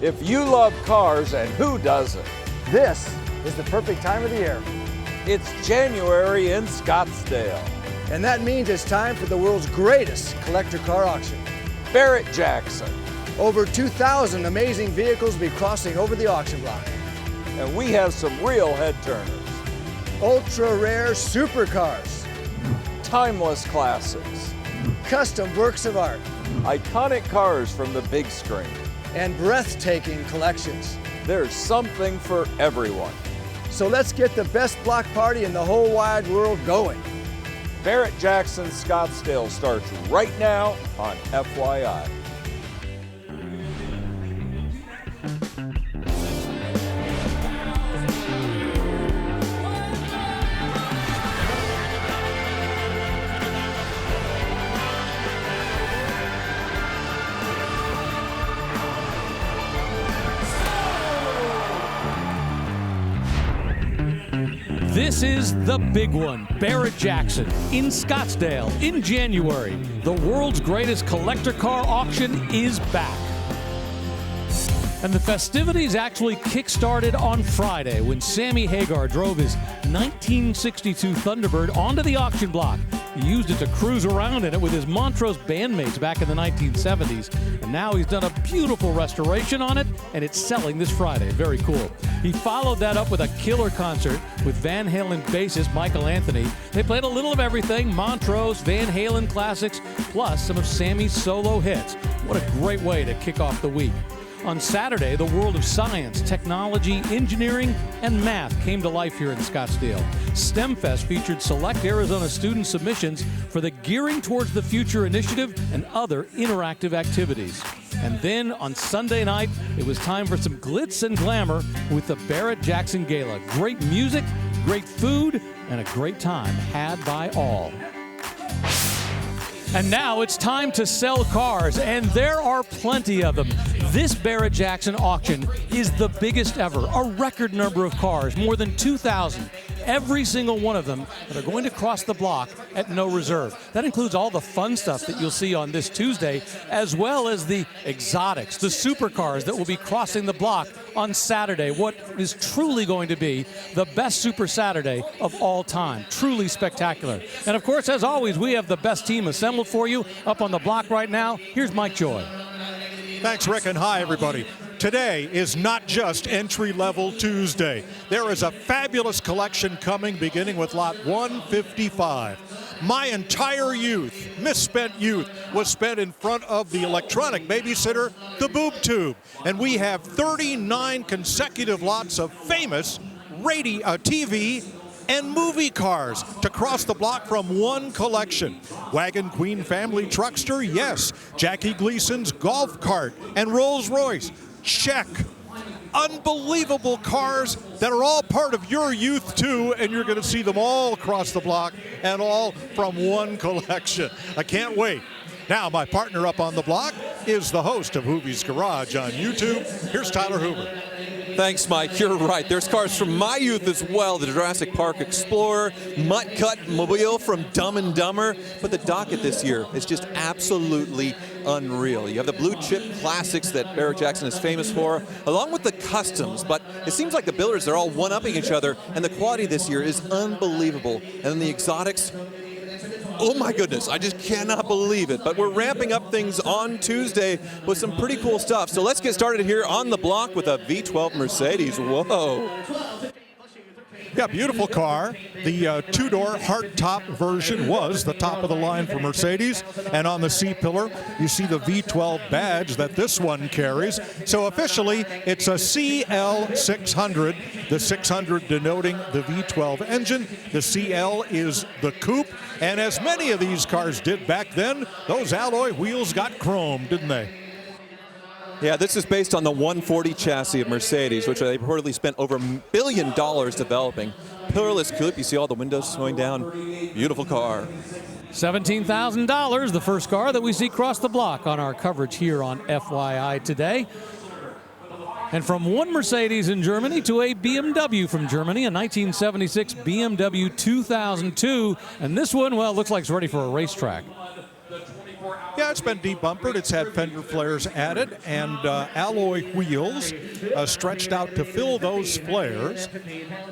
If you love cars, and who doesn't? This is the perfect time of the year. It's January in Scottsdale. And that means it's time for the world's greatest collector car auction. Barrett-Jackson. Over 2,000 amazing vehicles will be crossing over the auction block. And we have some real head turners. Ultra rare supercars. Timeless classics. Custom works of art. Iconic cars from the big screen. And breathtaking collections. There's something for everyone. So let's get the best block party in the whole wide world going. Barrett-Jackson Scottsdale starts right now on FYI. This is the big one, Barrett-Jackson in Scottsdale in January. The world's greatest collector car auction is back. And the festivities actually kick-started on Friday when Sammy Hagar drove his 1962 Thunderbird onto the auction block. He used it to cruise around in it with his Montrose bandmates back in the 1970s. And now he's done a beautiful restoration on it, and it's selling this Friday. Very cool. He followed that up with a killer concert with Van Halen bassist Michael Anthony. They played a little of everything, Montrose, Van Halen classics, plus some of Sammy's solo hits. What a great way to kick off the week. On Saturday, the world of science, technology, engineering, and math came to life here in Scottsdale. STEMFest featured select Arizona student submissions for the Gearing Towards the Future initiative and other interactive activities. And then on Sunday night, it was time for some glitz and glamour with the Barrett-Jackson Gala. Great music, great food, and a great time had by all. And now it's time to sell cars, and there are plenty of them. This Barrett-Jackson auction is the biggest ever, a record number of cars, more than 2,000. Every single one of them that are going to cross the block at no reserve. That includes all the fun stuff that you'll see on this Tuesday, as well as the exotics, the supercars that will be crossing the block on Saturday. What is truly going to be the best Super Saturday of all time. Truly spectacular. And of course, as always, we have the best team assembled for you up on the block right now. Here's Mike Joy. Thanks, Rick, and hi, everybody. Today is not just entry-level Tuesday. There is a fabulous collection coming, beginning with lot 155. My entire youth, misspent youth, was spent in front of the electronic babysitter, the Boob Tube. And we have 39 consecutive lots of famous TV and movie cars to cross the block from one collection. Wagon Queen family truckster, yes. Jackie Gleason's golf cart and Rolls Royce, check. Unbelievable cars that are all part of your youth too, and you're going to see them all across the block and all from one collection. I can't wait. Now, my partner up on the block is the host of Hoovy's Garage on YouTube. Here's Tyler Hoover. Thanks, Mike. You're right. There's cars from my youth as well. The Jurassic Park Explorer, Mutt Cut Mobile from Dumb and Dumber. But the docket this year is just absolutely unreal. You have the blue chip classics that Barrett-Jackson is famous for, along with the customs. But it seems like the builders, they're all one-upping each other, and the quality this year is unbelievable. And then the exotics, oh my goodness, I just cannot believe it. But we're ramping up things on Tuesday with some pretty cool stuff. So let's get started here on the block with a V12 Mercedes. Whoa. Yeah, beautiful car. The two-door hardtop version was the top of the line for Mercedes. And on the C-pillar, you see the V12 badge that this one carries. So officially, it's a CL600, the 600 denoting the V12 engine. The CL is the coupe. And as many of these cars did back then, those alloy wheels got chrome, didn't they? Yeah, this is based on the 140 chassis of Mercedes, which they reportedly spent over $1 billion developing. Pillarless coupe, you see all the windows slowing down. Beautiful car. $17,000, the first car that we see cross the block on our coverage here on FYI today. And from one Mercedes in Germany to a BMW from Germany, a 1976 BMW 2002. And this one, well, looks like it's ready for a racetrack. Yeah, it's been debumpered. It's had fender flares added and alloy wheels stretched out to fill those flares.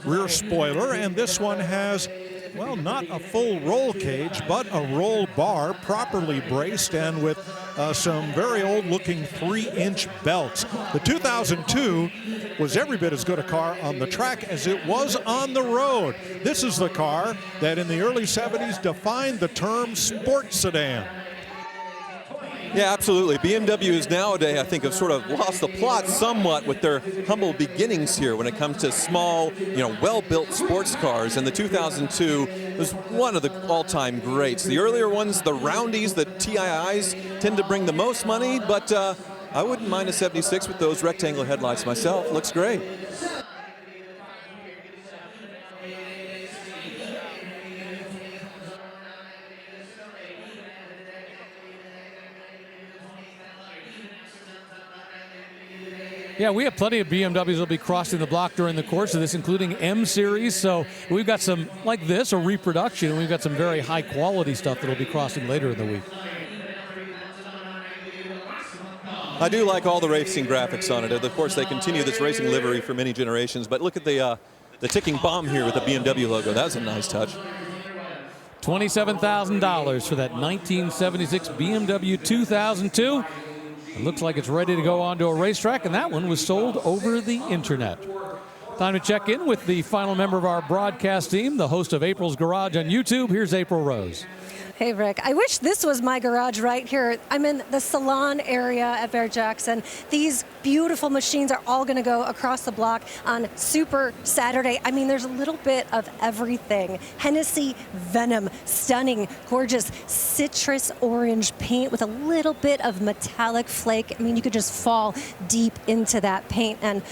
Rear spoiler, and this one has, well, not a full roll cage, but a roll bar properly braced and with some very old-looking 3-inch belts. The 2002 was every bit as good a car on the track as it was on the road. This is the car that in the early 70s defined the term sports sedan. Yeah, absolutely. BMW is nowadays, I think, have sort of lost the plot somewhat with their humble beginnings here when it comes to small, well-built sports cars. And the 2002 was one of the all-time greats. The earlier ones, the Roundies, the TIIs, tend to bring the most money, but I wouldn't mind a 76 with those rectangular headlights myself. Looks great. Yeah, we have plenty of BMWs that will be crossing the block during the course of this, including M Series. So we've got some like this, a reproduction, and we've got some very high quality stuff that will be crossing later in the week. I do like all the racing graphics on it. Of course, they continue this racing livery for many generations, but look at the ticking bomb here with the BMW logo. That was a nice touch. $27,000 for that 1976 BMW 2002. It looks like it's ready to go onto a racetrack, and that one was sold over the internet. Time to check in with the final member of our broadcast team, the host of April's Garage on YouTube. Here's April Rose. Hey, Rick. I wish this was my garage right here. I'm in the salon area at Barrett-Jackson. These beautiful machines are all going to go across the block on Super Saturday. I mean, there's a little bit of everything. Hennessy Venom, stunning, gorgeous citrus orange paint with a little bit of metallic flake. I mean, you could just fall deep into that paint. And,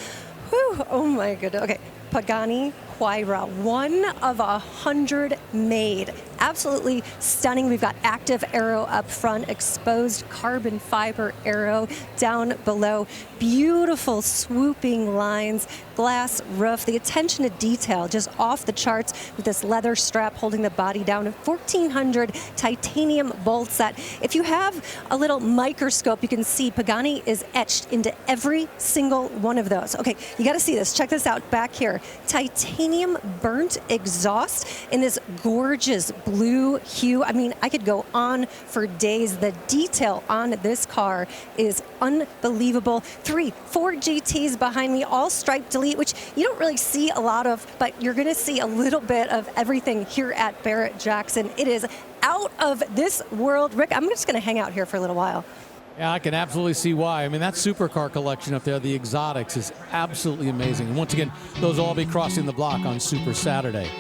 whew, oh my goodness. Okay, Pagani Huayra, 1 of 100 made. Absolutely stunning. We've got active aero up front, exposed carbon fiber aero down below. Beautiful swooping lines, glass roof. The attention to detail just off the charts with this leather strap holding the body down. 1,400 titanium bolts that, if you have a little microscope, you can see Pagani is etched into every single one of those. Okay, you got to see this. Check this out back here. Titanium burnt exhaust in this gorgeous blue hue. I mean, I could go on for days. The detail on this car is unbelievable. 3 Ford GTs behind me, all striped delete, which you don't really see a lot of, but you're going to see a little bit of everything here at Barrett-Jackson. It is out of this world. Rick, I'm just going to hang out here for a little while. Yeah, I can absolutely see why. I mean, that supercar collection up there, the exotics, is absolutely amazing. And once again, those will all be crossing the block on Super Saturday.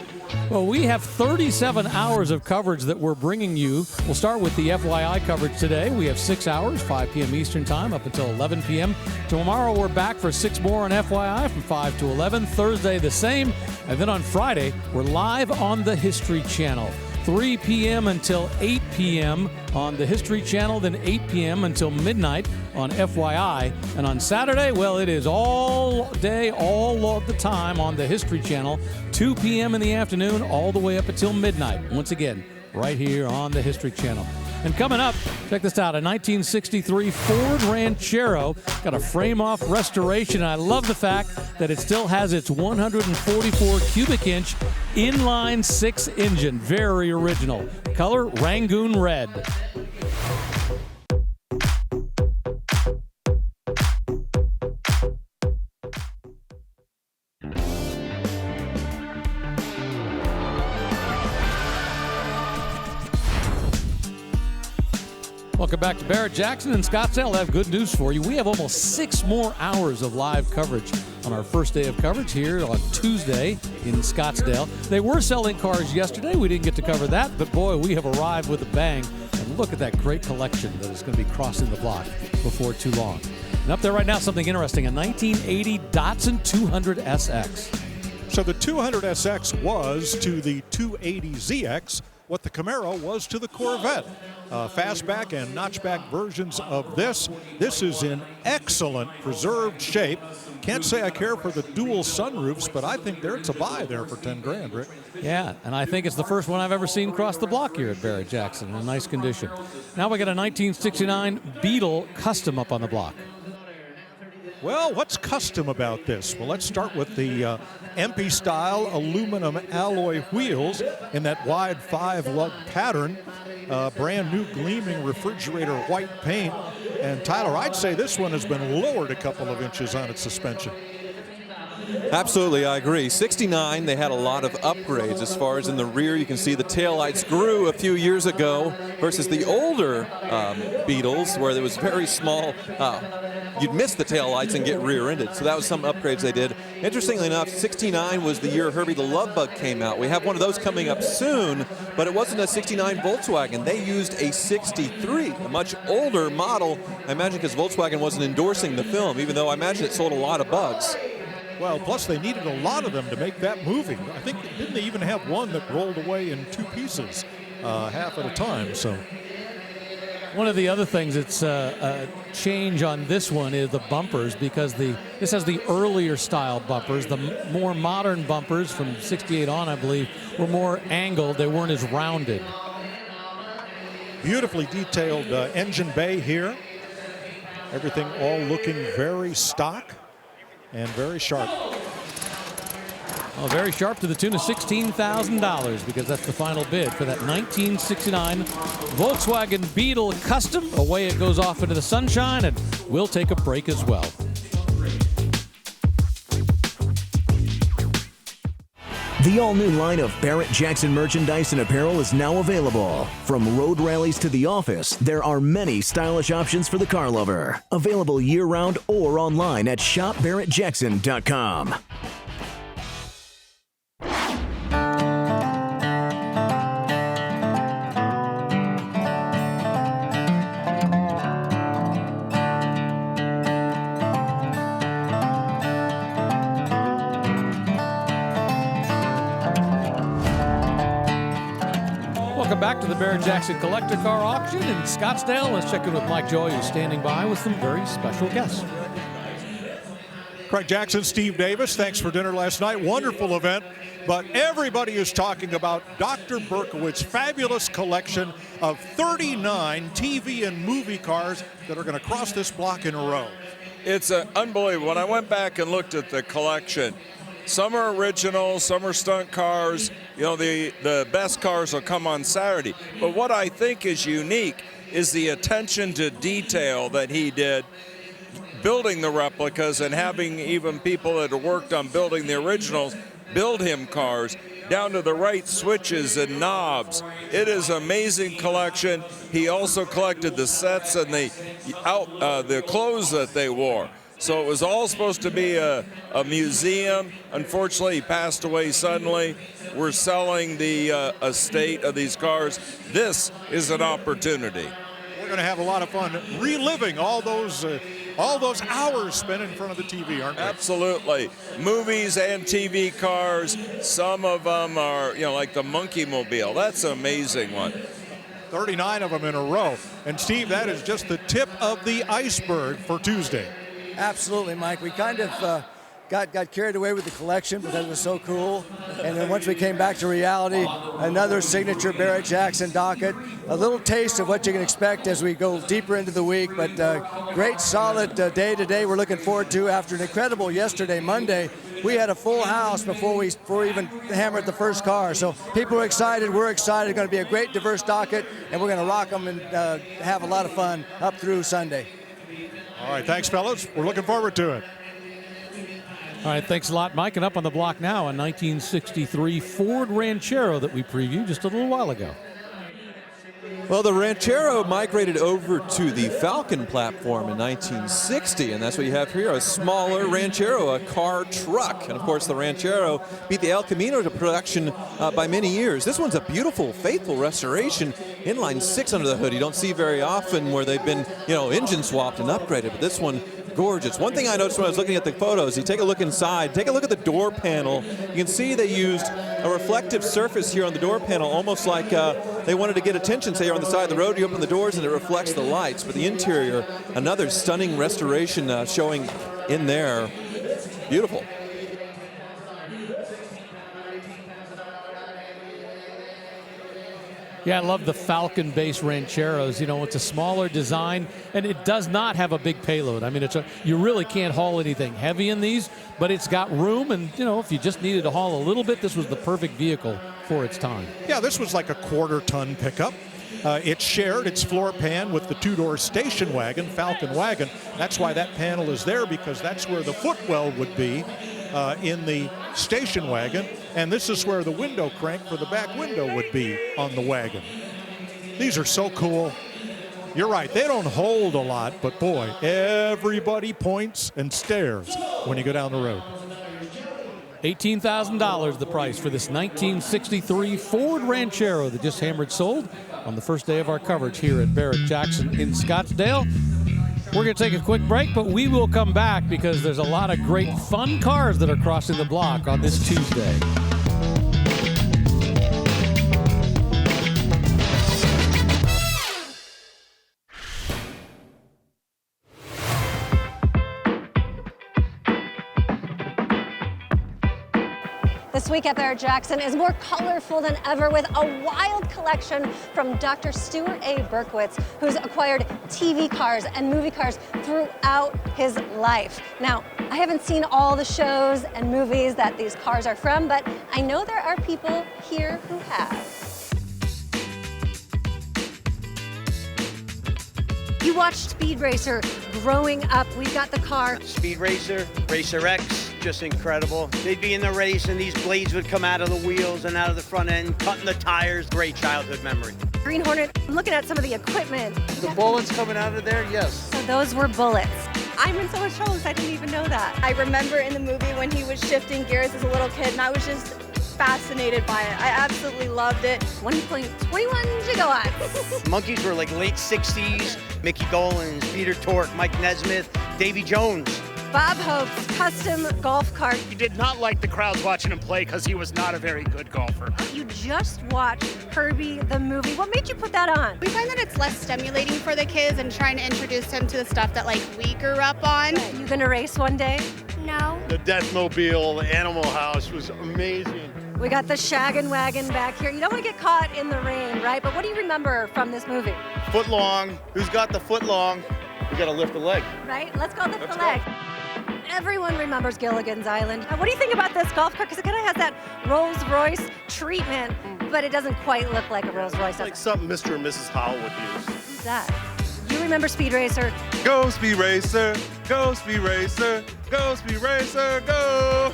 Well, we have 37 hours of coverage that we're bringing you. We'll start with the FYI coverage today. We have 6 hours, 5 p.m. Eastern Time up until 11 p.m. Tomorrow, we're back for 6 more on FYI from 5 to 11. Thursday, the same. And then on Friday, we're live on the History Channel. 3 p.m. until 8 p.m. on the History Channel, then 8 p.m. until midnight on FYI. And on Saturday, well, it is all day, all of the time on the History Channel, 2 p.m. in the afternoon, all the way up until midnight. Once again, right here on the History Channel. And coming up, check this out, a 1963 Ford Ranchero. Got a frame-off restoration. I love the fact that it still has its 144 cubic inch inline 6 engine. Very original. Color, Rangoon Red. Welcome back to Barrett-Jackson and Scottsdale. I have good news for you. We have almost 6 more hours of live coverage on our first day of coverage here on Tuesday in Scottsdale. They were selling cars yesterday. We didn't get to cover that, but boy, we have arrived with a bang. And look at that great collection that is going to be crossing the block before too long. And up there right now, something interesting, a 1980 Datsun 200SX. So the 200SX was to the 280ZX what the Camaro was to the Corvette. fastback and notchback versions of this. This is in excellent preserved shape. Can't say I care for the dual sunroofs, but I think it's a buy there for 10 grand, Rick. Yeah, and I think it's the first one I've ever seen cross the block here at Barrett-Jackson in a nice condition. Now we got a 1969 Beetle Custom up on the block. Well, what's custom about this? Well, let's start with the MP style aluminum alloy wheels in that wide 5-lug pattern. Brand new gleaming refrigerator white paint. And Tyler, I'd say this one has been lowered a couple of inches on its suspension. Absolutely, I agree. 69, they had a lot of upgrades as far as in the rear. You can see the taillights grew a few years ago versus the older Beetles where there was very small. You'd miss the taillights and get rear-ended. So that was some upgrades they did. Interestingly enough, 69 was the year Herbie the Love Bug came out. We have one of those coming up soon, but it wasn't a 69 Volkswagen. They used a 63, a much older model. I imagine because Volkswagen wasn't endorsing the film, even though I imagine it sold a lot of bugs. Well, plus they needed a lot of them to make that movie. I think, didn't they even have one that rolled away in 2 pieces, half at a time? So, one of the other things that's a change on this one is the bumpers, because this has the earlier style bumpers. The more modern bumpers from 68 on, I believe, were more angled. They weren't as rounded. Beautifully detailed engine bay here. Everything all looking very stock and very sharp. Oh, very sharp to the tune of $16,000 because that's the final bid for that 1969 Volkswagen Beetle Custom. Away it goes off into the sunshine, and we'll take a break as well. The all-new line of Barrett-Jackson merchandise and apparel is now available. From road rallies to the office, there are many stylish options for the car lover. Available year-round or online at shopbarrettjackson.com. Back to the Barrett-Jackson Collector Car Auction in Scottsdale. Let's check in with Mike Joy, who's standing by with some very special guests. Craig Jackson, Steve Davis, thanks for dinner last night. Wonderful event. But everybody is talking about Dr. Berkowitz's fabulous collection of 39 TV and movie cars that are going to cross this block in a row. It's unbelievable. When I went back and looked at the collection, some are original, some are stunt cars. You know, the best cars will come on Saturday. But what I think is unique is the attention to detail that he did building the replicas and having even people that have worked on building the originals build him cars down to the right switches and knobs. It is an amazing collection. He also collected the sets and the clothes that they wore. So it was all supposed to be a museum. Unfortunately, he passed away suddenly. We're selling the estate of these cars. This is an opportunity. We're going to have a lot of fun reliving all those hours spent in front of the TV, aren't we? Absolutely. Movies and TV cars. Some of them are, like the Monkey Mobile. That's an amazing one. 39 of them in a row. And Steve, that is just the tip of the iceberg for Tuesday. Absolutely, Mike. We kind of got carried away with the collection because it was so cool. And then once we came back to reality, another signature Barrett-Jackson docket. A little taste of what you can expect as we go deeper into the week. But great, solid day today we're looking forward to after an incredible yesterday, Monday. We had a full house before we even hammered the first car. So people are excited. We're excited. It's going to be a great, diverse docket. And we're going to rock them and have a lot of fun up through Sunday. All right, thanks, fellas. We're looking forward to it. All right, thanks a lot, Mike. And up on the block now, a 1963 Ford Ranchero that we previewed just a little while ago. Well, the Ranchero migrated over to the Falcon platform in 1960, and that's what you have here, a smaller Ranchero, a car truck. And, of course, the Ranchero beat the El Camino to production by many years. This one's a beautiful, faithful restoration. Inline 6 under the hood. You don't see very often where they've been, engine swapped and upgraded, but this one, gorgeous. One thing I noticed when I was looking at the photos, you take a look inside, take a look at the door panel. You can see they used a reflective surface here on the door panel, almost like They wanted to get attention, say you're on the side of the road, you open the doors and it reflects the lights. But the interior, another stunning restoration showing in there. Beautiful. Yeah, I love the Falcon base Rancheros. You know, it's a smaller design, and it does not have a big payload. I mean, you really can't haul anything heavy in these, but it's got room, and, you know, if you just needed to haul a little bit, this was the perfect vehicle for its time. Yeah, this was like a quarter-ton pickup. It shared its floor pan with the two-door station wagon, Falcon wagon. That's why that panel is there, because that's where the footwell would be in the station wagon, and this is where the window crank for the back window would be on the wagon. These are so cool. You're right, they don't hold a lot, but boy, everybody points and stares when you go down the road. $18,000 the price for this 1963 Ford Ranchero that just hammered sold on the first day of our coverage here at Barrett-Jackson in Scottsdale. We're going to take a quick break, but we will come back because there's a lot of great fun cars that are crossing the block on this Tuesday. This week at Barrett-Jackson is more colorful than ever with a wild collection from Dr. Stuart A. Berkowitz, who's acquired TV cars and movie cars throughout his life. Now, I haven't seen all the shows and movies that these cars are from, but I know there are people here who have. You watched Speed Racer growing up. We've got the car. Speed Racer, Racer X, just incredible. They'd be in the race and these blades would come out of the wheels and out of the front end, cutting the tires. Great childhood memory. Green Hornet, I'm looking at some of the equipment. The bullets coming out of there, yes. So those were bullets. I'm in so much trouble because I didn't even know that. I remember in the movie when he was shifting gears as a little kid, and I was just fascinated by it. I absolutely loved it. 1.21 gigawatts. Monkeys were like late 60s. Mickey Dolenz, Peter Tork, Mike Nesmith, Davy Jones. Bob Hope's custom golf cart. He did not like the crowds watching him play because he was not a very good golfer. You just watched Herbie the movie. What made you put that on? We find that it's less stimulating for the kids and trying to introduce them to the stuff that like we grew up on. You gonna race one day? No. The Deathmobile, the Animal House was amazing. We got the Shaggin' Wagon back here. You don't want to get caught in the rain, right? But what do you remember from this movie? Foot long. Who's got the foot long? We got to lift the leg. Right? Let's go lift the leg. Everyone remembers Gilligan's Island. Now, what do you think about this golf cart? Because it kind of has that Rolls-Royce treatment, but it doesn't quite look like a Rolls-Royce. Like something Mr. and Mrs. Howell would use. Who's that? You remember Speed Racer? Go Speed Racer, go Speed Racer, go Speed Racer, go!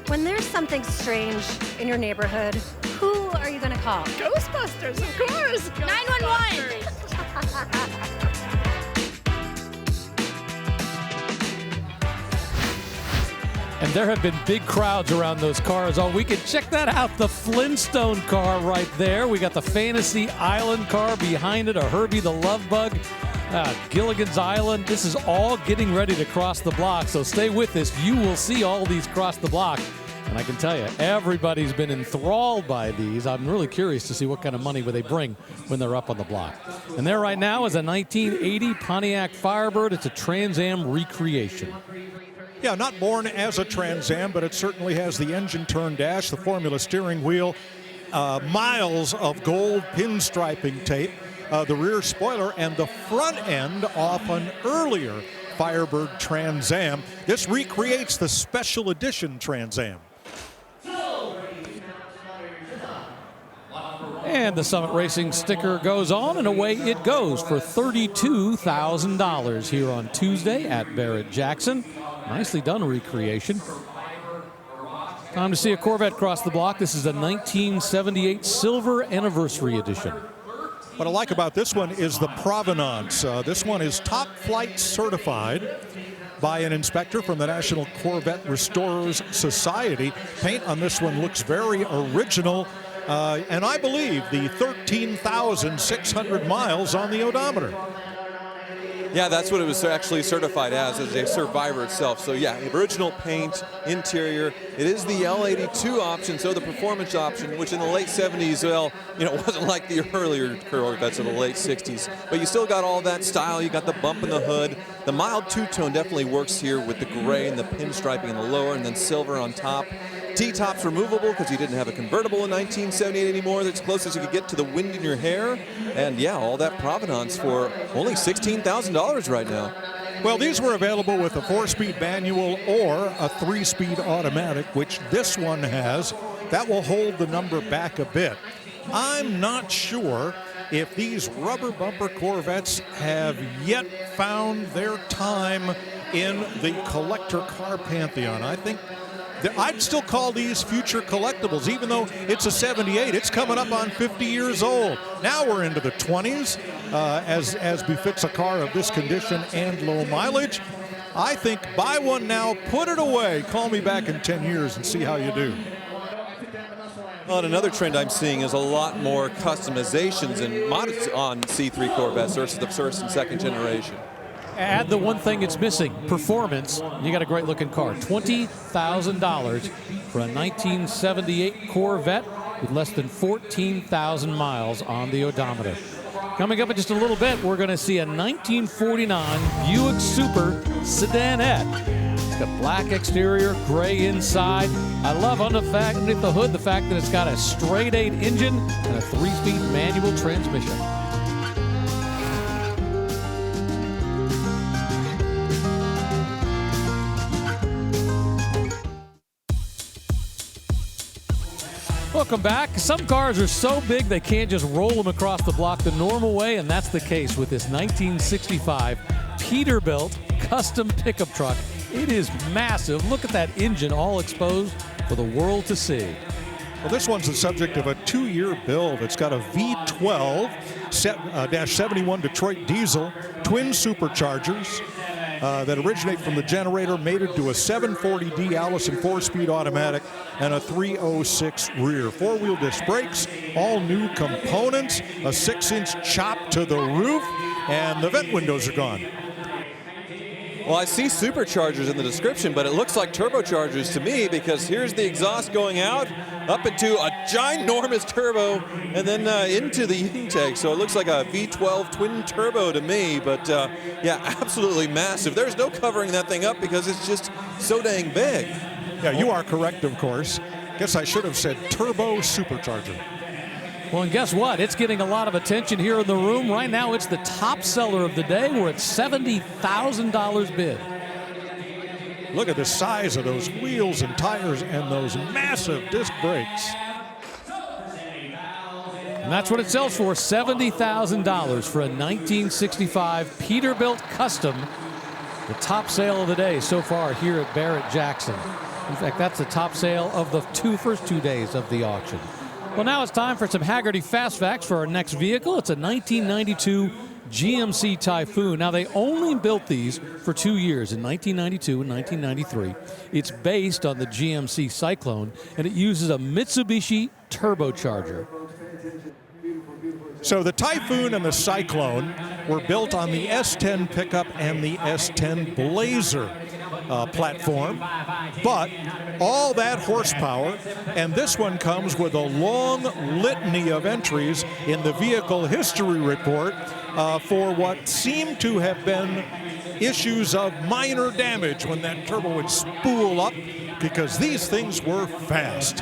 When there's something strange in your neighborhood, who are you going to call? Ghostbusters, of course. 911. And there have been big crowds around those cars all weekend. Check that out, the Flintstone car right there. We got the Fantasy Island car behind it, a Herbie the Love Bug, Gilligan's Island. This is all getting ready to cross the block, so stay with us. You will see all these cross the block. And I can tell you, everybody's been enthralled by these. I'm really curious to see what kind of money they bring when they're up on the block. And there right now is a 1980 Pontiac Firebird. It's a Trans Am recreation. Yeah, not born as a Trans Am, but it certainly has the engine turn dash, the Formula steering wheel, miles of gold pinstriping tape, the rear spoiler, and the front end off an earlier Firebird Trans Am. This recreates the special edition Trans Am. And the Summit Racing sticker goes on, and away it goes for $32,000 here on Tuesday at Barrett-Jackson. Nicely done recreation. Time to see a Corvette cross the block. This is a 1978 Silver Anniversary Edition. What I like about this one is the provenance. This one is top flight certified by an inspector from the National Corvette Restorers Society. Paint on this one looks very original. And I believe the 13,600 miles on the odometer. Yeah, that's what it was actually certified as a Survivor itself. So yeah, original paint, interior. It is the L82 option, so the performance option, which in the late 70s, well, wasn't like the earlier Corvettes of the late 60s. But you still got all that style. You got the bump in the hood. The mild two-tone definitely works here with the gray and the pinstriping in the lower, and then silver on top. T-top's removable because you didn't have a convertible in 1978 anymore. That's close as you could get to the wind in your hair. And yeah, all that provenance for only $16,000 right now. Well, these were available with a 4-speed manual or a 3-speed automatic, which this one has. That will hold the number back a bit. I'm not sure if these rubber bumper Corvettes have yet found their time in the collector car pantheon. I think I'd still call these future collectibles, even though it's a 78. It's coming up on 50 years old. Now we're into the 20s, as befits a car of this condition and low mileage. I think buy one now, put it away, call me back in 10 years and see how you do. Well, and another trend I'm seeing is a lot more customizations and mods on C3 Corvettes versus the first and second generation. Add the one thing it's missing, performance. You got a great looking car. $20,000 for a 1978 Corvette with less than 14,000 miles on the odometer. Coming up in just a little bit, we're going to see a 1949 Buick Super Sedanette. It's got black exterior, gray inside. I love underneath the hood the fact that it's got a straight 8 engine and a 3-speed manual transmission. Welcome back. Some cars are so big they can't just roll them across the block the normal way, and that's the case with this 1965 Peterbilt custom pickup truck. It is massive. Look at that engine all exposed for the world to see. Well, this one's the subject of a 2-year build. It's got a V12-71 Detroit diesel, twin superchargers that originate from the generator, mated to a 740D Allison 4-speed automatic and a 306 rear. 4-wheel disc brakes, all new components, a 6-inch chop to the roof, and the vent windows are gone. Well, I see superchargers in the description, but it looks like turbochargers to me because here's the exhaust going out, up into a ginormous turbo, and then into the intake. So it looks like a V12 twin turbo to me, but yeah, absolutely massive. There's no covering that thing up because it's just so dang big. Yeah, you are correct, of course. Guess I should have said turbo supercharger. Well, and guess what? It's getting a lot of attention here in the room. Right now, it's the top seller of the day. We're at $70,000 bid. Look at the size of those wheels and tires and those massive disc brakes. And that's what it sells for, $70,000 for a 1965 Peterbilt Custom. The top sale of the day so far here at Barrett-Jackson. In fact, that's the top sale of the first 2 days of the auction. Well, now it's time for some Hagerty Fast Facts for our next vehicle. It's a 1992 GMC Typhoon. Now, they only built these for 2 years, in 1992 and 1993. It's based on the GMC Cyclone, and it uses a Mitsubishi turbocharger. So the Typhoon and the Cyclone were built on the S10 pickup and the S10 Blazer platform, but all that horsepower, and this one comes with a long litany of entries in the vehicle history report for what seemed to have been issues of minor damage when that turbo would spool up, because these things were fast.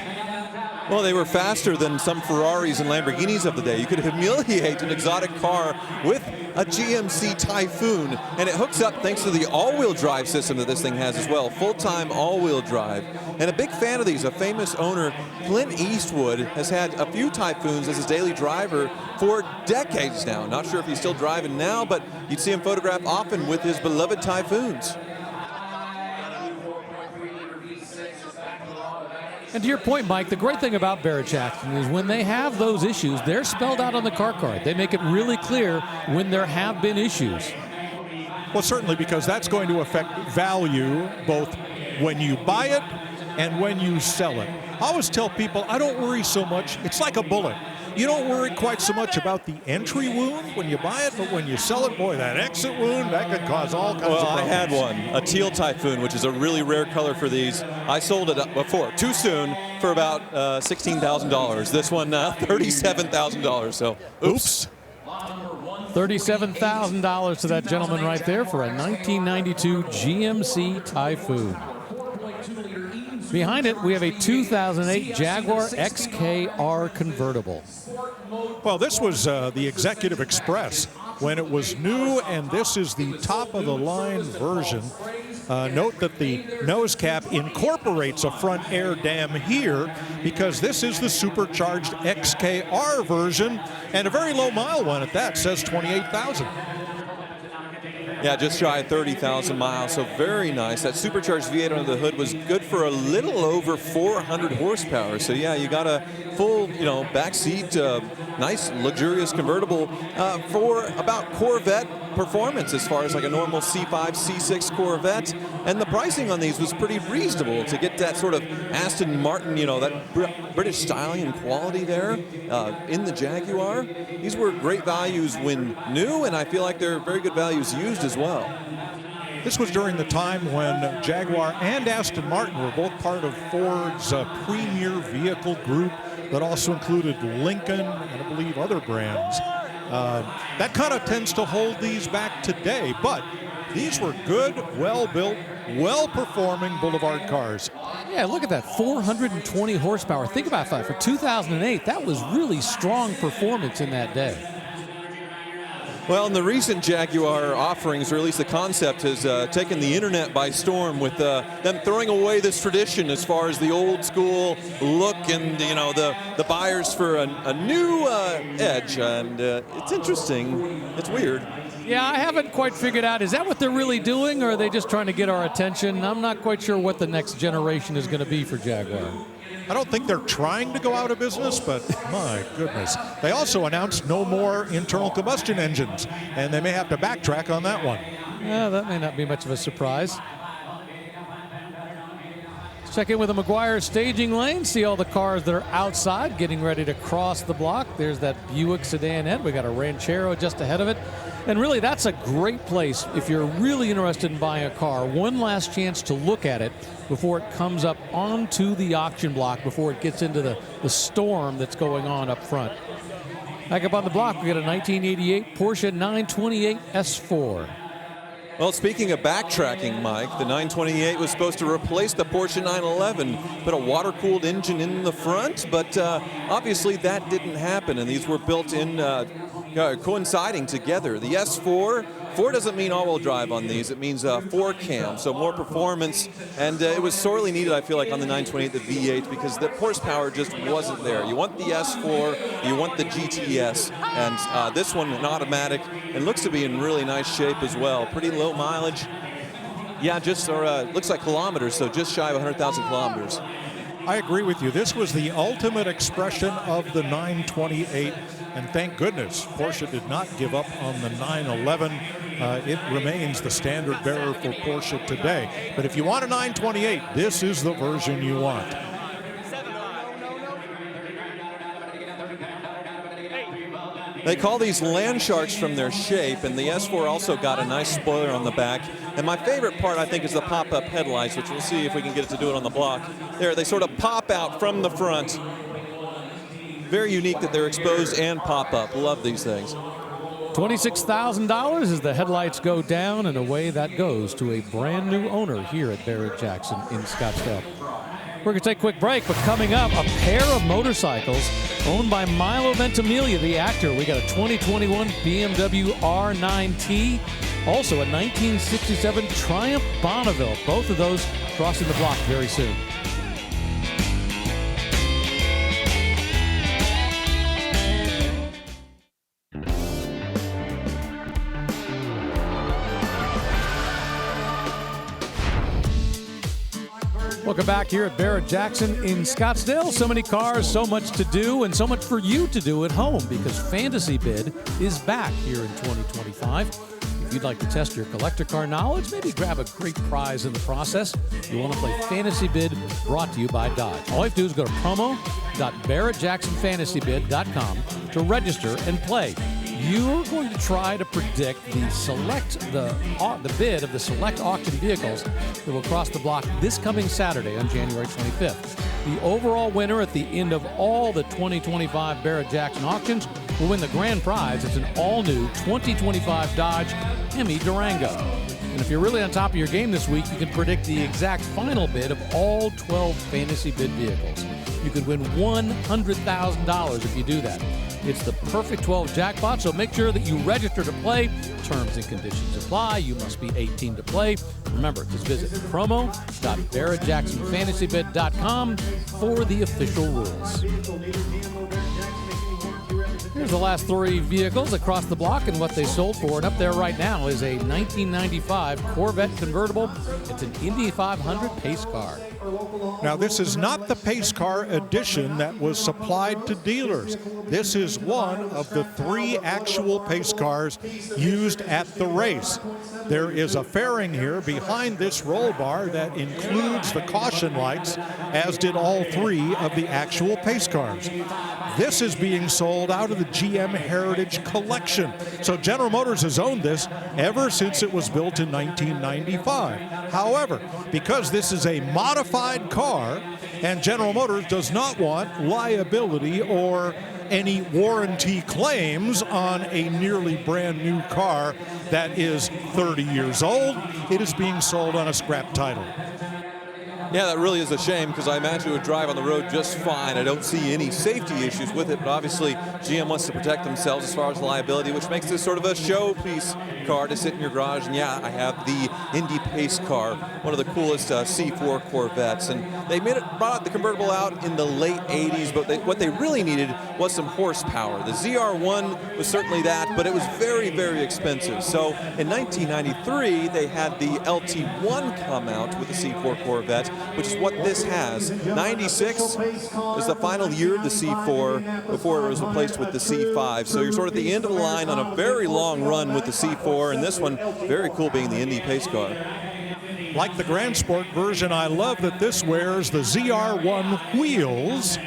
Well, they were faster than some Ferraris and Lamborghinis of the day. You could humiliate an exotic car with a GMC Typhoon, and it hooks up thanks to the all-wheel drive system that this thing has as well, full-time all-wheel drive. And a big fan of these, a famous owner, Clint Eastwood, has had a few Typhoons as his daily driver for decades now. Not sure if he's still driving now, but you'd see him photographed often with his beloved Typhoons. And to your point, Mike, the great thing about Barrett-Jackson is when they have those issues, they're spelled out on the car card. They make it really clear when there have been issues. Well, certainly, because that's going to affect value both when you buy it and when you sell it. I always tell people, I don't worry so much. It's like a bullet. You don't worry quite so much about the entry wound when you buy it, but when you sell it, boy, that exit wound, that could cause all kinds of Well, problems. I had one, a teal Typhoon, which is a really rare color for these. I sold it before, too soon, for about $16,000. This one, $37,000. So, oops. $37,000 to that gentleman right there for a 1992 GMC Typhoon. Behind it, we have a 2008 Jaguar XKR convertible. Well, this was the Executive Express when it was new, and this is the top-of-the-line version. Note that the nose cap incorporates a front air dam here because this is the supercharged XKR version, and a very low mile one at that, says 28,000. Yeah, just shy of 30,000 miles, so very nice. That supercharged V8 under the hood was good for a little over 400 horsepower. So yeah, you got a full, back seat, nice, luxurious convertible for about Corvette performance as far as like a normal C5, C6 Corvette. And the pricing on these was pretty reasonable to get that sort of Aston Martin, that British styling and quality there in the Jaguar. These were great values when new, and I feel like they're very good values used as well. This was during the time when Jaguar and Aston Martin were both part of Ford's premier vehicle group that also included Lincoln and I believe other brands. That kind of tends to hold these back today, but these were good, well-built, well-performing boulevard cars. Yeah, look at that, 420 horsepower. Think about that. For 2008, that was really strong performance in that day. Well, in the recent Jaguar offerings, or at least the concept, has taken the internet by storm with them throwing away this tradition as far as the old school look and, the buyers for a new edge. And it's interesting. It's weird. Yeah, I haven't quite figured out, is that what they're really doing, or are they just trying to get our attention? I'm not quite sure what the next generation is going to be for Jaguar. I don't think they're trying to go out of business, but my goodness. They also announced no more internal combustion engines, and they may have to backtrack on that one. Yeah, that may not be much of a surprise. Let's check in with the Maguire staging lane, see all the cars that are outside getting ready to cross the block. There's that Buick sedanette. We got a Ranchero just ahead of it. And really, that's a great place if you're really interested in buying a car. One last chance to look at it before it comes up onto the auction block, before it gets into the storm that's going on up front. Back up on the block, we got a 1988 Porsche 928 S4. Well, speaking of backtracking, Mike, the 928 was supposed to replace the Porsche 911, put a water-cooled engine in the front, but obviously that didn't happen, and these were built in coinciding together. The S4, 4 doesn't mean all-wheel drive on these, it means 4-cam, so more performance, and it was sorely needed, I feel like, on the 928, the V8, because the horsepower just wasn't there. You want the S4, you want the GTS, and this one, an automatic, and looks to be in really nice shape as well. Pretty low mileage. Yeah, looks like kilometers, so just shy of 100,000 kilometers. I agree with you. This was the ultimate expression of the 928, and thank goodness Porsche did not give up on the 911. It remains the standard bearer for Porsche today. But if you want a 928, this is the version you want. They call these land sharks from their shape, and the S4 also got a nice spoiler on the back. And my favorite part, I think, is the pop-up headlights, which we'll see if we can get it to do it on the block. There, they sort of pop out from the front. Very unique that they're exposed and pop up. Love these things. $26,000 as the headlights go down, and away that goes to a brand new owner here at Barrett-Jackson in Scottsdale. We're going to take a quick break, but coming up, a pair of motorcycles owned by Milo Ventimiglia, the actor. We got a 2021 BMW R9T, also a 1967 Triumph Bonneville. Both of those crossing the block very soon. Welcome back here at Barrett-Jackson in Scottsdale. So many cars, so much to do, and so much for you to do at home, because Fantasy Bid is back here in 2025. If If you'd like to test your collector car knowledge, maybe grab a great prize in the process, you want to play Fantasy Bid, brought to you by Dodge. All you have to do is go to promo.barrettjacksonfantasybid.com to register and play. You're going to try to predict the bid of the select auction vehicles that will cross the block this coming Saturday on January 25th. The overall winner at the end of all the 2025 Barrett-Jackson auctions will win the grand prize. It's an all-new 2025 Dodge Hemi Durango. And if you're really on top of your game this week, you can predict the exact final bid of all 12 Fantasy Bid vehicles. You could win $100,000 if you do that. It's the perfect 12 jackpot, so make sure that you register to play. Terms and conditions apply. You must be 18 to play. Remember, just visit promo.barrettjacksonfantasybid.com for the official rules. Here's the last three vehicles across the block and what they sold for. And up there right now is a 1995 Corvette convertible. It's an Indy 500 pace car. Now, this is not the pace car edition that was supplied to dealers. This is one of the 3 actual pace cars used at the race. There is a fairing here behind this roll bar that includes the caution lights, as did all 3 of the actual pace cars. This is being sold out of the GM Heritage Collection. So General Motors has owned this ever since it was built in 1995. However, because this is a modified car and General Motors does not want liability or any warranty claims on a nearly brand new car that is 30 years old, it is being sold on a scrap title. Yeah, that really is a shame because I imagine it would drive on the road just fine. I don't see any safety issues with it, but obviously GM wants to protect themselves as far as liability, which makes this sort of a showpiece car to sit in your garage. And yeah, I have the Indy Pace car, one of the coolest C4 Corvettes. And they brought the convertible out in the late 80s, but what they really needed was some horsepower. The ZR1 was certainly that, but it was very, very expensive. So in 1993, they had the LT1 come out with the C4 Corvette, which is what this has. 96 is the final year of the C4 before it was replaced with the C5. So you're sort of at the end of the line on a very long run with the C4, and this one very cool being the Indy Pace car. Like the Grand Sport version, I love that this wears the ZR1 wheels.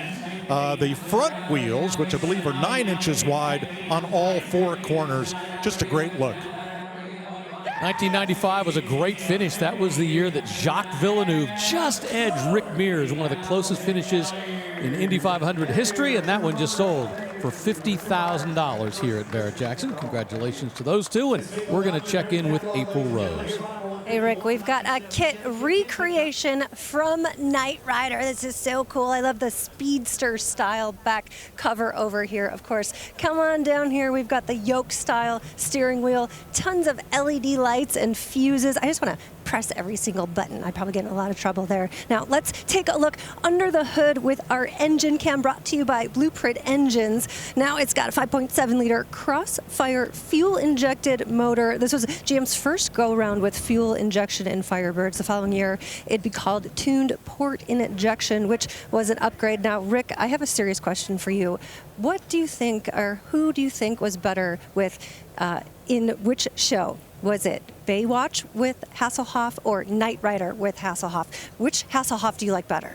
The front wheels, which I believe are 9 inches wide on all 4 corners. Just a great look. 1995 was a great finish. That was the year that Jacques Villeneuve just edged Rick Mears, one of the closest finishes in Indy 500 history, and that one just sold for $50,000 here at Barrett-Jackson. Congratulations to those two, and we're going to check in with April Rose. Hey, Rick, we've got a kit recreation from Knight Rider. This is so cool. I love the Speedster style back cover over here, of course. Come on down here. We've got the yoke style steering wheel, tons of LED lights and fuses. I just want to press every single button. I'd probably get in a lot of trouble there. Now, let's take a look under the hood with our engine cam, brought to you by Blueprint Engines. Now, it's got a 5.7 liter Crossfire fuel-injected motor. This was GM's first go-around with fuel injection in Firebirds. The following year, it'd be called tuned port injection, which was an upgrade. Now, Rick, I have a serious question for you. What do you think, or who do you think was better with, in which show? Was it Baywatch with Hasselhoff or Knight Rider with Hasselhoff? Which Hasselhoff do you like better?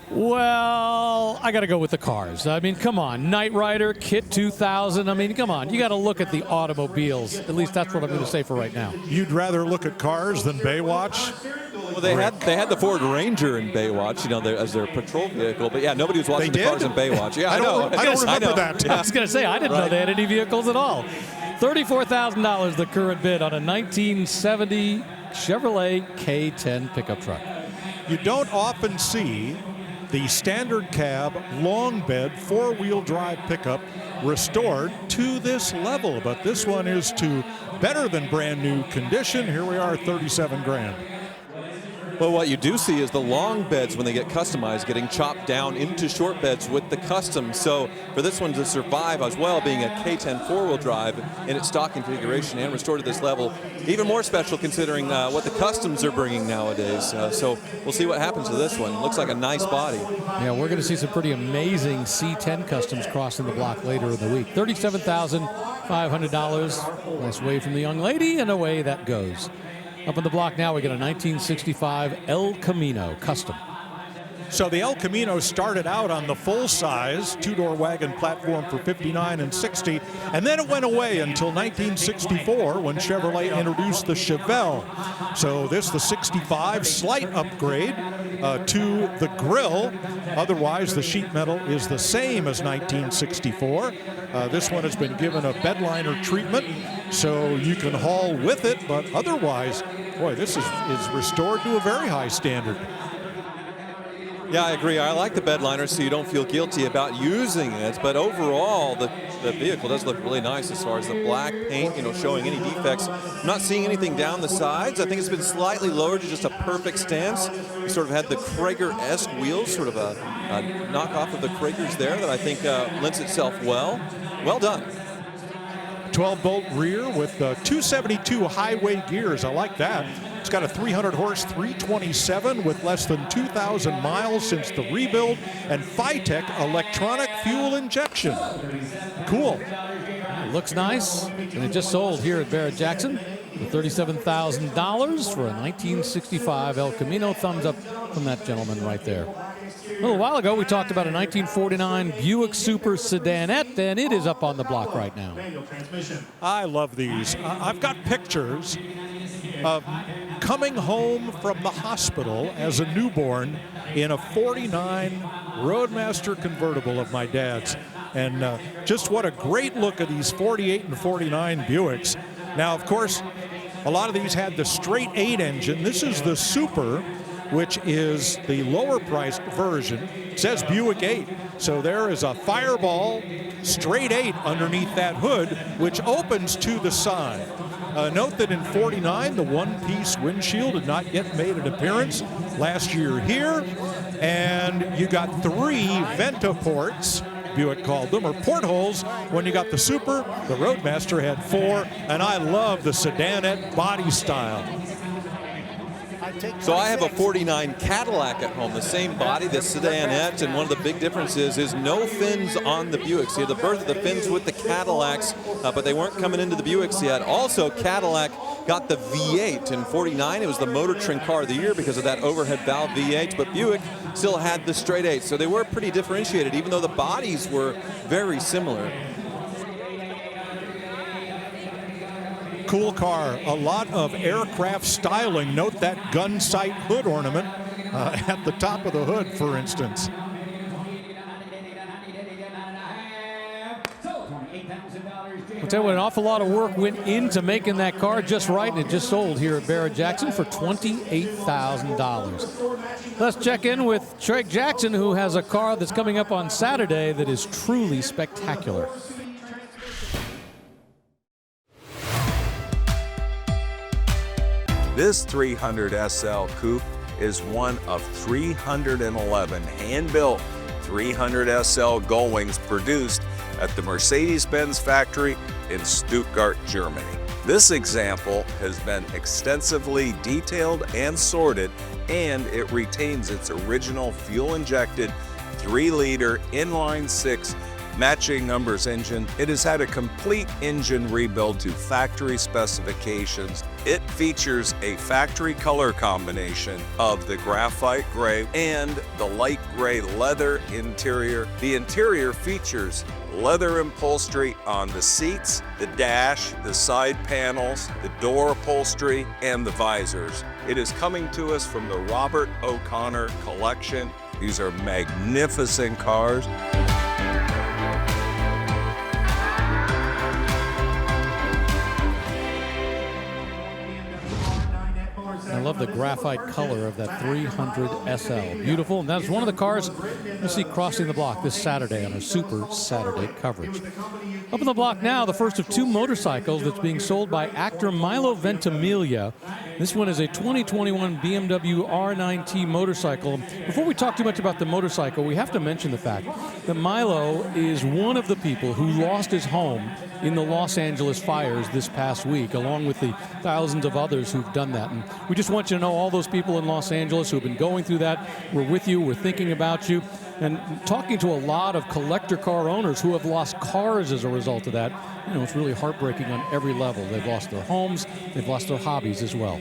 Well, I got to go with the cars. I mean, come on. Knight Rider, Kit 2000. I mean, come on. You got to look at the automobiles. At least that's what I'm going to say for right now. You'd rather look at cars than Baywatch? Well, they had the Ford Ranger in Baywatch, you know, as their patrol vehicle. But yeah, nobody was watching the cars in Baywatch. Yeah, I know. I don't remember that. I was going to say, I didn't know they had any vehicles at all. $34,000 the current bid on a 1970 Chevrolet K10 pickup truck. You don't often see the standard cab, long bed, 4-wheel drive pickup restored to this level, but this one is to better than brand new condition. Here we are, 37 grand. Well, what you do see is the long beds, when they get customized, getting chopped down into short beds with the custom. So for this one to survive as well, being a K10 four-wheel drive in its stock configuration and restored to this level, even more special considering what the customs are bringing nowadays. So we'll see what happens to this one. Looks like a nice body. Yeah, we're going to see some pretty amazing C10 customs crossing the block later in the week. $37,500. Nice wave from the young lady, and away that goes. Up on the block now, we get a 1965 El Camino custom. So the El Camino started out on the full-size two-door wagon platform for $59,000 and $60,000, and then it went away until 1964 when Chevrolet introduced the Chevelle. So this, the 65, slight upgrade to the grille. Otherwise, the sheet metal is the same as 1964. This one has been given a bedliner treatment, so you can haul with it, but otherwise, boy, this is restored to a very high standard. Yeah, I agree. I like the bedliner so you don't feel guilty about using it, but overall, the vehicle does look really nice as far as the black paint, showing any defects. I'm not seeing anything down the sides. I think it's been slightly lowered to just a perfect stance. We sort of had the Krager-esque wheels, sort of a knockoff of the Kragers there that I think lends itself well. Well done. 12-bolt rear with 272 highway gears. I like that. It's got a 300-horse 327 with less than 2,000 miles since the rebuild, and Phytec electronic fuel injection. Cool. It looks nice, and it just sold here at Barrett-Jackson for $37,000 for a 1965 El Camino. Thumbs up from that gentleman right there. A little while ago, we talked about a 1949 Buick Super Sedanette, and it is up on the block right now. I love these. I've got pictures of coming home from the hospital as a newborn in a 49 Roadmaster convertible of my dad's. And just what a great look at these 48 and 49 Buicks. Now, of course, a lot of these had the straight 8 engine. This is the Super, which is the lower priced version. It says Buick 8. So there is a Fireball straight 8 underneath that hood, which opens to the side. Note that in 49, the one-piece windshield had not yet made an appearance. Last year here, and you got 3 Ventaports, Buick called them, or portholes. When you got the Super, the Roadmaster had 4, and I love the Sedanette body style. So I have a 49 Cadillac at home, the same body, the Sedanette, and one of the big differences is no fins on the Buicks. You have the birth of the fins with the Cadillacs, but they weren't coming into the Buicks yet. Also, Cadillac got the V8 in 49. It was the Motor Trend Car of the Year because of that overhead valve V8, but Buick still had the straight 8. So they were pretty differentiated, even though the bodies were very similar. Cool car, a lot of aircraft styling. Note that gun sight hood ornament at the top of the hood, for instance. I'll tell you what, an awful lot of work went into making that car just right, and it just sold here at Barrett-Jackson for $28,000. Let's check in with Treg Jackson, who has a car that's coming up on Saturday that is truly spectacular. This 300 SL Coupe is one of 311 hand-built 300 SL Gullwings produced at the Mercedes-Benz factory in Stuttgart, Germany. This example has been extensively detailed and sorted, and it retains its original fuel-injected 3-liter inline-6 matching numbers engine. It has had a complete engine rebuild to factory specifications. It features a factory color combination of the graphite gray and the light gray leather interior. The interior features leather upholstery on the seats, the dash, the side panels, the door upholstery, and the visors. It is coming to us from the Robert O'Connor collection. These are magnificent cars. And love the graphite color of that 300 SL. Beautiful, and that's one of the cars you'll see crossing the block this Saturday on our Super Saturday coverage. Up on the block now, the first of two motorcycles that's being sold by actor Milo Ventimiglia. This one is a 2021 BMW R9T motorcycle. Before we talk too much about the motorcycle, we have to mention the fact that Milo is one of the people who lost his home in the Los Angeles fires this past week, along with the thousands of others who've done that. And we just want you to know all those people in Los Angeles who've been going through that. We're with you. We're thinking about you. And talking to a lot of collector car owners who have lost cars as a result of that, you know, it's really heartbreaking on every level. They've lost their homes. They've lost their hobbies as well.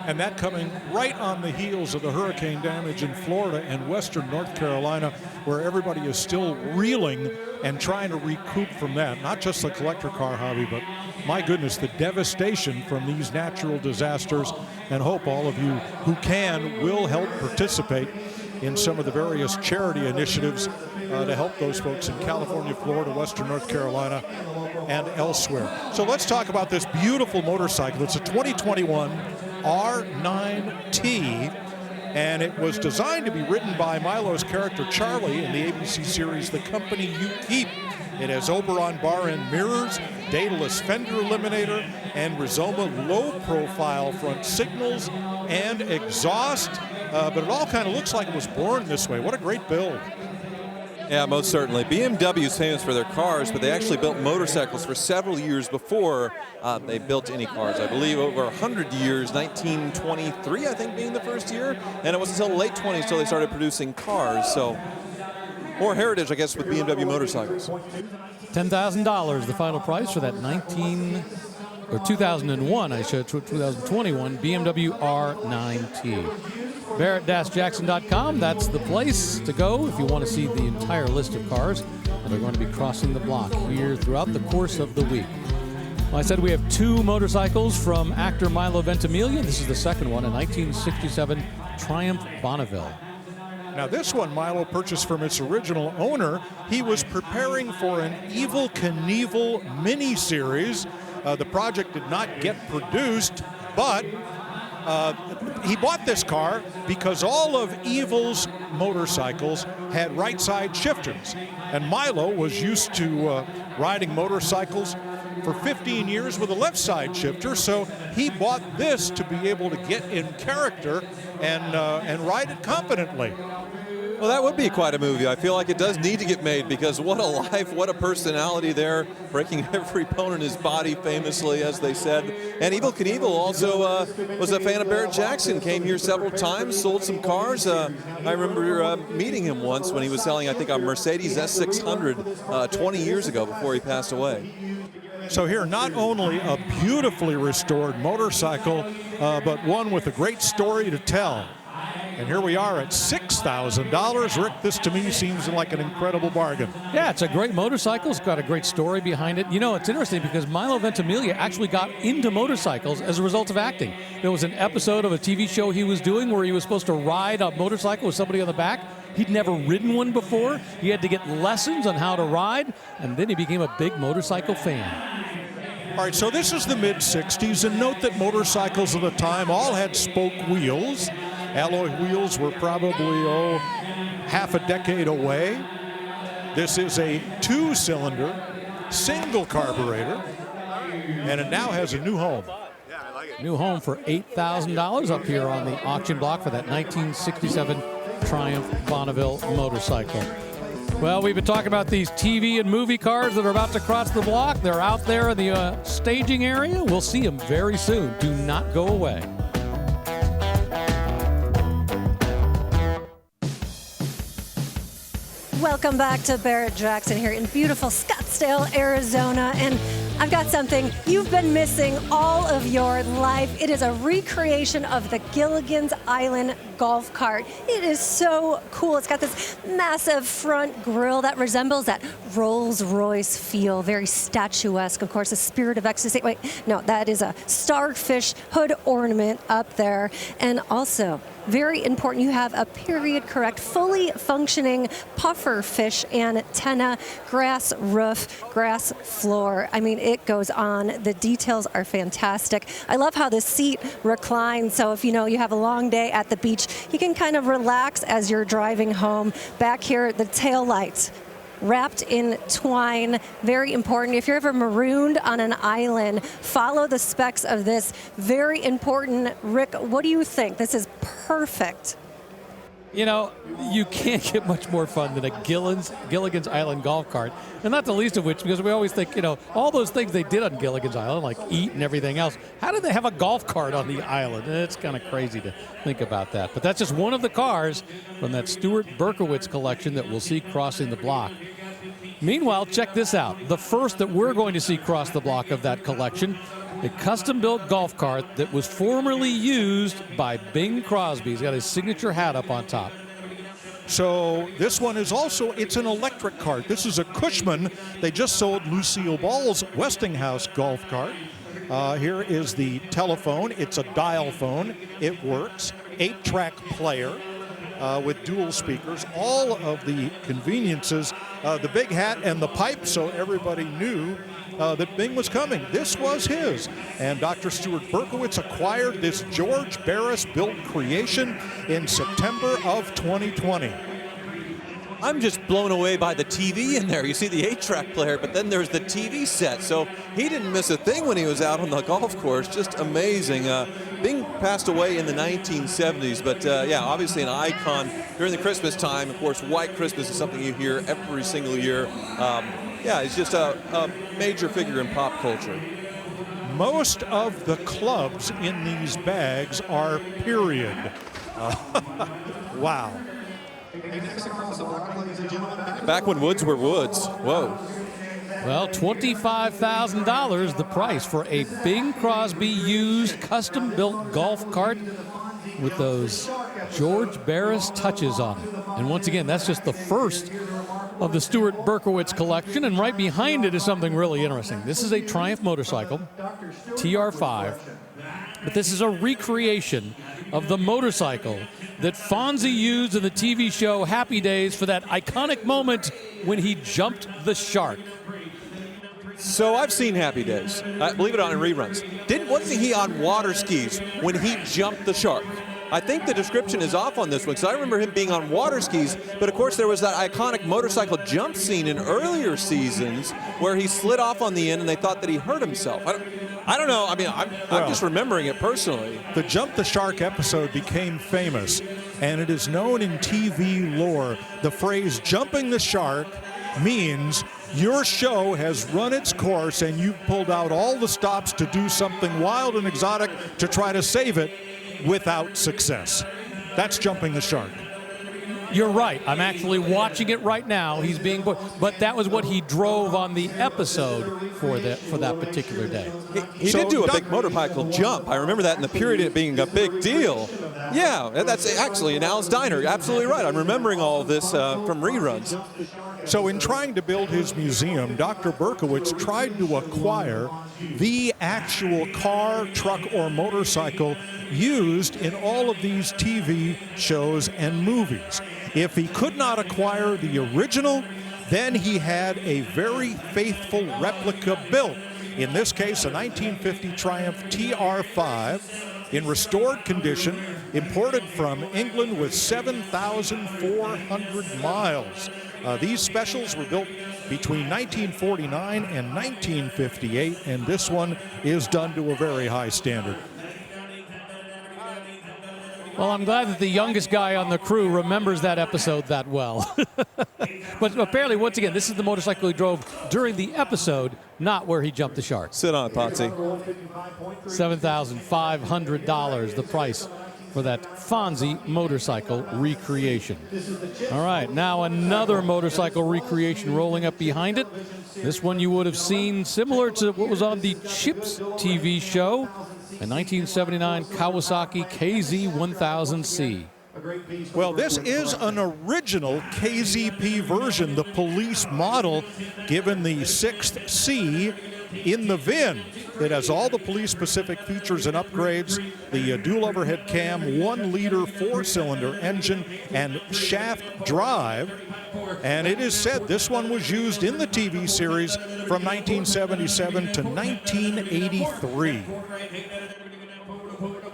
And that coming right on the heels of the hurricane damage in Florida and western North Carolina, where everybody is still reeling and trying to recoup from that. Not just the collector car hobby, but my goodness, the devastation from these natural disasters. And hope all of you who can will help participate in some of the various charity initiatives to help those folks in California, Florida, western North Carolina, and elsewhere. So let's talk about this beautiful motorcycle. It's a 2021 R9T, and it was designed to be ridden by Milo's character Charlie in the ABC series The Company You Keep. It has Oberon bar end mirrors, Daedalus fender eliminator, and Rizoma low-profile front signals and exhaust. But it all kind of looks like it was born this way. What a great build. Yeah, most certainly. BMW is famous for their cars, but they actually built motorcycles for several years before they built any cars. I believe over 100 years, 1923, I think, being the first year. And it wasn't until the late 20s until they started producing cars. So more heritage, I guess, with BMW motorcycles. $10,000, the final price for that 2001, 2021 BMW R9T. Barrett-Jackson.com, that's the place to go if you want to see the entire list of cars that are going to be crossing the block here throughout the course of the week. Well, I said we have two motorcycles from actor Milo Ventimiglia. This is the second one, a 1967 Triumph Bonneville. Now this one Milo purchased from its original owner. He was preparing for an Evel Knievel mini-series. The project did not get produced, but he bought this car because all of Evel's motorcycles had right side shifters. And Milo was used to riding motorcycles for 15 years with a left side shifter, so he bought this to be able to get in character and ride it confidently. Well, that would be quite a movie. I feel like it does need to get made because what a life, what a personality there, breaking every bone in his body famously, as they said. And Evel Knievel also was a fan of Barrett Jackson, came here several times, sold some cars. I remember meeting him once when he was selling, I think, a Mercedes S600 20 years ago before he passed away. So here, not only a beautifully restored motorcycle, but one with a great story to tell. And here we are at $6,000. Rick, this to me seems like an incredible bargain. Yeah, it's a great motorcycle. It's got a great story behind it. You know, it's interesting because Milo Ventimiglia actually got into motorcycles as a result of acting. There was an episode of a TV show he was doing where he was supposed to ride a motorcycle with somebody on the back. He'd never ridden one before. He had to get lessons on how to ride, and then he became a big motorcycle fan. All right, so this is the mid-'60s, and note that motorcycles at the time all had spoke wheels. Alloy wheels were probably, half a decade away. This is a two-cylinder, single carburetor, and it now has a new home. New home for $8,000 up here on the auction block for that 1967 Triumph Bonneville motorcycle. Well, we've been talking about these TV and movie cars that are about to cross the block. They're out there in the staging area. We'll see them very soon. Do not go away. Welcome back to Barrett Jackson here in beautiful Scottsdale, Arizona. And I've got something you've been missing all of your life. It is a recreation of the Gilligan's Island golf cart. It is so cool. It's got this massive front grille that resembles that Rolls-Royce feel, very statuesque. Of course, a Spirit of Ecstasy. Wait, no, that is a starfish hood ornament up there. And also, very important, you have a period correct, fully functioning puffer fish antenna, grass roof, grass floor. I mean, it goes on. The details are fantastic. I love how the seat reclines, so if you have a long day at the beach, you can kind of relax as you're driving home. Back here, the tail lights wrapped in twine, very important. If you're ever marooned on an island, follow the specs of this. Very important. Rick, what do you think? This is perfect. You can't get much more fun than a Gilligan's Island golf cart, and not the least of which, because we always think, all those things they did on Gilligan's Island, like eat and everything else, how did they have a golf cart on the island? It's kind of crazy to think about that. But that's just one of the cars from that Stuart Berkowitz collection that we'll see crossing the block. Meanwhile, check this out. The first that we're going to see cross the block of that collection, a custom-built golf cart that was formerly used by Bing Crosby. He's got his signature hat up on top. So this one is also, it's an electric cart. This is a Cushman. They just sold Lucille Ball's Westinghouse golf cart. Here is the telephone. It's a dial phone. It works. 8-track player with dual speakers. All of the conveniences. The big hat and the pipe, so everybody knew that Bing was coming. This was his. And Dr. Stuart Berkowitz acquired this George Barris-built creation in September of 2020. I'm just blown away by the TV in there. You see the 8-track player, but then there's the TV set. So he didn't miss a thing when he was out on the golf course. Just amazing. Bing passed away in the 1970s, but obviously an icon during the Christmas time. Of course, White Christmas is something you hear every single year. He's just a major figure in pop culture. Most of the clubs in these bags are period. Wow. Back when woods were woods. Whoa. Well, $25,000 the price for a Bing Crosby used custom-built golf cart with those George Barris touches on it. And once again, that's just the first of the Stuart Berkowitz collection, and right behind it is something really interesting. This is a Triumph motorcycle, TR5, but this is a recreation of the motorcycle that Fonzie used in the TV show Happy Days for that iconic moment when he jumped the shark. So I've seen Happy Days. Believe it or not, in reruns. Wasn't he on water skis when he jumped the shark? I think the description is off on this one, because I remember him being on water skis, but of course there was that iconic motorcycle jump scene in earlier seasons where he slid off on the end and they thought that he hurt himself. I don't know. I mean, I'm just remembering it personally. The Jump the Shark episode became famous, and it is known in TV lore. The phrase jumping the shark means your show has run its course and you've pulled out all the stops to do something wild and exotic to try to save it without success. That's jumping the shark. You're right. I'm actually watching it right now. He's being booked. But that was what he drove on the episode for that particular day. He did do a big motorcycle jump. I remember that in the period it being a big deal. Yeah, that's actually in Al's Diner. Absolutely right. I'm remembering all of this from reruns. So in trying to build his museum, Dr. Berkowitz tried to acquire the actual car, truck, or motorcycle used in all of these TV shows and movies. If he could not acquire the original, then he had a very faithful replica built. In this case, a 1950 Triumph TR5 in restored condition, imported from England with 7,400 miles. These specials were built between 1949 and 1958, and this one is done to a very high standard. Well, I'm glad that the youngest guy on the crew remembers that episode that well. But apparently, once again, this is the motorcycle he drove during the episode, not where he jumped the shark. Sit on it, Potsy. $7,500, the price for that Fonzie motorcycle recreation. All right, now another motorcycle recreation rolling up behind it. This one you would have seen similar to what was on the Chips TV show, a 1979 Kawasaki KZ1000C. Well, this is an original KZP version, the police model, given the 6th C In the VIN, it has all the police-specific features and upgrades, the dual overhead cam, 1-liter 4-cylinder engine, and shaft drive. And it is said this one was used in the TV series from 1977 to 1983.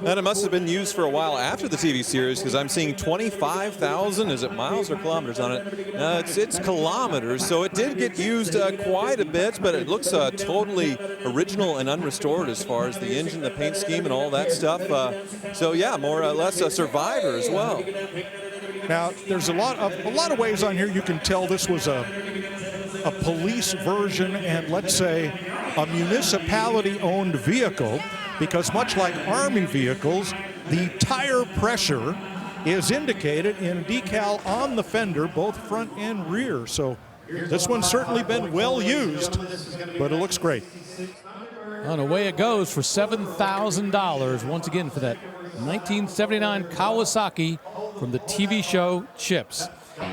And it must have been used for a while after the TV series, because I'm seeing 25,000, is it miles or kilometers on it? It's kilometers, so it did get used quite a bit, but it looks totally original and unrestored as far as the engine, the paint scheme, and all that stuff. So yeah, more or less a survivor as well. Now, there's a lot of ways on here you can tell this was a police version and, let's say, a municipality-owned vehicle, because much like Army vehicles, the tire pressure is indicated in a decal on the fender, both front and rear. So this one's certainly been well used, but it looks great. And away it goes for $7,000 once again for that 1979 Kawasaki from the TV show Chips.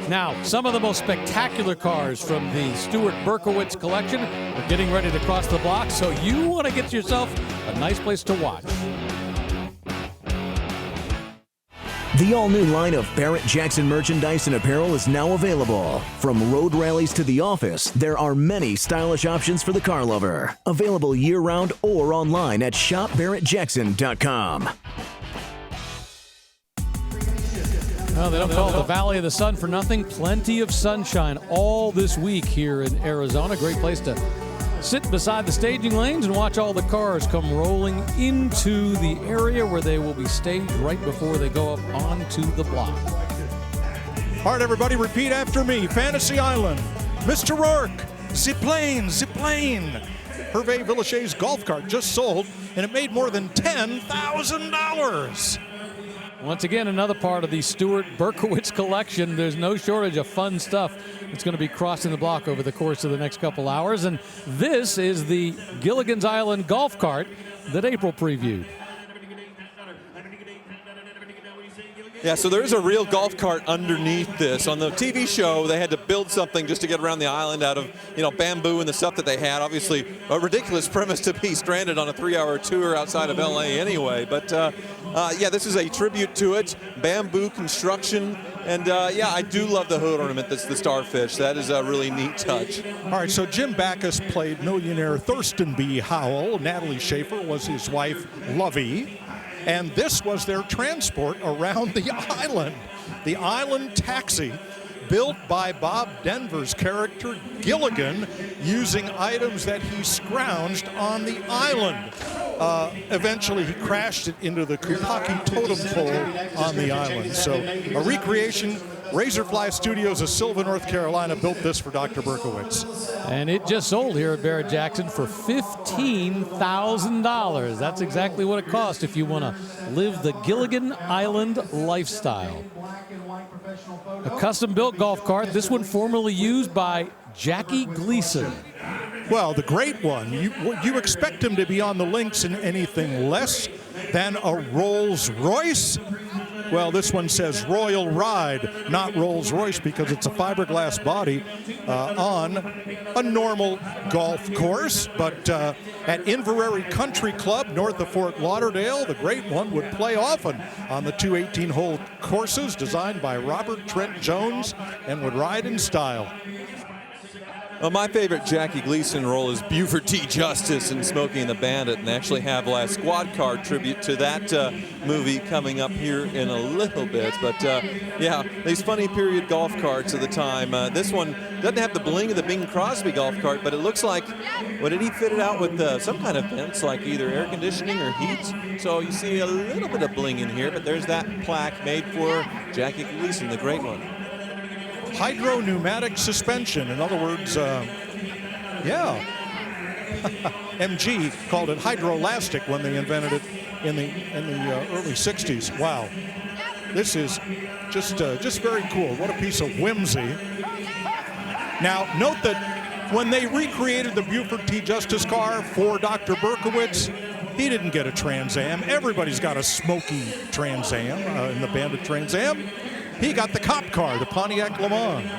Now, some of the most spectacular cars from the Stuart Berkowitz collection are getting ready to cross the block, so you want to get yourself a nice place to watch. The all-new line of Barrett-Jackson merchandise and apparel is now available. From road rallies to the office, there are many stylish options for the car lover. Available year-round or online at shopbarrettjackson.com. Well, they don't call it the Valley of the Sun for nothing. Plenty of sunshine all this week here in Arizona. Great place to sit beside the staging lanes and watch all the cars come rolling into the area where they will be staged right before they go up onto the block. All right, everybody, repeat after me. Fantasy Island, Mr. Rourke, Zipplane, Zipplane. Hervé Villechaise's golf cart just sold, and it made more than $10,000. Once again, another part of the Stuart Berkowitz collection. There's no shortage of fun stuff that's going to be crossing the block over the course of the next couple hours. And this is the Gilligan's Island golf cart that April previewed. Yeah, so there is a real golf cart underneath this. On the TV show, they had to build something just to get around the island out of, bamboo and the stuff that they had. Obviously, a ridiculous premise to be stranded on a 3-hour tour outside of LA anyway. But yeah, this is a tribute to it. Bamboo construction. And yeah, I do love the hood ornament that's the starfish. That is a really neat touch. All right, so Jim Backus played millionaire Thurston B. Howell. Natalie Schaefer was his wife, Lovey. And this was their transport around the island. The island taxi, built by Bob Denver's character Gilligan, using items that he scrounged on the island. Eventually, he crashed it into the Kupaki totem pole on the island. So a recreation. Razorfly Studios of Sylva, North Carolina built this for Dr. Berkowitz. And it just sold here at Barrett-Jackson for $15,000. That's exactly what it costs if you want to live the Gilligan Island lifestyle. A custom-built golf cart, this one formerly used by Jackie Gleason. Well, the great one. You expect him to be on the links in anything less than a Rolls Royce? Well, this one says Royal Ride, not Rolls Royce, because it's a fiberglass body on a normal golf course. But at Inverary Country Club, north of Fort Lauderdale, the great one would play often on the 2 18-hole courses designed by Robert Trent Jones and would ride in style. Well, my favorite Jackie Gleason role is Buford T. Justice in Smokey and the Bandit, and actually have a squad car tribute to that movie coming up here in a little bit. But yeah, these funny period golf carts of the time. This one doesn't have the bling of the Bing Crosby golf cart, but it looks like, what did he fit it out with? Some kind of vents, like either air conditioning or heat. So you see a little bit of bling in here, but there's that plaque made for Jackie Gleason, the great one. Hydro-pneumatic suspension. In other words, yeah. MG called it hydrolastic when they invented it in the early 60s. Wow. This is just very cool. What a piece of whimsy. Now, note that when they recreated the Buford T. Justice car for Dr. Berkowitz, he didn't get a Trans Am. Everybody's got a Smoky Trans Am in the Bandit Trans Am. He got the cop car, the Pontiac Le Mans.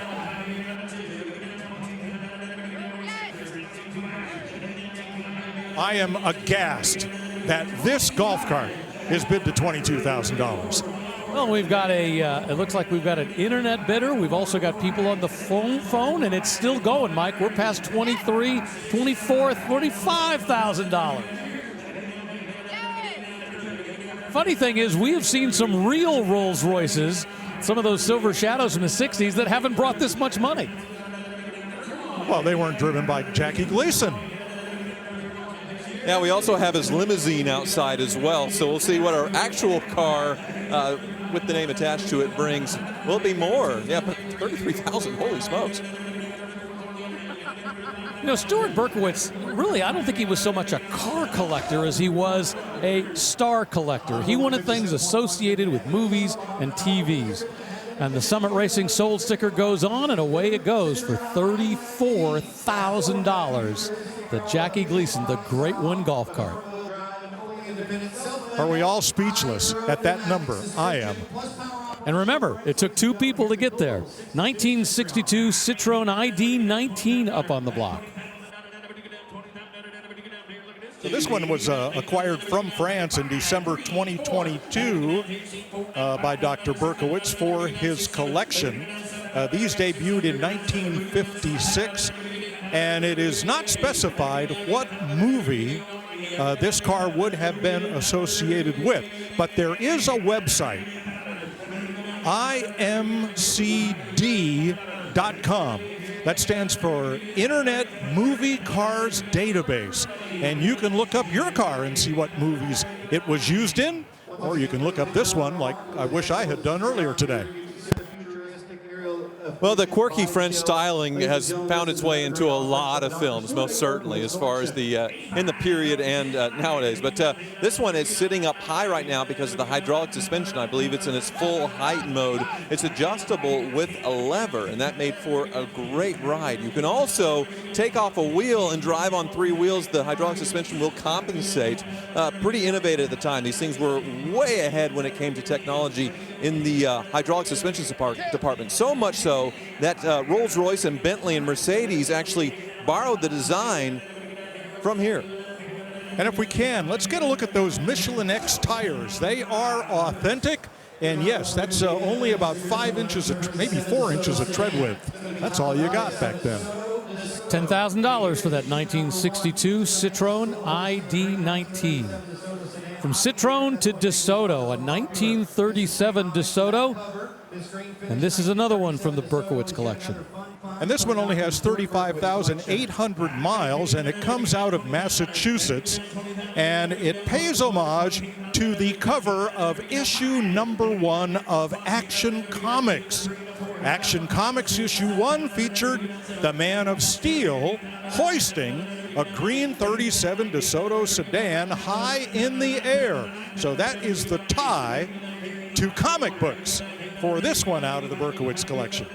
I am aghast that this golf cart is bid to $22,000. Well, we've got it looks like we've got an internet bidder. We've also got people on the phone, and it's still going, Mike. We're past $23,000, $24,000, $45,000. Funny thing is, we have seen some real Rolls Royces, some of those Silver Shadows from the 60s that haven't brought this much money. Well, they weren't driven by Jackie Gleason. Yeah, we also have his limousine outside as well, so we'll see what our actual car with the name attached to it brings. Will it be more? Yeah, but $33,000, holy smokes. You know, Stuart Berkowitz, really, I don't think he was so much a car collector as he was a star collector. He wanted things associated with movies and TVs. And the Summit Racing sold sticker goes on, and away it goes for $34,000. The Jackie Gleason, the Great One golf cart. Are we all speechless at that number? I am. And remember, it took two people to get there. 1962 Citroen ID 19 up on the block. So this one was acquired from France in December 2022 by Dr. Berkowitz for his collection. These debuted in 1956, and it is not specified what movie this car would have been associated with. But there is a website, imcd.com. That stands for Internet Movie Cars Database. And you can look up your car and see what movies it was used in, or you can look up this one like I wish I had done earlier today. Well, the quirky French styling has found its way into a lot of films, most certainly, as far as the in the period and nowadays. But this one is sitting up high right now because of the hydraulic suspension. I believe it's in its full height mode. It's adjustable with a lever, and that made for a great ride. You can also take off a wheel and drive on three wheels. The hydraulic suspension will compensate. Pretty innovative at the time. These things were way ahead when it came to technology in the hydraulic suspension department. So much so that Rolls-Royce and Bentley and Mercedes actually borrowed the design from here. And if we can, let's get a look at those Michelin X tires. They are authentic. And yes, that's only about 5 inches, maybe 4 inches of tread width. That's all you got back then. $10,000 for that 1962 Citroen ID 19. From Citroen to DeSoto, a 1937 DeSoto. And this is another one from the Berkowitz collection. And this one only has 35,800 miles, and it comes out of Massachusetts. And it pays homage to the cover of issue #1 of Action Comics. Action Comics issue 1 featured the Man of Steel hoisting a green 37 DeSoto sedan high in the air. So that is the tie to comic books for this one out of the Berkowitz collection.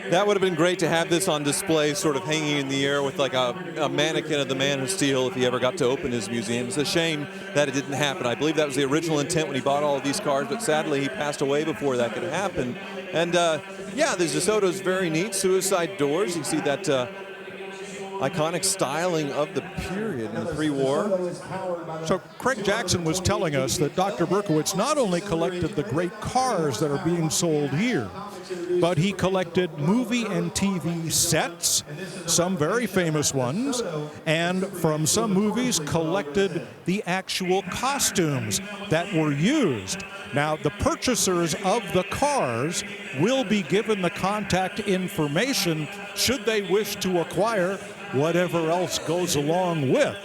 That would have been great to have this on display, sort of hanging in the air with like a mannequin of the Man of Steel if he ever got to open his museum. It's a shame that it didn't happen. I believe that was the original intent when he bought all of these cars, but sadly he passed away before that could happen. And yeah, the DeSoto is very neat. Suicide doors. You see that iconic styling of the period in the pre-war. So Craig Jackson was telling us that Dr. Berkowitz not only collected the great cars that are being sold here, but he collected movie and TV sets, some very famous ones, and from some movies collected the actual costumes that were used. Now, the purchasers of the cars will be given the contact information should they wish to acquire whatever else goes along with.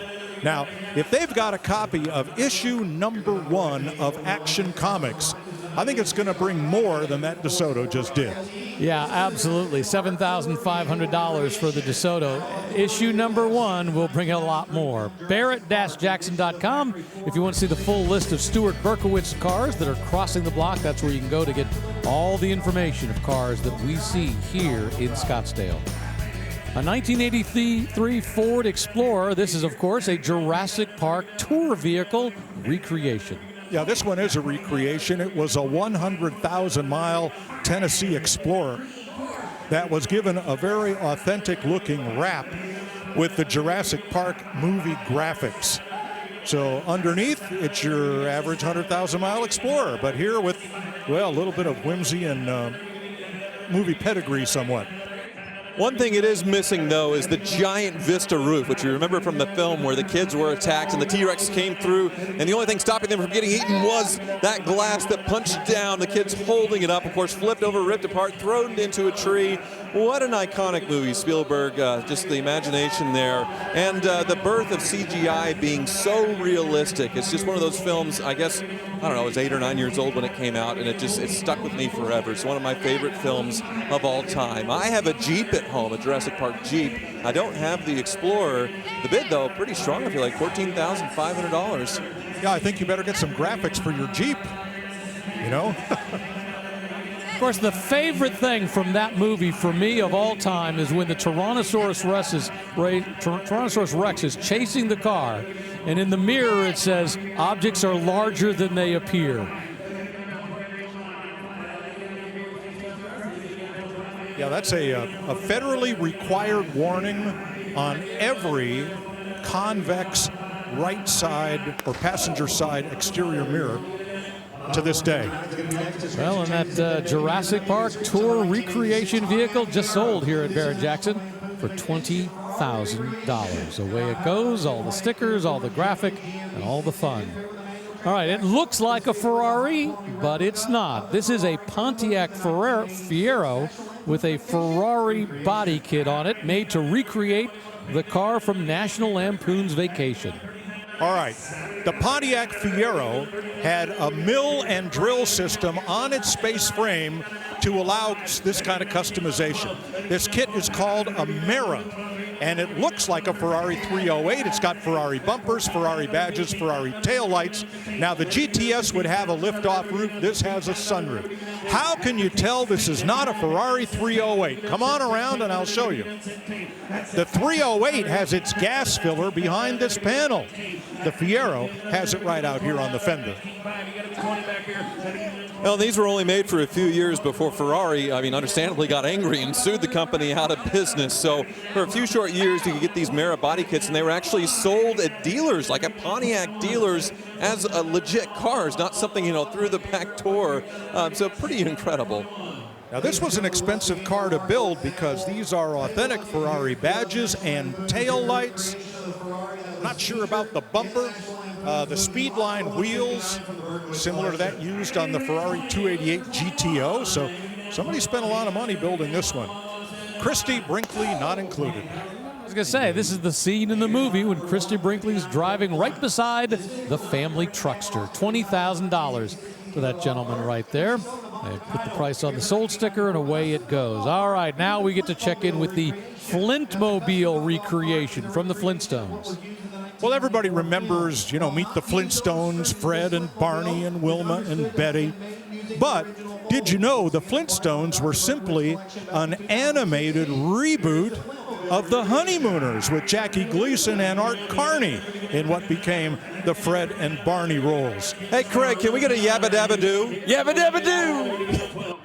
Now, if they've got a copy of issue #1 of Action Comics, I think it's going to bring more than that DeSoto just did. Yeah, absolutely. $7,500 for the DeSoto. Issue #1 will bring a lot more. Barrett-Jackson.com. If you want to see the full list of Stuart Berkowitz cars that are crossing the block, that's where you can go to get all the information of cars that we see here in Scottsdale. A 1983 Ford Explorer. This is, of course, a Jurassic Park tour vehicle recreation. Yeah, this one is a recreation. It was a 100,000-mile Tennessee Explorer that was given a very authentic-looking wrap with the Jurassic Park movie graphics. So underneath, it's your average 100,000-mile Explorer, but here with, well, a little bit of whimsy and movie pedigree somewhat. One thing it is missing, though, is the giant Vista roof, which you remember from the film where the kids were attacked and the T-Rex came through, and the only thing stopping them from getting eaten was that glass that punched down, the kids holding it up, of course, flipped over, ripped apart, thrown into a tree. What an iconic movie, Spielberg, just the imagination there. And the birth of CGI being so realistic. It's just one of those films, I guess, I don't know, I was 8 or 9 years old when it came out, and it stuck with me forever. It's one of my favorite films of all time. I have a Jeep at home, a Jurassic Park Jeep. I don't have the Explorer. The bid, though, pretty strong, I feel like, $14,500. Yeah, I think you better get some graphics for your Jeep, you know? Of course, the favorite thing from that movie for me of all time is when the Tyrannosaurus Rex is chasing the car, and in the mirror it says, "Objects are larger than they appear." Yeah, that's a federally required warning on every convex right side or passenger side exterior mirror to this day. Well, and that Jurassic Park Tour recreation vehicle just sold here at Barrett-Jackson for $20,000. Away it goes, all the stickers, all the graphic, and all the fun. All right, it looks like a Ferrari, but it's not. This is a Pontiac Fiero with a Ferrari body kit on it, made to recreate the car from National Lampoon's Vacation. All right, the Pontiac Fiero had a mill and drill system on its space frame to allow this kind of customization. This kit is called a Mera, and it looks like a Ferrari 308. It's got Ferrari bumpers, Ferrari badges, Ferrari taillights. Now, the GTS would have a lift-off roof. This has a sunroof. How can you tell this is not a Ferrari 308? Come on around and I'll show you. The 308 has its gas filler behind this panel. The Fiero has it right out here on the fender. Well, these were only made for a few years before Ferrari, understandably got angry and sued the company out of business. So for a few short years, you could get these Mera body kits, and they were actually sold at dealers, like at Pontiac dealers, as legit cars, not something, through the back door. So pretty incredible. Now, this was an expensive car to build because these are authentic Ferrari badges and tail lights. Not sure about the bumper. The Speedline wheels, similar to that used on the Ferrari 288 GTO. So somebody spent a lot of money building this one. Christy Brinkley not included. I was going to say, this is the scene in the movie when Christy Brinkley's driving right beside the family truckster. $20,000 to that gentleman right there. They put the price on the sold sticker, and away it goes. All right, now we get to check in with the Flintmobile recreation from the Flintstones. Well, everybody remembers, Meet the Flintstones, Fred and Barney and Wilma and Betty. But did you know the Flintstones were simply an animated reboot of The Honeymooners with Jackie Gleason and Art Carney in what became the Fred and Barney roles? Hey, Craig, can we get a yabba dabba doo? Yabba dabba doo!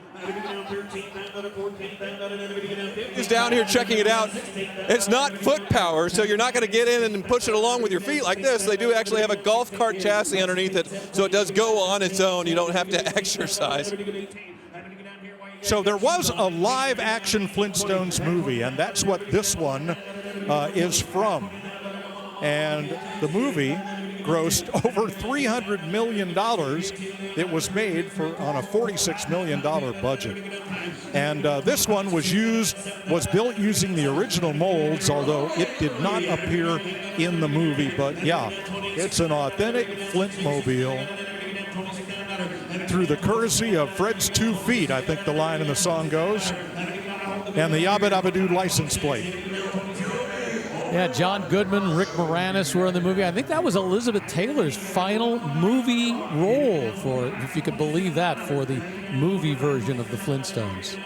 He's down here checking it out. It's not foot power, so you're not going to get in and push it along with your feet like this. They do actually have a golf cart chassis underneath it, so it does go on its own. You don't have to exercise. So there was a live-action Flintstones movie, and that's what this one is from. And the movie grossed over $300 million. It was made on a $46 million budget. And this one was built using the original molds, although it did not appear in the movie. But yeah, it's an authentic Flintmobile through the courtesy of Fred's 2 feet, I think the line in the song goes, and the Yabba Dabba Doo license plate. Yeah, John Goodman, Rick Moranis were in the movie. I think that was Elizabeth Taylor's final movie role, for, if you could believe that, for the movie version of the Flintstones.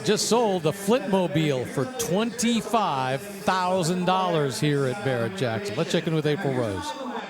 Just sold the Flintmobile for $25,000 here at Barrett-Jackson. Let's check in with April Rose.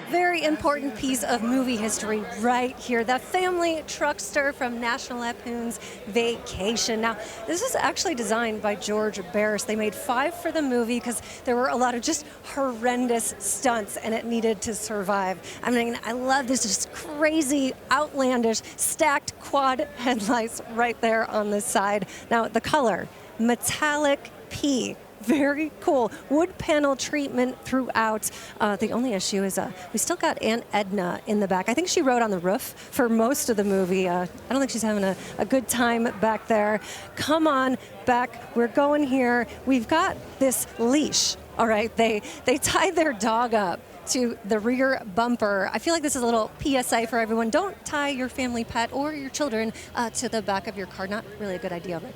very important piece of movie history right here. The family truckster from National Lampoon's Vacation. Now, this is actually designed by George Barris. They made 5 for the movie because there were a lot of just horrendous stunts and it needed to survive. I mean, I love this just crazy, outlandish, stacked quad headlights right there on the side. Now, the color, metallic P. Very cool. Wood panel treatment throughout. The only issue is we still got Aunt Edna in the back. I think she rode on the roof for most of the movie. I don't think she's having a good time back there. Come on back. We're going here. We've got this leash. All right. They tied their dog up to the rear bumper. I feel like this is a little PSA for everyone. Don't tie your family pet or your children to the back of your car. Not really a good idea, Rick.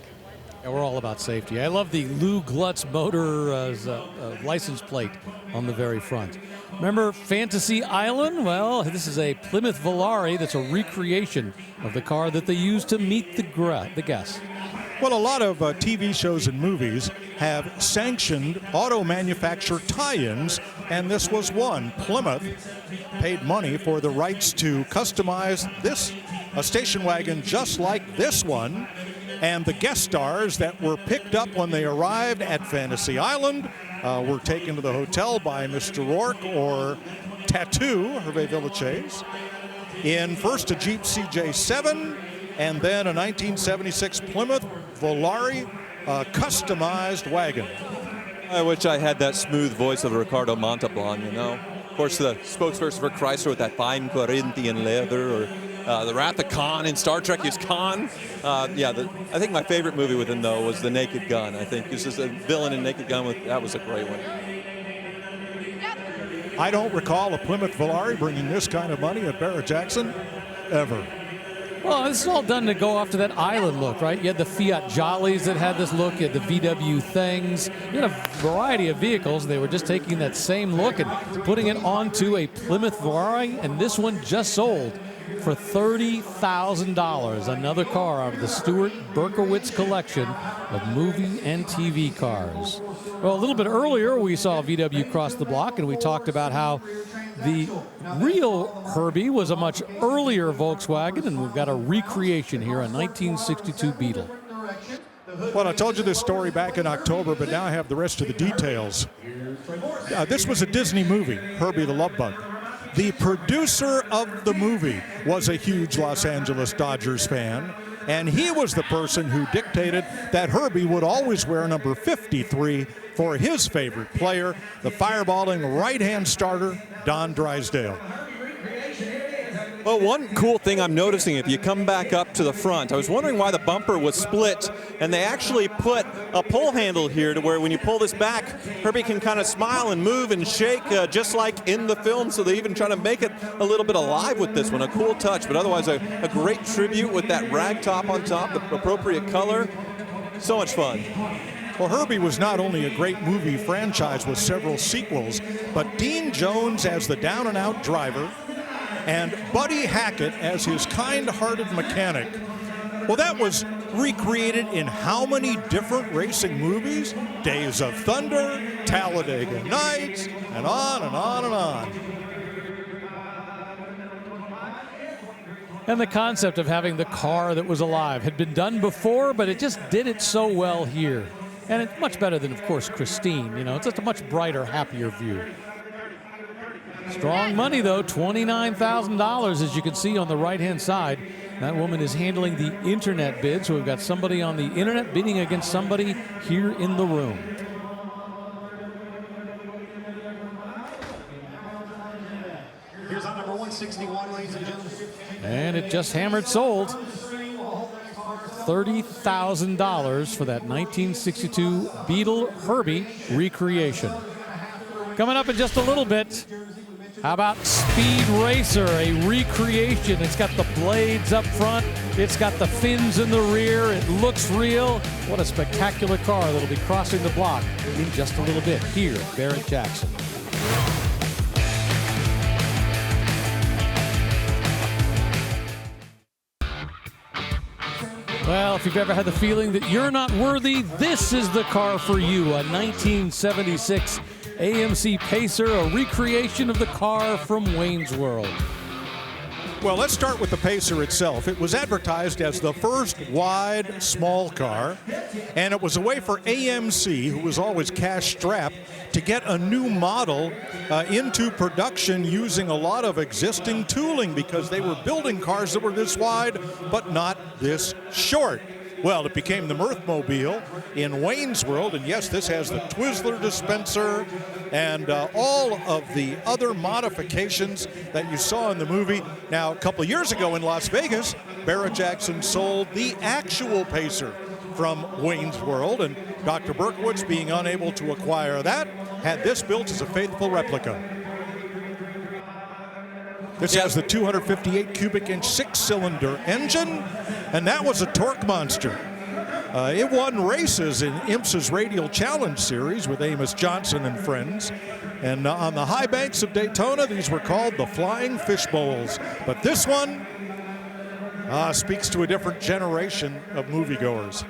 Yeah, we're all about safety. I love the Lou Glutz Motor license plate on the very front. Remember Fantasy Island? Well, this is a Plymouth Volare that's a recreation of the car that they used to meet the guests. Well, a lot of TV shows and movies have sanctioned auto manufacturer tie-ins, and this was one. Plymouth paid money for the rights to customize a station wagon just like this one. And the guest stars that were picked up when they arrived at Fantasy Island were taken to the hotel by Mr. Rourke or Tattoo, Hervé Villechaize, in first a Jeep CJ7 and then a 1976 Plymouth Volare customized wagon. I wish I had that smooth voice of Ricardo Montalban, you know. Of course, the spokesperson for Chrysler with that fine Corinthian leather, or the Wrath of Khan in Star Trek is Khan. I think my favorite movie with him, though, was The Naked Gun. I think this is a villain in Naked Gun. That was a great one. I don't recall a Plymouth Volare bringing this kind of money at Barrett-Jackson ever. Well, this is all done to go after that island look, right? You had the Fiat Jollies that had this look. You had the VW Things. You had a variety of vehicles. They were just taking that same look and putting it onto a Plymouth Volare, and this one just sold for $30,000. Another car out of the Stuart Berkowitz collection of movie and TV cars. Well, a little bit earlier, we saw VW cross the block, and we talked about how the real Herbie was a much earlier Volkswagen, and we've got a recreation here, a 1962 Beetle. Well, I told you this story back in October, but now I have the rest of the details. This was a Disney movie, Herbie the Love Bug. The producer of the movie was a huge Los Angeles Dodgers fan, and he was the person who dictated that Herbie would always wear number 53 for his favorite player, the fireballing right-hand starter, Don Drysdale. Well, one cool thing I'm noticing, if you come back up to the front, I was wondering why the bumper was split, and they actually put a pull handle here to where when you pull this back, Herbie can kind of smile and move and shake just like in the film, so they even try to make it a little bit alive with this one. A cool touch, but otherwise a great tribute with that rag top on top, the appropriate color. So much fun. Well, Herbie was not only a great movie franchise with several sequels, but Dean Jones as the down-and-out driver, and Buddy Hackett as his kind-hearted mechanic. Well, that was recreated in how many different racing movies? Days of Thunder, Talladega Nights, and on and on and on. And the concept of having the car that was alive had been done before, but it just did it so well here. And it's much better than, of course, Christine. You know, it's just a much brighter, happier view. Strong money, though, $29,000, as you can see on the right-hand side. That woman is handling the internet bid, so we've got somebody on the internet bidding against somebody here in the room. Here's on number 161, ladies and gentlemen. And it just hammered sold. $30,000 for that 1962 Beetle Herbie recreation. Coming up in just a little bit, how about Speed Racer, a recreation? It's got the blades up front. It's got the fins in the rear. It looks real. What a spectacular car that'll be crossing the block in just a little bit here at Barrett-Jackson. Well, if you've ever had the feeling that you're not worthy, this is the car for you. A 1976 AMC Pacer, a recreation of the car from Wayne's World. Well, let's start with the Pacer itself. It was advertised as the first wide, small car, and it was a way for AMC, who was always cash-strapped, to get a new model into production using a lot of existing tooling because they were building cars that were this wide, but not this short. Well, it became the Mirthmobile in Wayne's World, and yes, this has the Twizzler dispenser and all of the other modifications that you saw in the movie. Now, a couple of years ago in Las Vegas, Barrett-Jackson sold the actual Pacer from Wayne's World, and Dr. Berkowitz, being unable to acquire that, had this built as a faithful replica. This has the 258 cubic inch 6-cylinder engine, and that was a torque monster. It won races in IMSA's Radial Challenge Series with Amos Johnson and friends. And on the high banks of Daytona, these were called the Flying Fish Bowls. But this one speaks to a different generation of moviegoers.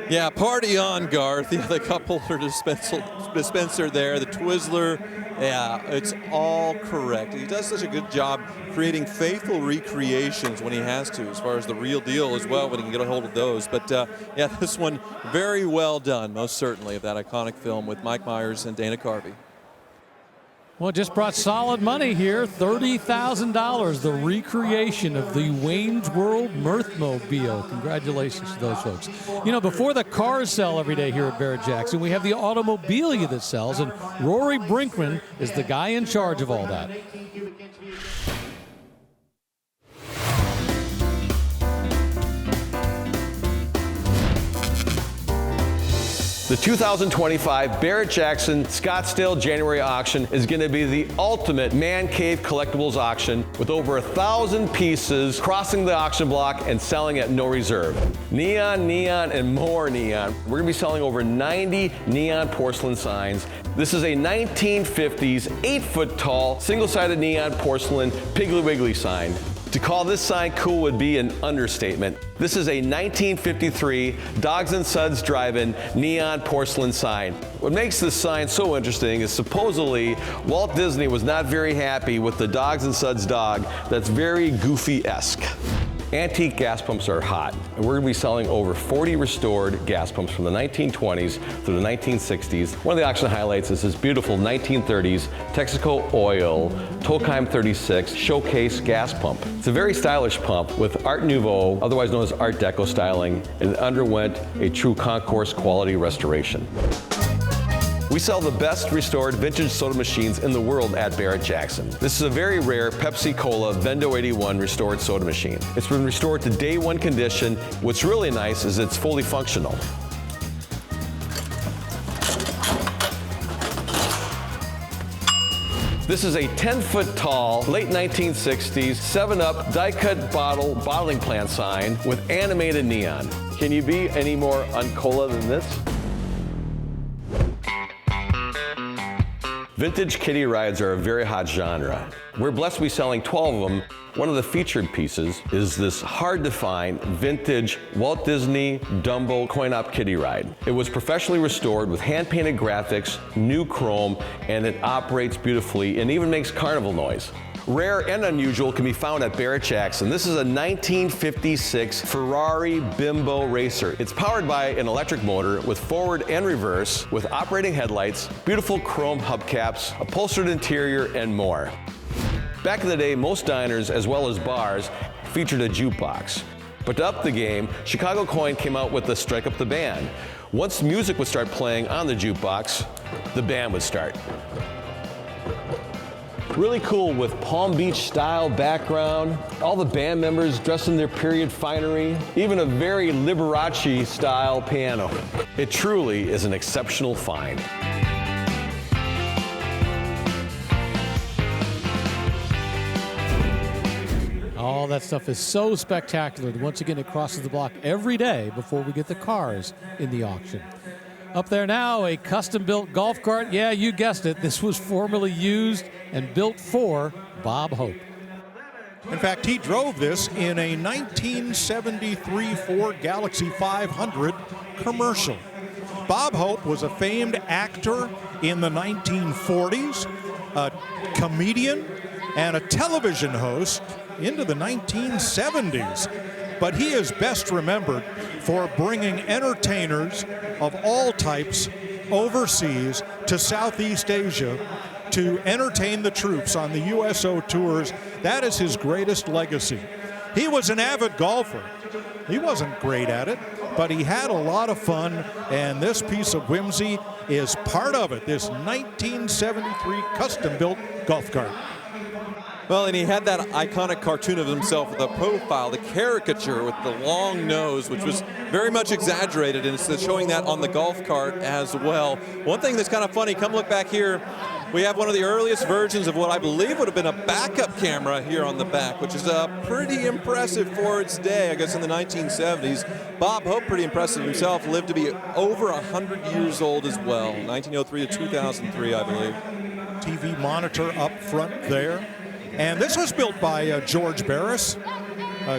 Yeah, party on, Garth. The cup holder dispenser there, the Twizzler. Yeah, it's all correct. He does such a good job creating faithful recreations when he has to, as far as the real deal as well, when he can get a hold of those. But yeah, this one very well done, most certainly, of that iconic film with Mike Myers and Dana Carvey. Well, it just brought solid money here, $30,000, the recreation of the Wayne's World Mirthmobile. Congratulations to those folks. You know, before the cars sell every day here at Barrett-Jackson, we have the automobilia that sells, and Rory Brinkman is the guy in charge of all that. The 2025 Barrett-Jackson Scottsdale January auction is going to be the ultimate man cave collectibles auction with over 1,000 pieces crossing the auction block and selling at no reserve. Neon, neon, and more neon. We're going to be selling over 90 neon porcelain signs. This is a 1950s, 8-foot tall, single-sided neon porcelain Piggly Wiggly sign. To call this sign cool would be an understatement. This is a 1953 Dogs and Suds Drive-In neon porcelain sign. What makes this sign so interesting is supposedly Walt Disney was not very happy with the Dogs and Suds dog that's very Goofy-esque. Antique gas pumps are hot, and we're going to be selling over 40 restored gas pumps from the 1920s through the 1960s. One of the auction highlights is this beautiful 1930s Texaco Oil Tokheim 36 Showcase gas pump. It's a very stylish pump with Art Nouveau, otherwise known as Art Deco styling, and it underwent a true concourse quality restoration. We sell the best restored vintage soda machines in the world at Barrett-Jackson. This is a very rare Pepsi Cola Vendo 81 restored soda machine. It's been restored to day one condition. What's really nice is it's fully functional. This is a 10-foot tall, late 1960s 7-Up die-cut bottle bottling plant sign with animated neon. Can you be any more un-cola than this? Vintage kiddie rides are a very hot genre. We're blessed to be selling 12 of them. One of the featured pieces is this hard-to-find vintage Walt Disney Dumbo coin-op kiddie ride. It was professionally restored with hand-painted graphics, new chrome, and it operates beautifully and even makes carnival noise. Rare and unusual can be found at Barrett-Jackson. This is a 1956 Ferrari Bimbo Racer. It's powered by an electric motor with forward and reverse, with operating headlights, beautiful chrome hubcaps, upholstered interior, and more. Back in the day, most diners, as well as bars, featured a jukebox. But to up the game, Chicago Coin came out with the Strike Up the Band. Once music would start playing on the jukebox, the band would start. Really cool with Palm Beach style background, all the band members dressed in their period finery, even a very Liberace style piano. It truly is an exceptional find. All that stuff is so spectacular. Once again, it crosses the block every day before we get the cars in the auction. Up there now, a custom-built golf cart. Yeah, you guessed it. This was formerly used and built for Bob Hope. In fact, he drove this in a 1973 Ford Galaxy 500 commercial. Bob Hope was a famed actor in the 1940s, a comedian, and a television host into the 1970s. But he is best remembered for bringing entertainers of all types overseas to Southeast Asia to entertain the troops on the USO tours. That is his greatest legacy. He was an avid golfer. He wasn't great at it, but he had a lot of fun, and this piece of whimsy is part of it, this 1973 custom-built golf cart. Well, and he had that iconic cartoon of himself with the profile, the caricature with the long nose, which was very much exaggerated, and it's showing that on the golf cart as well. One thing that's kind of funny, come look back here, we have one of the earliest versions of what I believe would have been a backup camera here on the back, which is pretty impressive for its day, I guess in the 1970s. Bob Hope, pretty impressive himself, lived to be over 100 years old as well, 1903 to 2003, I believe. TV monitor up front there. And this was built by George Barris.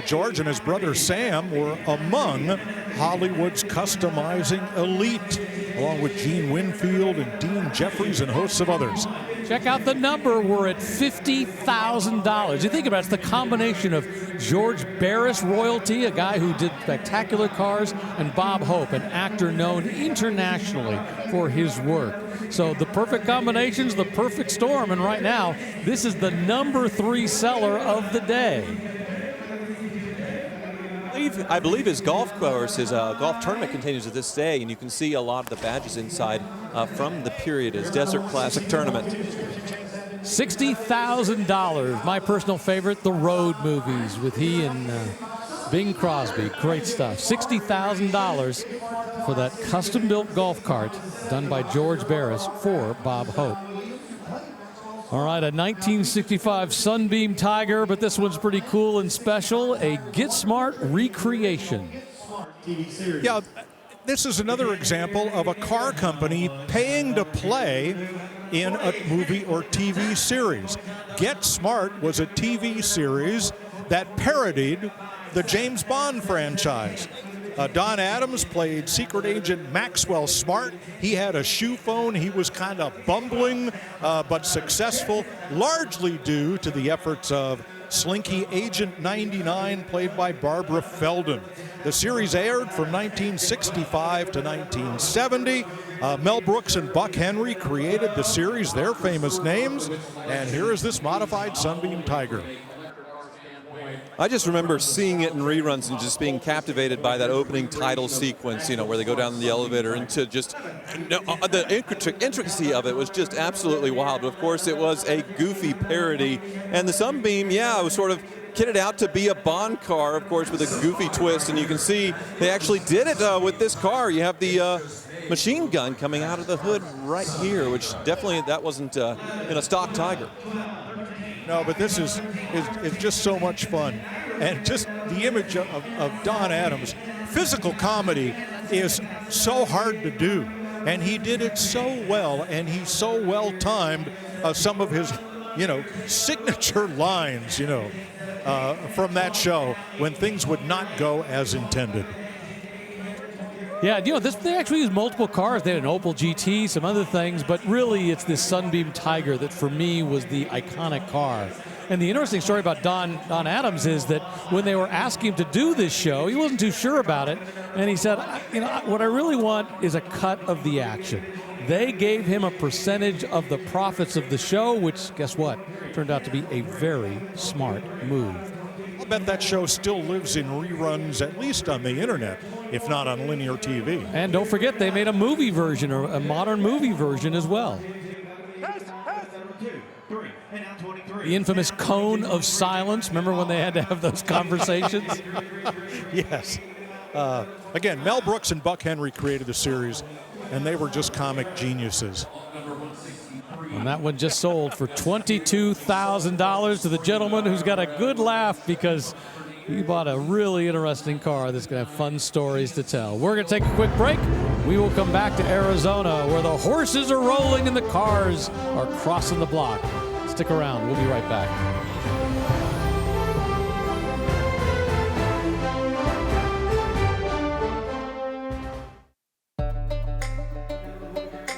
George and his brother Sam were among Hollywood's customizing elite, along with Gene Winfield and Dean Jeffries and hosts of others. Check out the number. We're at $50,000. You think about it, it's the combination of George Barris royalty, a guy who did spectacular cars, and Bob Hope, an actor known internationally for his work. So the perfect combinations, the perfect storm, and right now, this is the #3 seller of the day. I believe his golf course, his golf tournament continues to this day, and you can see a lot of the badges inside from the period, his Desert Classic tournament. $60,000. My personal favorite, the Road movies with he and Bing Crosby. Great stuff. $60,000 for that custom-built golf cart done by George Barris for Bob Hope. All right, a 1965 Sunbeam Tiger, but this one's pretty cool and special, a Get Smart recreation. Yeah, this is another example of a car company paying to play in a movie or TV series. Get Smart was a TV series that parodied the James Bond franchise. Don Adams played Secret Agent Maxwell Smart. He had a shoe phone. He was kind of bumbling, but successful, largely due to the efforts of Slinky Agent 99, played by Barbara Feldon. The series aired from 1965 to 1970. Mel Brooks and Buck Henry created the series, their famous names. And here is this modified Sunbeam Tiger. I just remember seeing it in reruns and just being captivated by that opening title sequence, you know, where they go down the elevator into just, the intricacy of it was just absolutely wild. But of course, it was a goofy parody. And the Sunbeam, yeah, it was sort of kitted out to be a Bond car, of course, with a goofy twist. And you can see they actually did it with this car. You have the machine gun coming out of the hood right here, which definitely, that wasn't in a stock Tiger. No, but this is just so much fun. And just the image of Don Adams. Physical comedy is so hard to do. And he did it so well, and he so well timed some of his, signature lines, from that show when things would not go as intended. Yeah, they actually use multiple cars. They had an Opel GT, some other things, but really it's this Sunbeam Tiger that for me was the iconic car. And the interesting story about Don Adams is that when they were asking him to do this show, he wasn't too sure about it. And he said, what I really want is a cut of the action. They gave him a percentage of the profits of the show, which, guess what, turned out to be a very smart move. I'll bet that show still lives in reruns, at least on the internet, if not on linear TV. And don't forget, they made a movie version, or a modern movie version as well. The infamous cone of silence. Remember when they had to have those conversations? Yes. Again, Mel Brooks and Buck Henry created the series, and they were just comic geniuses. And that one just sold for $22,000 to the gentleman who's got a good laugh because he bought a really interesting car that's going to have fun stories to tell. We're going to take a quick break. We will come back to Arizona where the horses are rolling and the cars are crossing the block. Stick around. We'll be right back.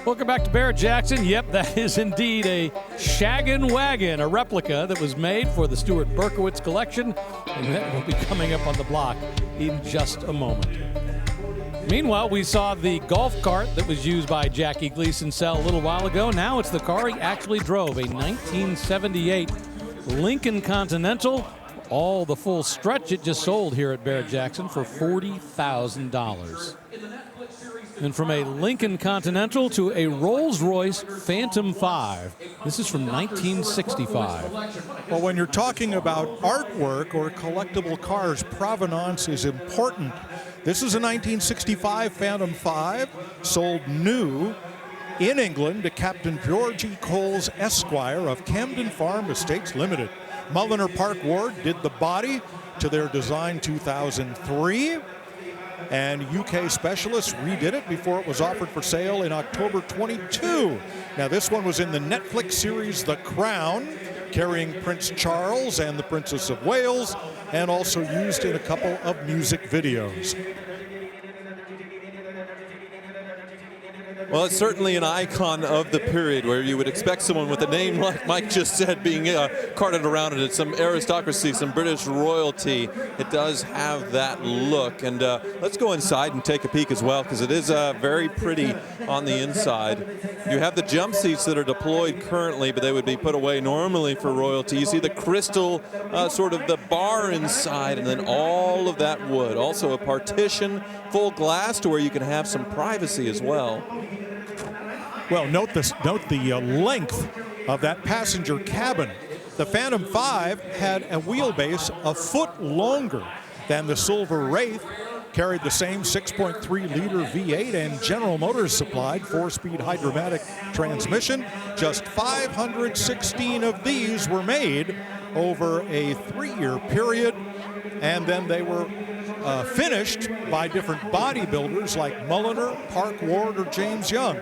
Welcome back to Barrett-Jackson. Yep, that is indeed a Shaggin' Wagon, a replica that was made for the Stuart Berkowitz collection, and that will be coming up on the block in just a moment. Meanwhile, we saw the golf cart that was used by Jackie Gleason sell a little while ago. Now it's the car he actually drove, a 1978 Lincoln Continental. All the full stretch it just sold here at Barrett-Jackson for $40,000. And from a Lincoln Continental to a Rolls-Royce Phantom 5. This is from 1965. Well, when you're talking about artwork or collectible cars, provenance is important. This is a 1965 Phantom 5, sold new in England to Captain George E. Coles, Esquire of Camden Farm Estates Limited. Mulliner Park Ward did the body to their design 2003. And UK specialists redid it before it was offered for sale in October 22. Now this one was in the Netflix series The Crown, carrying Prince Charles and the Princess of Wales, and also used in a couple of music videos. Well, it's certainly an icon of the period where you would expect someone with a name like Mike just said being carted around it. It's some aristocracy, some British royalty. It does have that look. And let's go inside and take a peek as well, because it is very pretty on the inside. You have the jump seats that are deployed currently, but they would be put away normally for royalty. You see the crystal, sort of the bar inside, and then all of that wood. Also a partition, full glass to where you can have some privacy as well. Well, note the length of that passenger cabin. The Phantom 5 had a wheelbase a foot longer than the Silver Wraith, carried the same 6.3-liter V8, and General Motors supplied 4-speed Hydromatic transmission. Just 516 of these were made over a 3-year period, and then they were finished by different bodybuilders like Mulliner, Park Ward, or James Young.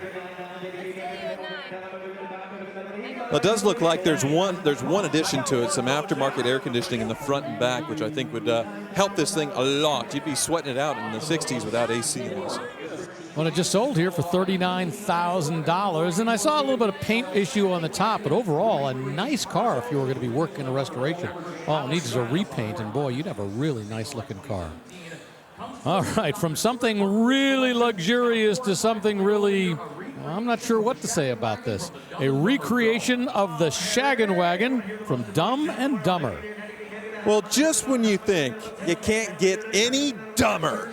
Well, it does look like there's one addition to it, some aftermarket air conditioning in the front and back, which I think would help this thing a lot. You'd be sweating it out in the 60s without AC in this. Well, it just sold here for $39,000, and I saw a little bit of paint issue on the top, but overall, a nice car if you were going to be working a restoration. All it needs is a repaint, and boy, you'd have a really nice-looking car. All right, from something really luxurious to something really, I'm not sure what to say about this. A recreation of the Shaggin' Wagon from Dumb and Dumber. Well, just when you think you can't get any dumber,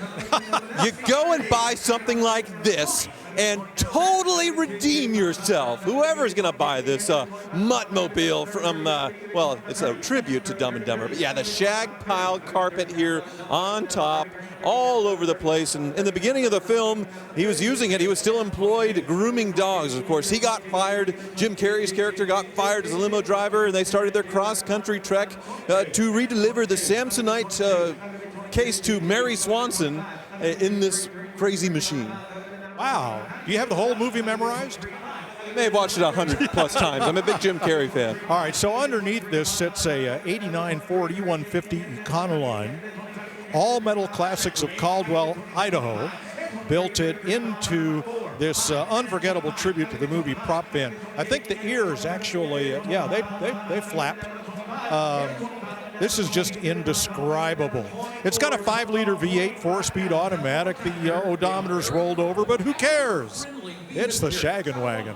you go and buy something like this and totally redeem yourself. Whoever's going to buy this Muttmobile from, well, it's a tribute to Dumb and Dumber. But yeah, the shag pile carpet here on top, all over the place. And in the beginning of the film, he was using it. He was still employed grooming dogs. Of course, he got fired. Jim Carrey's character got fired as a limo driver, and they started their cross-country trek to redeliver the Samsonite case to Mary Swanson in this crazy machine. Wow. Do you have the whole movie memorized? I may have watched it 100 plus times. I'm a big Jim Carrey fan. All right, so underneath this sits a 89 Ford E150 Econoline. All metal classics of Caldwell, Idaho. Built it into this unforgettable tribute to the movie Prop Van. I think the ears actually, they flap. This is just indescribable. It's got a 5-liter V8 4-speed automatic. The odometer's rolled over, but who cares? It's the Shaggin' Wagon.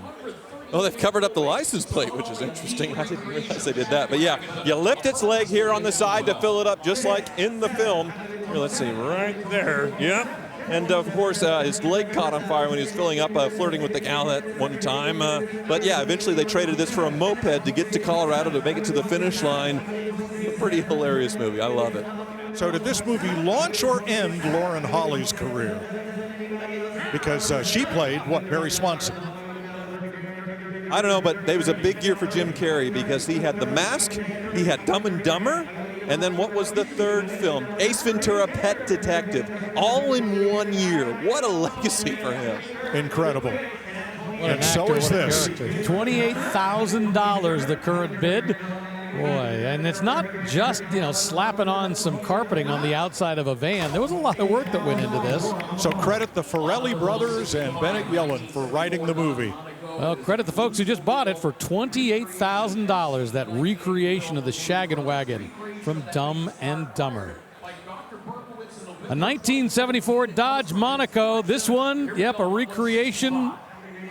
Oh, they've covered up the license plate, which is interesting. I didn't realize they did that. But yeah, you lift its leg here on the side to fill it up, just like in the film. Here, let's see, right there. Yep. And of course, his leg caught on fire when he was filling up, flirting with the gal at one time. But yeah, eventually they traded this for a moped to get to Colorado to make it to the finish line. A pretty hilarious movie. I love it. So did this movie launch or end Lauren Holly's career? Because she played, Mary Swanson. I don't know, but it was a big year for Jim Carrey because he had The Mask, he had Dumb and Dumber, and then what was the third film? Ace Ventura, Pet Detective, all in 1 year. What a legacy for him. Incredible. And so is this. $28,000 the current bid. Boy, and it's not just, slapping on some carpeting on the outside of a van. There was a lot of work that went into this. So credit the Farrelly brothers and Bennett Yellen for writing the movie. Well, credit the folks who just bought it for $28,000, that recreation of the Shaggin' Wagon from Dumb and Dumber. A 1974 Dodge Monaco. This one, yep, a recreation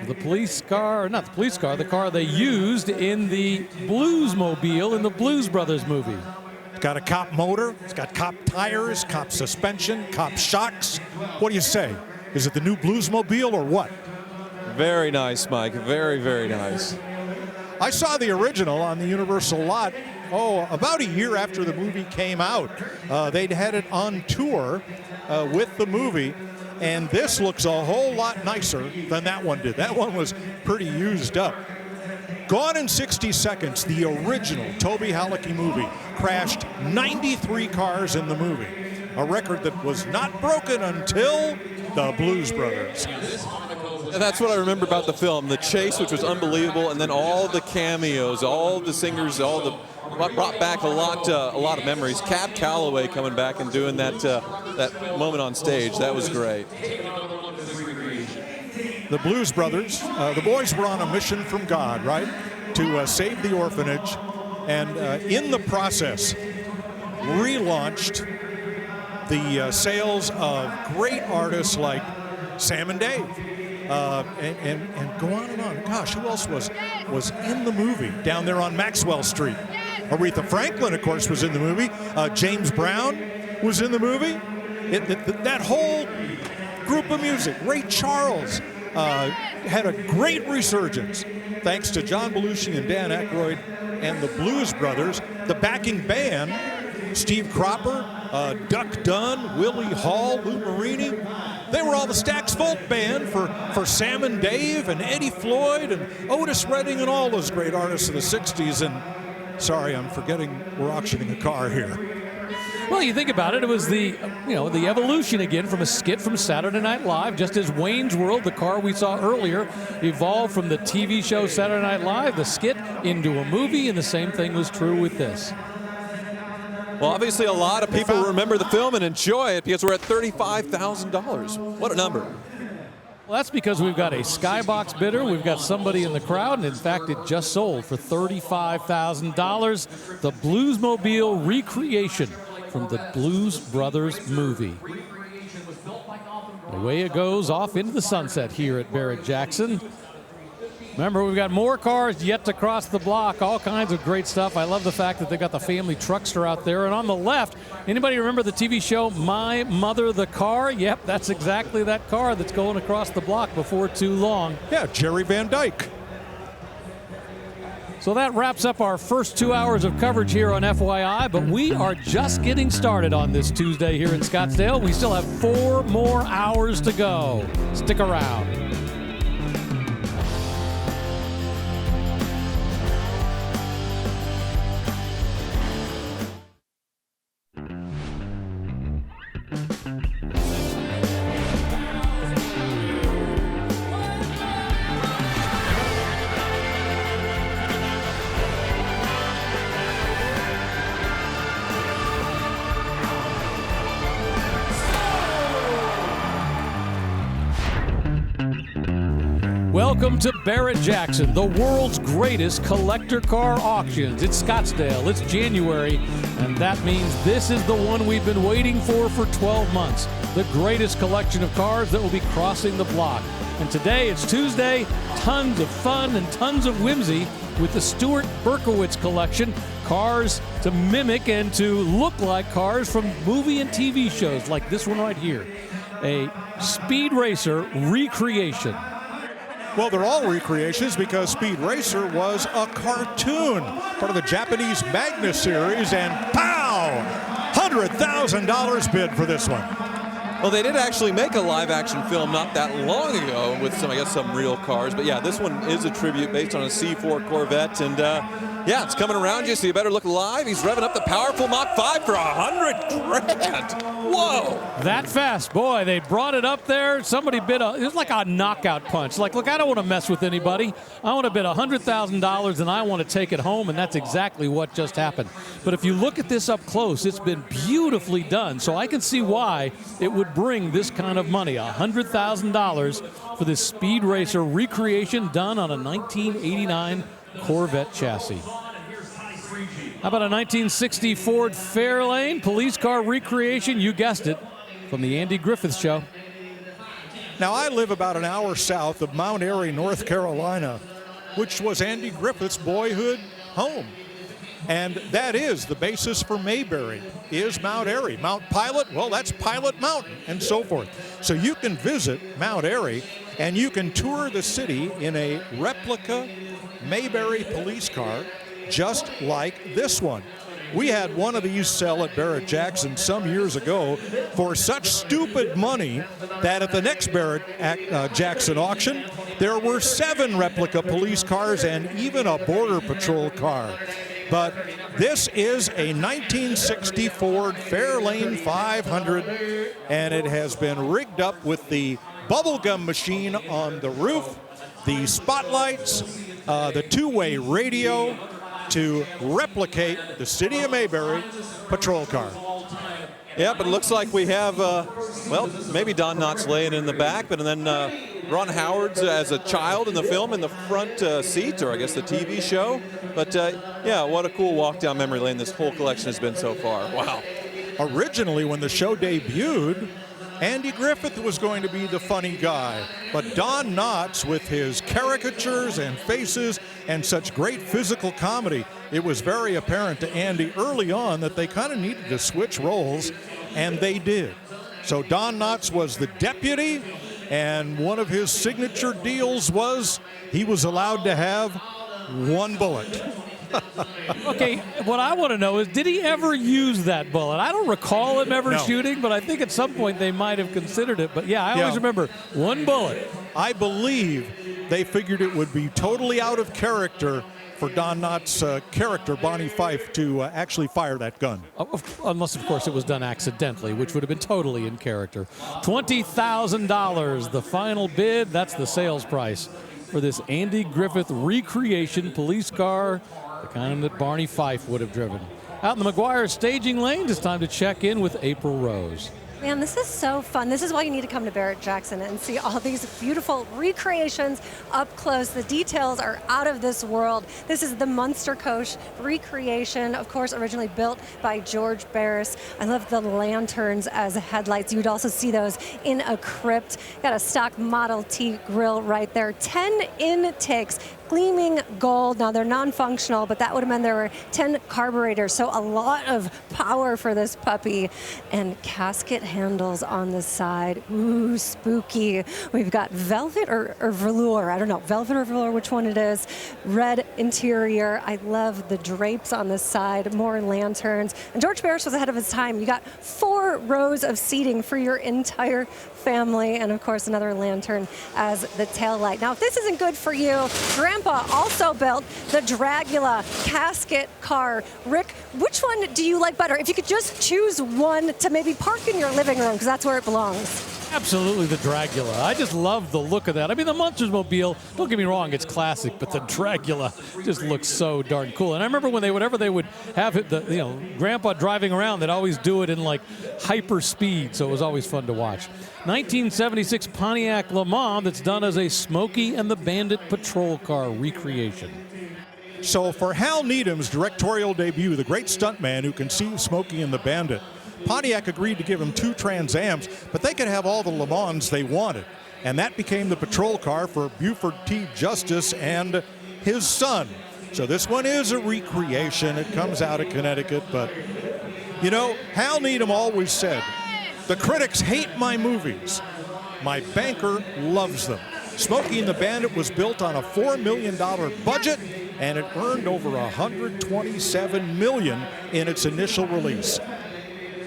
of the police car, not the police car, the car they used in the Bluesmobile in the Blues Brothers movie. It's got a cop motor, it's got cop tires, cop suspension, cop shocks. What do you say? Is it the new Bluesmobile or what? Very nice, Mike. Very, very nice. I saw the original on the Universal lot, about a year after the movie came out. They'd had it on tour with the movie, and this looks a whole lot nicer than that one did. That one was pretty used up. Gone in 60 Seconds, the original Toby Halicki movie, crashed 93 cars in the movie, a record that was not broken until the Blues Brothers. And that's what I remember about the film, the chase, which was unbelievable, and then all the cameos, all the singers, brought back a lot of memories. Cab Calloway coming back and doing that moment on stage, that was great. The Blues Brothers, the boys were on a mission from God, right, to save the orphanage, and in the process, relaunched the sales of great artists like Sam and Dave. And go on and on. Gosh, who else was in the movie down there on Maxwell Street? Aretha Franklin, of course, was in the movie. James Brown was in the movie. That whole group of music. Ray Charles had a great resurgence thanks to John Belushi and Dan Aykroyd and the Blues Brothers. The backing band, Steve Cropper, Duck Dunn, Willie Hall, Lou Marini. They were all the Stax Folk Band for Sam and Dave and Eddie Floyd and Otis Redding and all those great artists of the 60s. And sorry, I'm forgetting we're auctioning a car here. Well, you think about it, it was the evolution again from a skit from Saturday Night Live, just as Wayne's World, the car we saw earlier, evolved from the TV show Saturday Night Live, the skit, into a movie, and the same thing was true with this. Well, obviously a lot of people remember the film and enjoy it because we're at $35,000. What a number. Well, that's because we've got a Skybox bidder, we've got somebody in the crowd, and in fact, it just sold for $35,000. The Bluesmobile recreation from the Blues Brothers movie. Away it goes off into the sunset here at Barrett-Jackson. Remember, we've got more cars yet to cross the block, all kinds of great stuff. I love the fact that they got the family truckster out there. And on the left, anybody remember the TV show My Mother the Car? Yep, that's exactly that car that's going across the block before too long. Yeah, Jerry Van Dyke. So that wraps up our first 2 hours of coverage here on FYI, but we are just getting started on this Tuesday here in Scottsdale. We still have 4 more hours to go. Stick around. Welcome to Barrett-Jackson, the world's greatest collector car auctions. It's Scottsdale, it's January, and that means this is the one we've been waiting for 12 months. The greatest collection of cars that will be crossing the block. And today, it's Tuesday, tons of fun and tons of whimsy with the Stuart Berkowitz collection. Cars to mimic and to look like cars from movie and TV shows like this one right here. A Speed Racer recreation. Well, they're all recreations because Speed Racer was a cartoon, part of the Japanese Magnus series, and pow! $100,000 bid for this one. Well, they did actually make a live-action film not that long ago with some real cars. But yeah, this one is a tribute based on a C4 Corvette, and Yeah, it's coming around you, so you better look alive. He's revving up the powerful Mach 5 for $100 grand. Whoa! That fast, boy, they brought it up there. Somebody bid it was like a knockout punch. Like, look, I don't want to mess with anybody. I want to bid $100,000 and I want to take it home, and that's exactly what just happened. But if you look at this up close, it's been beautifully done. So I can see why it would bring this kind of money, $100,000 for this Speed Racer recreation done on a 1989 Corvette chassis. How about a 1960 Ford Fairlane police car recreation? You guessed it, from the Andy Griffith Show. Now, I live about an hour south of Mount Airy, North Carolina, which was Andy Griffith's boyhood home. And that is the basis for Mayberry, is Mount Airy. Mount Pilot, well, that's Pilot Mountain, and so forth. So you can visit Mount Airy, and you can tour the city in a replica Mayberry police car, just like this one. We had one of these sell at Barrett-Jackson some years ago for such stupid money that at the next Barrett-Jackson auction, there were 7 replica police cars and even a Border Patrol car. But this is a 1960 Ford Fairlane 500, and it has been rigged up with the bubblegum machine on the roof, the spotlights, the two-way radio to replicate the City of Mayberry patrol car. Yeah, but it looks like we have, well, maybe Don Knotts laying in the back, but then Ron Howard's as a child in the film in the front seat, or I guess the TV show. But yeah, what a cool walk down memory lane this whole collection has been so far. Wow. Originally, when the show debuted, Andy Griffith was going to be the funny guy, but Don Knotts, with his caricatures and faces and such great physical comedy, it was very apparent to Andy early on that they kind of needed to switch roles, and they did. So Don Knotts was the deputy, and one of his signature deals was he was allowed to have 1 bullet. Okay, what I want to know is, did he ever use that bullet? I don't recall him ever No. shooting, but I think at some point they might have considered it. But yeah, I always remember 1 bullet. I believe they figured it would be totally out of character for Don Knotts' character, Bonnie Fife, to actually fire that gun. Unless, of course, it was done accidentally, which would have been totally in character. $20,000, the final bid. That's the sales price for this Andy Griffith recreation police car, the kind that Barney Fife would have driven. Out in the McGuire staging lanes, it's time to check in with April Rose. Man, this is so fun. This is why you need to come to Barrett-Jackson and see all these beautiful recreations up close. The details are out of this world. This is the Munster Coach recreation, of course, originally built by George Barris. I love the lanterns as headlights. You would also see those in a crypt. Got a stock Model T grill right there. 10 intakes. Gleaming gold. Now they're non-functional, but that would have meant there were 10 carburetors, so a lot of power for this puppy. And casket handles on the side. Ooh, spooky. We've got velvet or velour. I don't know, velvet or velour, which one it is. Red interior. I love the drapes on the side. More lanterns. And George Barris was ahead of his time. You got 4 rows of seating for your entire family, and of course another lantern as the tail light. Now, if this isn't good for you, Grandpa also built the Dragula casket car. Rick, which one do you like better? If you could just choose one to maybe park in your living room, because that's where it belongs. Absolutely the Dragula. I just love the look of that. I mean, the Munsters Mobile, don't get me wrong, it's classic, but the Dragula just looks so darn cool. And I remember when whenever they would have it, Grandpa driving around, they'd always do it in like hyper speed, so it was always fun to watch. 1976 Pontiac Le Mans that's done as a Smokey and the Bandit patrol car recreation. So for Hal Needham's directorial debut, the great stuntman who conceived Smokey and the Bandit, Pontiac agreed to give him 2 Trans Ams, but they could have all the Le Mans they wanted. And that became the patrol car for Buford T. Justice and his son. So this one is a recreation. It comes out of Connecticut, but you know, Hal Needham always said, the critics hate my movies. My banker loves them. Smokey and the Bandit was built on a $4 million budget, and it earned over $127 million in its initial release.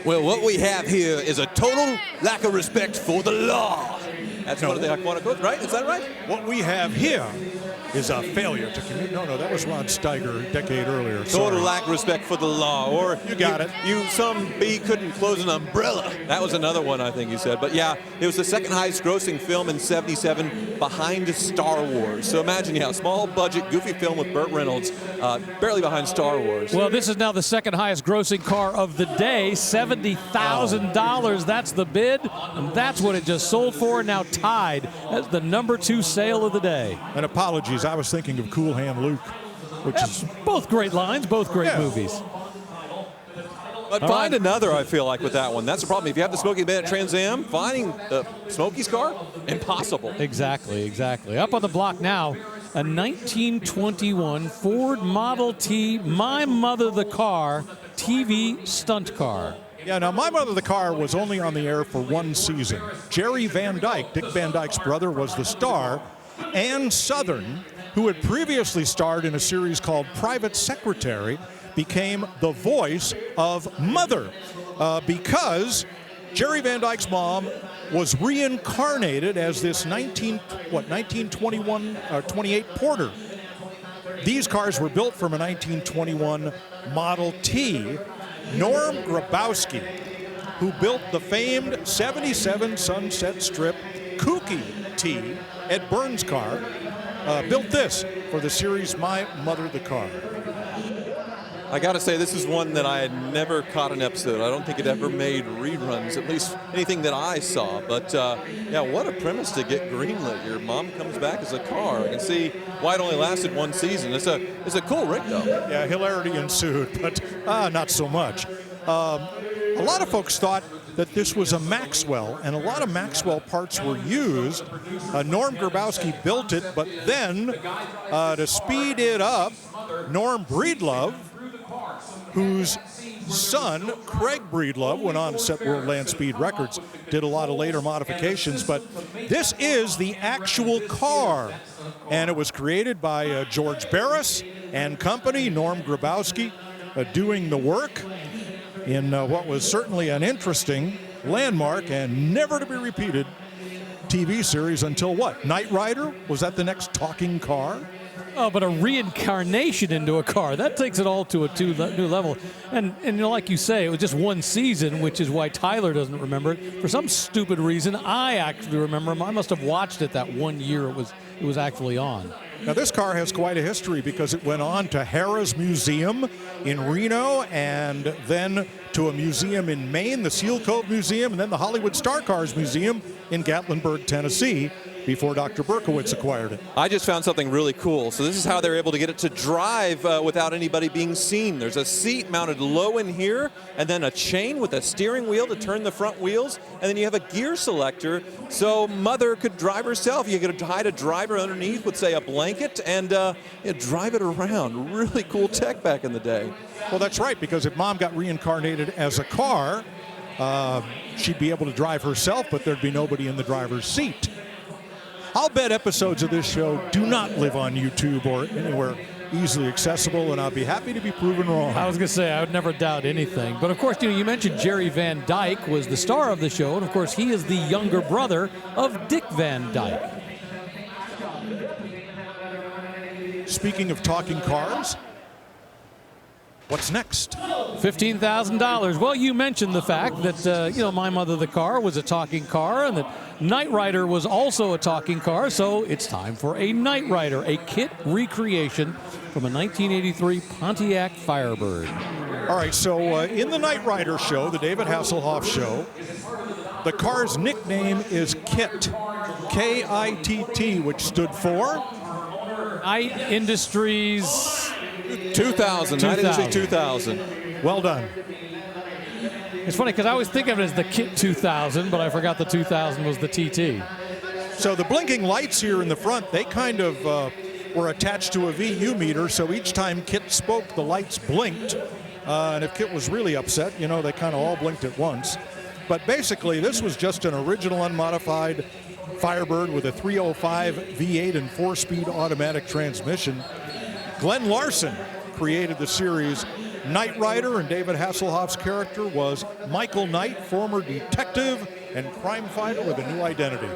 Well, what we have here is a total lack of respect for the law. That's one of the iconic quotes, right? Is that right? What we have here is a failure to communicate. No, that was Rod Steiger a decade earlier. Total lack of respect for the law. Or you got it. Some bee couldn't close an umbrella. That was another one I think you said. But yeah, it was the second highest grossing film in '77 behind Star Wars. So imagine, small budget, goofy film with Burt Reynolds, barely behind Star Wars. Well, this is now the second highest grossing car of the day, $70,000. That's the bid, and that's what it just sold for, now tied as the number 2 sale of the day. And apologies, I was thinking of Cool Hand Luke, which is both great lines, both great movies. But find another, I feel like, with that one. That's the problem. If you have the Smokey Bandit Trans Am, finding Smokey's car, impossible. Exactly. Up on the block now, a 1921 Ford Model T, My Mother the Car, TV stunt car. Yeah, now My Mother the Car was only on the air for one season. Jerry Van Dyke, Dick Van Dyke's brother, was the star. Ann Southern, who had previously starred in a series called Private Secretary, became the voice of Mother because Jerry Van Dyke's mom was reincarnated as this 28 Porter. These cars were built from a 1921 Model T. Norm Grabowski, who built the famed 77 Sunset Strip Kooky T, Ed Burns' car, built this for the series My Mother the Car. I got to say, this is one that I had never caught an episode. I don't think it ever made reruns, at least anything that I saw. But, what a premise to get greenlit. Your mom comes back as a car. I can see why it only lasted one season. It's a cool rig, though. Yeah, hilarity ensued, but not so much. A lot of folks thought that this was a Maxwell, and a lot of Maxwell parts were used. Norm Grabowski built it, but then to speed it up, Norm Breedlove, whose son, Craig Breedlove, went on to set World Land Speed records, did a lot of later modifications, but this is the actual car. And it was created by George Barris and company, Norm Grabowski, doing the work in what was certainly an interesting landmark and never to be repeated TV series until what? Knight Rider? Was that the next talking car? Oh, but a reincarnation into a car, that takes it all to a new level. And like you say, it was just one season, which is why Tyler doesn't remember it. For some stupid reason, I actually remember him. I must have watched it that one year it was actually on. Now, this car has quite a history because it went on to Harrah's Museum in Reno and then to a museum in Maine, the Seal Cove Museum, and then the Hollywood Star Cars Museum in Gatlinburg, Tennessee, before Dr. Berkowitz acquired it. I just found something really cool. So this is how they're able to get it to drive without anybody being seen. There's a seat mounted low in here, and then a chain with a steering wheel to turn the front wheels, and then you have a gear selector so Mother could drive herself. You could hide a driver underneath with, say, a blanket and drive it around. Really cool tech back in the day. Well, that's right, because if Mom got reincarnated as a car, she'd be able to drive herself, but there'd be nobody in the driver's seat. I'll bet episodes of this show do not live on YouTube or anywhere easily accessible, and I'll be happy to be proven wrong. I was going to say, I would never doubt anything. But, of course, you mentioned Jerry Van Dyke was the star of the show, and, of course, he is the younger brother of Dick Van Dyke. Speaking of talking cars, what's next? $15,000. Well, you mentioned the fact that, My Mother the Car was a talking car and that Knight Rider was also a talking car, so it's time for a Knight Rider, a kit recreation from a 1983 Pontiac Firebird. All right, so in the Knight Rider show, the David Hasselhoff show, the car's nickname is KITT, K-I-T-T, which stood for? Knight Industries 2000. Knight Industries 2000. Well done. It's funny because I always think of it as the KITT 2000, but I forgot the 2000 was the TT. So the blinking lights here in the front, they kind of were attached to a VU meter, so each time KITT spoke, the lights blinked. And if KITT was really upset, they kind of all blinked at once. But basically, this was just an original unmodified Firebird with a 305 V8 and 4-speed automatic transmission. Glenn Larson created the series Knight Rider, and David Hasselhoff's character was Michael Knight, former detective and crime fighter with a new identity.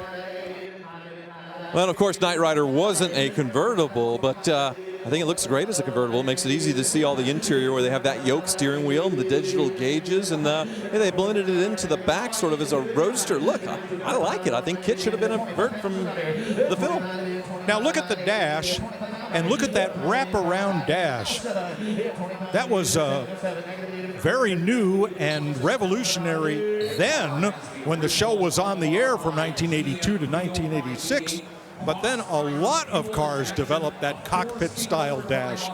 Well, of course, Knight Rider wasn't a convertible, but I think it looks great as a convertible. It makes it easy to see all the interior where they have that yoke steering wheel and the digital gauges, and they blended it into the back sort of as a roadster. Look, I like it. I think Kit should have been a vert from the film. Now look at the dash, and look at that wraparound dash. That was very new and revolutionary then when the show was on the air from 1982 to 1986. But then a lot of cars developed that cockpit-style dash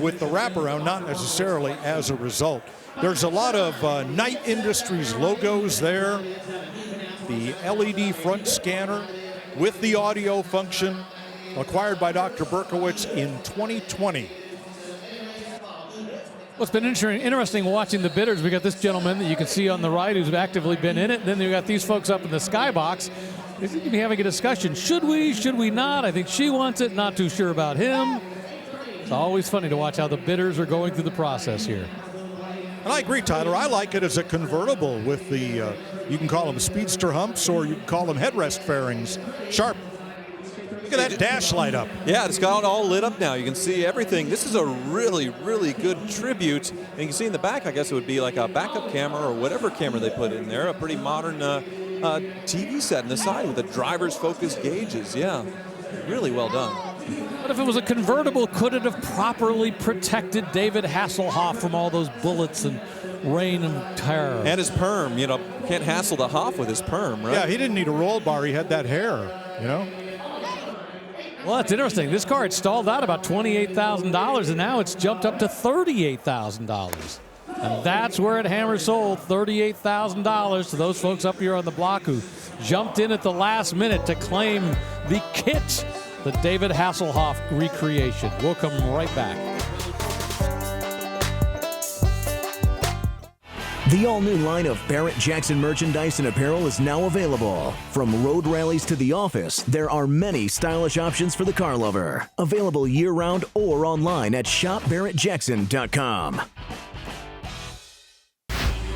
with the wraparound, not necessarily as a result. There's a lot of Knight Industries logos there. The LED front scanner with the audio function, acquired by Dr. Berkowitz in 2020. Well, it's been interesting watching the bidders. We got this gentleman that you can see on the right who's actively been in it. Then we got these folks up in the skybox. They seem to be having a discussion. Should we not? I think she wants it. Not too sure about him. It's always funny to watch how the bidders are going through the process here. And I agree, Tyler. I like it as a convertible with the, you can call them speedster humps or you can call them headrest fairings. Sharp. Look at that dash light up. Yeah, it's got all lit up now. You can see everything. This is a really, really good tribute. And you can see in the back, I guess it would be like a backup camera or whatever camera they put in there. A pretty modern TV set in the side with the driver's focus gauges. Yeah, really well done. But if it was a convertible, could it have properly protected David Hasselhoff from all those bullets and rain and terror? And his perm, you know, can't hassle the Hoff with his perm, right? Yeah, he didn't need a roll bar. He had that hair, you know? Well, that's interesting. This car had stalled out about $28,000, and now it's jumped up to $38,000. And that's where it hammer sold, $38,000 to those folks up here on the block who jumped in at the last minute to claim the kit, the David Hasselhoff recreation. We'll come right back. The all-new line of Barrett-Jackson merchandise and apparel is now available. From road rallies to the office, there are many stylish options for the car lover. Available year-round or online at shopbarrettjackson.com.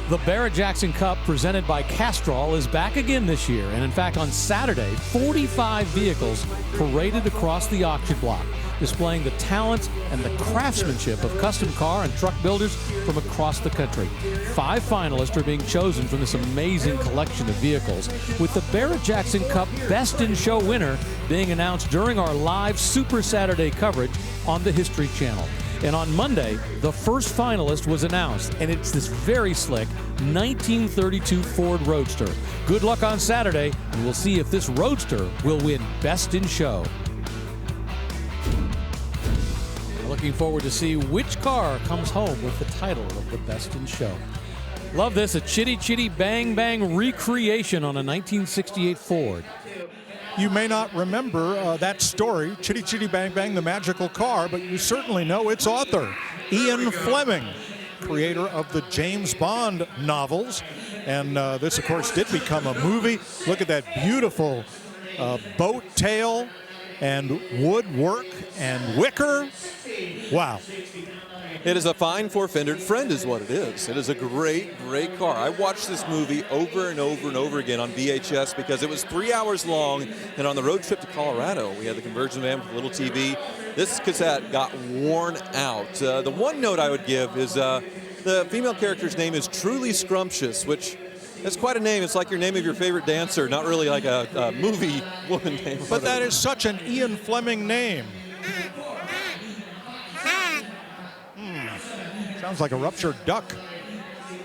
The Barrett-Jackson Cup, presented by Castrol, is back again this year. And in fact, on Saturday, 45 vehicles paraded across the auction block, displaying the talent and the craftsmanship of custom car and truck builders from across the country. 5 finalists are being chosen from this amazing collection of vehicles, with the Barrett-Jackson Cup Best in Show winner being announced during our live Super Saturday coverage on the History Channel. And on Monday, the first finalist was announced, and it's this very slick 1932 Ford Roadster. Good luck on Saturday, and we'll see if this Roadster will win Best in Show. Looking forward to see which car comes home with the title of the Best in Show. Love this, a Chitty Chitty Bang Bang recreation on a 1968 Ford. You may not remember that story, Chitty Chitty Bang Bang, the magical car, but you certainly know its author, Ian Fleming, creator of the James Bond novels. And this, of course, did become a movie. Look at that beautiful boat tail and woodwork and wicker. Wow. It is a fine four-fendered friend is what it is. It is a great, great car. I watched this movie over and over and over again on VHS because it was 3 hours long, and on the road trip to Colorado, we had the conversion van with a little TV. This cassette got worn out. The one note I would give is the female character's name is Truly Scrumptious, which is quite a name. It's like your name of your favorite dancer, not really like a movie woman name. But that is such an Ian Fleming name. Sounds like a ruptured duck.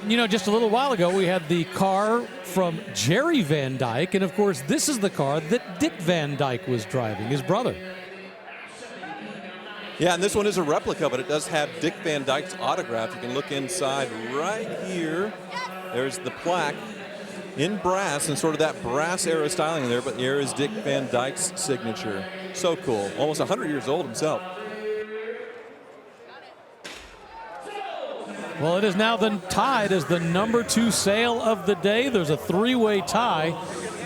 You know, just a little while ago, we had the car from Jerry Van Dyke, and of course, this is the car that Dick Van Dyke was driving, his brother. Yeah, and this one is a replica, but it does have Dick Van Dyke's autograph. You can look inside right here. There's the plaque in brass, and sort of that brass era styling there, but here is Dick Van Dyke's signature. So cool. Almost 100 years old himself. Well, it is now then tied as the #2 sale of the day. There's a 3-way tie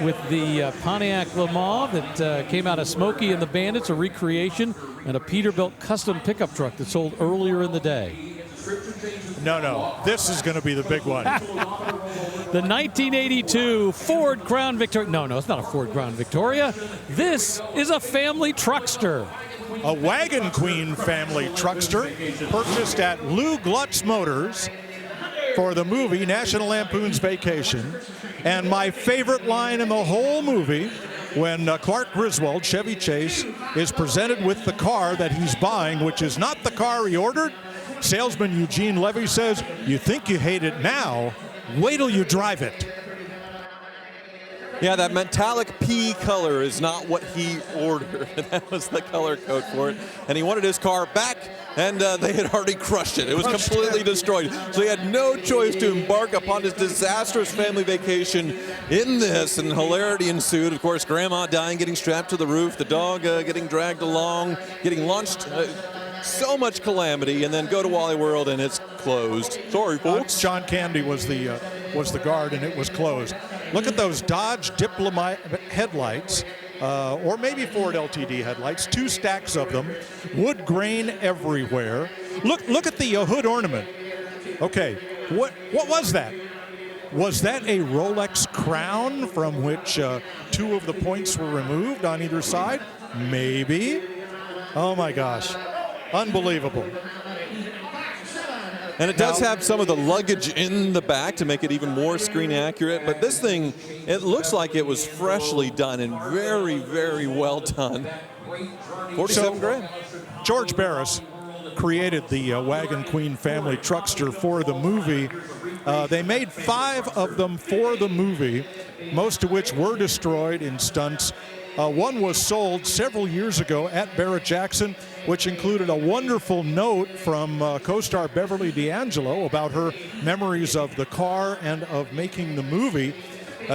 with the Pontiac Le Mans that came out of Smokey and the Bandits, a recreation, and a Peterbilt custom pickup truck that sold earlier in the day. No, this is going to be the big one. The 1982 Ford Crown Victoria. No, it's not a Ford Crown Victoria. This is a family truckster. A Wagon Queen family truckster purchased at Lou Glutz Motors for the movie National Lampoon's Vacation. And my favorite line in the whole movie, when Clark Griswold, Chevy Chase, is presented with the car that he's buying, which is not the car he ordered, salesman Eugene Levy says, "You think you hate it now, wait till you drive it." Yeah, that metallic pea color is not what he ordered. That was the color code for it. And he wanted his car back, and they had already crushed it. It was completely destroyed. So he had no choice to embark upon his disastrous family vacation in this, and hilarity ensued. Of course, Grandma dying, getting strapped to the roof, the dog getting dragged along, getting launched. So much calamity, and then go to Wally World, and it's closed. Sorry, folks. John Candy was the guard, and it was closed. Look at those Dodge Diplomat headlights, or maybe Ford LTD headlights. 2 stacks of them, wood grain everywhere. Look at the hood ornament. Okay, what was that? Was that a Rolex crown from which 2 of the points were removed on either side? Maybe. Oh my gosh. Unbelievable. And it does have some of the luggage in the back to make it even more screen accurate. But this thing, it looks like it was freshly done and very, very well done. 47 grand. George Barris created the Wagon Queen family truckster for the movie. They made 5 of them for the movie, most of which were destroyed in stunts. One was sold several years ago at Barrett-Jackson, which included a wonderful note from co-star Beverly D'Angelo about her memories of the car and of making the movie.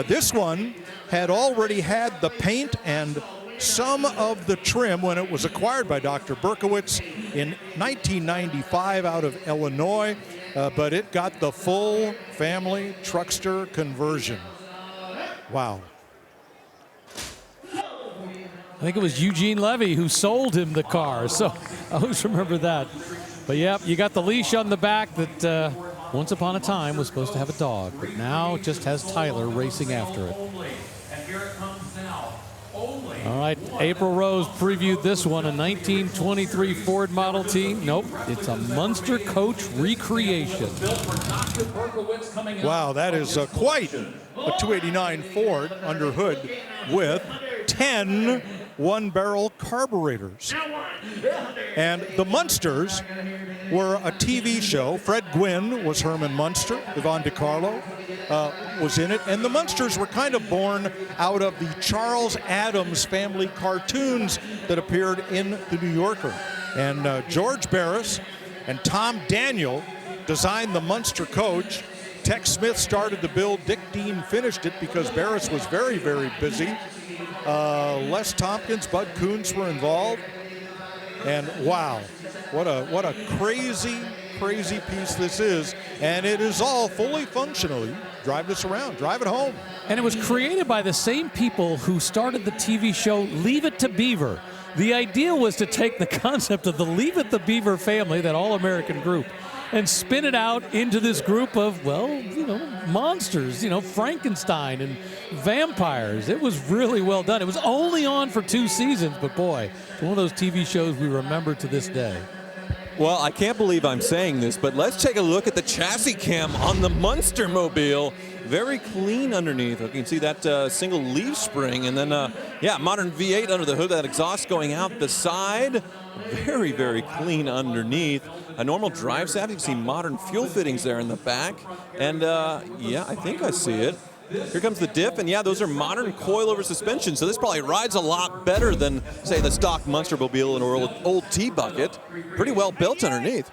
This one had already had the paint and some of the trim when it was acquired by Dr. Berkowitz in 1995 out of Illinois, but it got the full family truckster conversion. Wow. I think it was Eugene Levy who sold him the car, so I always remember that. But yeah, you got the leash on the back that once upon a time was supposed to have a dog, but now it just has Tyler racing after it. All right, April Rose previewed this one, a 1923 Ford Model T. Nope, it's a Munster Coach recreation. Wow, that is quite a 289 Ford under hood with 10 one-barrel carburetors. And the Munsters were a TV show. Fred Gwynn was Herman Munster. Yvonne DiCarlo was in it. And the Munsters were kind of born out of the Charles Addams family cartoons that appeared in the New Yorker. And George Barris and Tom Daniel designed the Munster Coach. Tex Smith started the build. Dick Dean finished it because Barris was very, very busy. Les Tompkins, Bud Coons were involved. And wow, what a crazy, crazy piece this is. And it is all fully functional. You drive this around, drive it home. And it was created by the same people who started the TV show Leave It to Beaver. The idea was to take the concept of the Leave It to Beaver family, that all-American group, and spin it out into this group of, well, monsters, Frankenstein and vampires. It was really well done. It was only on for 2 seasons, but boy, it's one of those TV shows we remember to this day. Well, I can't believe I'm saying this, but let's take a look at the chassis cam on the Munster Mobile. Very clean underneath. You can see that single leaf spring, and then, modern V8 under the hood, that exhaust going out the side. Very, very clean underneath. A normal drive shaft. You can see modern fuel fittings there in the back. And, I think I see it. Here comes the diff, and those are modern coilover suspension, so this probably rides a lot better than, say, the stock Munster Mobile or old T-Bucket. Pretty well built underneath.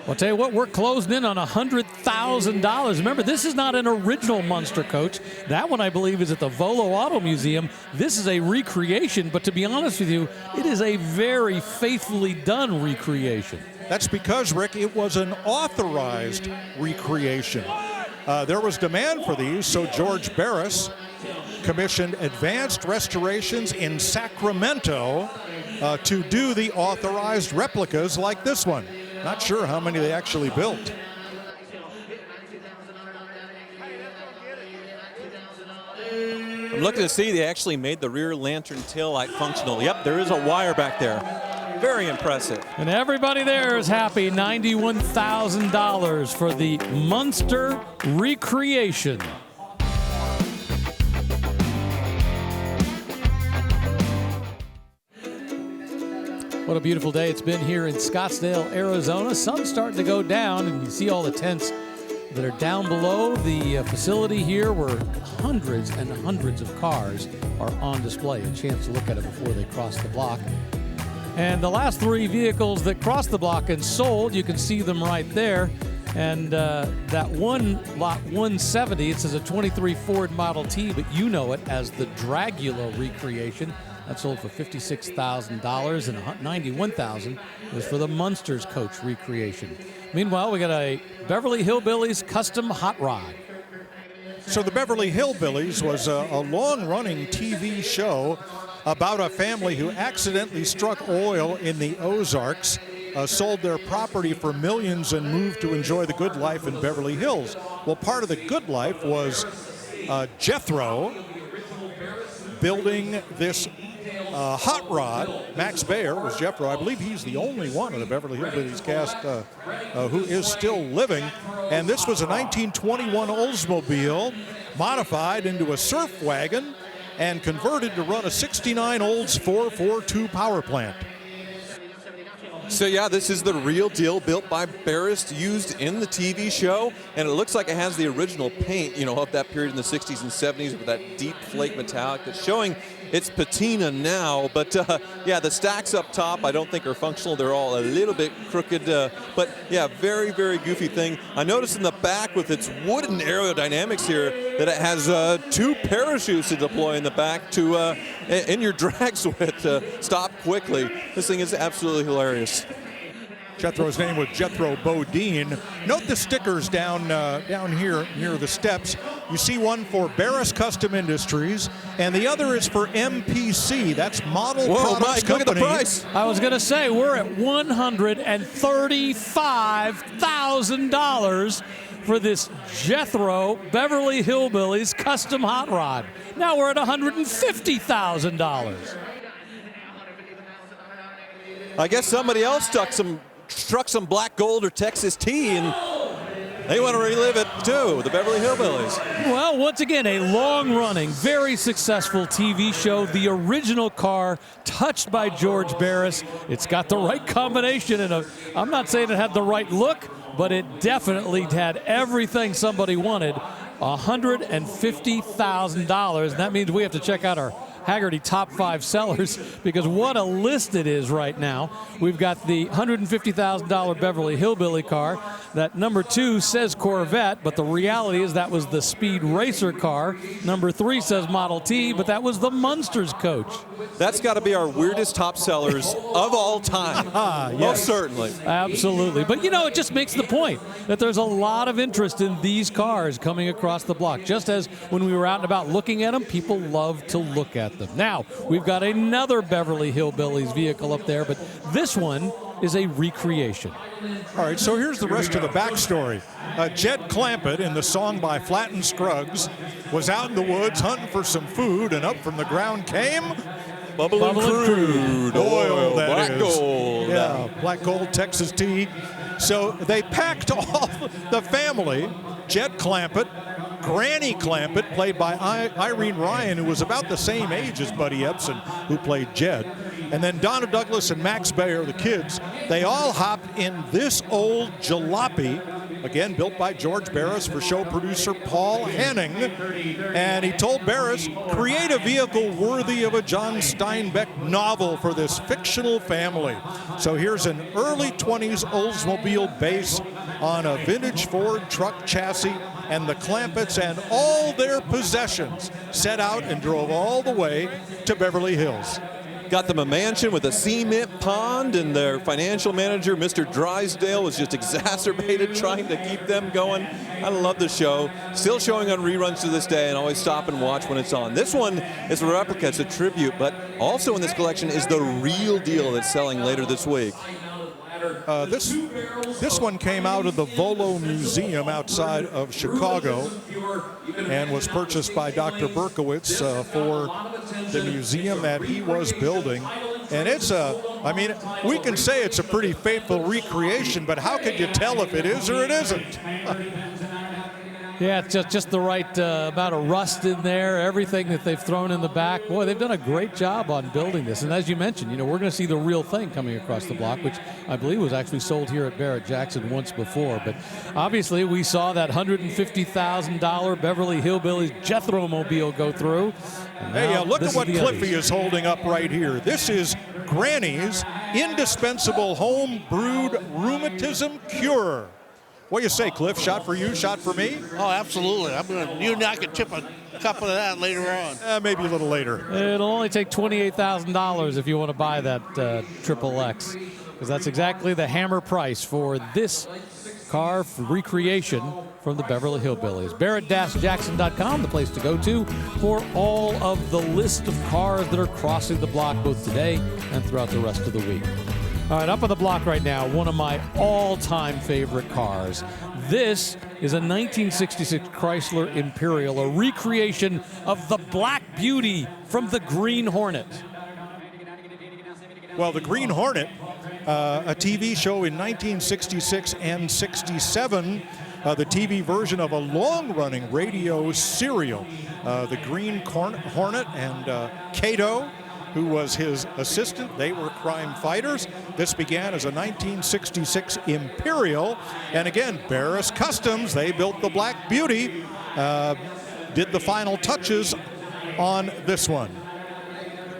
I'll tell you what, we're closing in on $100,000. Remember, this is not an original Munster Coach. That one, I believe, is at the Volo Auto Museum. This is a recreation, but to be honest with you, it is a very faithfully done recreation. That's because, Rick, it was an authorized recreation. There was demand for these, so George Barris commissioned advanced restorations in Sacramento to do the authorized replicas like this one. Not sure how many they actually built. I'm looking to see they actually made the rear lantern tail light functional. Yep, there is a wire back there. Very impressive. And everybody there is happy. $91,000 for the Munster recreation. What a beautiful day it's been here in Scottsdale, Arizona. Sun's starting to go down, and you see all the tents that are down below the facility here where hundreds and hundreds of cars are on display. A chance to look at it before they cross the block. And the last three vehicles that crossed the block and sold, you can see them right there. And that one, lot 170, it says a 23 Ford Model T, but you know it as the Dragula recreation. That sold for $56,000, and $91,000 was for the Munsters coach recreation. Meanwhile, we got a Beverly Hillbillies custom hot rod. So the Beverly Hillbillies was a long-running TV show about a family who accidentally struck oil in the Ozarks, sold their property for millions, and moved to enjoy the good life in Beverly Hills. Well, part of the good life was Jethro building this hot rod. Max Baer was Jethro. I believe he's the only one of the Beverly Hillbillies cast who is still living. And this was a 1921 Oldsmobile modified into a surf wagon and converted to run a 69 Olds 442 power plant. So yeah, this is the real deal, built by Barrist, used in the TV show, and it looks like it has the original paint, you know, of that period in the 60s and 70s with that deep flake metallic that's showing its patina now. But yeah, the stacks up top I don't think are functional. They're all a little bit crooked, but yeah, very, very goofy thing. I noticed in the back with its wooden aerodynamics here that it has two parachutes to deploy in the back to in your drag switch to stop quickly. This thing is absolutely hilarious. Jethro's name was Jethro Bodine. Note the stickers down here near the steps. You see one for Barris Custom Industries, and the other is for MPC. That's Model Products Mike, Company. look at the price. I was going to say, we're at $135,000 for this Jethro Beverly Hillbillies custom hot rod. Now we're at $150,000. I guess somebody else struck some Black Gold or Texas tea, and they want to relive it too, the Beverly Hillbillies. Well, once again, a long-running, very successful TV show. The original car, touched by George Barris. It's got the right combination, and I'm not saying it had the right look, but it definitely had everything somebody wanted. $150,000, and that means we have to check out our Hagerty top 5 sellers, because what a list it is right now. We've got the $150,000 Beverly Hillbilly car. That number 2 says Corvette, but the reality is that was the Speed Racer car. Number 3 says Model T, but that was the Munsters coach. That's got to be our weirdest top sellers of all time. Yes. Most certainly. Absolutely. But, you know, it just makes the point that there's a lot of interest in these cars coming across the block. Just as when we were out and about looking at them, people love to look at them. Now, we've got another Beverly Hillbillies vehicle up there, but this one is a recreation. All right, so here's the rest of the backstory. Jed Clampett, in the song by Flatt & Scruggs, was out in the woods hunting for some food, and up from the ground came Bubbling Crude oil, that Black is. Gold. Yeah, Black Gold Texas tea. So they packed all the family, Jed Clampett, Granny Clampett, played by Irene Ryan, who was about the same age as Buddy Ebsen, who played Jed, and then Donna Douglas and Max Baer, the kids. They all hopped in this old jalopy, again built by George Barris for show producer Paul Henning, and he told Barris, create a vehicle worthy of a John Steinbeck novel for this fictional family. So here's an early 20s Oldsmobile base on a vintage Ford truck chassis, and the Clampetts and all their possessions set out and drove all the way to Beverly Hills. got them a mansion with a cement pond, and their financial manager, Mr. Drysdale, was just exacerbated trying to keep them going. I love the show. Still showing on reruns to this day, and always stop and watch when it's on. This one is a replica, it's a tribute, but also in this collection is the real deal that's selling later this week. This one came out of the Volo Museum outside of Chicago and was purchased by Dr. Berkowitz for the museum that he was building. And I mean, we can say it's a pretty faithful recreation, but how could you tell if it is or it isn't? Yeah, it's just the right amount of rust in there, everything that they've thrown in the back. Boy, they've done a great job on building this. And as you mentioned, we're going to see the real thing coming across the block, which I believe was actually sold here at Barrett-Jackson once before. But obviously, we saw that $150,000 Beverly Hillbillies Jethro Mobile go through. Hey, look at what Cliffy is holding up right here. This is Granny's indispensable home brewed rheumatism cure. What do you say, Cliff? Shot for you, shot for me? Oh, absolutely. You and I could tip a cup of that later on. Maybe a little later. It'll only take $28,000 if you want to buy that Triple X, because that's exactly the hammer price for this car for recreation from the Beverly Hillbillies. Barrett-Jackson.com, the place to go to for all of the list of cars that are crossing the block both today and throughout the rest of the week. All right, up on the block right now, one of my all-time favorite cars. This is a 1966 Chrysler Imperial, a recreation of the Black Beauty from the Green Hornet. Well, the Green Hornet, a TV show in 1966 and 67, the TV version of a long-running radio serial. The Green Hornet and Kato, who was his assistant. They were crime fighters. This began as a 1966 Imperial. And again, Barris Customs, they built the Black Beauty, did the final touches on this one.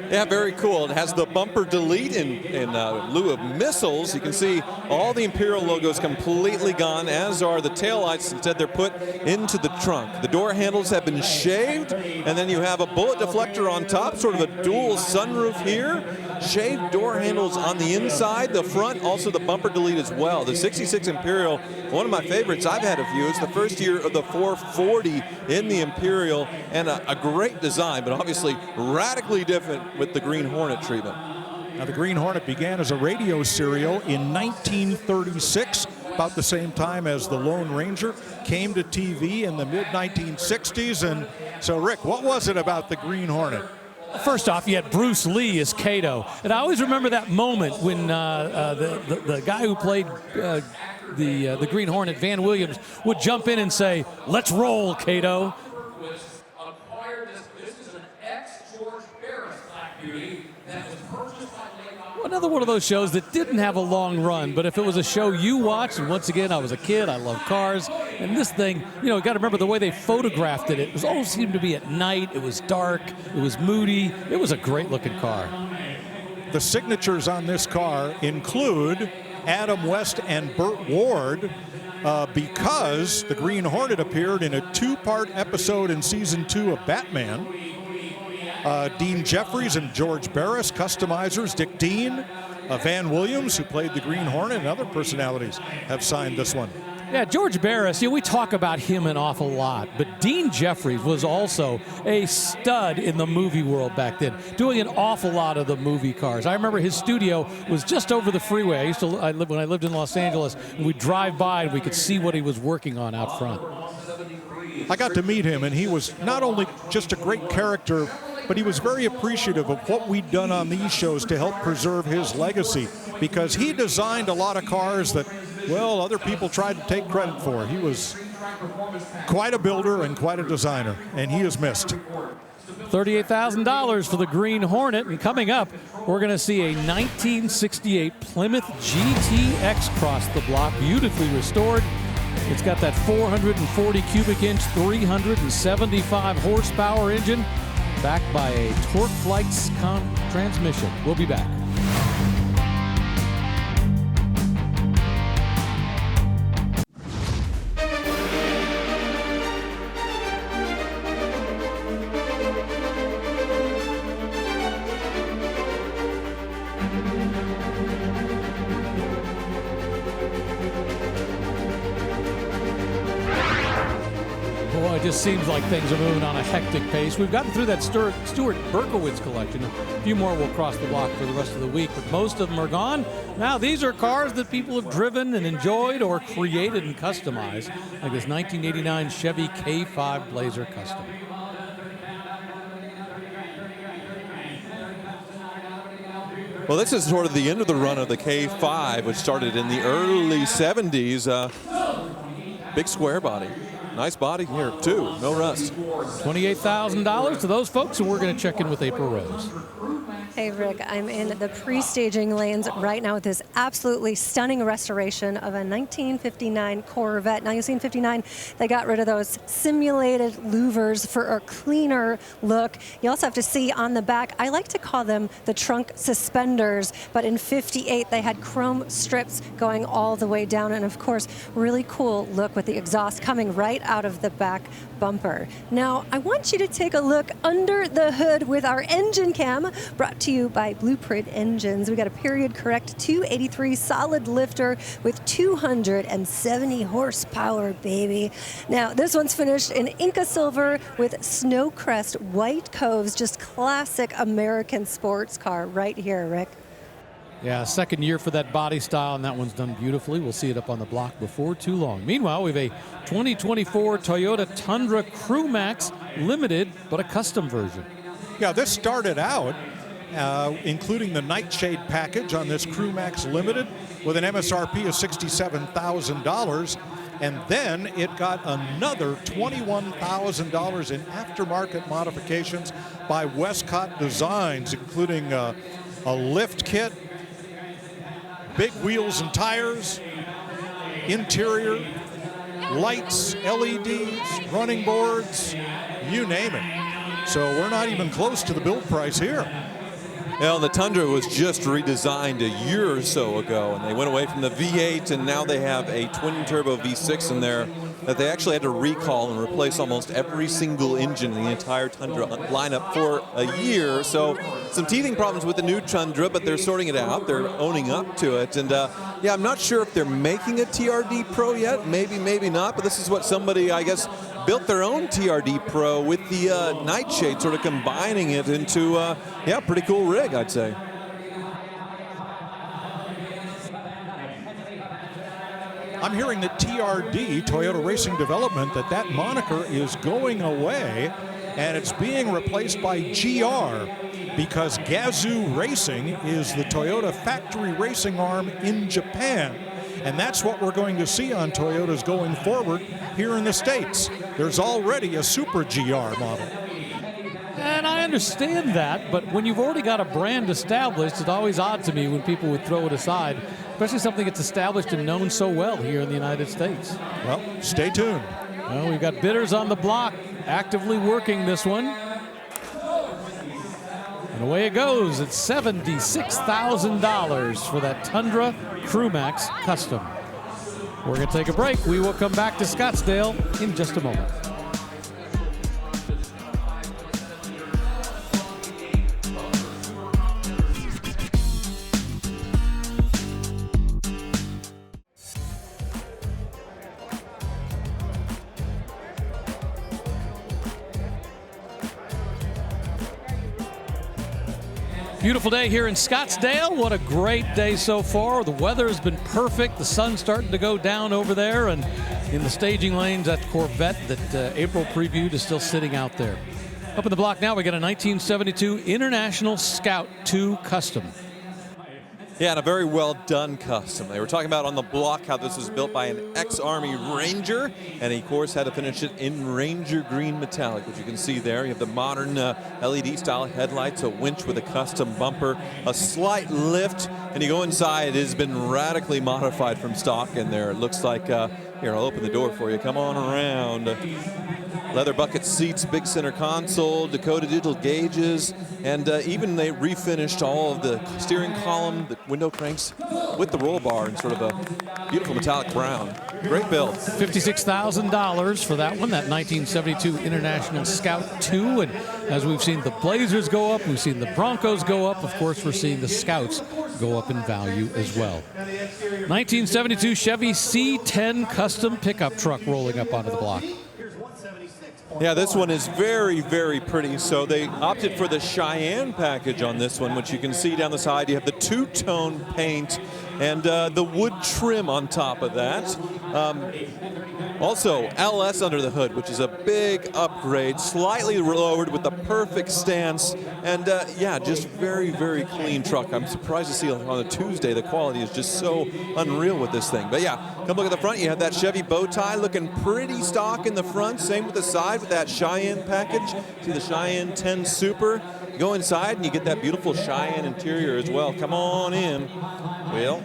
Yeah, very cool. It has the bumper delete in lieu of missiles. You can see all the Imperial logos completely gone, as are the taillights. Instead, they're put into the trunk. The door handles have been shaved, and then you have a bullet deflector on top, sort of a dual sunroof here. Shaved door handles on the inside, the front, also the bumper delete as well. The 66 Imperial, one of my favorites. I've had a few. It's the first year of the 440 in the Imperial, and a great design, but obviously radically different with the Green Hornet treatment. Now, the Green Hornet began as a radio serial in 1936, about the same time as the Lone Ranger came to TV in the mid-1960s. And so, Rick, what was it about the Green Hornet? First off, you had Bruce Lee as Kato. And I always remember that moment when the guy who played the Green Hornet, Van Williams, would jump in and say, "Let's roll, Kato." Another one of those shows that didn't have a long run, but if it was a show you watched, and once again, I was a kid, I love cars, and this thing, you got to remember the way they photographed it. It was always seemed to be at night, it was dark, it was moody, it was a great looking car. The signatures on this car include Adam West and Burt Ward, because the Green Hornet appeared in a 2-part episode in season 2 of Batman. Dean Jeffries and George Barris, customizers. Dick Dean, Van Williams, who played the Green Hornet, and other personalities have signed this one. Yeah, George Barris, we talk about him an awful lot, but Dean Jeffries was also a stud in the movie world back then, doing an awful lot of the movie cars. I remember his studio was just over the freeway. When I lived in Los Angeles, and we'd drive by and we could see what he was working on out front. I got to meet him, and he was not only just a great character, but he was very appreciative of what we'd done on these shows to help preserve his legacy, because he designed a lot of cars that, well, other people tried to take credit for. He was quite a builder and quite a designer, and he is missed. $38,000 for the Green Hornet, and coming up, we're going to see a 1968 Plymouth GTX cross the block, beautifully restored. It's got that 440 cubic inch, 375 horsepower engine, backed by a TorqueFlite transmission. We'll be back. it just seems like things are moving on a hectic pace. We've gotten through that Stuart Berkowitz collection. A few more will cross the block for the rest of the week, but most of them are gone. Now these are cars that people have driven and enjoyed or created and customized, like this 1989 Chevy K5 Blazer Custom. Well, this is sort of the end of the run of the K5, which started in the early 70s. Big square body. Nice body here, too. No rust. $28,000 to those folks, and we're going to check in with April Rose. Hey, Rick, I'm in the pre-staging lanes right now with this absolutely stunning restoration of a 1959 Corvette. Now, you've seen 59, they got rid of those simulated louvers for a cleaner look. You also have to see on the back, I like to call them the trunk suspenders, but in 58, they had chrome strips going all the way down, and of course, really cool look with the exhaust coming right out of the back bumper. Now, I want you to take a look under the hood with our engine cam, brought to you by Blueprint Engines. We got a period correct 283 solid lifter with 270 horsepower, baby. Now, this one's finished in Inca Silver with Snowcrest white coves, just classic American sports car right here, Rick. Yeah, second year for that body style, and that one's done beautifully. We'll see it up on the block before too long. Meanwhile, we have a 2024 Toyota Tundra Crew Max Limited, but a custom version. Yeah, this started out including the Nightshade package on this Crew Max Limited with an MSRP of $67,000. And then it got another $21,000 in aftermarket modifications by Westcott Designs, including a lift kit, big wheels and tires, interior, lights, LEDs, running boards, you name it. So we're not even close to the build price here. Well, the Tundra was just redesigned a year or so ago, and they went away from the V8, and now they have a twin-turbo V6 in there that they actually had to recall and replace almost every single engine in the entire Tundra lineup for a year. So some teething problems with the new Tundra, but they're sorting it out. They're owning up to it. And yeah, I'm not sure if they're making a TRD Pro yet. Maybe, maybe not, but this is what somebody, I guess, built their own TRD Pro with the Nightshade, sort of combining it into, yeah, pretty cool rig, I'd say. I'm hearing that TRD, Toyota Racing Development, that moniker is going away, and it's being replaced by GR because Gazoo Racing is the Toyota factory racing arm in Japan. And that's what we're going to see on Toyotas going forward here in the States. There's already a Super GR model. And I understand that, but when you've already got a brand established, it's always odd to me when people would throw it aside, especially something that's established and known so well here in the United States. Well, stay tuned. Well, we've got bidders on the block actively working this one. And away it goes. It's $76,000 for that Tundra Crew Max Custom. We're going to take a break. We will come back to Scottsdale in just a moment. Beautiful day here in Scottsdale. What a great day so far. The weather has been perfect. The sun's starting to go down over there, and in the staging lanes, that Corvette that April previewed is still sitting out there. Up in the block now, we got a 1972 International Scout II Custom. Yeah, and a very well done custom. They were talking about on the block how this was built by an ex-Army Ranger, and he, of course, had to finish it in Ranger green metallic, which you can see there. You have the modern LED-style headlights, a winch with a custom bumper, a slight lift, and you go inside. It has been radically modified from stock in there. It looks like, here, I'll open the door for you. Come on around. Leather bucket seats, big center console, Dakota digital gauges, and even they refinished all of the steering column, the window cranks with the roll bar in sort of a beautiful metallic brown. Great build. $56,000 for that one, that 1972 International Scout II. And as we've seen the Blazers go up, we've seen the Broncos go up, of course, we're seeing the Scouts go up in value as well. 1972 Chevy C10 custom pickup truck rolling up onto the block. Yeah, this one is very, very pretty. So they opted for the Cheyenne package on this one, which you can see down the side. You have the two-tone paint and the wood trim on top of that. Also, LS under the hood, which is a big upgrade, slightly lowered with the perfect stance, and yeah, just very, very clean truck. I'm surprised to see on a Tuesday the quality is just so unreal with this thing. But yeah, come look at the front. You have that Chevy bow tie looking pretty stock in the front. Same with the side with that Cheyenne package. See the Cheyenne 10 Super. You go inside and you get that beautiful Cheyenne interior as well. Come on in, Will.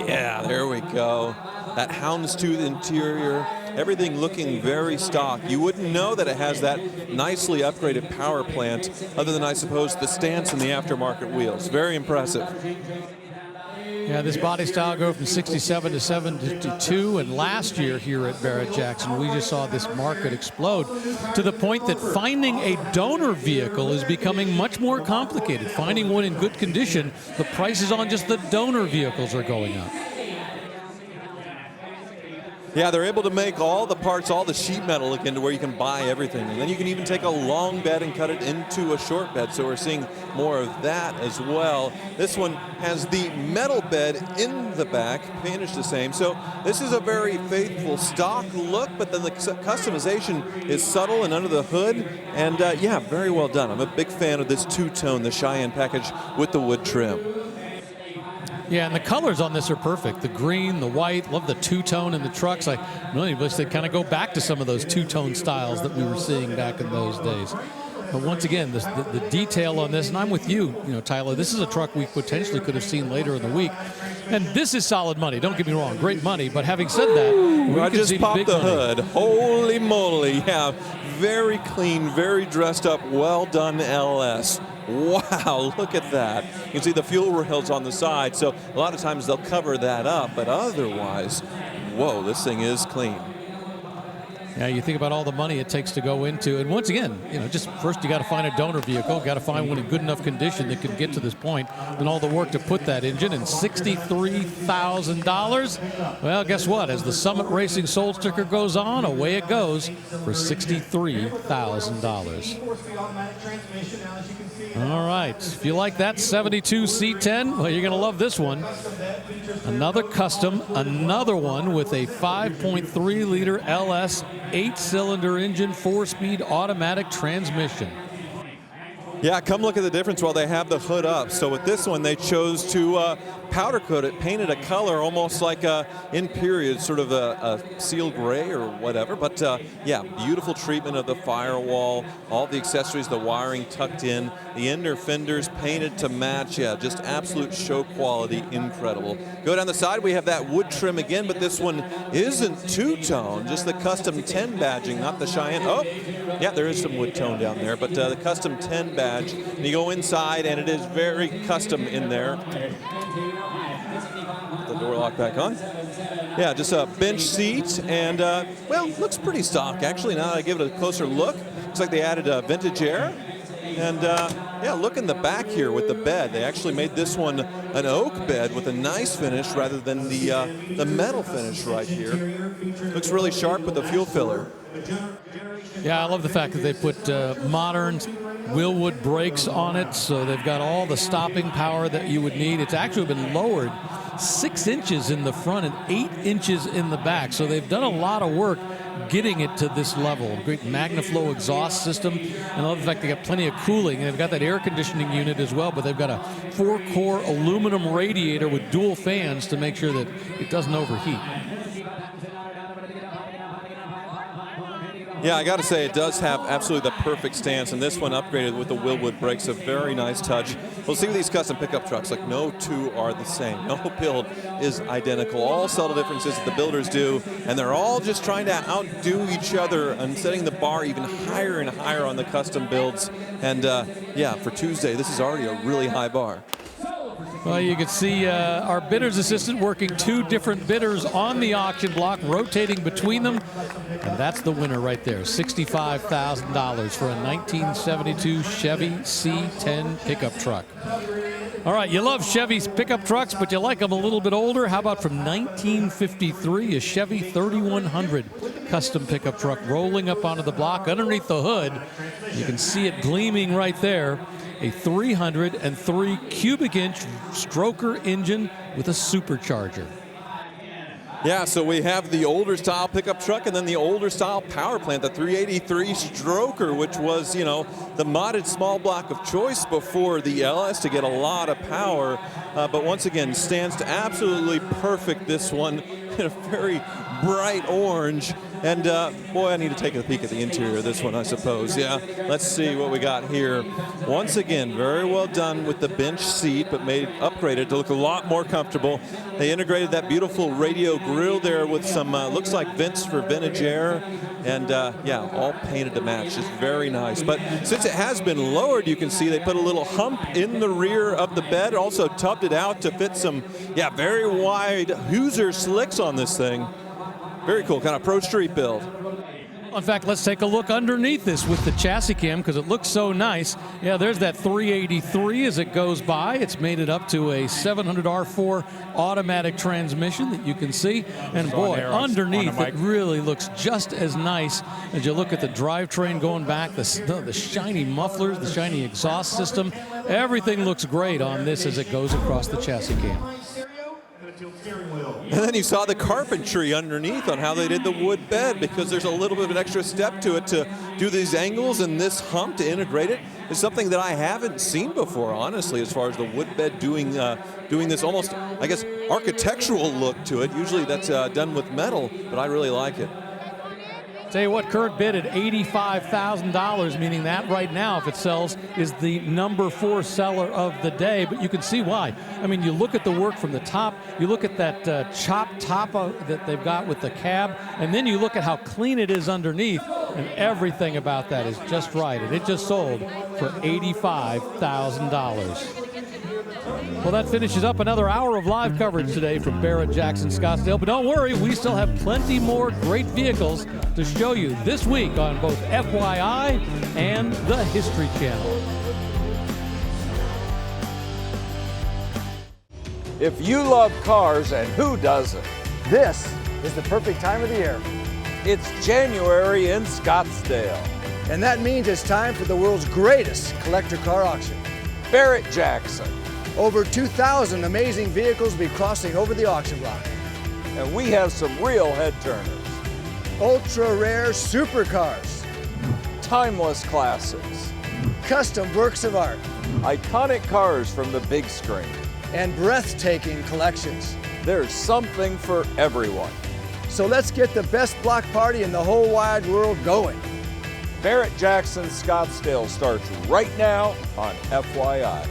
Yeah, there we go. That houndstooth interior, everything looking very stock. You wouldn't know that it has that nicely upgraded power plant, other than, I suppose, the stance and the aftermarket wheels. Very impressive. Yeah, this body style go from 67 to 72, and last year here at Barrett-Jackson, we just saw this market explode to the point that finding a donor vehicle is becoming much more complicated. Finding one in good condition, the prices on just the donor vehicles are going up. Yeah, they're able to make all the parts, all the sheet metal again to where you can buy everything. And then you can even take a long bed and cut it into a short bed. So we're seeing more of that as well. This one has the metal bed in the back, finished the same. So this is a very faithful stock look, but then the customization is subtle and under the hood. And yeah, very well done. I'm a big fan of this two-tone, the Cheyenne package with the wood trim. Yeah, and the colors on this are perfect. The green, the white, love the two-tone in the trucks. I really wish they'd kind of go back to some of those two-tone styles that we were seeing back in those days. But once again, the detail on this, and I'm with you, Tyler, this is a truck we potentially could have seen later in the week. And this is solid money, don't get me wrong, great money. But having said that, I just popped the hood. Holy moly, yeah, very clean, very dressed up, well done LS. Wow, look at that. You can see the fuel rails on the side, so a lot of times they'll cover that up, but otherwise, whoa, this thing is clean. Yeah, you think about all the money it takes to go into, and once again, just first you got to find a donor vehicle, got to find one in good enough condition that can get to this point, and all the work to put that engine in. $63,000. Well, guess what? As the Summit Racing Soul sticker goes on, away it goes for $63,000. All right, if you like that 72 C10, well, you're going to love this one. Another custom, another one with a 5.3-liter LS 8-cylinder engine, 4-speed automatic transmission. Yeah, come look at the difference while they have the hood up. So with this one, they chose to powder coat it, painted a color almost like in period, sort of a seal gray or whatever. But yeah, beautiful treatment of the firewall, all the accessories, the wiring tucked in, the inner fenders painted to match. Yeah, just absolute show quality, incredible. Go down the side, we have that wood trim again, but this one isn't two-tone, just the custom 10 badging, not the Cheyenne. Oh, yeah, there is some wood tone down there, but the custom 10 badge. And you go inside, and it is very custom in there. Put the door lock back on. Yeah, just a bench seat, and well, looks pretty stock actually. Now that I give it a closer look, looks like they added a vintage air. And yeah, look in the back here with the bed. They actually made this one an oak bed with a nice finish rather than the metal finish right here. Looks really sharp with the fuel filler. Yeah, I love the fact that they put modern Willwood brakes on it, so they've got all the stopping power that you would need. It's actually been lowered 6 inches in the front and 8 inches in the back, so they've done a lot of work getting it to this level. Great MagnaFlow exhaust system, and I love the fact they got plenty of cooling, and they've got that air conditioning unit as well, but they've got a 4-core aluminum radiator with dual fans to make sure that it doesn't overheat. Yeah, I got to say, it does have absolutely the perfect stance, and this one upgraded with the Willwood brakes, a very nice touch. We'll see with these custom pickup trucks, like no two are the same. No build is identical. All subtle differences that the builders do, and they're all just trying to outdo each other and setting the bar even higher and higher on the custom builds. And yeah, for Tuesday, this is already a really high bar. Well, you can see our bidder's assistant working 2 different bidders on the auction block, rotating between them. And that's the winner right there, $65,000 for a 1972 Chevy C10 pickup truck. All right, you love Chevy's pickup trucks, but you like them a little bit older. How about from 1953, a Chevy 3100 custom pickup truck rolling up onto the block. Underneath the hood, you can see it gleaming right there. A 303 cubic inch stroker engine with a supercharger. Yeah, so we have the older style pickup truck and then the older style power plant, the 383 stroker, which was, you know, the modded small block of choice before the LS to get a lot of power. But once again, stands to absolutely perfect, this one, in a very bright orange. And boy, I need to take a peek at the interior of this one, I suppose. Yeah, let's see what we got here. Once again, very well done with the bench seat, but upgraded to look a lot more comfortable. They integrated that beautiful radio grille there with some, looks like vents for vintage air. And yeah, all painted to match, just very nice. But since it has been lowered, you can see they put a little hump in the rear of the bed, also tubbed it out to fit some, yeah, very wide Hoosier slicks on this thing. Very cool, kind of pro street build. In fact, let's take a look underneath this with the chassis cam because it looks so nice. Yeah, there's that 383 as it goes by. It's made it up to a 700R4 automatic transmission that you can see. And boy, underneath it really looks just as nice as you look at the drivetrain going back, the shiny mufflers, the shiny exhaust system. Everything looks great on this as it goes across the chassis cam. And then you saw the carpentry underneath on how they did the wood bed, because there's a little bit of an extra step to it to do these angles, and this hump to integrate it is something that I haven't seen before, honestly, as far as the wood bed doing this almost, I guess, architectural look to it. Usually that's done with metal, but I really like it. Tell you what, current bid at $85,000, meaning that right now, if it sells, is the #4 seller of the day. But you can see why. I mean, you look at the work from the top, you look at that chopped top that they've got with the cab, and then you look at how clean it is underneath, and everything about that is just right. And it just sold for $85,000. Well, that finishes up another hour of live coverage today from Barrett-Jackson Scottsdale. But don't worry, we still have plenty more great vehicles to show you this week on both FYI and the History Channel. If you love cars, and who doesn't? This is the perfect time of the year. It's January in Scottsdale. And that means it's time for the world's greatest collector car auction. Barrett-Jackson. Over 2,000 amazing vehicles will be crossing over the auction block. And we have some real head turners. Ultra rare supercars. Timeless classics. Custom works of art. Iconic cars from the big screen. And breathtaking collections. There's something for everyone. So let's get the best block party in the whole wide world going. Barrett-Jackson Scottsdale starts right now on FYI.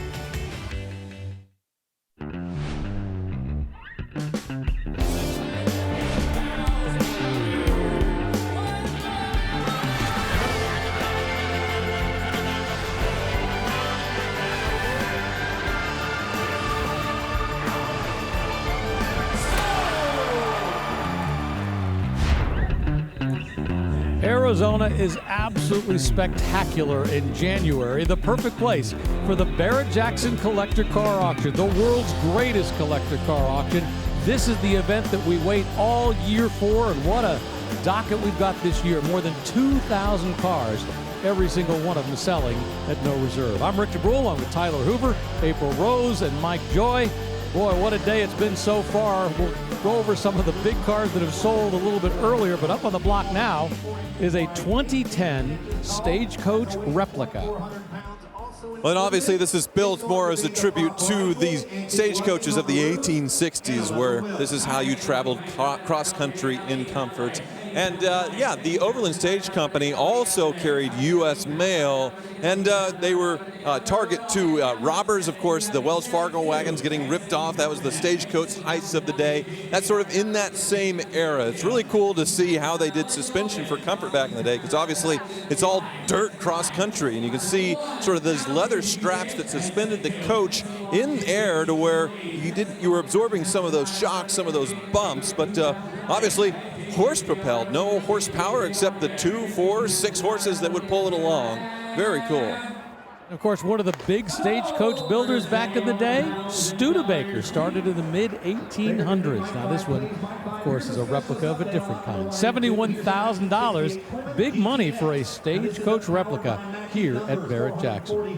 Arizona is absolutely spectacular in January, the perfect place for the Barrett-Jackson Collector Car Auction, the world's greatest collector car auction. This is the event that we wait all year for, and what a docket we've got this year. More than 2,000 cars, every single one of them selling at no reserve. I'm Richard Brule, along with Tyler Hoover, April Rose, and Mike Joy. Boy, what a day it's been so far. We'll go over some of the big cars that have sold a little bit earlier, but up on the block now is a 2010 Stagecoach replica. Well, and obviously this is built more as a tribute to these stagecoaches of the 1860s, where this is how you traveled cross-country in comfort. And yeah, the Overland Stage Company also carried U.S. mail, and they were target to robbers. Of course, the Wells Fargo wagons getting ripped off. That was the stagecoach heists of the day. That's sort of in that same era. It's really cool to see how they did suspension for comfort back in the day, because obviously it's all dirt cross-country, and you can see sort of those leather straps that suspended the coach in air to where you were absorbing some of those shocks, some of those bumps, but obviously horse propelled, no horsepower except the 2, 4, 6 horses that would pull it along. Very cool. Of course, one of the big stagecoach builders back in the day, Studebaker, started in the mid-1800s. Now this one, of course, is a replica of a different kind. $71,000, big money for a stagecoach replica here at Barrett-Jackson. A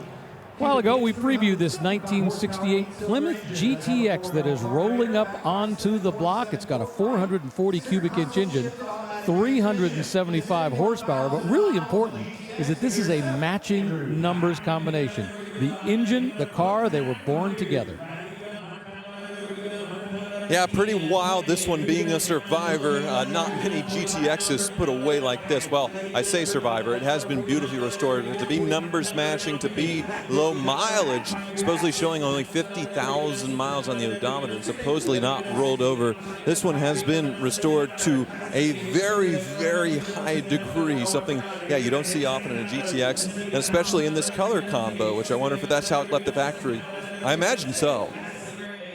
while ago, we previewed this 1968 Plymouth GTX that is rolling up onto the block. It's got a 440 cubic inch engine, 375 horsepower, but really important is that this is a matching numbers combination. The engine, the car, they were born together. Yeah, pretty wild, this one being a survivor. Not many GTXs put away like this. Well, I say survivor. It has been beautifully restored. To be numbers matching, to be low mileage, supposedly showing only 50,000 miles on the odometer, supposedly not rolled over. This one has been restored to a very, very high degree, something, yeah, you don't see often in a GTX, and especially in this color combo, which I wonder if that's how it left the factory. I imagine so.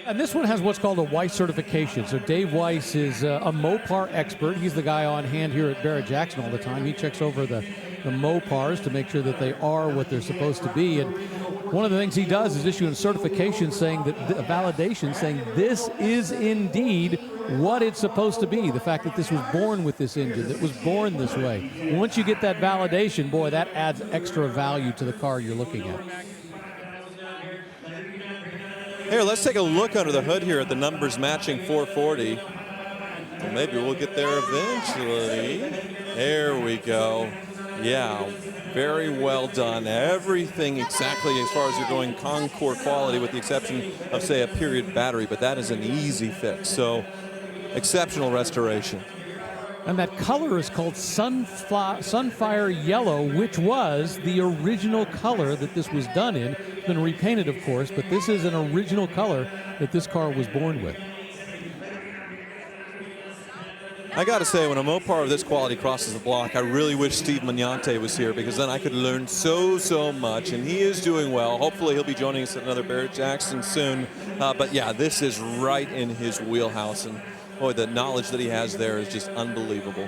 And this one has what's called a Weiss certification. So Dave Weiss is a Mopar expert. He's the guy on hand here at Barrett-Jackson all the time. He checks over the Mopars to make sure that they are what they're supposed to be. And one of the things he does is issue a certification saying that, a validation saying this is indeed what it's supposed to be. The fact that this was born with this engine, that was born this way. Once you get that validation, boy, that adds extra value to the car you're looking at. Here, let's take a look under the hood here at the numbers matching 440. Well, maybe we'll get there eventually. There we go. Yeah, very well done. Everything exactly as far as you're going Concours quality, with the exception of, say, a period battery, but that is an easy fix. So, exceptional restoration. And that color is called Sunfire Yellow, which was the original color that this was done in. It's been repainted, of course, but this is an original color that this car was born with. I got to say, when a Mopar of this quality crosses the block, I really wish Steve Magnante was here, because then I could learn so much, and he is doing well. Hopefully he'll be joining us at another Barrett-Jackson soon. But yeah, this is right in his wheelhouse, and boy, the knowledge that he has there is just unbelievable.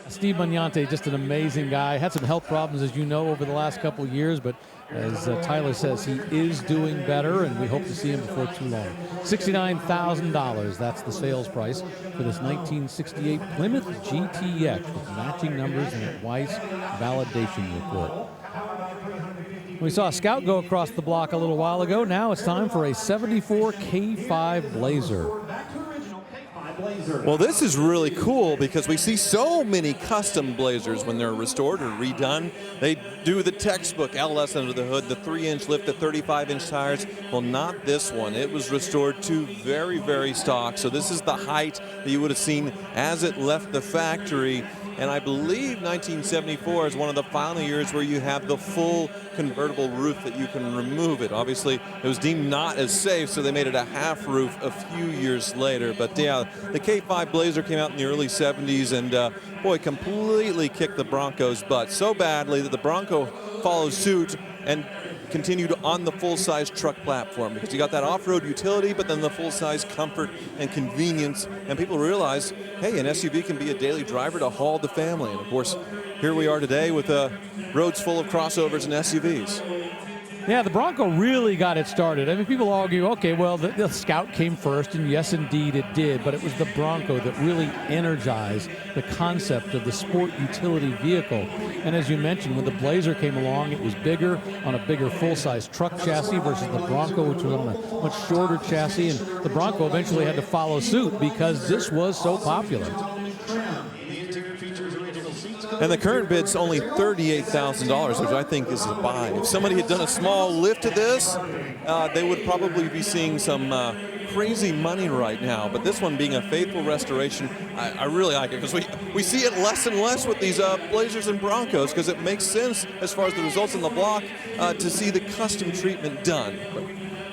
Steve Magnante, just an amazing guy. Had some health problems, as you know, over the last couple of years, but as Tyler says, he is doing better, and we hope to see him before too long. $69,000, that's the sales price for this 1968 Plymouth GTX with matching numbers and a Weiss validation report. We saw a Scout go across the block a little while ago. Now it's time for a 74 K5 Blazer. Well, this is really cool because we see so many custom Blazers when they're restored or redone. They do the textbook LS under the hood, the 3-inch lift, the 35-inch tires. Well, not this one. It was restored to very, very stock. So this is the height that you would have seen as it left the factory. And I believe 1974 is one of the final years where you have the full convertible roof that you can remove it. Obviously, it was deemed not as safe, so they made it a half roof a few years later. But yeah, the K5 Blazer came out in the early 70s and boy, completely kicked the Bronco's butt so badly that the Bronco followed suit and continued on the full-size truck platform, because you got that off-road utility, but then the full-size comfort and convenience, and people realize, hey, an SUV can be a daily driver to haul the family. And of course, here we are today with roads full of crossovers and SUVs. Yeah, the Bronco really got it started. I mean, people argue, okay, well, the Scout came first, and yes, indeed, it did, but it was the Bronco that really energized the concept of the sport utility vehicle. And as you mentioned, when the Blazer came along, it was bigger, on a bigger full-size truck chassis versus the Bronco, which was on a much shorter chassis, and the Bronco eventually had to follow suit because this was so popular. And the current bid's only $38,000, which I think is a buy. If somebody had done a small lift to this, they would probably be seeing some crazy money right now. But this one being a faithful restoration, I really like it, because we see it less and less with these Blazers and Broncos, because it makes sense as far as the results in the block to see the custom treatment done. But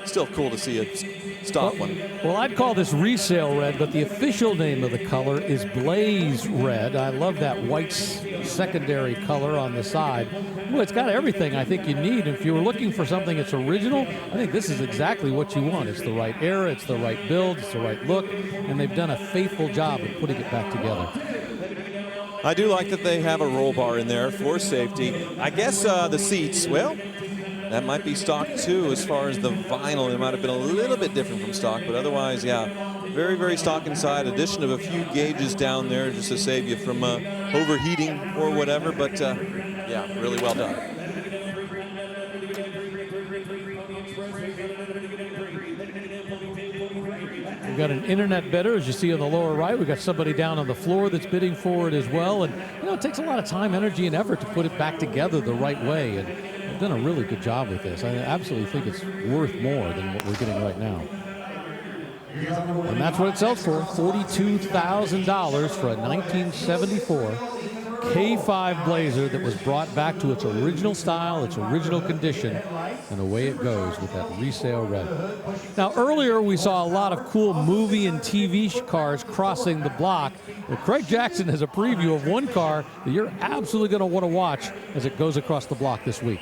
still cool to see a stock one. Well, I'd call this resale red, but the official name of the color is Blaze Red. I love that white secondary color on the side. Well, it's got everything I think you need. If you were looking for something that's original, I think this is exactly what you want. It's the right era, it's the right build, it's the right look, and they've done a faithful job of putting it back together. I do like that they have a roll bar in there for safety. I guess the seats, well, That might be stock too, as far as the vinyl. It might have been a little bit different from stock, but otherwise, yeah, very, very stock inside. Addition of a few gauges down there just to save you from overheating or whatever, but yeah, really well done. We've got an internet bidder, as you see on the lower right. We've got somebody down on the floor that's bidding for it as well. And, you know, it takes a lot of time, energy, and effort to put it back together the right way. And they've done a really good job with this. I absolutely think it's worth more than what we're getting right now. And that's what it sells for, $42,000 for a 1974 K5 Blazer that was brought back to its original style, its original condition, and away it goes with that resale red. Now, earlier we saw a lot of cool movie and TV cars crossing the block. Well, Craig Jackson has a preview of one car that you're absolutely going to want to watch as it goes across the block this week.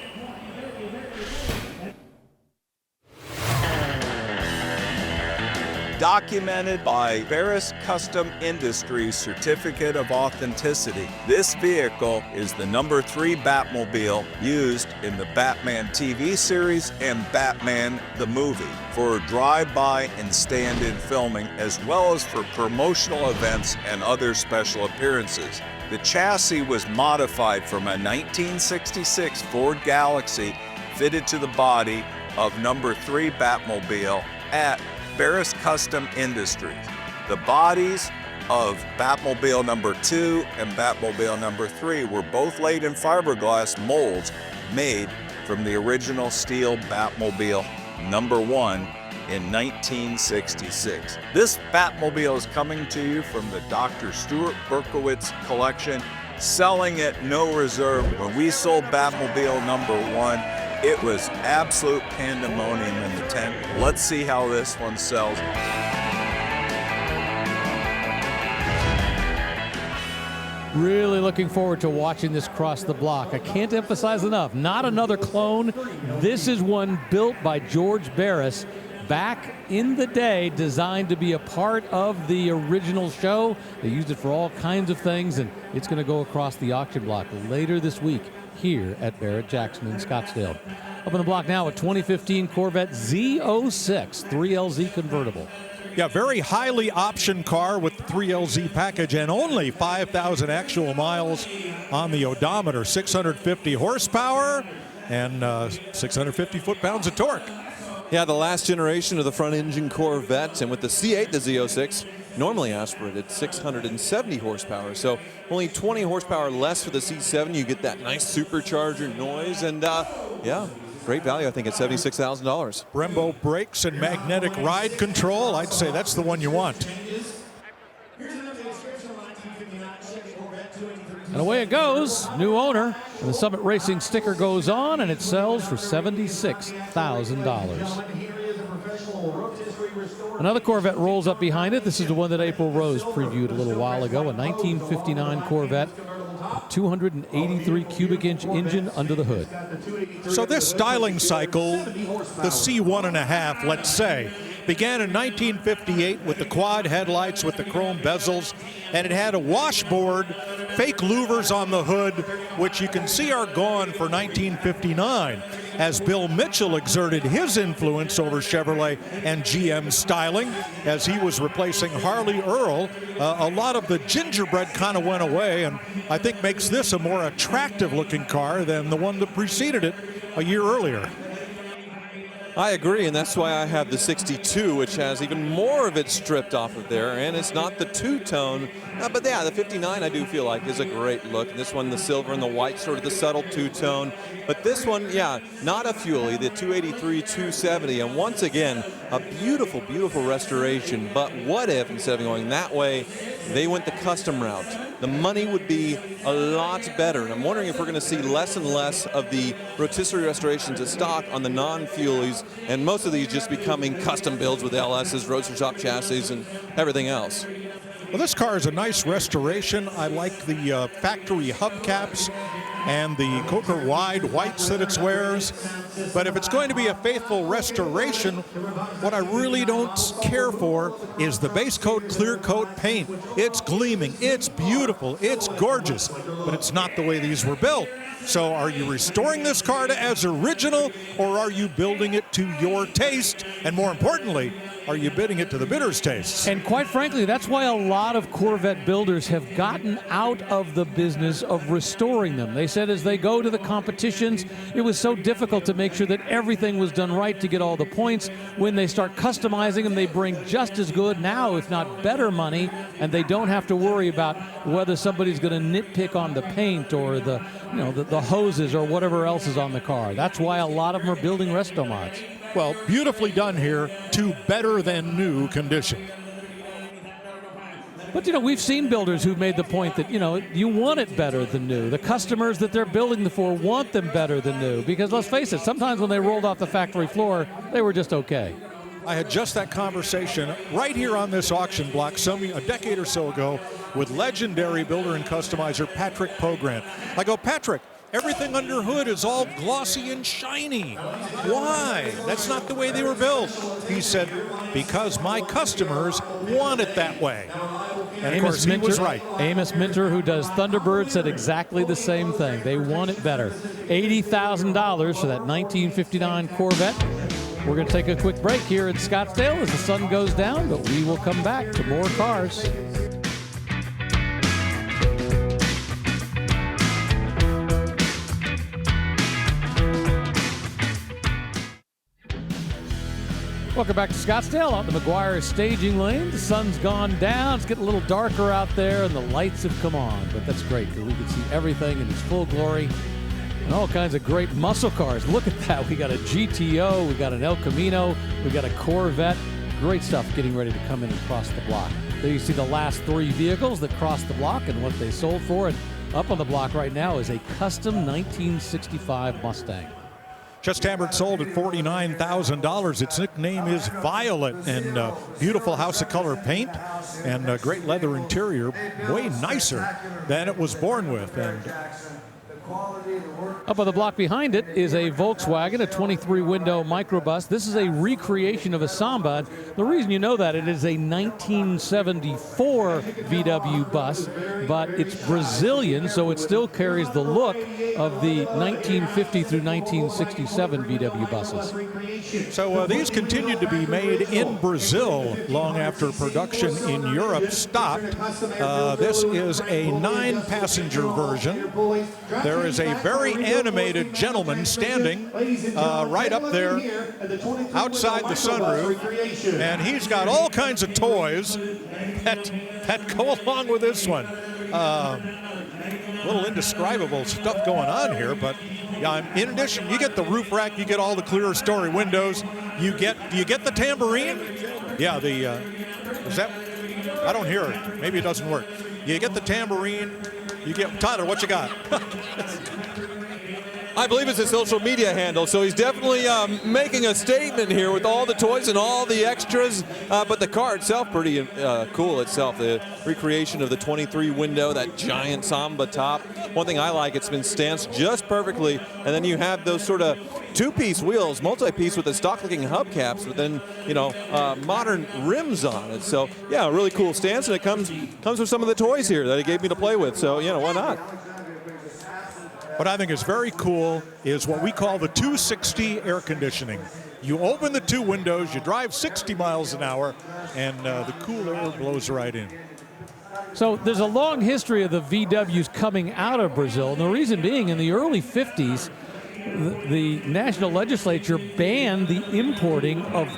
Documented by Barris Custom Industries Certificate of Authenticity. This vehicle is the number 3 Batmobile used in the Batman TV series and Batman the movie for drive-by and stand-in filming, as well as for promotional events and other special appearances. The chassis was modified from a 1966 Ford Galaxy fitted to the body of number 3 Batmobile at Barris Custom Industries. The bodies of Batmobile number 2 and Batmobile number 3 were both laid in fiberglass molds made from the original steel Batmobile number 1 in 1966. This Batmobile is coming to you from the Dr. Stuart Berkowitz collection, selling at no reserve. When we sold Batmobile number 1, it was absolute pandemonium in the tent. Let's see how this one sells. Really looking forward to watching this cross the block. I can't emphasize enough, not another clone. This is one built by George Barris back in the day, designed to be a part of the original show. They used it for all kinds of things, and it's going to go across the auction block later this week here at Barrett-Jackson in Scottsdale. Up on the block now, a 2015 Corvette Z06 3LZ convertible. Yeah, very highly optioned car with the 3LZ package and only 5,000 actual miles on the odometer. 650 horsepower and 650 foot-pounds of torque. Yeah, the last generation of the front-engine Corvette, and with the C8, the Z06, normally aspirated 670 horsepower. So only 20 horsepower less for the C7. You get that nice supercharger noise, and yeah, great value, I think, at $76,000. Brembo brakes and magnetic ride control. I'd say that's the one you want. And away it goes, new owner. And the Summit Racing sticker goes on, and it sells for $76,000. Another Corvette rolls up behind it. This is the one that April Rose previewed a little while ago, a 1959 Corvette, a 283 cubic inch engine under the hood. So this styling cycle, the C1.5, let's say, began in 1958 with the quad headlights with the chrome bezels, and it had a washboard, fake louvers on the hood, which you can see are gone for 1959, as Bill Mitchell exerted his influence over Chevrolet and GM styling as he was replacing Harley Earl. A lot of the gingerbread kind of went away, and I think makes this a more attractive looking car than the one that preceded it a year earlier. I agree, and that's why I have the 62, which has even more of it stripped off of there, and it's not the two-tone. But yeah, the 59 I do feel like is a great look. This one, the silver and the white, sort of the subtle two-tone. But this one, yeah, not a Fuelie, the 283 270, and once again, a beautiful, beautiful restoration. But what if, instead of going that way, they went the custom route? The money would be a lot better, and I'm wondering if we're going to see less and less of the rotisserie restorations of stock on the non-Fuelies, and most of these just becoming custom builds with LSs, roadster shop chassis, and everything else. Well, this car is a nice restoration. I like the factory hubcaps. and the Coker wide whites that it wears. But if it's going to be a faithful restoration, what I really don't care for is the base coat clear coat paint. It's gleaming, it's beautiful, it's gorgeous, but it's not the way these were built. So are you restoring this car to as original, or are you building it to your taste? And more importantly, are you bidding it to the bidder's tastes? And quite frankly, that's why a lot of Corvette builders have gotten out of the business of restoring them. They said as they go to the competitions, it was so difficult to make sure that everything was done right to get all the points. When they start customizing them, they bring just as good, now if not better money, and they don't have to worry about whether somebody's going to nitpick on the paint or the hoses or whatever else is on the car. That's why a lot of them are building resto mods. Well, beautifully done here to better than new condition. But, we've seen builders who've made the point that, you want it better than new. The customers that they're building them for want them better than new. Because let's face it, sometimes when they rolled off the factory floor, they were just okay. I had just that conversation right here on this auction block a decade or so ago with legendary builder and customizer Patrick Pogrant. I go, Patrick, everything under hood is all glossy and shiny. Why? That's not the way they were built. He said, because my customers want it that way. And of course, he was right. Amos Minter, who does Thunderbird, said exactly the same thing. They want it better. $80,000 for that 1959 Corvette. We're going to take a quick break here in Scottsdale as the sun goes down, but we will come back to more cars. Welcome back to Scottsdale on the McGuire staging lane. The sun's gone down. It's getting a little darker out there, and the lights have come on. But that's great because we can see everything in its full glory and all kinds of great muscle cars. Look at that. We got a GTO. We got an El Camino. We got a Corvette. Great stuff getting ready to come in and cross the block. There you see the last three vehicles that crossed the block and what they sold for. And up on the block right now is a custom 1965 Mustang. Just hammered, sold at $49,000. Its nickname is Violet, and beautiful House of Color paint and great leather interior, way nicer than it was born with. And up on the block behind it is a Volkswagen, a 23-window microbus. This is a recreation of a Samba. The reason you know that, it is a 1974 VW bus, but it's Brazilian, so it still carries the look of the 1950 through 1967 VW buses. So these continued to be made in Brazil long after production in Europe stopped. This is a 9-passenger version. There is a very animated gentleman standing right up there outside the sunroof, and he's got all kinds of toys that go along with this one. A little indescribable stuff going on here, but in addition, you get the roof rack, you get all the clear story windows, do you get the tambourine? Yeah, is that, I don't hear it, maybe it doesn't work. You get the tambourine, you get, Tyler, what you got? I believe it's a social media handle, so he's definitely making a statement here with all the toys and all the extras, but the car itself pretty cool itself. The recreation of the 23 window, that giant Samba top. One thing I like, it's been stanced just perfectly, and then you have those sort of two-piece wheels, multi-piece with the stock-looking hubcaps, but then, modern rims on it. So, yeah, a really cool stance, and it comes with some of the toys here that he gave me to play with, so, why not? What I think is very cool is what we call the 260 air conditioning. You open the two windows, you drive 60 miles an hour, and the cool air blows right in. So there's a long history of the VWs coming out of Brazil, and the reason being in the early 50s, the national legislature banned the importing of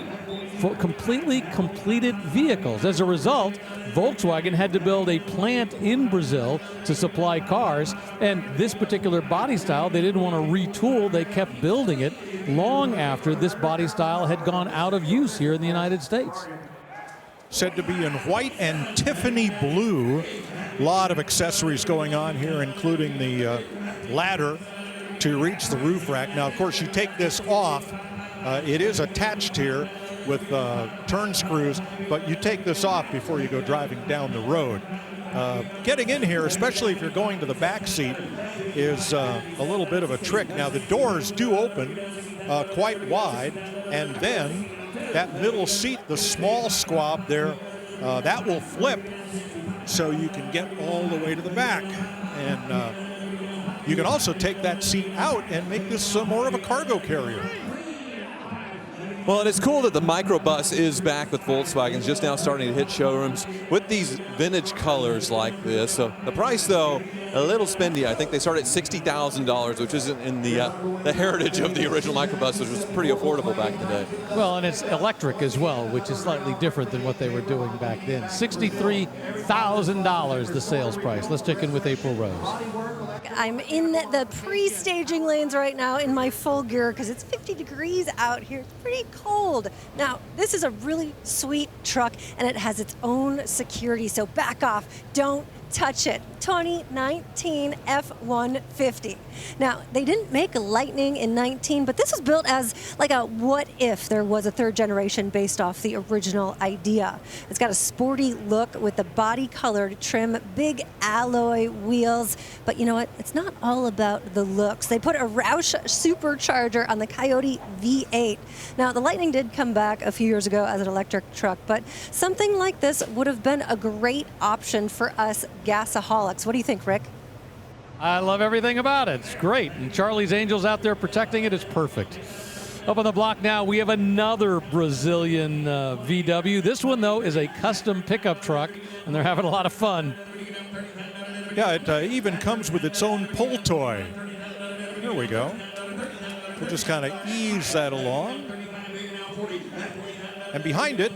completely completed vehicles. As a result, Volkswagen had to build a plant in Brazil to supply cars, and this particular body style, they didn't want to retool. They kept building it long after this body style had gone out of use here in the United States. Said to be in white and Tiffany blue. A lot of accessories going on here, including the ladder to reach the roof rack. Now, of course, you take this off. It is attached here. with turn screws, but you take this off before you go driving down the road. Getting in here, especially if you're going to the back seat, is a little bit of a trick. Now the doors do open quite wide, and then that middle seat, the small squab there, that will flip so you can get all the way to the back. And you can also take that seat out and make this more of a cargo carrier. Well, and it's cool that the microbus is back with Volkswagen, just now starting to hit showrooms with these vintage colors like this. So the price, though, a little spendy. I think they start at $60,000, which isn't in the heritage of the original microbus, which was pretty affordable back in the day. Well, and it's electric as well, which is slightly different than what they were doing back then. $63,000 the sales price. Let's check in with April Rose. I'm in the pre-staging lanes right now in my full gear because it's 50 degrees out here. It's pretty cold. Now, this is a really sweet truck, and it has its own security, so back off. Don't touch it. 2019 F-150. Now, they didn't make a Lightning in 19, but this was built as like a what if there was a third generation based off the original idea. It's got a sporty look with the body-colored trim, big alloy wheels, but you know what? It's not all about the looks. They put a Roush supercharger on the Coyote V8. Now, the Lightning did come back a few years ago as an electric truck, but something like this would have been a great option for us gasaholics. What do you think, Rick? I love everything about it. It's great. And Charlie's Angels out there protecting it is perfect. Up on the block now, we have another Brazilian VW. This one, though, is a custom pickup truck, and they're having a lot of fun. Yeah, it even comes with its own pull toy. Here we go. We'll just kind of ease that along. And behind it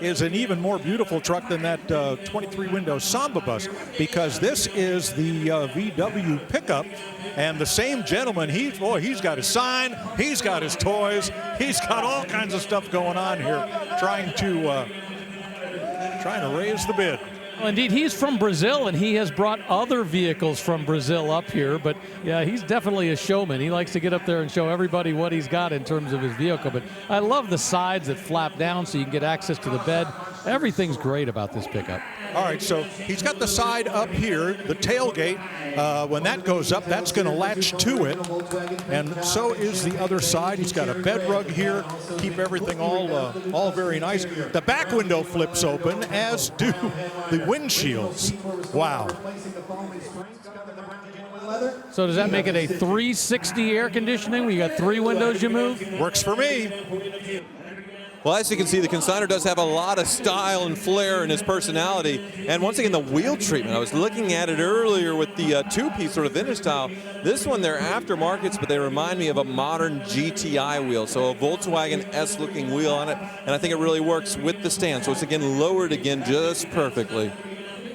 is an even more beautiful truck than that 23-window Samba bus, because this is the VW pickup, and the same gentleman, he's got his sign, he's got his toys, he's got all kinds of stuff going on here, trying to raise the bid. Well, indeed, he's from Brazil, and he has brought other vehicles from Brazil up here. But, yeah, he's definitely a showman. He likes to get up there and show everybody what he's got in terms of his vehicle. But I love the sides that flap down so you can get access to the bed. Everything's great about this pickup. All right, so he's got the side up here, the tailgate. When that goes up, that's going to latch to it. And so is the other side. He's got a bed rug here, keep everything all very nice. The back window flips open, as do the windshields. Wow. So does that make it a 360 air conditioning where you got 3 windows you move? Works for me. Well, as you can see, the consignor does have a lot of style and flair in his personality. And once again, the wheel treatment. I was looking at it earlier with the two-piece sort of vintage style. This one, they're aftermarkets, but they remind me of a modern GTI wheel. So a Volkswagen S-looking wheel on it. And I think it really works with the stand. So it's, again, lowered again just perfectly.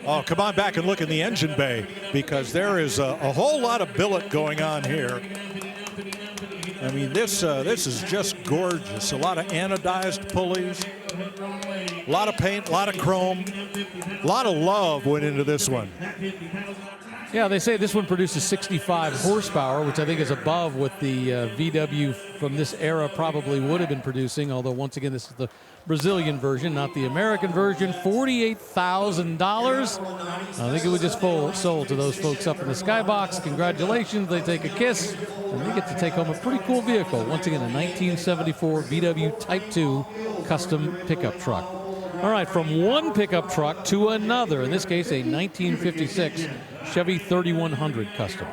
Oh, come on back and look in the engine bay, because there is a whole lot of billet going on here. I mean, this is just gorgeous. A lot of anodized pulleys, a lot of paint, a lot of chrome, a lot of love went into this one. Yeah, they say this one produces 65 horsepower, which I think is above what the VW from this era probably would have been producing, although once again, this is the Brazilian version, not the American version. $48,000. I think it was just sold to those folks up in the skybox. Congratulations, they take a kiss, and they get to take home a pretty cool vehicle. Once again, a 1974 VW Type 2 custom pickup truck. All right, from one pickup truck to another, in this case, a 1956 Chevy 3100 custom.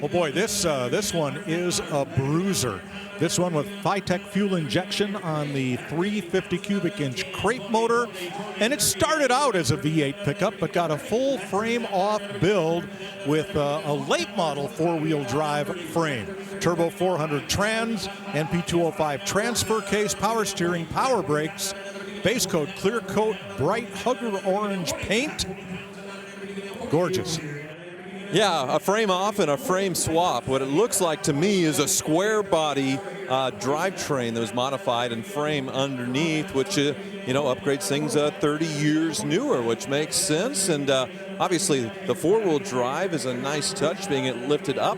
Oh boy, this one is a bruiser. This one with Phytec fuel injection on the 350 cubic inch crate motor. And it started out as a V8 pickup, but got a full frame off build with a late model 4-wheel drive frame. Turbo 400 trans, NP205 transfer case, power steering, power brakes, base coat, clear coat, bright hugger orange paint. Gorgeous. Yeah, a frame off and a frame swap. What it looks like to me is a square body drivetrain that was modified and frame underneath, which upgrades things 30 years newer, which makes sense. And obviously the 4-wheel drive is a nice touch, being it lifted up.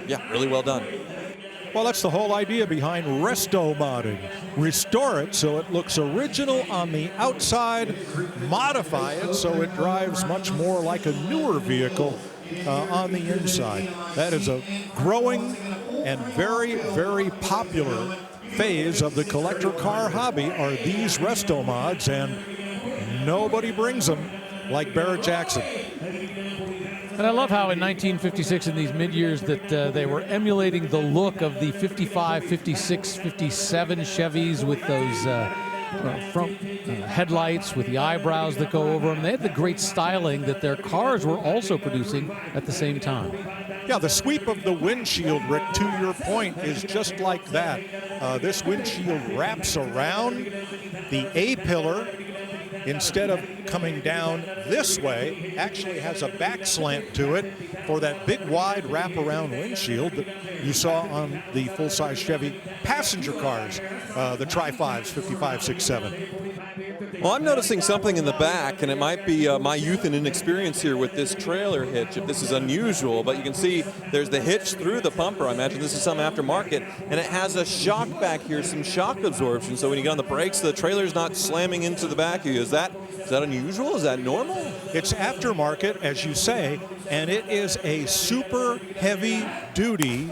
Yeah, really well done. Well, that's the whole idea behind resto modding. Restore it so it looks original on the outside, modify it so it drives much more like a newer vehicle on the inside. That is a growing and very, very popular phase of the collector car hobby are these resto mods, and nobody brings them like Barrett-Jackson. And I love how in 1956 in these mid-years that they were emulating the look of the 55, 56, 57 Chevys with those front headlights with the eyebrows that go over them. They had the great styling that their cars were also producing at the same time. Yeah, the sweep of the windshield, Rick, to your point, is just like that. This windshield wraps around the A-pillar. Instead of coming down this way, actually has a back slant to it for that big wide wraparound windshield that you saw on the full-size Chevy passenger cars, the Tri-5s, 55, 6, 7. Well, I'm noticing something in the back, and it might be my youth and inexperience here with this trailer hitch, if this is unusual, but you can see there's the hitch through the bumper. I imagine this is some aftermarket, and it has a shock back here, some shock absorption, so when you get on the brakes, the trailer's not slamming into the back of you. Is that unusual? Is that normal? It's aftermarket, as you say, and it is a super heavy duty,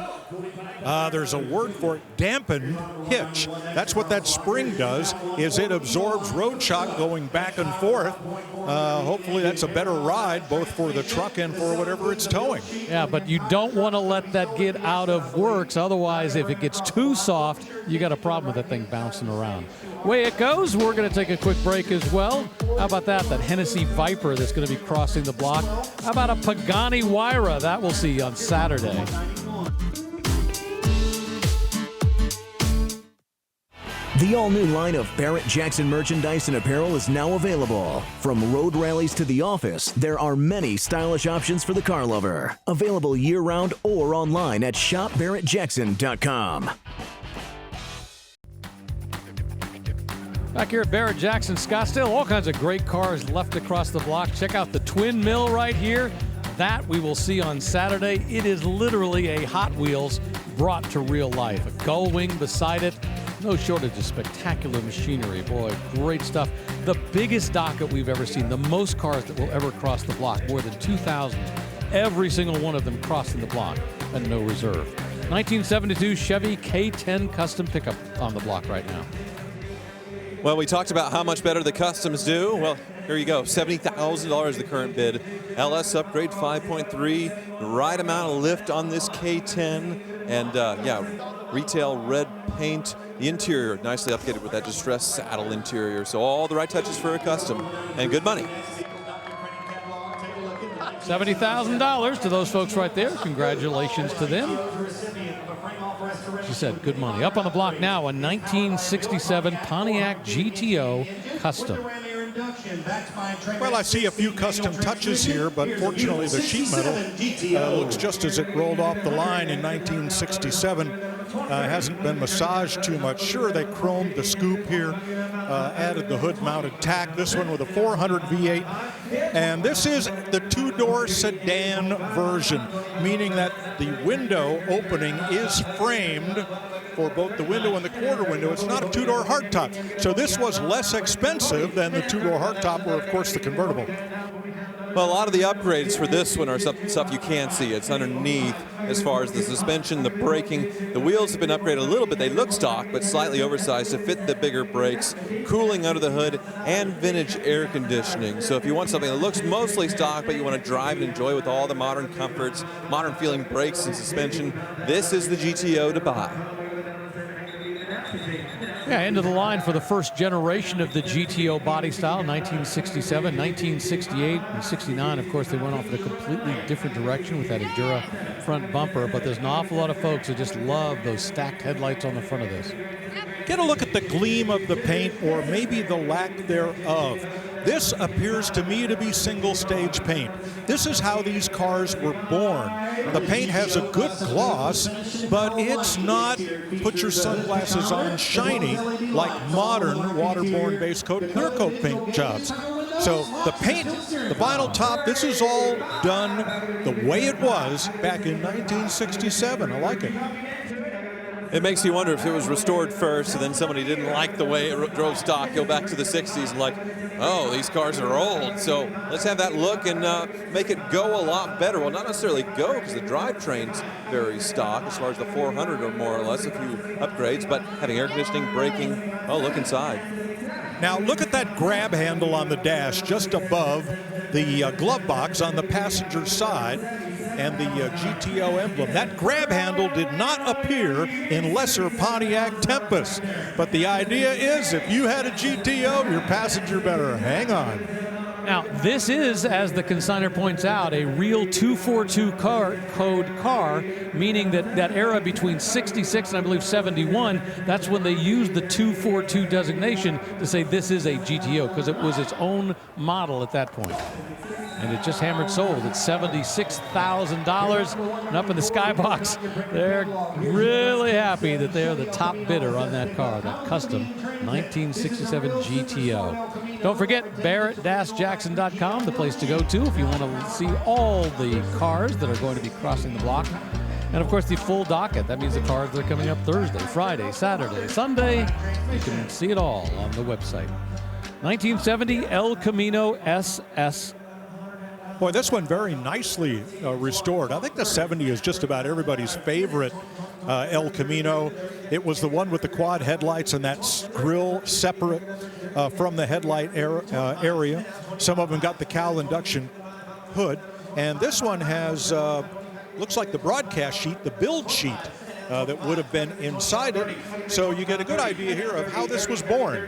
there's a word for it, dampened hitch. That's what that spring does, is it absorbs road shock going back and forth. Hopefully that's a better ride, both for the truck and for whatever it's towing. Yeah, but you don't want to let that get out of works. Otherwise, if it gets too soft, you got a problem with that thing bouncing around. Way it goes, we're going to take a quick break as well. How about that Hennessy Viper that's going to be crossing the block? How about a Pagani Huayra? That we'll see on Saturday. The all-new line of Barrett-Jackson merchandise and apparel is now available. From road rallies to the office, there are many stylish options for the car lover. Available year-round or online at shopbarrettjackson.com. Back here at Barrett-Jackson Scottsdale, all kinds of great cars left across the block. Check out the twin mill right here. That we will see on Saturday. It is literally a Hot Wheels brought to real life. A gull wing beside it. No shortage of spectacular machinery. Boy, great stuff. The biggest docket we've ever seen. The most cars that will ever cross the block. More than 2,000. Every single one of them crossing the block and no reserve. 1972 Chevy K10 custom pickup on the block right now. Well, we talked about how much better the customs do. Well, here you go, $70,000 the current bid. LS upgrade 5.3, the right amount of lift on this K10, and yeah, retail red paint. The interior nicely updated with that distressed saddle interior. So all the right touches for a custom and good money. $70,000 to those folks right there. Congratulations to them. She said good money. Up on the block now, a 1967 Pontiac GTO Custom. Well, I see a few custom touches here, but fortunately the sheet metal looks just as it rolled off the line in 1967. Hasn't been massaged too much. Sure, they chromed the scoop here, added the hood-mounted tack. This one with a 400 V8. And this is the two-door sedan version, meaning that the window opening is framed for both the window and the quarter window. It's not a two-door hardtop. So this was less expensive than the two-door hardtop, or of course the convertible. Well, a lot of the upgrades for this one are stuff you can't see. It's underneath as far as the suspension, the braking. The wheels have been upgraded a little bit. They look stock, but slightly oversized to fit the bigger brakes, cooling under the hood, and vintage air conditioning. So if you want something that looks mostly stock, but you want to drive and enjoy with all the modern comforts, modern feeling brakes and suspension, this is the GTO to buy. Yeah, end of the line for the first generation of the GTO body style, 1967, 1968, and 69. Of course, they went off in a completely different direction with that Endura front bumper, but there's an awful lot of folks that just love those stacked headlights on the front of this. Get a look at the gleam of the paint, or maybe the lack thereof. This appears to me to be single-stage paint. This is how these cars were born. The paint has a good gloss, but it's not put your sunglasses on shiny like modern waterborne base coat, clear coat paint jobs. So the paint, the vinyl top, this is all done the way it was back in 1967. I like it. It makes you wonder if it was restored first and then somebody didn't like the way it drove stock, go back to the 60s and like, oh, these cars are old. So let's have that look and make it go a lot better. Well, not necessarily go because the drivetrain's very stock as far as the 400 or more or less, a few upgrades, but having air conditioning, braking, oh, look inside. Now look at that grab handle on the dash just above the glove box on the passenger side and the GTO emblem. That grab handle did not appear in lesser Pontiac Tempest. But the idea is if you had a GTO, your passenger better hang on. Now, this is, as the consignor points out, a real 242 code car, meaning that that era between 66 and I believe 71, that's when they used the 242 designation to say this is a GTO, because it was its own model at that point. And it just hammered sold at $76,000. And up in the skybox, they're really happy that they're the top bidder on that car, that custom 1967 GTO. Don't forget Barrett-Jackson.com, the place to go to if you want to see all the cars that are going to be crossing the block. And of course, the full docket. That means the cars that are coming up Thursday, Friday, Saturday, Sunday. You can see it all on the website. 1970 El Camino SS. Boy, this one very nicely restored. I think the 70 is just about everybody's favorite El Camino. It was the one with the quad headlights and that grill separate from the headlight area. Some of them got the cowl induction hood. And this one has, looks like the broadcast sheet, the build sheet that would have been inside it. So you get a good idea here of how this was born.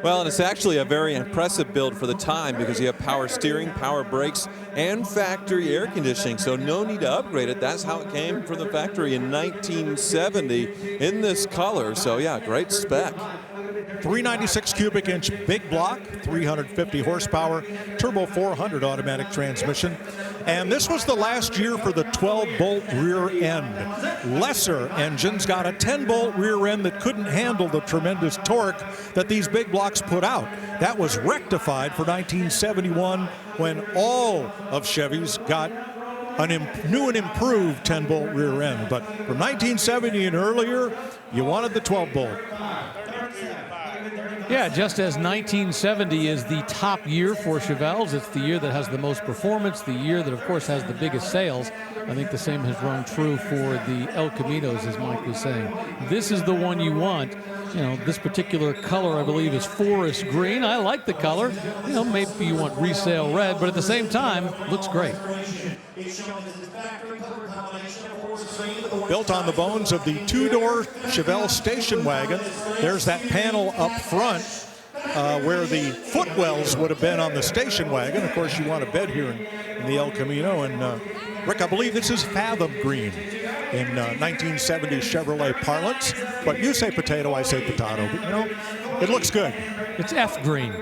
Well, and it's actually a very impressive build for the time because you have power steering, power brakes, and factory air conditioning. So no need to upgrade it. That's how it came from the factory in 1970 in this color. So yeah, great spec. 396 cubic inch big block, 350 horsepower, turbo 400 automatic transmission. And this was the last year for the 12-bolt rear end. Lesser engines got a 10-bolt rear end that couldn't handle the tremendous torque that these big blocks put out. That was rectified for 1971 when all of Chevy's got a new and improved 10-bolt rear end. But from 1970 and earlier, you wanted the 12-bolt. Yeah, just as 1970 is the top year for Chevelles, it's the year that has the most performance, the year that, of course, has the biggest sales. I think the same has rung true for the El Caminos, as Mike was saying. This is the one you want. You know, this particular color, I believe, is forest green. I like the color. You know, maybe you want resale red, but at the same time, looks great. Built on the bones of the two-door Chevelle station wagon. There's that panel up front where the footwells would have been on the station wagon. Of course, you want a bed here in the El Camino. And Rick, I believe this is Fathom Green in 1970 Chevrolet parlance. But you say potato, I say potato. But, you know, it looks good. It's F green.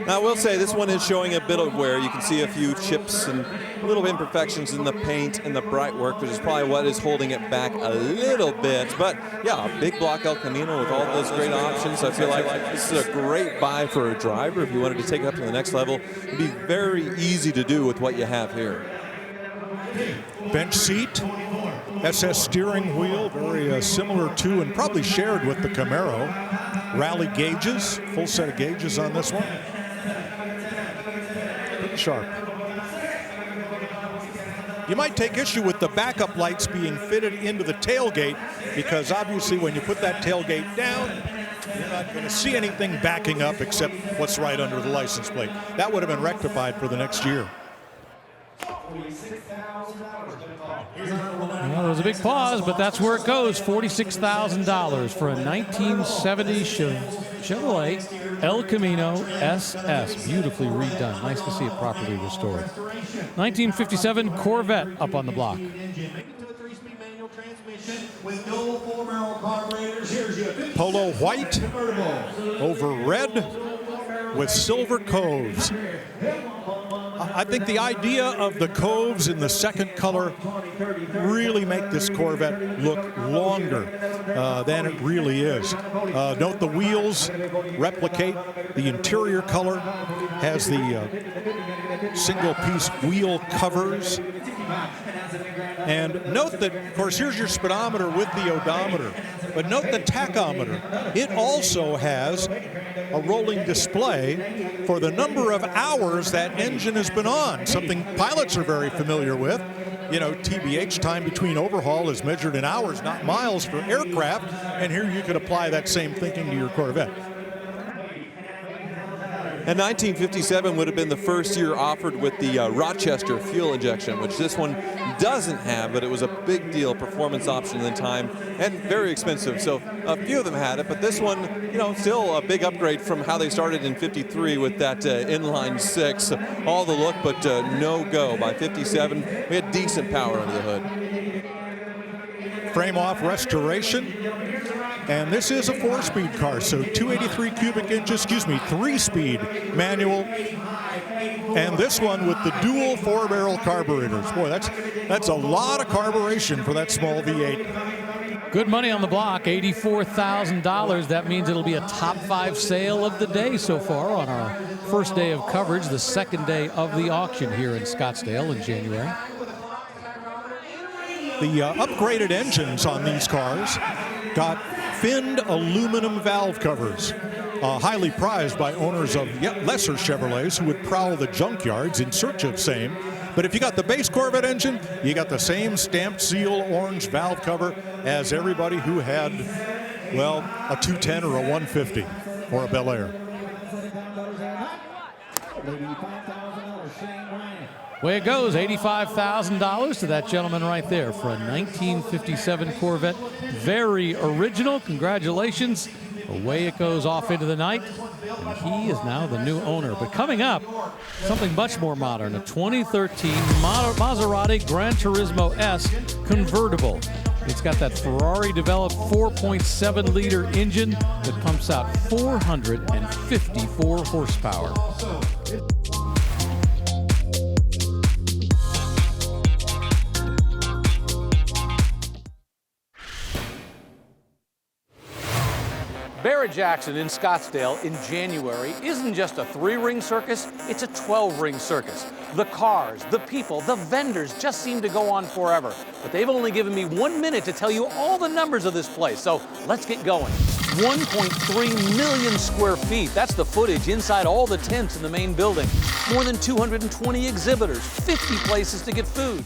Now, I will say this one is showing a bit of wear. You can see a few chips and little imperfections in the paint and the bright work, which is probably what is holding it back a little bit. But yeah, a big block El Camino with all those great options. I feel like this is a great buy for a driver if you wanted to take it up to the next level. It'd be very easy to do with what you have here. Bench seat, SS steering wheel, very similar to and probably shared with the Camaro. Rally gauges, full set of gauges on this one. Pretty sharp. You might take issue with the backup lights being fitted into the tailgate because obviously when you put that tailgate down, you're not going to see anything backing up except what's right under the license plate. That would have been rectified for the next year. Well, there was a big pause, but that's where it goes. $46,000 for a 1970 Chevrolet El Camino SS. Beautifully redone. Nice to see it properly restored. 1957 Corvette up on the block. Polo white over red with silver coves. I think the idea of the coves in the second color really make this Corvette look longer than it really is. Note the wheels replicate the interior color, has the single piece wheel covers And note that, of course, here's your speedometer with the odometer, but note the tachometer. It also has a rolling display for the number of hours that engine has been on, something pilots are very familiar with. You know, TBH, time between overhaul, is measured in hours, not miles for aircraft, and here you could apply that same thinking to your Corvette. And 1957 would have been the first year offered with the Rochester fuel injection, which this one doesn't have, but it was a big deal performance option at the time and very expensive. So a few of them had it, but this one, you know, still a big upgrade from how they started in 53 with that inline 6. All the look, but no go. By 57, we had decent power under the hood. Frame off restoration. And this is a 4-speed car, so 283 cubic inches, 3-speed manual. And this one with the dual 4-barrel carburetors. Boy, that's a lot of carburation for that small V8. Good money on the block, $84,000. That means it'll be a top 5 sale of the day so far on our first day of coverage, the second day of the auction here in Scottsdale in January. The upgraded engines on these cars got finned aluminum valve covers, highly prized by owners of yet lesser Chevrolets who would prowl the junkyards in search of same. But if you got the base Corvette engine, you got the same stamped seal orange valve cover as everybody who had, well, a 210 or a 150 or a Bel Air. Way it goes, $85,000 to that gentleman right there for a 1957 Corvette. Very original. Congratulations. Away it goes off into the night, and he is now the new owner. But coming up, something much more modern, a 2013 Maserati Gran Turismo S convertible. It's got that Ferrari-developed 4.7-liter engine that pumps out 454 horsepower. Barrett-Jackson in Scottsdale in January isn't just a 3-ring circus, it's a 12-ring circus. The cars, the people, the vendors just seem to go on forever. But they've only given me 1 minute to tell you all the numbers of this place, so let's get going. 1.3 million square feet, that's the footage inside all the tents in the main building. More than 220 exhibitors, 50 places to get food.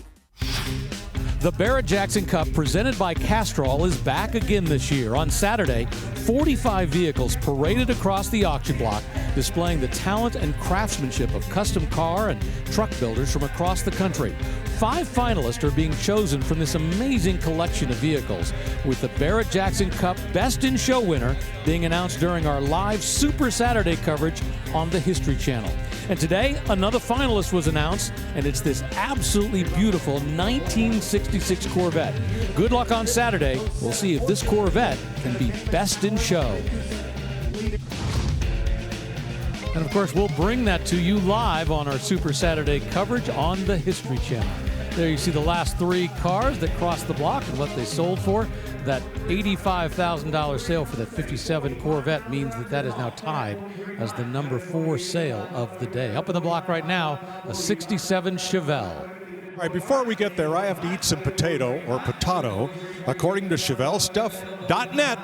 The Barrett-Jackson Cup, presented by Castrol, is back again this year. On Saturday, 45 vehicles paraded across the auction block, displaying the talent and craftsmanship of custom car and truck builders from across the country. 5 finalists are being chosen from this amazing collection of vehicles, with the Barrett-Jackson Cup Best in Show winner being announced during our live Super Saturday coverage on the History Channel. And today, another finalist was announced, and it's this absolutely beautiful 1966 Corvette. Good luck on Saturday. We'll see if this Corvette can be Best in Show. And of course, we'll bring that to you live on our Super Saturday coverage on the History Channel. There you see the last 3 cars that crossed the block and what they sold for. That $85,000 sale for that 57 Corvette means that is now tied as the number 4 sale of the day. Up in the block right now, a 67 Chevelle. All right, before we get there, I have to eat some potato or potato. According to ChevelleStuff.net,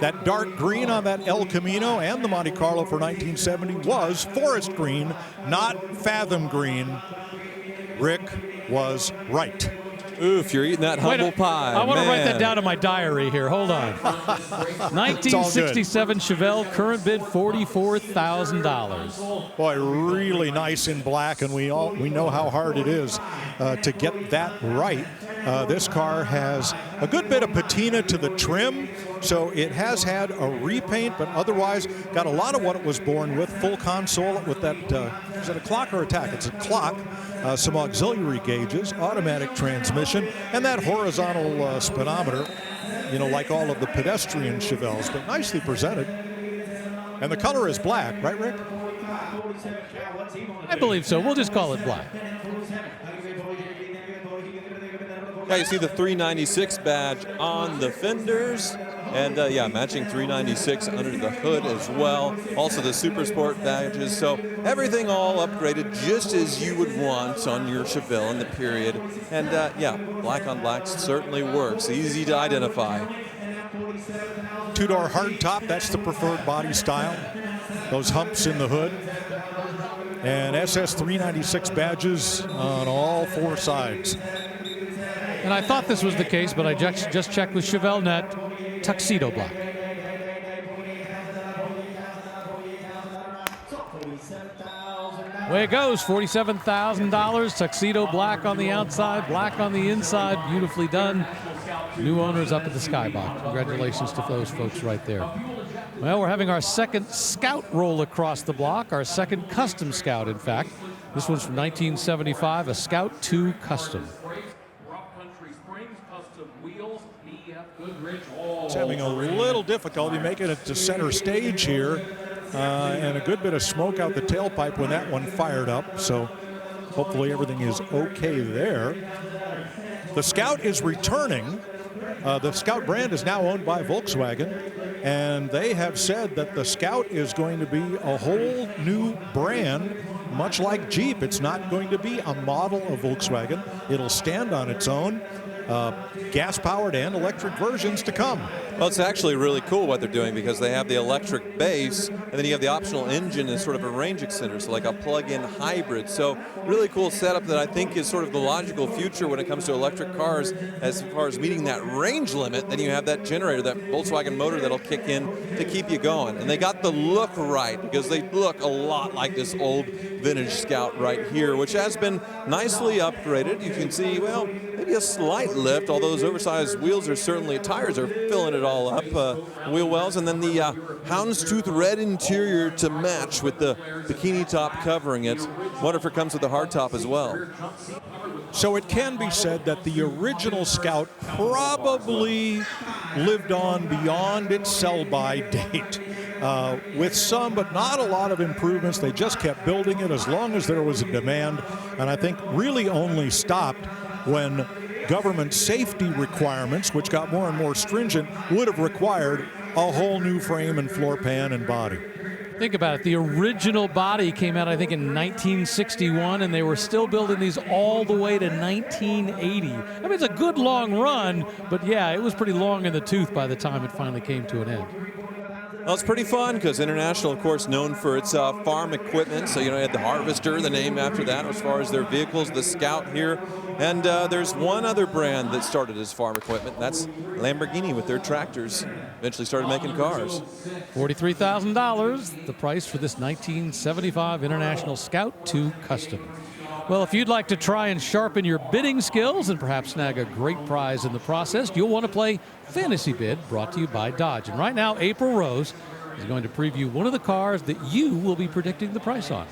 that dark green on that El Camino and the Monte Carlo for 1970 was forest green, not fathom green. Rick was right. Oof, you're eating that humble pie. I want to write that down in my diary here. Hold on. 1967 Chevelle, current bid $44,000. Boy, really nice in black, and we know how hard it is to get that right. This car has a good bit of patina to the trim, so it has had a repaint, but otherwise got a lot of what it was born with. Full console with that, is it a clock or a tack? It's a clock. Some auxiliary gauges, automatic transmission, and that horizontal speedometer, you know, like all of the pedestrian Chevelles, but nicely presented. And the color is black, right, Rick? I believe so. We'll just call it black. Yeah, you see the 396 badge on the fenders. And yeah, matching 396 under the hood as well. Also the Super Sport badges. So everything all upgraded just as you would want on your Chevelle in the period. And yeah, black on black certainly works. Easy to identify. Two-door hardtop, that's the preferred body style. Those humps in the hood. And SS 396 badges on all four sides. And I thought this was the case, but I just checked with Chevelle Net. Tuxedo black. Way it goes, $47,000. Tuxedo black on the outside, black on the inside. Beautifully done. New owners up at the Skybox. Congratulations to those folks right there. Well, we're having our second Scout roll across the block, our second custom Scout, in fact. This one's from 1975, a Scout 2 Custom. It's having a little difficulty making it to center stage here, and a good bit of smoke out the tailpipe when that one fired up, so hopefully everything is okay there. The Scout is returning. The Scout brand is now owned by Volkswagen, and they have said that the Scout is going to be a whole new brand, much like Jeep. It's not going to be a model of Volkswagen. It'll stand on its own. Gas-powered and electric versions to come. Well, it's actually really cool what they're doing because they have the electric base and then you have the optional engine as sort of a range extender, so like a plug-in hybrid. So really cool setup that I think is sort of the logical future when it comes to electric cars as far as meeting that range limit. Then you have that generator, that Volkswagen motor that'll kick in to keep you going. And they got the look right because they look a lot like this old vintage Scout right here, which has been nicely upgraded. You can see, well, maybe a slight lift, although those oversized wheels are certainly, tires are filling it all up, wheel wells, and then the houndstooth red interior to match with the bikini top covering it. Wonder if it comes with the hardtop as well. So it can be said that the original Scout probably lived on beyond its sell-by date. With some, but not a lot of improvements. They just kept building it as long as there was a demand, and I think really only stopped when government safety requirements, which got more and more stringent, would have required a whole new frame and floor pan and body. Think about it. The original body came out, I think, in 1961, and they were still building these all the way to 1980. I mean, it's a good long run, but yeah, it was pretty long in the tooth by the time it finally came to an end. Well, it's pretty fun because International, of course, known for its farm equipment. So, you know, you had the Harvester, the name after that, as far as their vehicles, the Scout here. And there's one other brand that started as farm equipment. That's Lamborghini with their tractors. Eventually started making cars. $43,000, the price for this 1975 International Scout 2 Custom. Well, if you'd like to try and sharpen your bidding skills and perhaps snag a great prize in the process, you'll want to play Fantasy Bid, brought to you by Dodge. And right now, April Rose is going to preview one of the cars that you will be predicting the price on.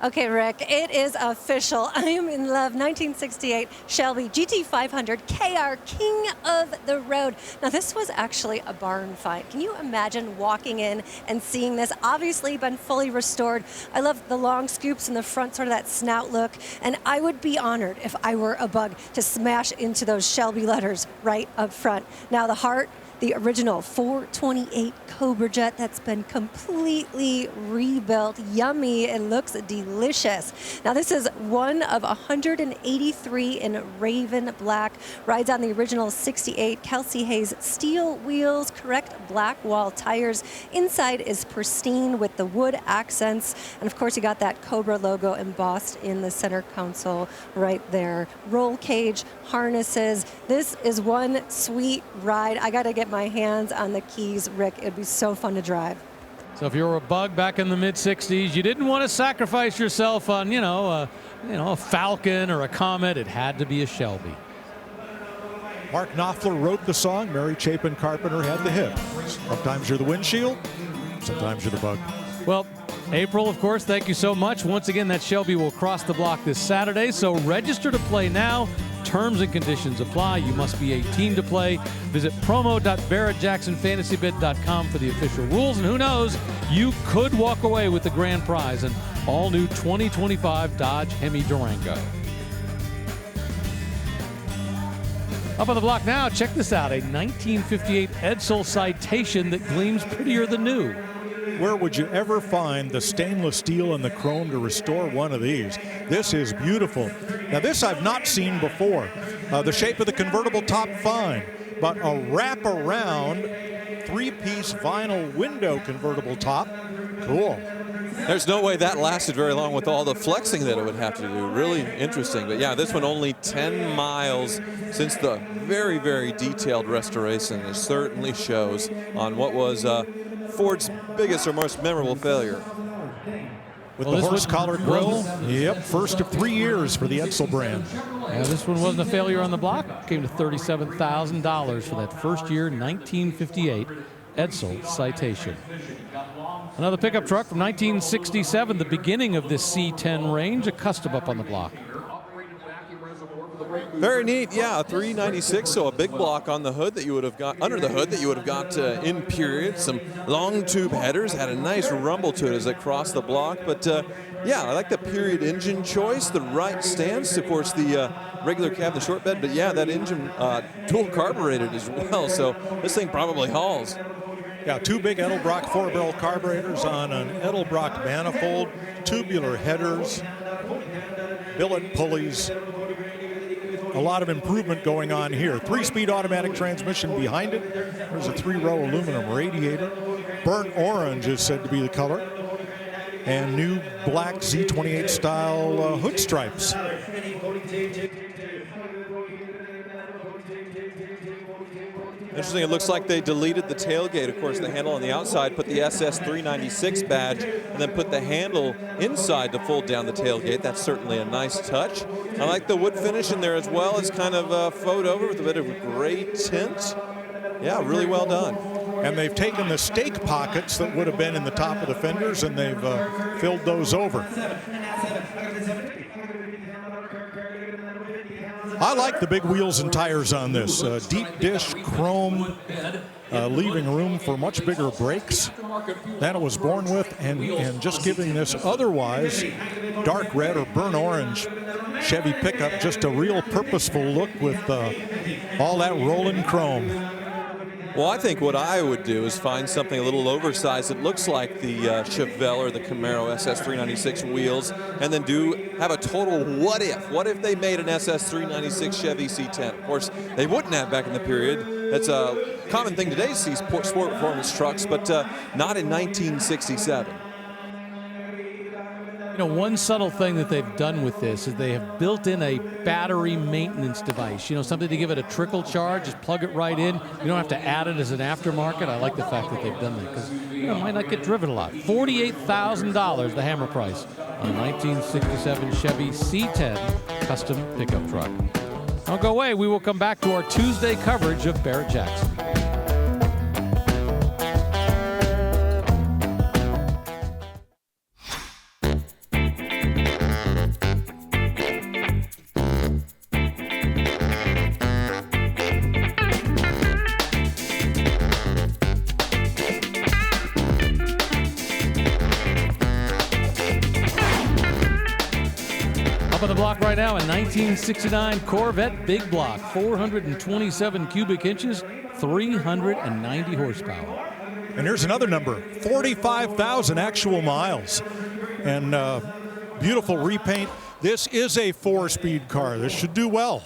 Okay, Rick, it is official. I am in love. 1968 Shelby GT500 KR King of the Road. Now, this was actually a barn find. Can you imagine walking in and seeing this? Obviously been fully restored. I love the long scoops in the front, sort of that snout look. And I would be honored if I were a bug to smash into those Shelby letters right up front. Now, the heart, the original 428 Cobra Jet that's been completely rebuilt. Yummy, it looks delicious. Now this is one of 183 in Raven Black. Rides on the original 68 Kelsey Hayes steel wheels, correct black wall tires. Inside is pristine with the wood accents. And of course you got that Cobra logo embossed in the center console right there. Roll cage, harnesses. This is one sweet ride. I gotta get my hands on the keys, Rick. It'd be so fun to drive. So if you were a bug back in the mid-60s, you didn't want to sacrifice yourself on, a Falcon or a Comet. It had to be a Shelby. Mark Knopfler wrote the song. Mary Chapin Carpenter had the hit. Sometimes you're the windshield, sometimes you're the bug. Well, April, of course, thank you so much. Once again, that Shelby will cross the block this Saturday, so register to play now. Terms and conditions apply. You must be 18 to play. Visit promo.barrettjacksonfantasybid.com for the official rules. And who knows, you could walk away with the grand prize, an all-new 2025 Dodge Hemi Durango. Up on the block now, check this out, a 1958 Edsel Citation that gleams prettier than new. Where would you ever find the stainless steel and the chrome to restore one of these? This is beautiful. Now this I've not seen before. The shape of the convertible top, fine, but a wrap-around three-piece vinyl window convertible top, cool. There's no way that lasted very long with all the flexing that it would have to do. Really interesting. But yeah, this one only 10 miles since the very, very detailed restoration. It certainly shows on what was Ford's biggest or most memorable failure. With the horse-collar grill, yep, first of 3 years for the Edsel brand. Yeah, this one wasn't a failure on the block. Came to $37,000 for that first year, 1958 Edsel Citation. Another pickup truck from 1967, the beginning of this C10 range, a custom up on the block. Very neat, yeah, a 396, so a big block on the hood that you would have got, under the hood that you would have got in period. Some long tube headers, had a nice rumble to it as it crossed the block. But yeah, I like the period engine choice, the right stance, of course, the regular cab, the short bed. But yeah, that engine dual carbureted as well, so this thing probably hauls. Yeah, two big Edelbrock 4-barrel carburetors on an Edelbrock manifold, tubular headers, billet pulleys. A lot of improvement going on here. 3-speed automatic transmission behind it. There's a 3-row aluminum radiator. Burnt orange is said to be the color. And new black Z28 style hood stripes. Interesting, it looks like they deleted the tailgate, of course, the handle on the outside, put the SS396 badge, and then put the handle inside to fold down the tailgate. That's certainly a nice touch. I like the wood finish in there as well. It's kind of faux over with a bit of gray tint. Yeah, really well done. And they've taken the stake pockets that would have been in the top of the fenders, and they've filled those over. I like the big wheels and tires on this. Deep dish chrome, leaving room for much bigger brakes than it was born with, and just giving this otherwise dark red or burnt orange Chevy pickup just a real purposeful look with all that rolling chrome. Well, I think what I would do is find something a little oversized that looks like the Chevelle or the Camaro SS396 wheels, and then have a total what if. What if they made an SS396 Chevy C10? Of course, they wouldn't have back in the period. That's a common thing today to see sport performance trucks, but not in 1967. You know, one subtle thing that they've done with this is they have built in a battery maintenance device. You know, something to give it a trickle charge, just plug it right in. You don't have to add it as an aftermarket. I like the fact that they've done that because it might not get driven a lot. $48,000, the hammer price on a 1967 Chevy C10 custom pickup truck. Don't go away. We will come back to our Tuesday coverage of Barrett-Jackson. Right now, a 1969 Corvette big block, 427 cubic inches, 390 horsepower. And here's another number, 45,000 actual miles. And beautiful repaint. This is a 4-speed car. This should do well.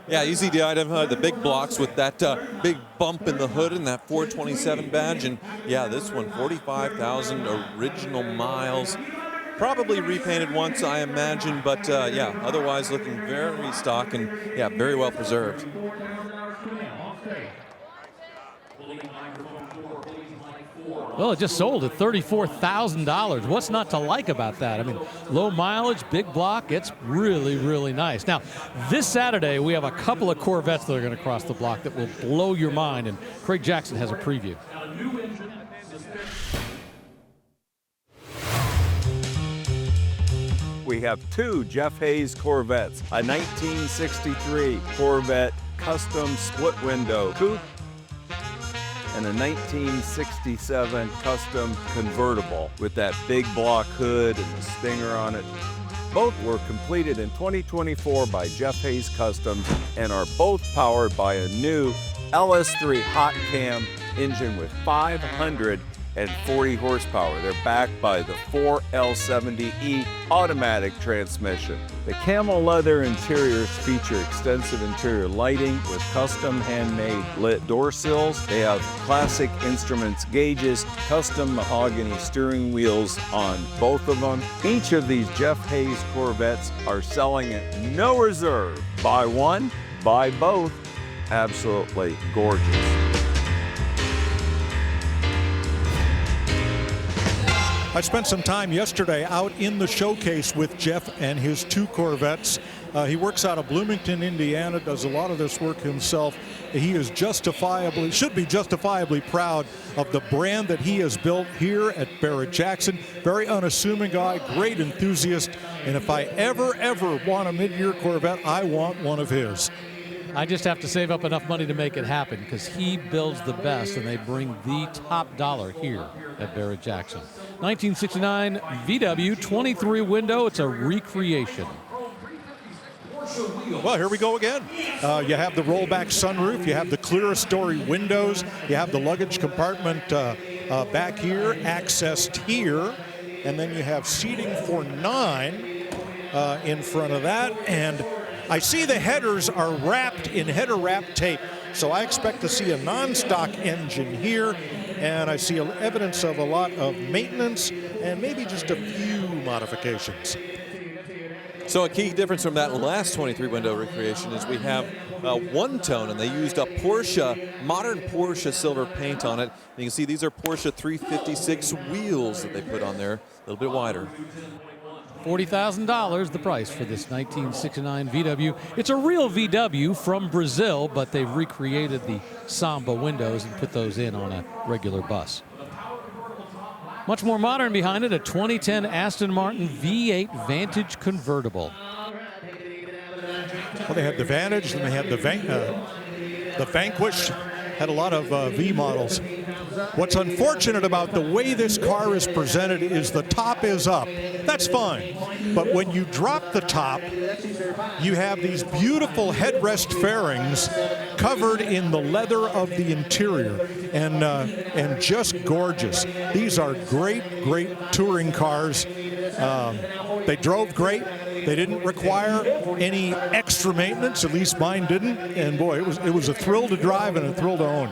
Yeah, easy to identify the big blocks with that big bump in the hood and that 427 badge. And yeah, this one, 45,000 original miles. Probably repainted once, I imagine, but yeah, otherwise looking very stock and yeah, very well preserved. Well, it just sold at $34,000. What's not to like about that? I mean, low mileage, big block, it's really, really nice. Now, this Saturday, we have a couple of Corvettes that are going to cross the block that will blow your mind, and Craig Jackson has a preview. We have two Jeff Hayes Corvettes, a 1963 Corvette custom split window coupe and a 1967 custom convertible with that big block hood and the stinger on it. Both were completed in 2024 by Jeff Hayes Customs and are both powered by a new LS3 hot cam engine with 540 horsepower. They're backed by the 4L70E automatic transmission. The camel leather interiors feature extensive interior lighting with custom handmade lit door sills. They have classic instruments gauges, custom mahogany steering wheels on both of them. Each of these Jeff Hayes Corvettes are selling at no reserve. Buy one, buy both. Absolutely gorgeous. I spent some time yesterday out in the showcase with Jeff and his 2 Corvettes. He works out of Bloomington, Indiana, does a lot of this work himself. He is should be justifiably proud of the brand that he has built here at Barrett-Jackson. Very unassuming guy, great enthusiast, and if I ever want a mid-year Corvette, I want one of his. I just have to save up enough money to make it happen because he builds the best and they bring the top dollar here at Barrett-Jackson. 1969 VW 23 window. It's a recreation. Well, here we go again. You have the rollback sunroof. You have the clear story windows. You have the luggage compartment back here, accessed here. And then you have seating for 9 in front of that. And I see the headers are wrapped in header wrap tape. So I expect to see a non-stock engine here. And I see evidence of a lot of maintenance and maybe just a few modifications. So a key difference from that last 23 window recreation is we have one tone, and they used a modern Porsche silver paint on it. And you can see these are Porsche 356 wheels that they put on there, a little bit wider. $40,000 the price for this 1969 VW. It's a real VW from Brazil, but they've recreated the Samba windows and put those in on a regular bus. Much more modern behind it, a 2010 Aston Martin V8 Vantage convertible. Well, they had the Vantage and they had the Vanquish. Had a lot of V models. What's unfortunate about the way this car is presented is the top is up. That's fine. But when you drop the top, you have these beautiful headrest fairings covered in the leather of the interior and just gorgeous. These are great touring cars. They drove great. They didn't require any extra maintenance, at least mine didn't. And boy, it was a thrill to drive and a thrill to own.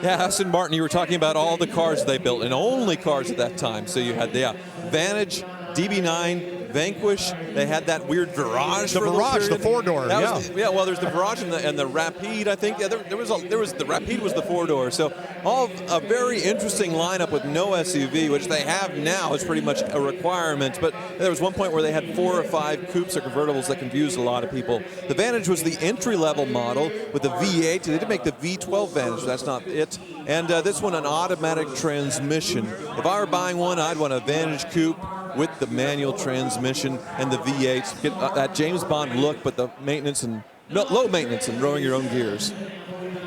Yeah, Aston Martin, you were talking about all the cars they built, and only cars at that time. So you had the Vantage, DB9, Vanquish. They had that weird Virage. The Virage, the 4-door. Yeah, well, there's the Virage and the Rapide, I think. Yeah, there was the Rapide was the 4-door. So all a very interesting lineup with no SUV, which they have now is pretty much a requirement. But there was one point where they had 4 or 5 coupes or convertibles that confused a lot of people. The Vantage was the entry-level model with the V8. They did make the V12 Vantage. That's not it. And this one, an automatic transmission. If I were buying one, I'd want a Vantage coupe with the manual transmission and the V8. Get that James Bond look, but the maintenance and low maintenance and rowing your own gears.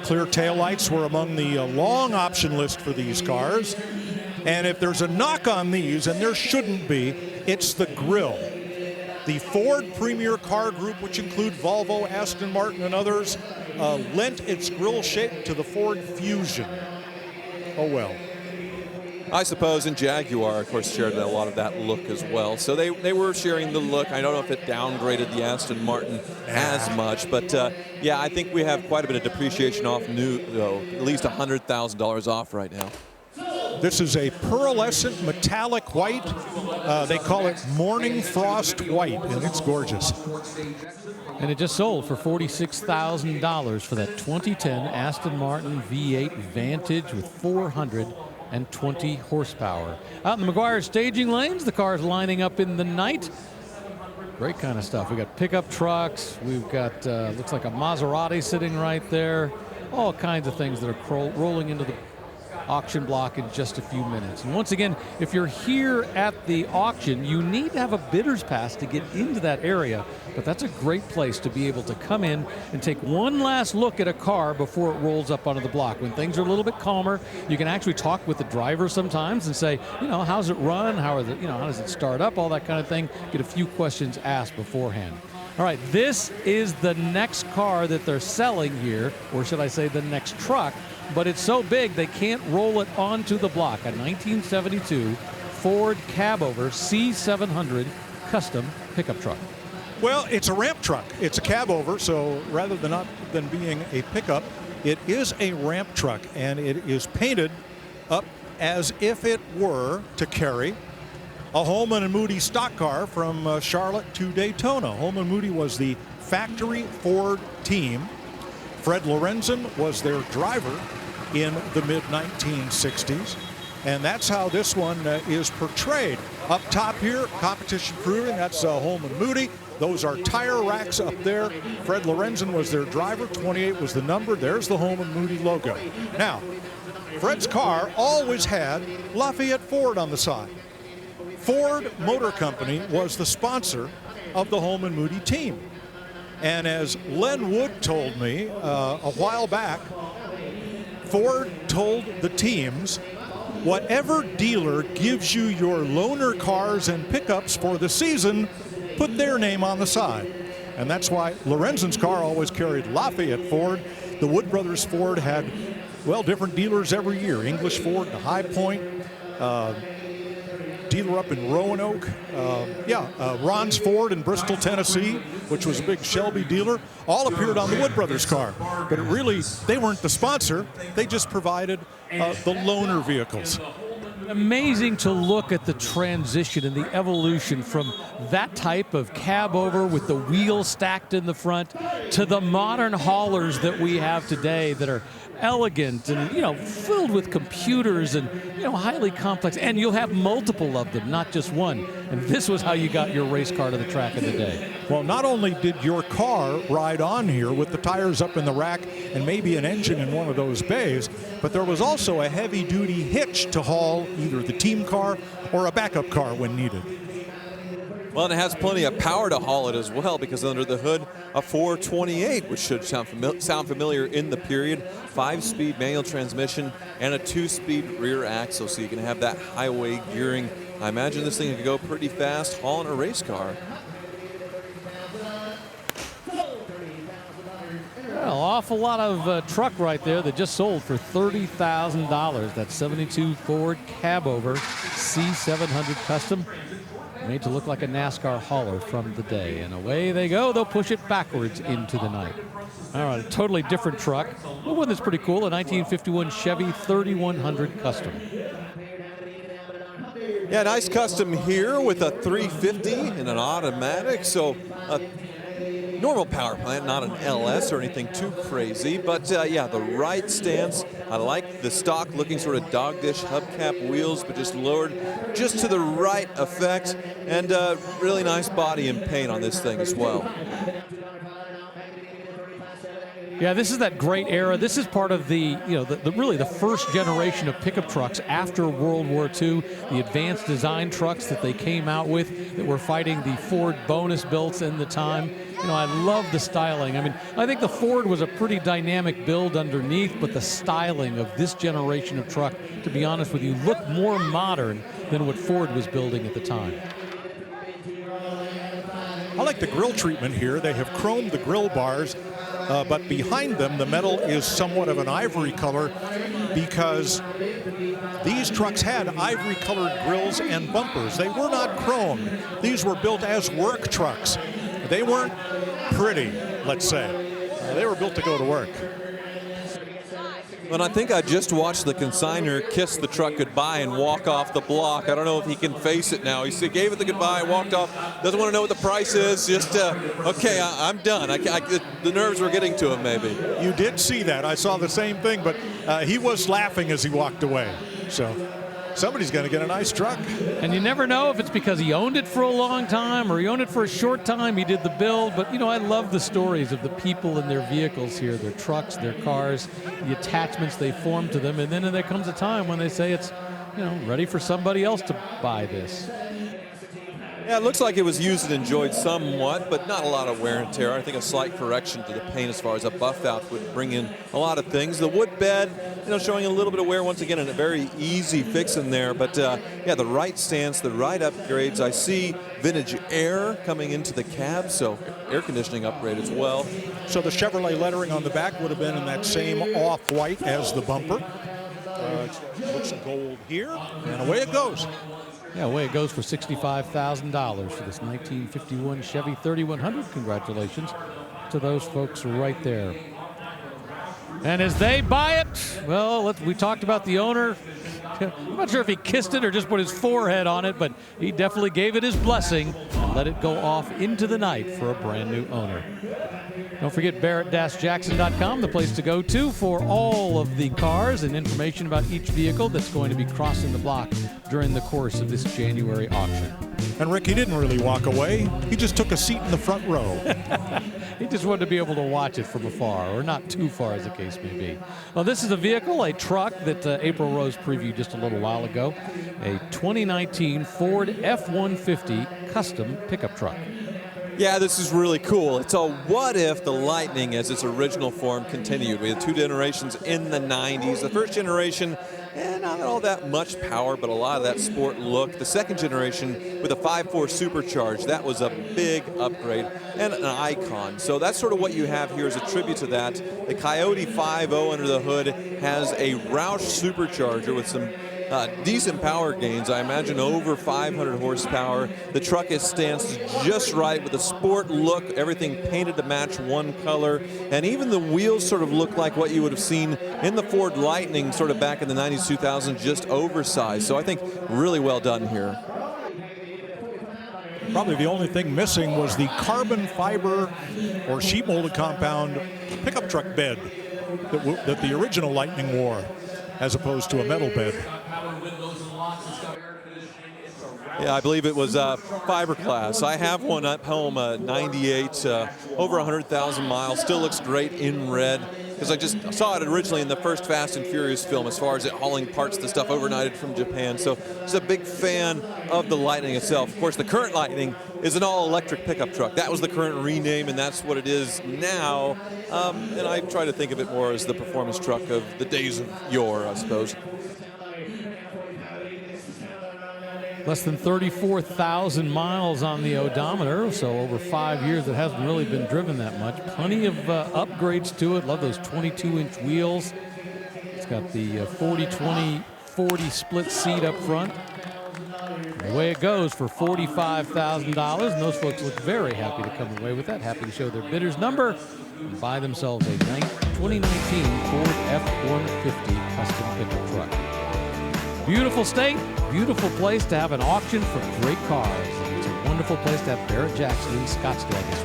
Clear taillights were among the long option list for these cars. And if there's a knock on these, and there shouldn't be, it's the grille. The Ford Premier Car Group, which include Volvo, Aston Martin, and others, lent its grille shape to the Ford Fusion. Oh well. I suppose, and Jaguar, of course, shared a lot of that look as well. So they were sharing the look. I don't know if it downgraded the Aston Martin as much, but yeah, I think we have quite a bit of depreciation off new, though, at least $100,000 off right now. This is a pearlescent metallic white. They call it Morning Frost White, and it's gorgeous. And it just sold for $46,000 for that 2010 Aston Martin V8 Vantage with 420 horsepower. Out in the McGuire staging lanes, the cars lining up in the night. Great kind of stuff. We got pickup trucks. We've got, looks like a Maserati sitting right there. All kinds of things that are rolling into the auction block in just a few minutes. And once again, if you're here at the auction, you need to have a bidder's pass to get into that area, but that's a great place to be able to come in and take one last look at a car before it rolls up onto the block. When things are a little bit calmer, you can actually talk with the driver sometimes and say, you know, how's it run? How does it start up? All that kind of thing. Get a few questions asked beforehand. All right, this is the next car that they're selling here, or should I say the next truck, but it's so big they can't roll it onto the block. A 1972 Ford Cabover C700 custom pickup truck. Well, it's a ramp truck. It's a cabover, so rather than being a pickup, it is a ramp truck, and it is painted up as if it were to carry a Holman and Moody stock car from Charlotte to Daytona. Holman Moody was the factory Ford team. Fred Lorenzen was their driver in the mid-1960s, and that's how this one is portrayed. Up top here, competition proving, that's Holman Moody. Those are tire racks up there. Fred Lorenzen was their driver. 28 was the number. There's the Holman Moody logo. Now, Fred's car always had Lafayette Ford on the side. Ford Motor Company was the sponsor of the Holman Moody team. And as Len Wood told me a while back, Ford told the teams, whatever dealer gives you your loaner cars and pickups for the season, put their name on the side. And that's why Lorenzen's car always carried Lafayette Ford. The Wood Brothers Ford had, well, different dealers every year. English Ford and High Point, dealer up in Roanoke. Ron's Ford in Bristol, Tennessee, which was a big Shelby dealer, all appeared on the Wood Brothers car. But it really, they weren't the sponsor. They just provided the loaner vehicles. Amazing to look at the transition and the evolution from that type of cab over with the wheels stacked in the front to the modern haulers that we have today that are elegant and, you know, filled with computers and, you know, highly complex. And you'll have multiple of them, not just one. And this was how you got your race car to the track in the day. Well, not only did your car ride on here with the tires up in the rack and maybe an engine in one of those bays, but there was also a heavy-duty hitch to haul either the team car or a backup car when needed. Well, and it has plenty of power to haul it as well, because under the hood, a 428, which should sound familiar in the period, 5-speed manual transmission, and a 2-speed rear axle, so you can have that highway gearing. I imagine this thing could go pretty fast hauling a race car. Well, awful lot of truck right there that just sold for $30,000. That 72 Ford Cabover C700 custom, made to look like a NASCAR hauler from the day. And away they go. They'll push it backwards into the night. All right, a totally different truck. Well, one that's pretty cool, a 1951 Chevy 3100 custom. Yeah, nice custom here with a 350 and an automatic. So a normal power plant, not an LS or anything too crazy. But yeah, the right stance. I like the stock looking sort of dog dish hubcap wheels, but just lowered just to the right effect. And really nice body and paint on this thing as well. Yeah, this is that great era. This is part of the, you know, really the first generation of pickup trucks after World War II. The advanced design trucks that they came out with that were fighting the Ford bonus builds in the time. You know, I love the styling. I mean, I think the Ford was a pretty dynamic build underneath, but the styling of this generation of truck, to be honest with you, looked more modern than what Ford was building at the time. I like the grill treatment here. They have chromed the grill bars, but behind them the metal is somewhat of an ivory color because these trucks had ivory colored grills and bumpers. They were not chromed. These were built as work trucks. They weren't pretty, let's say. They were built to go to work. And I think I just watched the consignor kiss the truck goodbye and walk off the block. I don't know if he can face it now. He gave it the goodbye, walked off, doesn't want to know what the price is. Just, okay, I'm done. The nerves were getting to him, maybe. You did see that. I saw the same thing, but he was laughing as he walked away. So Somebody's going to get a nice truck. And you never know if it's because he owned it for a long time or he owned it for a short time. He did the build. But, I love the stories of the people in their vehicles here, their trucks, their cars, the attachments they form to them. And then there comes a time when they say it's, ready for somebody else to buy this. Yeah, it looks like it was used and enjoyed somewhat, but not a lot of wear and tear. I think a slight correction to the paint as far as a buff out would bring in a lot of things. The wood bed, showing a little bit of wear once again, and a very easy fix in there. But yeah, the right stance, the right upgrades. I see vintage air coming into the cab, so air conditioning upgrade as well. So the Chevrolet lettering on the back would have been in that same off-white as the bumper. Looks gold here, and away it goes. Yeah, away it goes for $65,000 for this 1951 Chevy 3100. Congratulations to those folks right there. And as they buy it, well, we talked about the owner. I'm not sure if he kissed it or just put his forehead on it, but he definitely gave it his blessing and let it go off into the night for a brand new owner. Don't forget Barrett-Jackson.com, the place to go to for all of the cars and information about each vehicle that's going to be crossing the block during the course of this January auction. And Rick, he didn't really walk away. He just took a seat in the front row. He just wanted to be able to watch it from afar, or not too far as the case may be. Well, this is a vehicle, a truck that April Rose previewed just a little while ago, a 2019 Ford F-150 custom pickup truck. Yeah, this is really cool. It's a what if the Lightning as its original form continued. We had two generations in the 90s. The first generation, not all that much power, but a lot of that sport look. The second generation with a 5.4 supercharged, that was a big upgrade and an icon. So that's sort of what you have here as a tribute to that. The Coyote 5.0 under the hood has a Roush supercharger with some decent power gains. I imagine over 500 horsepower. The truck stands just right with a sport look, everything painted to match one color, and even the wheels sort of look like what you would have seen in the Ford Lightning sort of back in the 90s, 2000s, just oversized. So I think really well done here. Probably the only thing missing was the carbon fiber or sheet molded compound pickup truck bed that the original Lightning wore, as opposed to a metal bed. Yeah, I believe it was fiberglass. I have one at home, 98, over 100,000 miles. Still looks great in red, because I just saw it originally in the first Fast and Furious film as far as it hauling parts of the stuff overnighted from Japan. So just a big fan of the Lightning itself. Of course, the current Lightning is an all-electric pickup truck. That was the current rename, and that's what it is now. And I try to think of it more as the performance truck of the days of yore, I suppose. Less than 34,000 miles on the odometer, so over 5 years it hasn't really been driven that much. Plenty of upgrades to it. Love those 22-inch wheels. It's got the 40-20-40 split seat up front. And away it goes for $45,000, and those folks look very happy to come away with that. Happy to show their bidder's number and buy themselves a 2019 Ford F-150 custom pickup truck. Beautiful state, beautiful place to have an auction for great cars. And it's a wonderful place to have Barrett-Jackson in Scottsdale this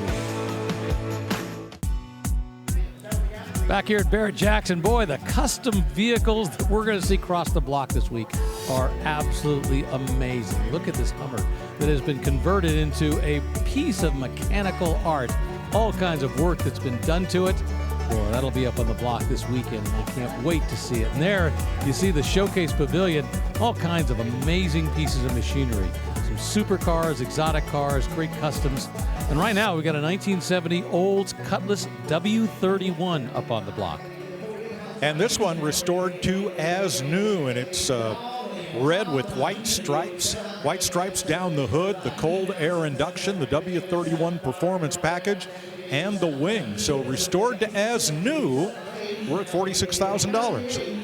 week. Back here at Barrett-Jackson, boy, the custom vehicles that we're going to see cross the block this week are absolutely amazing. Look at this Hummer that has been converted into a piece of mechanical art. All kinds of work that's been done to it. Boy, that'll be up on the block this weekend, and I can't wait to see it. And there you see the Showcase Pavilion, all kinds of amazing pieces of machinery. Some supercars, exotic cars, great customs. And right now, we've got a 1970 Olds Cutlass W31 up on the block. And this one restored to as new, and it's red with white stripes down the hood, the cold air induction, the W31 performance package, and the wing. So restored to as new, we're at $46,000.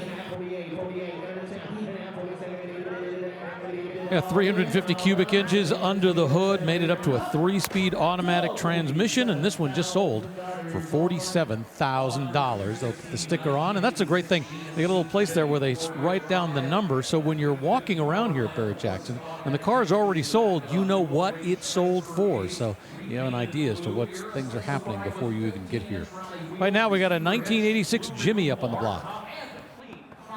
Yeah, 350 cubic inches under the hood, made it up to a 3-speed automatic transmission, and this one just sold for $47,000. They'll put the sticker on, and that's a great thing. They got a little place there where they write down the number, so when you're walking around here at Barrett-Jackson and the car's already sold, you know what it sold for. So you have an idea as to what things are happening before you even get here. Right now, we got a 1986 Jimmy up on the block.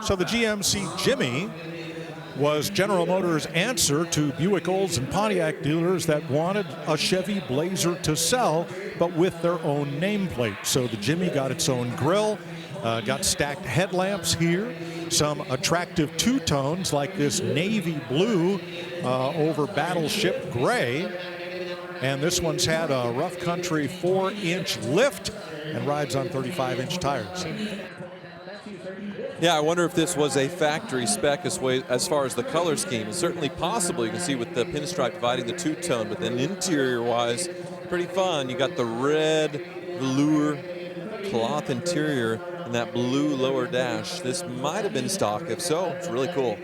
So the GMC Jimmy was General Motors' answer to Buick, Olds, and Pontiac dealers that wanted a Chevy Blazer to sell, but with their own nameplate. So the Jimmy got its own grille, got stacked headlamps here, some attractive two-tones like this navy blue over battleship gray. And this one's had a rough country 4-inch lift and rides on 35-inch tires. Yeah, I wonder if this was a factory spec as far as the color scheme. It's certainly possible. You can see with the pinstripe dividing the two-tone, but then interior-wise, pretty fun. You got the red velour cloth interior and that blue lower dash. This might have been stock. If so, it's really cool.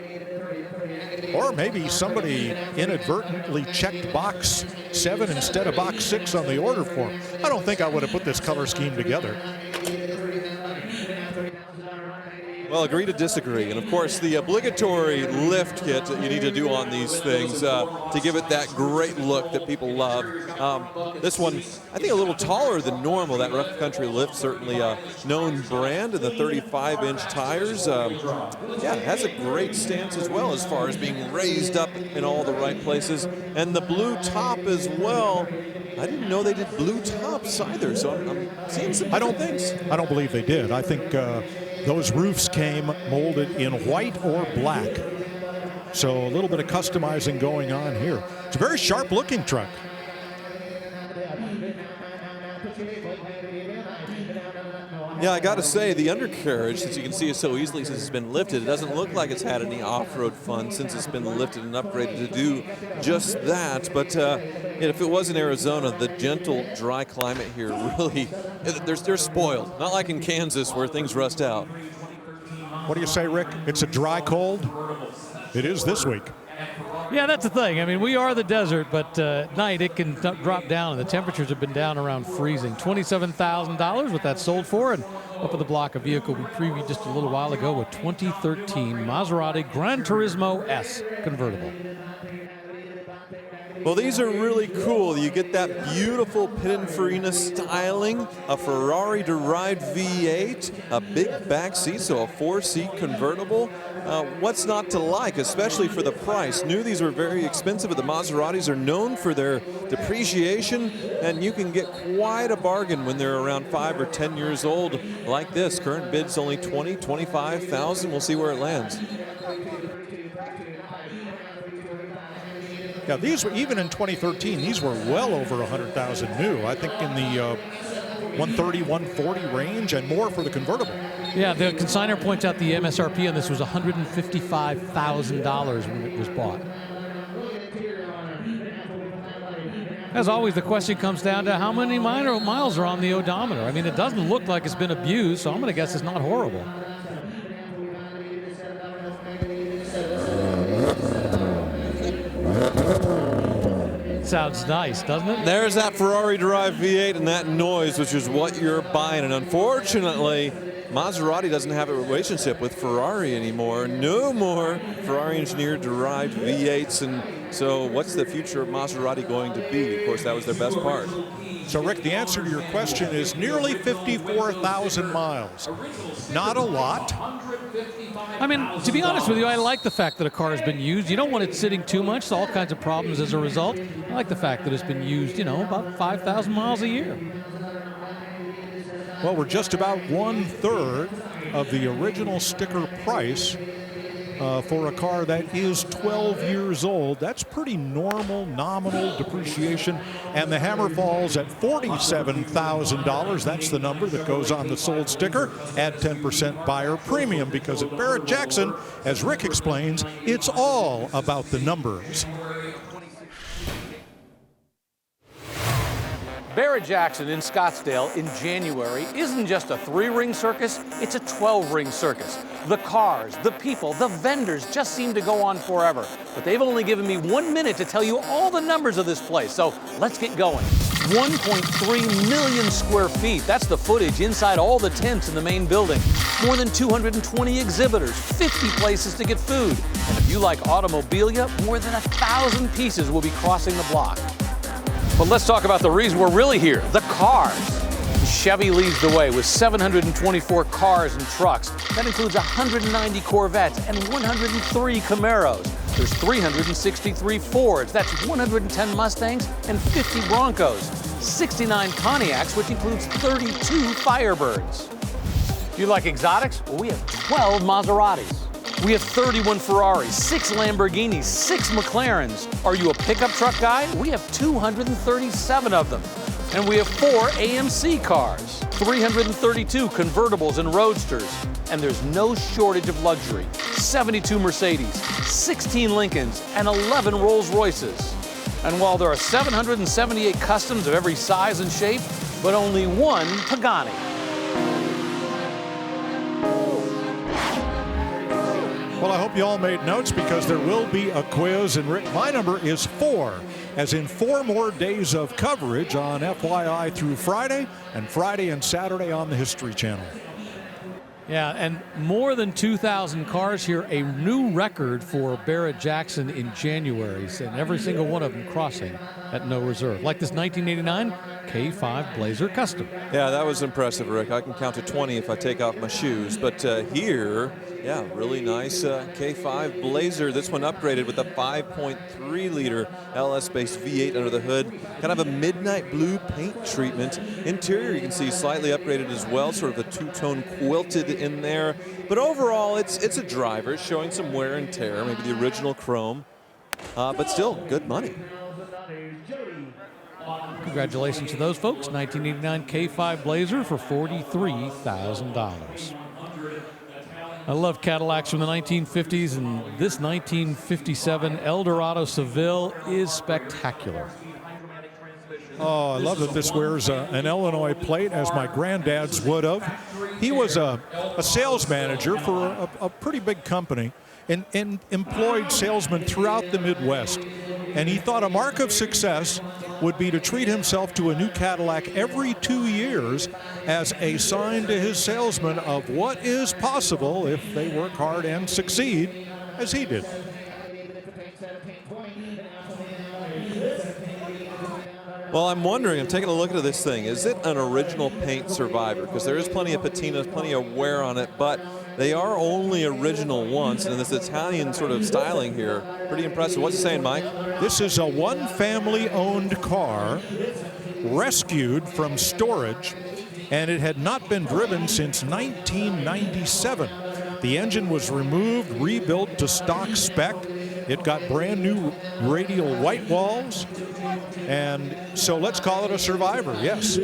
Or maybe somebody inadvertently checked box 7 instead of box 6 on the order form. I don't think I would have put this color scheme together. Well, agree to disagree. And of course, the obligatory lift kit that you need to do on these things to give it that great look that people love. This one, I think a little taller than normal. That rough country lift, certainly a known brand, and the 35-inch tires. Yeah, it has a great stance as well as far as being raised up in all the right places. And the blue top as well. I didn't know they did blue tops either, so I'm seeing some different things. I don't believe they did. I think those roofs came molded in white or black. So a little bit of customizing going on here. It's a very sharp looking truck. Yeah, I got to say, the undercarriage, since you can see it so easily since it's been lifted, it doesn't look like it's had any off-road fun since it's been lifted and upgraded to do just that. But if it was in Arizona, the gentle, dry climate here really, they're spoiled. Not like in Kansas where things rust out. What do you say, Rick? It's a dry cold? It is this week. Yeah, that's the thing. I mean, we are the desert, but at night it can drop down, and the temperatures have been down around freezing. $27,000 what that's sold for, and up at the block, a vehicle we previewed just a little while ago, a 2013 Maserati Gran Turismo S convertible. Well, these are really cool. You get that beautiful Pininfarina styling, a Ferrari-derived V8, a big back seat, so a 4-seat convertible. What's not to like, especially for the price? Knew these were very expensive, but the Maseratis are known for their depreciation, and you can get quite a bargain when they're around 5 or 10 years old like this. Current bid's only $20,000, $25,000. We'll see where it lands. Yeah, these were, even in 2013, these were well over 100,000 new. I think in the 130, 140 range and more for the convertible. Yeah, the consignor points out the MSRP on this was $155,000 when it was bought. As always, the question comes down to how many miles are on the odometer. I mean, it doesn't look like it's been abused, so I'm going to guess it's not horrible. Sounds nice, doesn't it? There's that Ferrari-derived V8 and that noise, which is what you're buying. And unfortunately, Maserati doesn't have a relationship with Ferrari anymore. No more Ferrari-engineered-derived V8s. And so what's the future of Maserati going to be? Of course, that was their best part. So, Rick, the answer to your question is nearly 54,000 miles. Not a lot. I mean, to be honest with you, I like the fact that a car has been used. You don't want it sitting too much, so all kinds of problems as a result. I like the fact that it's been used, you know, about 5,000 miles a year. Well, we're just about 1/3 of the original sticker price for a car that is 12 years old. That's pretty normal nominal depreciation. And the hammer falls at $47,000. That's the number that goes on the sold sticker. Add 10% buyer premium, because at Barrett-Jackson, as Rick explains, it's all about the numbers. Barrett-Jackson in Scottsdale in January isn't just a 3-ring circus, it's a 12-ring circus. The cars, the people, the vendors just seem to go on forever. But they've only given me 1 minute to tell you all the numbers of this place, so let's get going. 1.3 million square feet, that's the footage inside all the tents in the main building. More than 220 exhibitors, 50 places to get food. And if you like automobilia, more than 1,000 pieces will be crossing the block. But let's talk about the reason we're really here, the cars. Chevy leads the way with 724 cars and trucks. That includes 190 Corvettes and 103 Camaros. There's 363 Fords. That's 110 Mustangs and 50 Broncos. 69 Pontiacs, which includes 32 Firebirds. Do you like exotics? Well, we have 12 Maseratis. We have 31 Ferraris, 6 Lamborghinis, 6 McLarens. Are you a pickup truck guy? We have 237 of them. And we have 4 AMC cars, 332 convertibles and roadsters. And there's no shortage of luxury. 72 Mercedes, 16 Lincolns, and 11 Rolls Royces. And while there are 778 customs of every size and shape, but only 1 Pagani. Well, I hope you all made notes because there will be a quiz. And Rick, my number is 4, as in 4 more days of coverage on FYI through Friday, and Friday and Saturday on the History Channel. Yeah, and more than 2,000 cars here, a new record for Barrett-Jackson in January, and every single one of them crossing at no reserve. Like this 1989 K5 Blazer Custom. Yeah, that was impressive, Rick. I can count to 20 if I take off my shoes. But here, yeah, really nice K5 Blazer. This one upgraded with a 5.3-liter LS-based V8 under the hood. Kind of a midnight blue paint treatment. Interior, you can see slightly upgraded as well, sort of a two-tone quilted in there. But overall, it's a driver. It's showing some wear and tear, maybe the original chrome. But still, good money. Congratulations to those folks. 1989 K5 Blazer for $43,000. I love Cadillacs from the 1950s, and this 1957 Eldorado Seville is spectacular. Oh, I love that this wears an Illinois plate, as my granddad's would have. He was a sales manager for a pretty big company and employed salesmen throughout the Midwest. And he thought a mark of success would be to treat himself to a new Cadillac every 2 years as a sign to his salesmen of what is possible if they work hard and succeed, as he did. Well, I'm wondering, I'm taking a look at this thing. Is it an original paint survivor? Because there is plenty of patina, plenty of wear on it, but they are only original once, and this Italian sort of styling here, pretty impressive. What's it saying, Mike? This is a one family-owned car rescued from storage, and it had not been driven since 1997. The engine was removed, rebuilt to stock spec. It got brand new radial white walls, and so let's call it a survivor, yes.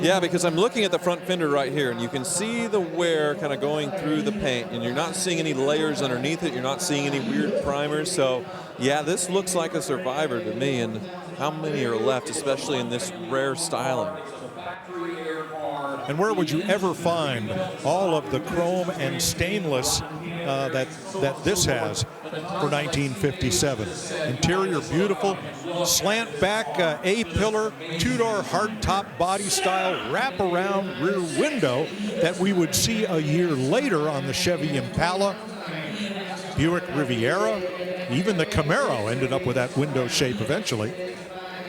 Yeah, because I'm looking at the front fender right here, and you can see the wear kind of going through the paint, and you're not seeing any layers underneath it. You're not seeing any weird primers. So, yeah, this looks like a survivor to me, and how many are left, especially in this rare styling? And where would you ever find all of the chrome and stainless that this has for 1957? Interior beautiful, slant back A-pillar, two-door hardtop body style, wrap-around rear window that we would see a year later on the Chevy Impala, Buick Riviera, even the Camaro ended up with that window shape eventually.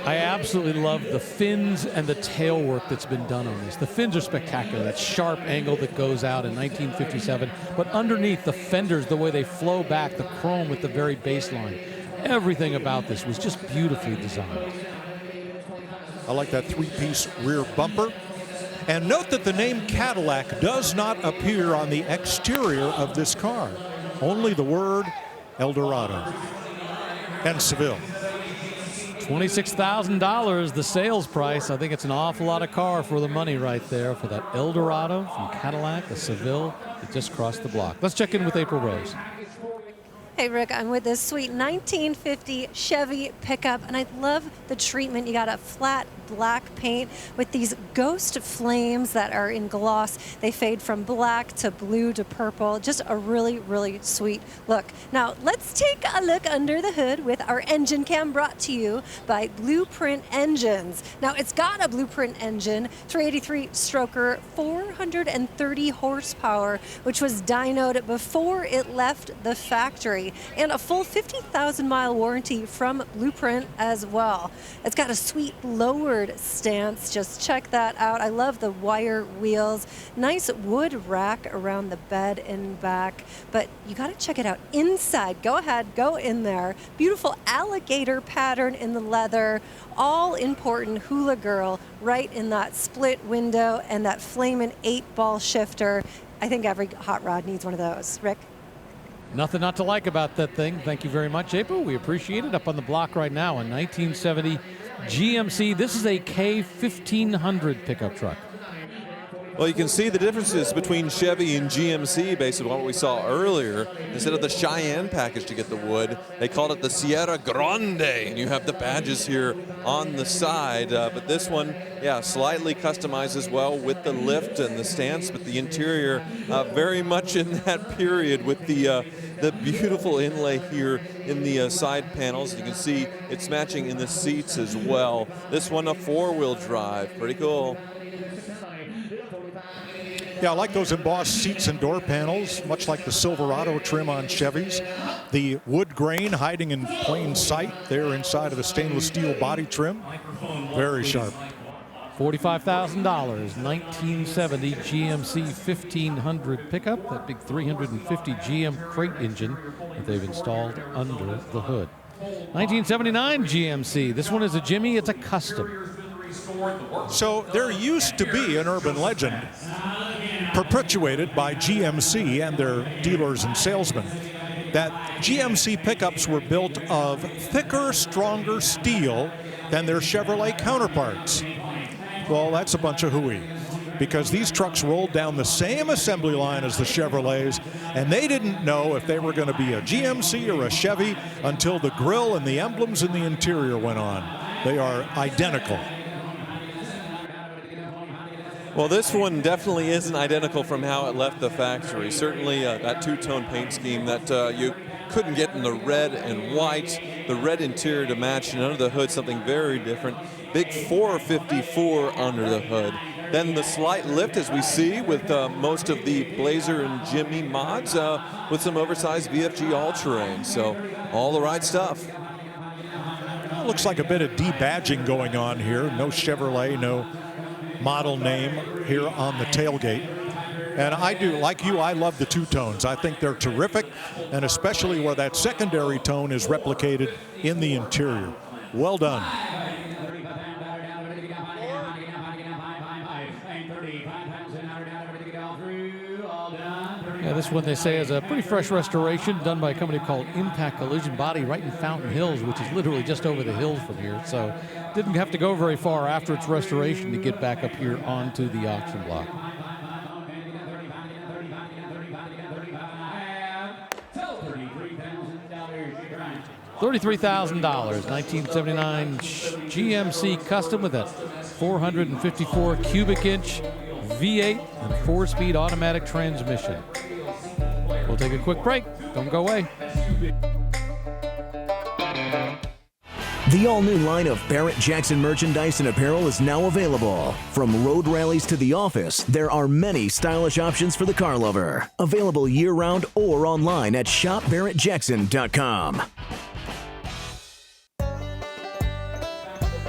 I absolutely love the fins and the tail work that's been done on this. The fins are spectacular, that sharp angle that goes out in 1957. But underneath the fenders, the way they flow back, the chrome with the very baseline, everything about this was just beautifully designed. I like that three-piece rear bumper. And note that the name Cadillac does not appear on the exterior of this car. Only the word Eldorado and Seville. $26,000, the sales price. I think it's an awful lot of car for the money right there for that Eldorado from Cadillac, a Seville that just crossed the block. Let's check in with April Rose. Hey Rick, I'm with this sweet 1950 Chevy pickup, and I love the treatment. You got a flat black paint with these ghost flames that are in gloss. They fade from black to blue to purple. Just a really, really sweet look. Now let's take a look under the hood with our engine cam, brought to you by Blueprint Engines. Now it's got a Blueprint engine, 383 stroker, 430 horsepower, which was dynoed before it left the factory, and a full 50,000 mile warranty from Blueprint as well. It's got a sweet lowered leopard stance. Just check that out. I love the wire wheels. Nice wood rack around the bed and back. But you got to check it out inside. Go ahead, go in there. Beautiful alligator pattern in the leather. All important Hula Girl right in that split window and that flamin' 8-ball shifter. I think every hot rod needs one of those. Rick? Nothing not to like about that thing. Thank you very much, April. We appreciate it. Up on the block right now, a 1970 GMC. This is a K1500 pickup truck. Well, you can see the differences between Chevy and GMC based on what we saw earlier. Instead of the Cheyenne package to get the wood, they called it the Sierra Grande. And you have the badges here on the side. But this one, yeah, slightly customized as well with the lift and the stance, but the interior very much in that period with the beautiful inlay here in the side panels. You can see it's matching in the seats as well. This one a 4-wheel drive, pretty cool. Yeah, I like those embossed seats and door panels, much like the Silverado trim on Chevys. The wood grain hiding in plain sight there inside of the stainless steel body trim. Very sharp. $45,000, 1970 GMC 1500 pickup, that big 350 GM crate engine that they've installed under the hood. 1979 GMC, this one is a Jimmy, it's a custom. So there used to be an urban legend perpetuated by GMC and their dealers and salesmen that GMC pickups were built of thicker, stronger steel than their Chevrolet counterparts. Well, that's a bunch of hooey, because these trucks rolled down the same assembly line as the Chevrolets, and they didn't know if they were going to be a GMC or a Chevy until the grille and the emblems in the interior went on. They are identical. Well, this one definitely isn't identical from how it left the factory. Certainly that two-tone paint scheme that you couldn't get in the red and white, the red interior to match, and under the hood something very different. Big 454 under the hood. Then the slight lift, as we see with most of the Blazer and Jimmy mods, with some oversized VFG all-terrain. So all the right stuff. Looks like a bit of debadging going on here. No Chevrolet, no model name here on the tailgate. And I do, like you, I love the two-tones. I think they're terrific, and especially where that secondary tone is replicated in the interior. Well done. Yeah, this one they say is a pretty fresh restoration done by a company called Impact Collision Body right in Fountain Hills, which is literally just over the hills from here. So didn't have to go very far after its restoration to get back up here onto the auction block. $33,000, 1979 GMC Custom with a 454 cubic inch V8 and 4-speed automatic transmission. We'll take a quick break. Don't go away. The all-new line of Barrett-Jackson merchandise and apparel is now available. From road rallies to the office, there are many stylish options for the car lover. Available year-round or online at shopbarrettjackson.com.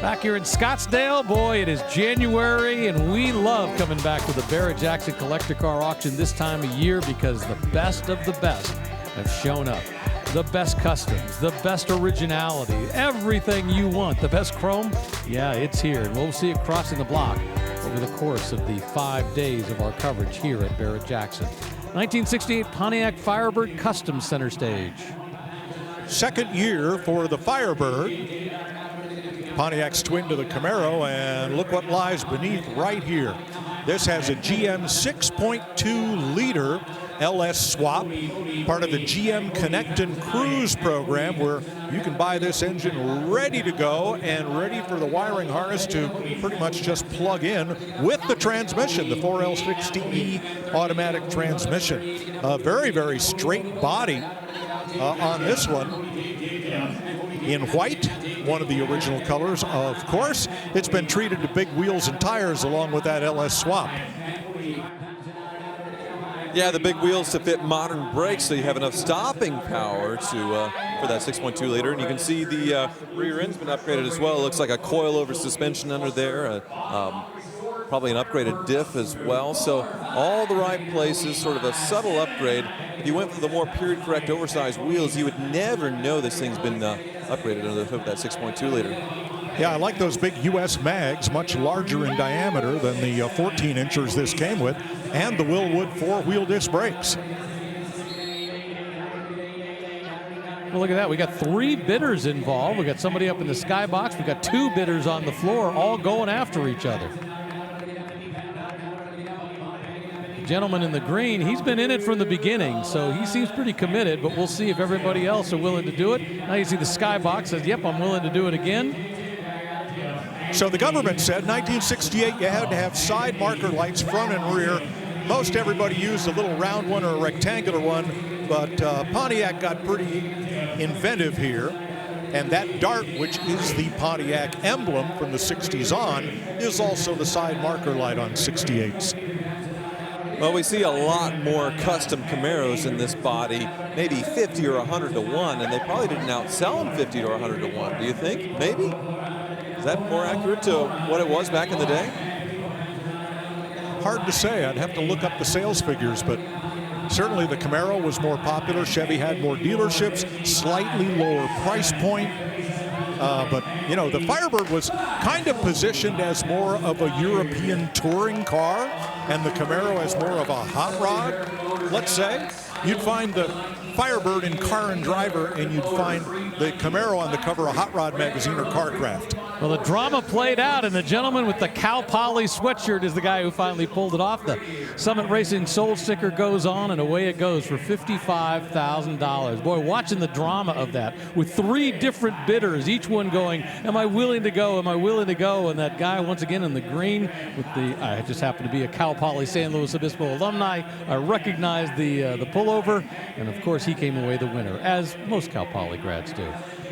Back here in Scottsdale, boy, it is January, and we love coming back to the Barrett-Jackson Collector Car Auction this time of year because the best of the best have shown up. The best customs, the best originality, everything you want. The best chrome, yeah, it's here, and we'll see it crossing the block over the course of the 5 days of our coverage here at Barrett-Jackson. 1968 Pontiac Firebird Custom Center Stage. Second year for the Firebird. Pontiac's twin to the Camaro, and look what lies beneath right here. This has a GM 6.2 liter LS swap, part of the GM Connect and Cruise program, where you can buy this engine ready to go and ready for the wiring harness to pretty much just plug in with the transmission, the 4L60E automatic transmission. A very, very straight body on this one. In white, one of the original colors, of course. It's been treated to big wheels and tires along with that LS swap. Yeah, the big wheels to fit modern brakes, so you have enough stopping power to for that 6.2 liter. And you can see the rear end's been upgraded as well. It looks like a coilover suspension under there. Probably an upgraded diff as well. So all the right places, sort of a subtle upgrade. If you went for the more period correct oversized wheels, you would never know this thing's been upgraded under the hood of that 6.2 liter. Yeah, I like those big US mags, much larger in diameter than the 14 inchers this came with, and the Willwood 4-wheel disc brakes. Well, look at that. We got 3 bidders involved. We got somebody up in the skybox. We got 2 bidders on the floor, all going after each other. The gentleman in the green, he's been in it from the beginning, so he seems pretty committed, but we'll see if everybody else are willing to do it. Now you see the skybox says, yep, I'm willing to do it again. So the government said 1968 you had to have side marker lights front and rear. Most everybody used a little round one or a rectangular one, but Pontiac got pretty inventive here. And that dart, which is the Pontiac emblem from the 60s on, is also the side marker light on 68s. Well, we see a lot more custom Camaros in this body, maybe 50 or 100 to 1, and they probably didn't outsell them 50 or 100 to 1. Do you think? Maybe? Is that more accurate to what it was back in the day? Hard to say. I'd have to look up the sales figures, but certainly the Camaro was more popular. Chevy had more dealerships, slightly lower price point. But, you know, the Firebird was kind of positioned as more of a European touring car, and the Camaro as more of a hot rod, let's say. You'd find the Firebird in Car and Driver, and you'd find the Camaro on the cover of Hot Rod magazine or Carcraft. Well, the drama played out, and the gentleman with the Cal Poly sweatshirt is the guy who finally pulled it off. The Summit Racing Soul sticker goes on, and away it goes for $55,000. Boy, watching the drama of that with 3 different bidders, each one going, am I willing to go, am I willing to go? And that guy, once again, in the green with the, I just happen to be a Cal Poly San Luis Obispo alumni. I recognized the pullover, and of course he came away the winner, as most Cal Poly grads do.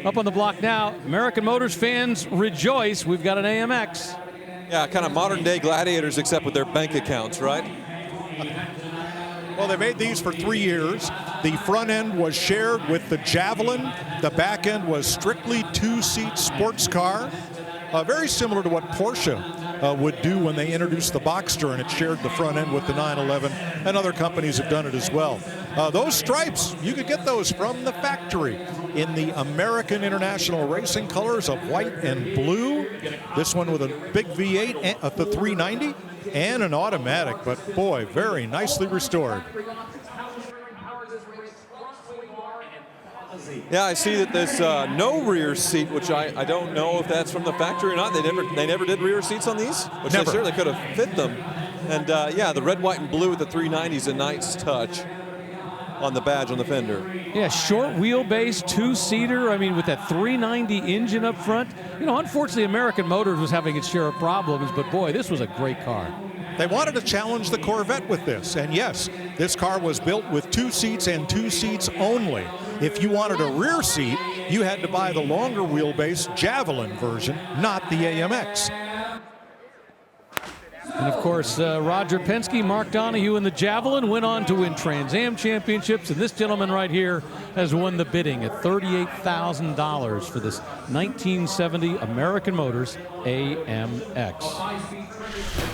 Up on the block now, American Motors fans rejoice. We've got an AMX. Yeah, kind of modern day gladiators except with their bank accounts, right? Well, they made these for 3 years. The front end was shared with the Javelin. The back end was strictly 2-seat sports car. Very similar to what Porsche would do when they introduced the Boxster, and it shared the front end with the 911, and other companies have done it as well. Those stripes, you could get those from the factory in the American International Racing colors of white and blue. This one with a big V8 at the 390 and an automatic, but boy, very nicely restored. Yeah, I see that there's no rear seat, which I don't know if that's from the factory or not. They never did rear seats on these, which Never. they certainly could have fit them. And yeah, the red, white, and blue with the 390 is a nice touch on the badge on the fender. Yeah, short wheelbase, 2-seater. I mean, with that 390 engine up front. You know, unfortunately, American Motors was having its share of problems, but boy, this was a great car. They wanted to challenge the Corvette with this, and yes, this car was built with 2 seats and 2 seats only. If you wanted a rear seat, you had to buy the longer wheelbase Javelin version, not the AMX. And of course, Roger Penske, Mark Donohue, and the Javelin went on to win Trans Am championships, and this gentleman right here has won the bidding at $38,000 for this 1970 American Motors AMX.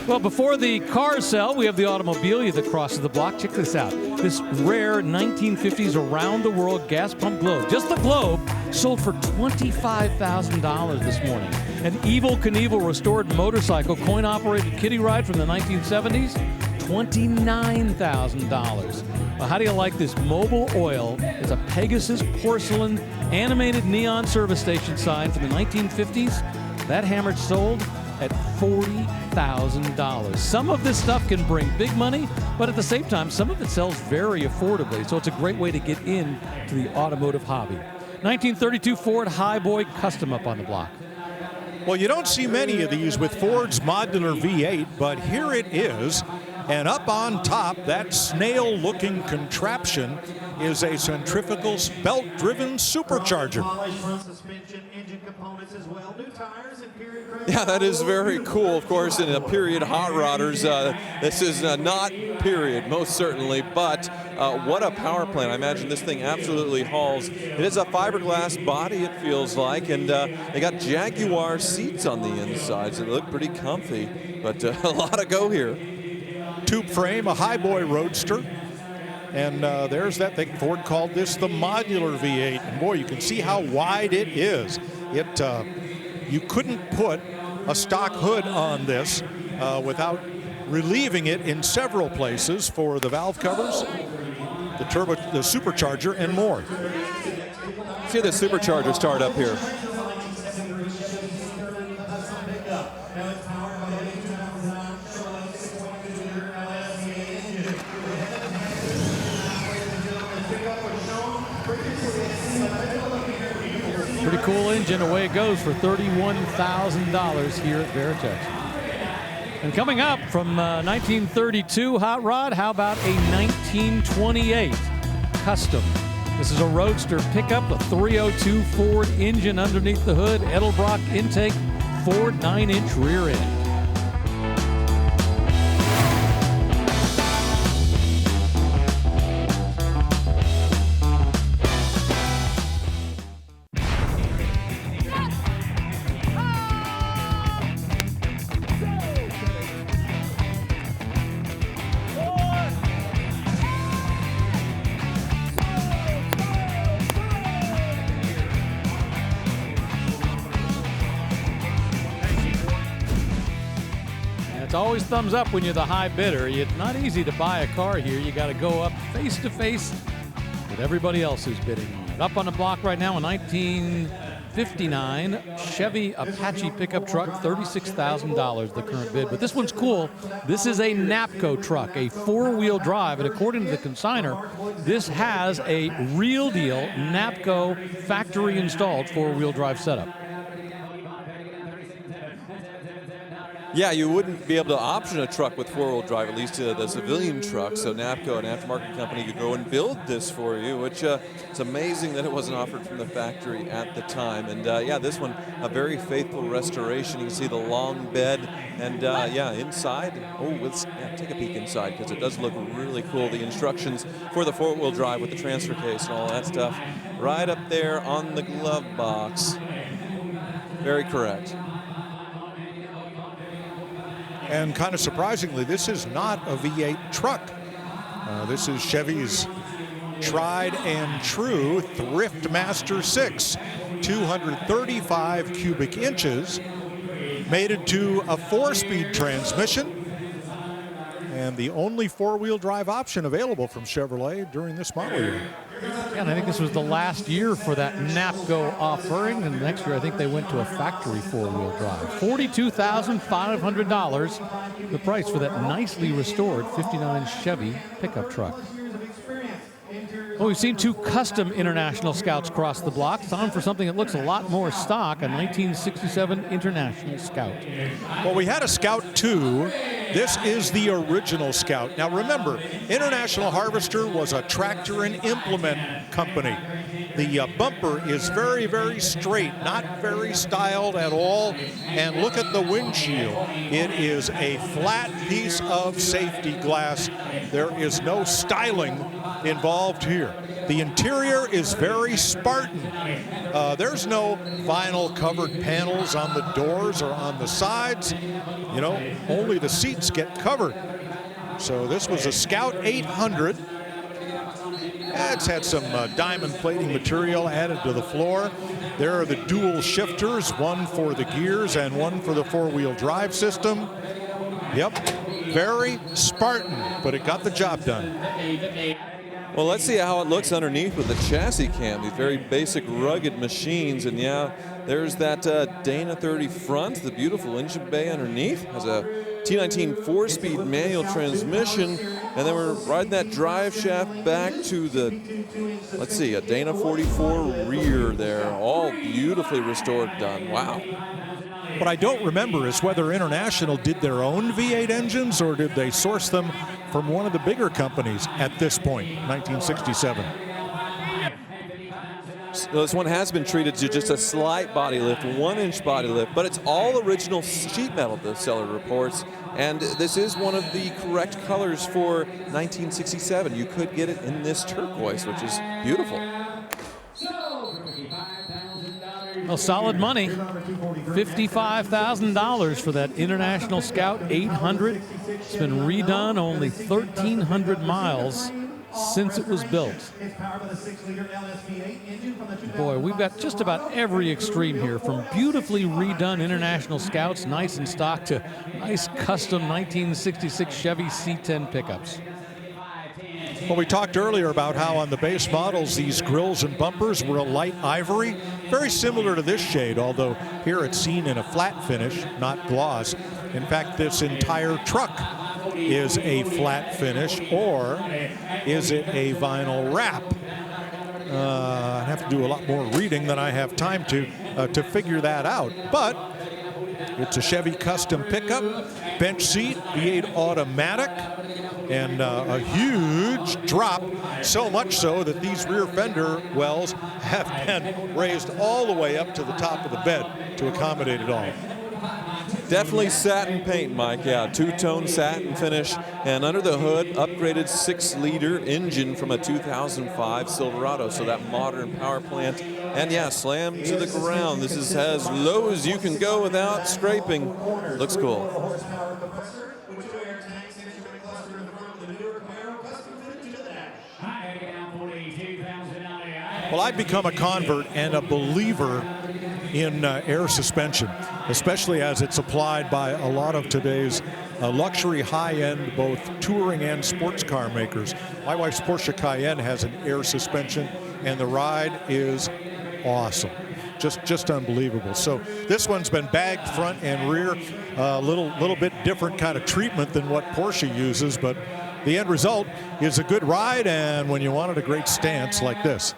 Well, before the cars sell, we have the automobilia that crosses the block. Check this out. This rare 1950s around the world gas pump Globe, just the Globe, sold for $25,000 this morning. An Evel Knievel restored motorcycle, coin-operated kiddie ride from the 1970s, $29,000. Well, how do you like this? Mobil Oil is a Pegasus porcelain animated neon service station sign from the 1950s. That hammer sold at $40,000. Some of this stuff can bring big money, but at the same time, some of it sells very affordably, so it's a great way to get into the automotive hobby. 1932 Ford Highboy Custom up on the block. Well, you don't see many of these with Ford's modular V8, but here it is. And up on top, that snail-looking contraption is a centrifugal belt-driven supercharger. Yeah, that is very cool. Of course, in a period hot rodders, this is not period, most certainly, but what a power plant. I imagine this thing absolutely hauls. It is a fiberglass body, it feels like, and they got Jaguar seats on the inside, so they look pretty comfy, but a lot of go here. Tube frame, a Highboy Roadster. And there's that thing. Ford called this the modular V8. And boy, you can see how wide it is. You couldn't put a stock hood on this without relieving it in several places for the valve covers, the supercharger, and more. See the supercharger start up here. Pretty cool engine. Away it goes for $31,000 here at Barrett Jackson. And coming up from 1932 Hot Rod, how about a 1928 Custom? This is a Roadster pickup, a 302 Ford engine underneath the hood, Edelbrock intake, Ford 9-inch rear end. It's always thumbs up when you're the high bidder. It's not easy to buy a car here. You got to go up face to face with everybody else who's bidding on it. Up on the block right now, a 1959 Chevy Apache pickup truck, $36,000 the current bid. But this one's cool. This is a NAPCO truck, a four-wheel drive, and according to the consignor, this has a real deal NAPCO factory installed four-wheel drive setup. Yeah, you wouldn't be able to option a truck with four-wheel drive, at least the civilian truck. So NAPCO, an aftermarket company, could go and build this for you, which it's amazing that it wasn't offered from the factory at the time. And yeah, this one, a very faithful restoration. You can see the long bed, and yeah, inside. Oh, let's take a peek inside because it does look really cool. The instructions for the four-wheel drive with the transfer case and all that stuff, right up there on the glove box. Very correct. And kind of surprisingly, this is not a V8 truck. This is Chevy's tried and true Thriftmaster 6, 235 cubic inches, mated to a 4-speed transmission, and the only four-wheel drive option available from Chevrolet during this model year. Yeah, and I think this was the last year for that NAPCO offering, and next year I think they went to a factory four-wheel drive. $42,500, the price for that nicely restored 59 Chevy pickup truck. Well, we've seen two custom International Scouts cross the block. Time for something that looks a lot more stock, a 1967 International Scout. Well, we had a Scout 2. This is the original Scout. Now remember, International Harvester was a tractor and implement company. The bumper is very, very straight, not very styled at all. And look at the windshield. It is a flat piece of safety glass. There is no styling involved here. The interior is very Spartan. There's no vinyl covered panels on the doors or on the sides. You know, only the seats get covered. So this was a Scout 800. It's had some diamond plating material added to the floor. There are the dual shifters, one for the gears and one for the four-wheel drive system. Yep, very Spartan, but it got the job done. Well, let's see how it looks underneath with the chassis cam. These very basic, rugged machines. And yeah, there's that Dana 30 front, the beautiful engine bay underneath. Has a T19 4-speed manual transmission, and then we're riding that drive shaft back to the, let's see, a Dana 44 rear there, all beautifully restored, done. Wow. What I don't remember is whether International did their own V8 engines or did they source them from one of the bigger companies at this point, 1967. This one has been treated to just a slight body lift, 1-inch body lift, but it's all original sheet metal, the seller reports, and this is one of the correct colors for 1967. You could get it in this turquoise, which is beautiful. Well, solid money. $55,000 for that International Scout 800. It's been redone only 1,300 miles since it was built. Boy, we've got just about every extreme here, from beautifully redone International Scouts, nice and stock, to nice custom 1966 Chevy C10 pickups. Well, we talked earlier about how on the base models these grills and bumpers were a light ivory, very similar to this shade, although here it's seen in a flat finish, not gloss. In fact, this entire truck is a flat finish, or is it a vinyl wrap? I have to do a lot more reading than I have time to figure that out. But it's a Chevy custom pickup, bench seat, V8 automatic, and a huge drop, so much so that these rear fender wells have been raised all the way up to the top of the bed to accommodate it all. Definitely satin paint, Mike. Yeah, two-tone satin finish, and under the hood, upgraded 6-liter engine from a 2005 Silverado, so that modern power plant. And yeah, slammed to the ground. This is as low as you can go without scraping. Looks cool. Well, I've become a convert and a believer in air suspension, especially as it's applied by a lot of today's luxury high-end, both touring and sports car makers. My wife's Porsche Cayenne has an air suspension, and the ride is awesome. Just unbelievable. So this one's been bagged front and rear, a little bit different kind of treatment than what Porsche uses, but the end result is a good ride, and when you wanted a great stance like this.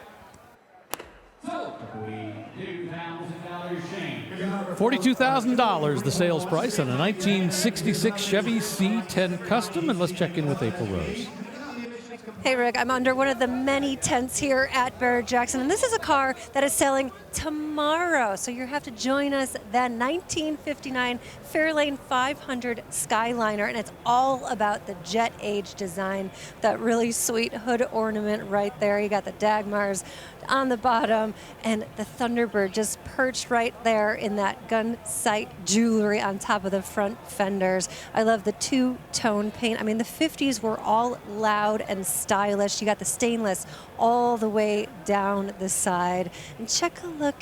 $42,000 the sales price on a 1966 Chevy C10 Custom, and let's check in with April Rose. Hey Rick, I'm under one of the many tents here at Barrett-Jackson, and this is a car that is selling tomorrow. So you have to join us, that 1959 Fairlane 500 Skyliner, and it's all about the jet age design. That really sweet hood ornament right there. You got the Dagmars on the bottom, and the Thunderbird just perched right there in that gun sight jewelry on top of the front fenders. I love the two-tone paint. I mean, the 50s were all loud and stylish. You got the stainless all the way down the side. And check a look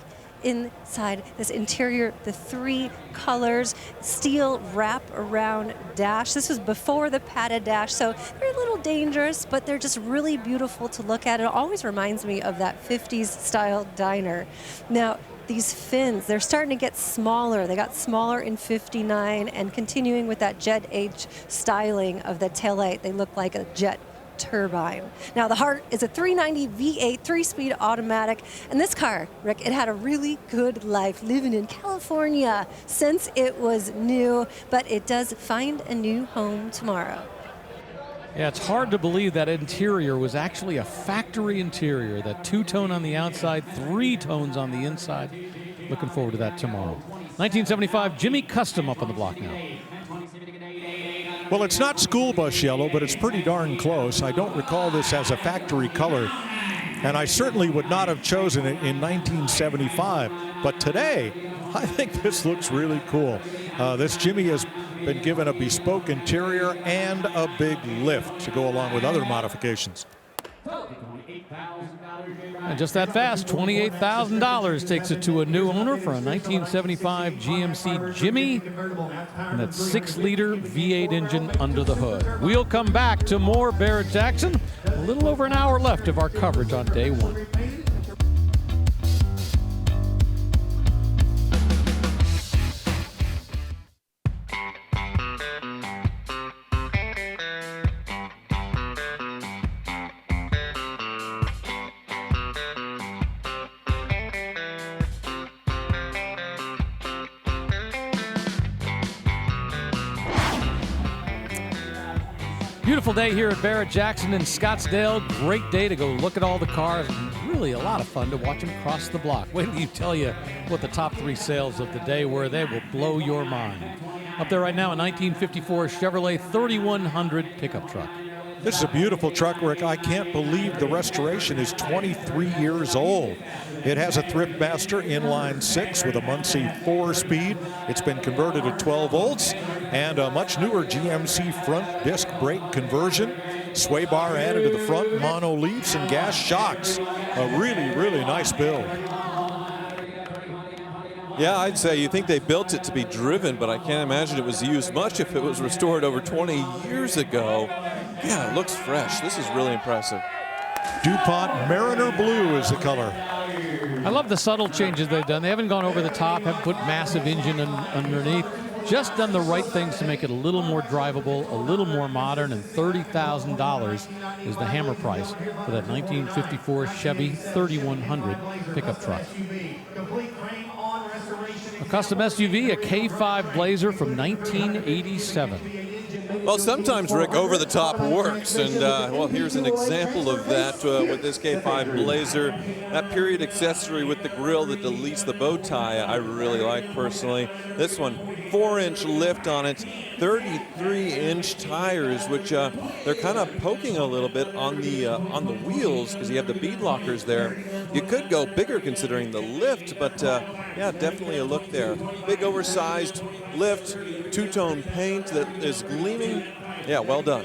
inside this interior, the 3 colors, steel wrap around dash. This was before the padded dash, so they're a little dangerous, but they're just really beautiful to look at. It always reminds me of that 50s style diner. Now, these fins, they're starting to get smaller. They got smaller in 59, and continuing with that jet age styling of the taillight, they look like a jet turbine. Now the heart is a 390 V8 3-speed automatic, and this car, Rick, it had a really good life living in California since it was new, but it does find a new home tomorrow. Yeah, it's hard to believe that interior was actually a factory interior. That 2-tone on the outside, 3 tones on the inside. Looking forward to that tomorrow. 1975 Jimmy Custom up on the block now. Well, it's not school bus yellow, but it's pretty darn close. I don't recall this as a factory color, and I certainly would not have chosen it in 1975. But today, I think this looks really cool. This Jimmy has been given a bespoke interior and a big lift to go along with other modifications. And just that fast, $28,000 takes it to a new owner for a 1975 GMC Jimmy and that 6-liter V8 engine under the hood. We'll come back to more Barrett-Jackson. A little over an hour left of our coverage on day 1. Beautiful day here at Barrett-Jackson in Scottsdale. Great day to go look at all the cars. Really a lot of fun to watch them cross the block. Wait till you tell you what the top 3 sales of the day were. They will blow your mind. Up there right now, a 1954 Chevrolet 3100 pickup truck. This is a beautiful truck, Rick. I can't believe the restoration is 23 years old. It has a Thriftmaster inline 6 with a Muncie 4-speed. It's been converted to 12 volts and a much newer GMC front disc brake conversion. Sway bar added to the front, mono leafs and gas shocks. A really, really nice build. Yeah, I'd say you think they built it to be driven, but I can't imagine it was used much if it was restored over 20 years ago. Yeah, it looks fresh. This is really impressive. DuPont Mariner Blue is the color. I love the subtle changes they've done. They haven't gone over the top, haven't put massive engine underneath. Just done the right things to make it a little more drivable, a little more modern, and $30,000 is the hammer price for that 1954 Chevy 3100 pickup truck. A custom SUV, a K5 Blazer from 1987. Well, sometimes, Rick, over the top works, and well, here's an example of that with this K5 Blazer. That period accessory with the grill that deletes the bow tie, I really like personally. This one, 4-inch lift on it, 33-inch tires, which they're kind of poking a little bit on the wheels because you have the bead lockers there. You could go bigger considering the lift, but yeah, definitely a look there. Big oversized lift, two-tone paint that is gleaming. Yeah, well done.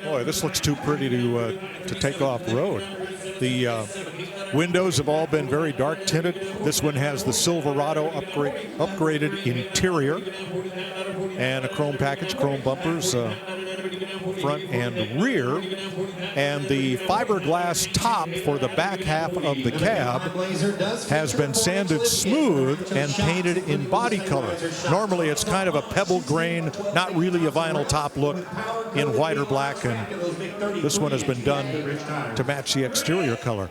Boy, this looks too pretty to take off road. The windows have all been very dark tinted. This one has the Silverado upgraded interior and a chrome package, chrome bumpers, front and rear, and the fiberglass top for the back half of the cab has been sanded smooth and painted in body color. Normally it's kind of a pebble grain, not really a vinyl top look, in white or black, and this one has been done to match the exterior color.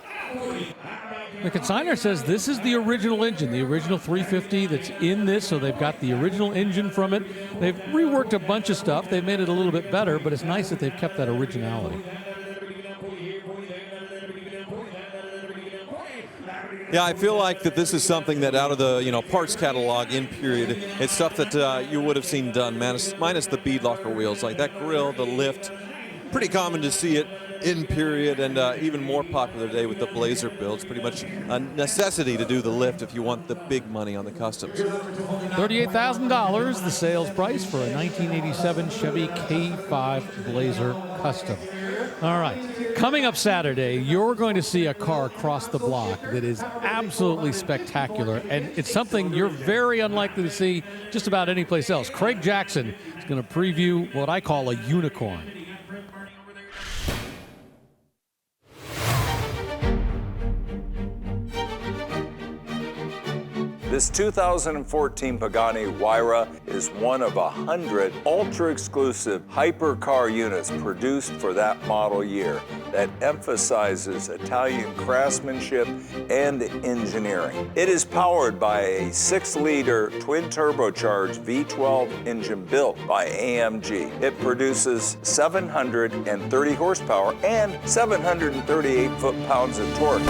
The consignor says this is the original engine, the original 350 that's in this, so they've got the original engine from it. They've reworked a bunch of stuff. They've made it a little bit better, but it's nice that they've kept that originality. Yeah, I feel like that this is something that out of the parts catalog in period, it's stuff that you would have seen done, minus the bead locker wheels, like that grill, the lift. Pretty common to see it in period, and even more popular today with the Blazer builds. Pretty much a necessity to do the lift if you want the big money on the customs. $38,000, the sales price for a 1987 Chevy K5 Blazer Custom. All right, coming up Saturday, you're going to see a car cross the block that is absolutely spectacular, and it's something you're very unlikely to see just about any place else. Craig Jackson is going to preview what I call a unicorn. This 2014 Pagani Huayra is one of 100 ultra-exclusive hypercar units produced for that model year that emphasizes Italian craftsmanship and engineering. It is powered by a 6-liter twin-turbocharged V12 engine built by AMG. It produces 730 horsepower and 738 foot-pounds of torque.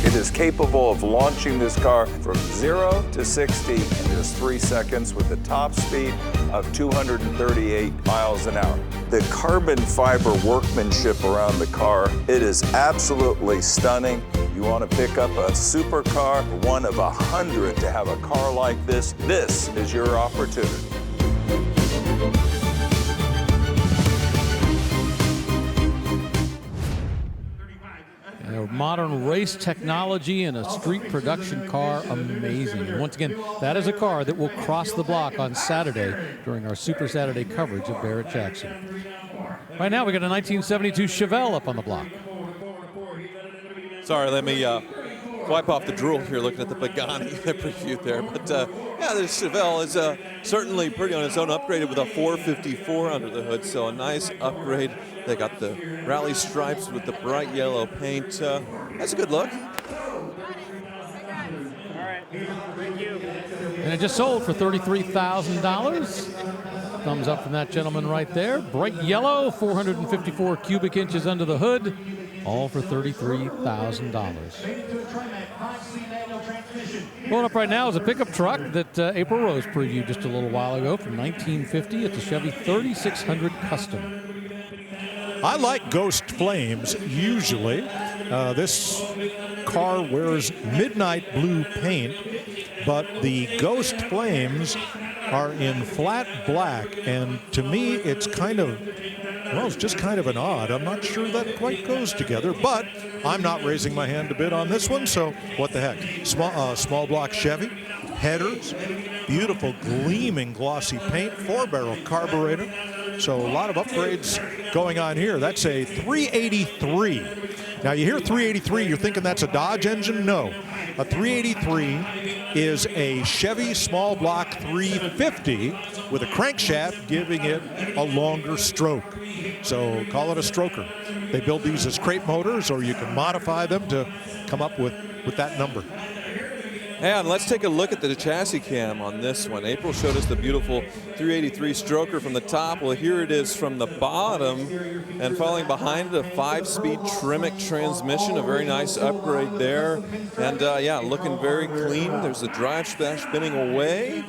It is capable of launching this car from 0 to 60 in just 3 seconds with a top speed of 238 miles an hour. The carbon fiber workmanship around the car, it is absolutely stunning. You want to pick up a supercar, one of 100 to have a car like this, this is your opportunity. Modern race technology and a street production car, amazing. And once again, that is a car that will cross the block on Saturday during our Super Saturday coverage of Barrett-Jackson. Right now, we got a 1972 Chevelle up on the block. Sorry, let me wipe off the drool here looking at the Pagani preview there. But yeah, the Chevelle is certainly pretty on its own, upgraded with a 454 under the hood, so a nice upgrade. They got the rally stripes with the bright yellow paint. That's a good look. All right. Thank you. And it just sold for $33,000. Thumbs up from that gentleman right there. Bright yellow, 454 cubic inches under the hood, all for $33,000. Going up right now is a pickup truck that April Rose previewed just a little while ago from 1950. It's a Chevy 3600 Custom. I like Ghost Flames usually. This car wears midnight blue paint, but the Ghost Flames are in flat black, and to me it's kind of, well, it's just kind of an odd. I'm not sure that quite goes together, but I'm not raising my hand to bid on this one, so what the heck. Small block Chevy, headers, beautiful gleaming glossy paint, 4-barrel carburetor. So a lot of upgrades going on here. That's a 383. Now you hear 383, you're thinking that's a Dodge engine? No. A 383 is a Chevy small block 350 with a crankshaft giving it a longer stroke. So call it a stroker. They build these as crate motors, or you can modify them to come up with that number. And let's take a look at the chassis cam on this one. April showed us the beautiful 383 stroker from the top. Well, here it is from the bottom, and following behind it, a 5-speed Tremec transmission, a very nice upgrade there. And yeah, looking very clean. There's the drive shaft spinning away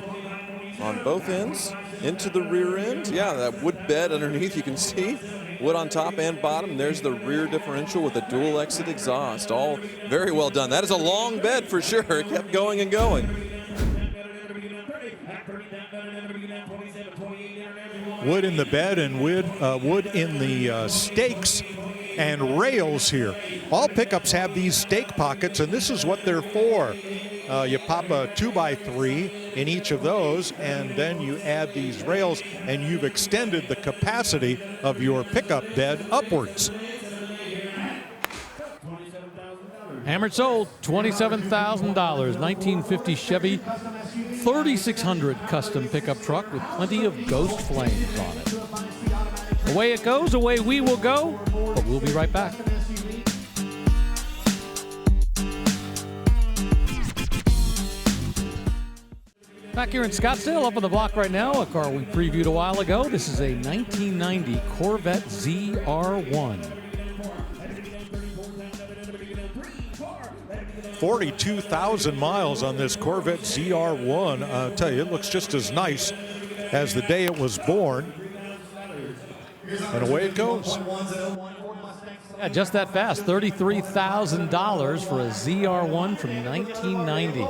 on both ends into the rear end. Yeah, that wood bed underneath, you can see. Wood on top and bottom. There's the rear differential with a dual exit exhaust. All very well done. That is a long bed for sure. It kept going and going. Wood in the bed and wood in the stakes and rails here. All pickups have these stake pockets, and this is what they're for. You pop a 2x3 in each of those, and then you add these rails, and you've extended the capacity of your pickup bed upwards. Hammered sold, $27,000. 1950 Chevy 3600 Custom pickup truck with plenty of Ghost Flames on it. Away it goes, away we will go, but we'll be right back. Back here in Scottsdale, up on the block right now, a car we previewed a while ago. This is a 1990 Corvette ZR1. 42,000 miles on this Corvette ZR1. I'll tell you, it looks just as nice as the day it was born. And away it goes. Yeah, just that fast. $33,000 for a ZR1 from 1990.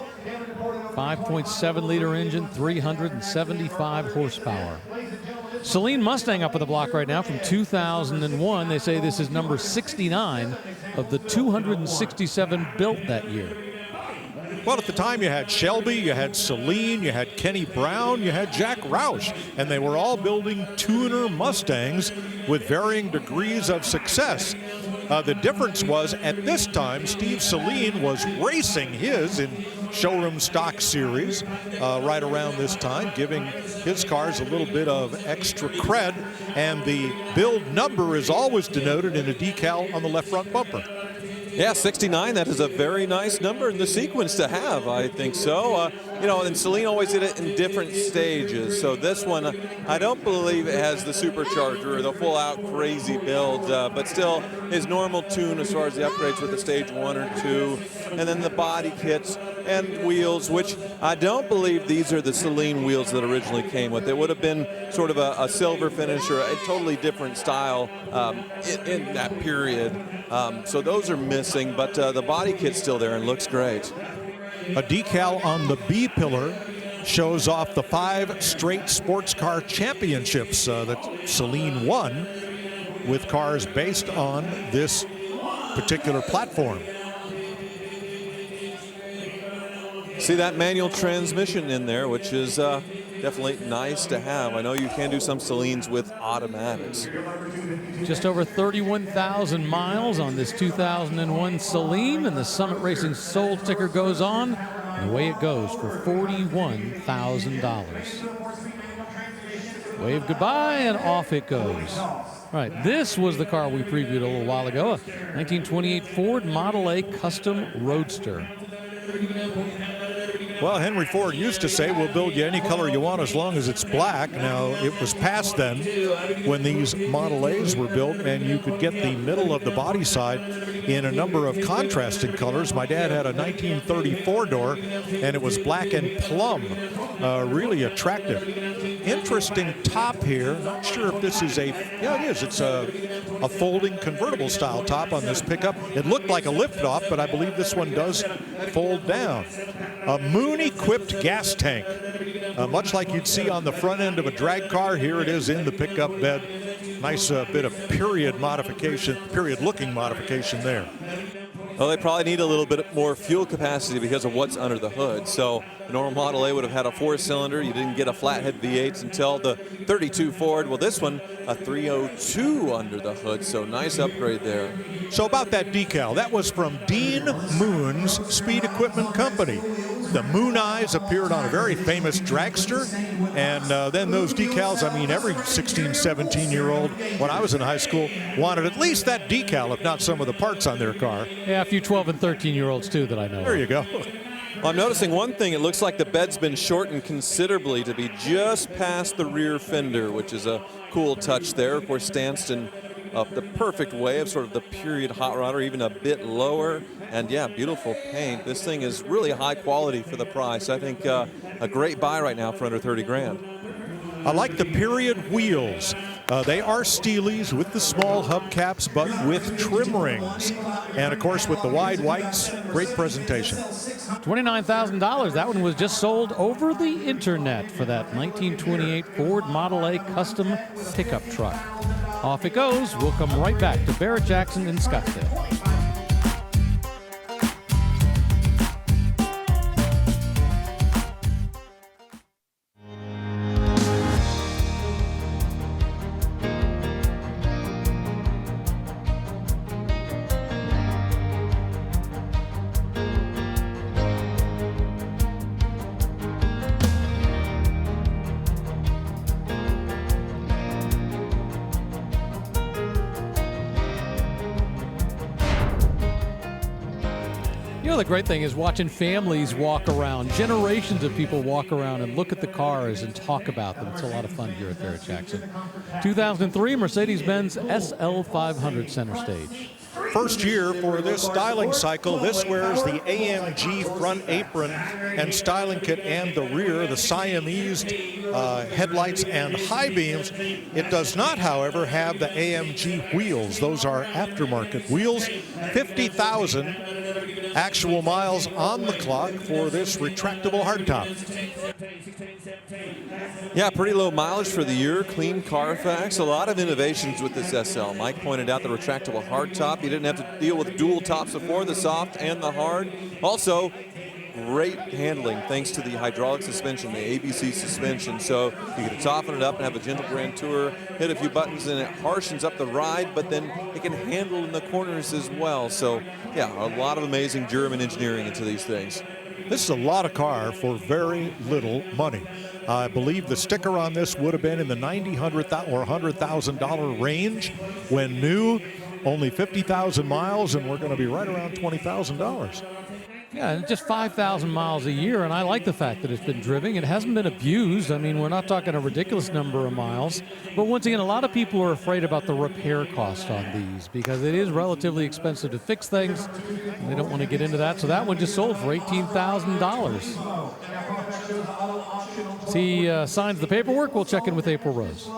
5.7-liter engine, 375 horsepower. Saleen Mustang up on the block right now from 2001. They say this is number 69 of the 267 built that year. Well, at the time you had Shelby, you had Saleen, you had Kenny Brown, you had Jack Roush, and they were all building tuner Mustangs with varying degrees of success. The difference was, at this time, Steve Saleen was racing his in showroom stock series right around this time, giving his cars a little bit of extra cred, and the build number is always denoted in a decal on the left front bumper. Yeah, 69, that is a very nice number in the sequence to have, I think so. You know, and Saleen always did it in different stages. So this one, I don't believe it has the supercharger or the full-out crazy build, but still his normal tune as far as the upgrades with the stage 1 or 2, and then the body kits and wheels, which I don't believe these are the Saleen wheels that originally came with. It would have been sort of a silver finish or a totally different style in that period. So those are missing, but the body kit's still there and looks great. A decal on the B pillar shows off the 5 straight sports car championships that Saleen won with cars based on this particular platform. See that manual transmission in there, which is definitely nice to have. I know you can do some Saleens with automatics. Just over 31,000 miles on this 2001 Saleen, and the Summit Racing sold sticker goes on, and away it goes for $41,000. Wave goodbye, and off it goes. All right, this was the car we previewed a little while ago, a 1928 Ford Model A Custom Roadster. Well, Henry Ford used to say, we'll build you any color you want as long as it's black. Now, it was past then when these Model A's were built, and you could get the middle of the body side in a number of contrasting colors. My dad had a 1934 door, and it was black and plum. Really attractive. Interesting top here. Not sure if this is yeah, it is. It's a folding convertible style top on this pickup. It looked like a lift-off, but I believe this one does fold down. A Moon-equipped gas tank, much like you'd see on the front end of a drag car. Here it is in the pickup bed. Nice bit of period looking modification there. Well, they probably need a little bit more fuel capacity because of what's under the hood. So the normal Model A would have had a 4-cylinder. You didn't get a flathead V8 until the 32 Ford. Well, this one, a 302 under the hood. So nice upgrade there. So about that decal, that was from Dean Moon's Speed Equipment Company. The Moon Eyes appeared on a very famous dragster, and then those decals, I mean, every 16, 17-year-old when I was in high school wanted at least that decal, if not some of the parts on their car. Yeah, a few 12 and 13-year-olds, too, that I know. There you go. Well, I'm noticing one thing. It looks like the bed's been shortened considerably to be just past the rear fender, which is a cool touch there. Of course, Stanston the perfect way of sort of the period hot rodder, even a bit lower. And yeah, beautiful paint. This thing is really high quality for the price. I think a great buy right now for under 30 grand. I like the period wheels. They are Steely's with the small hubcaps, but with trim rings. And of course, with the wide whites, great presentation. $29,000. That one was just sold over the internet for that 1928 Ford Model A custom pickup truck. Off it goes. We'll come right back to Barrett-Jackson in Scottsdale. You know, the great thing is watching families walk around, generations of people walk around and look at the cars and talk about them. It's a lot of fun here at Barrett-Jackson. 2003 Mercedes-Benz SL500 center stage. First year for this styling cycle. This wears the AMG front apron and styling kit and the rear, the Siamese headlights and high beams. It does not, however, have the AMG wheels. Those are aftermarket wheels. 50,000 actual miles on the clock for this retractable hardtop. Yeah, pretty low mileage for the year. Clean Carfax. A lot of innovations with this SL. Mike pointed out the retractable hardtop. You didn't have to deal with dual tops before, the soft and the hard. Also, great handling thanks to the hydraulic suspension, the ABC suspension. So you can soften it up and have a gentle Grand Tour, hit a few buttons and it harshens up the ride, but then it can handle in the corners as well. So yeah, a lot of amazing German engineering into these things. This is a lot of car for very little money. I believe the sticker on this would have been in the $90,000, $100,000 or $100,000 range when new. Only 50,000 miles, and we're going to be right around $20,000. Yeah, just 5,000 miles a year, and I like the fact that it's been driven. It hasn't been abused. I mean, we're not talking a ridiculous number of miles. But once again, a lot of people are afraid about the repair cost on these because it is relatively expensive to fix things, and they don't want to get into that. So that one just sold for $18,000. As he signs the paperwork, we'll check in with April Rose.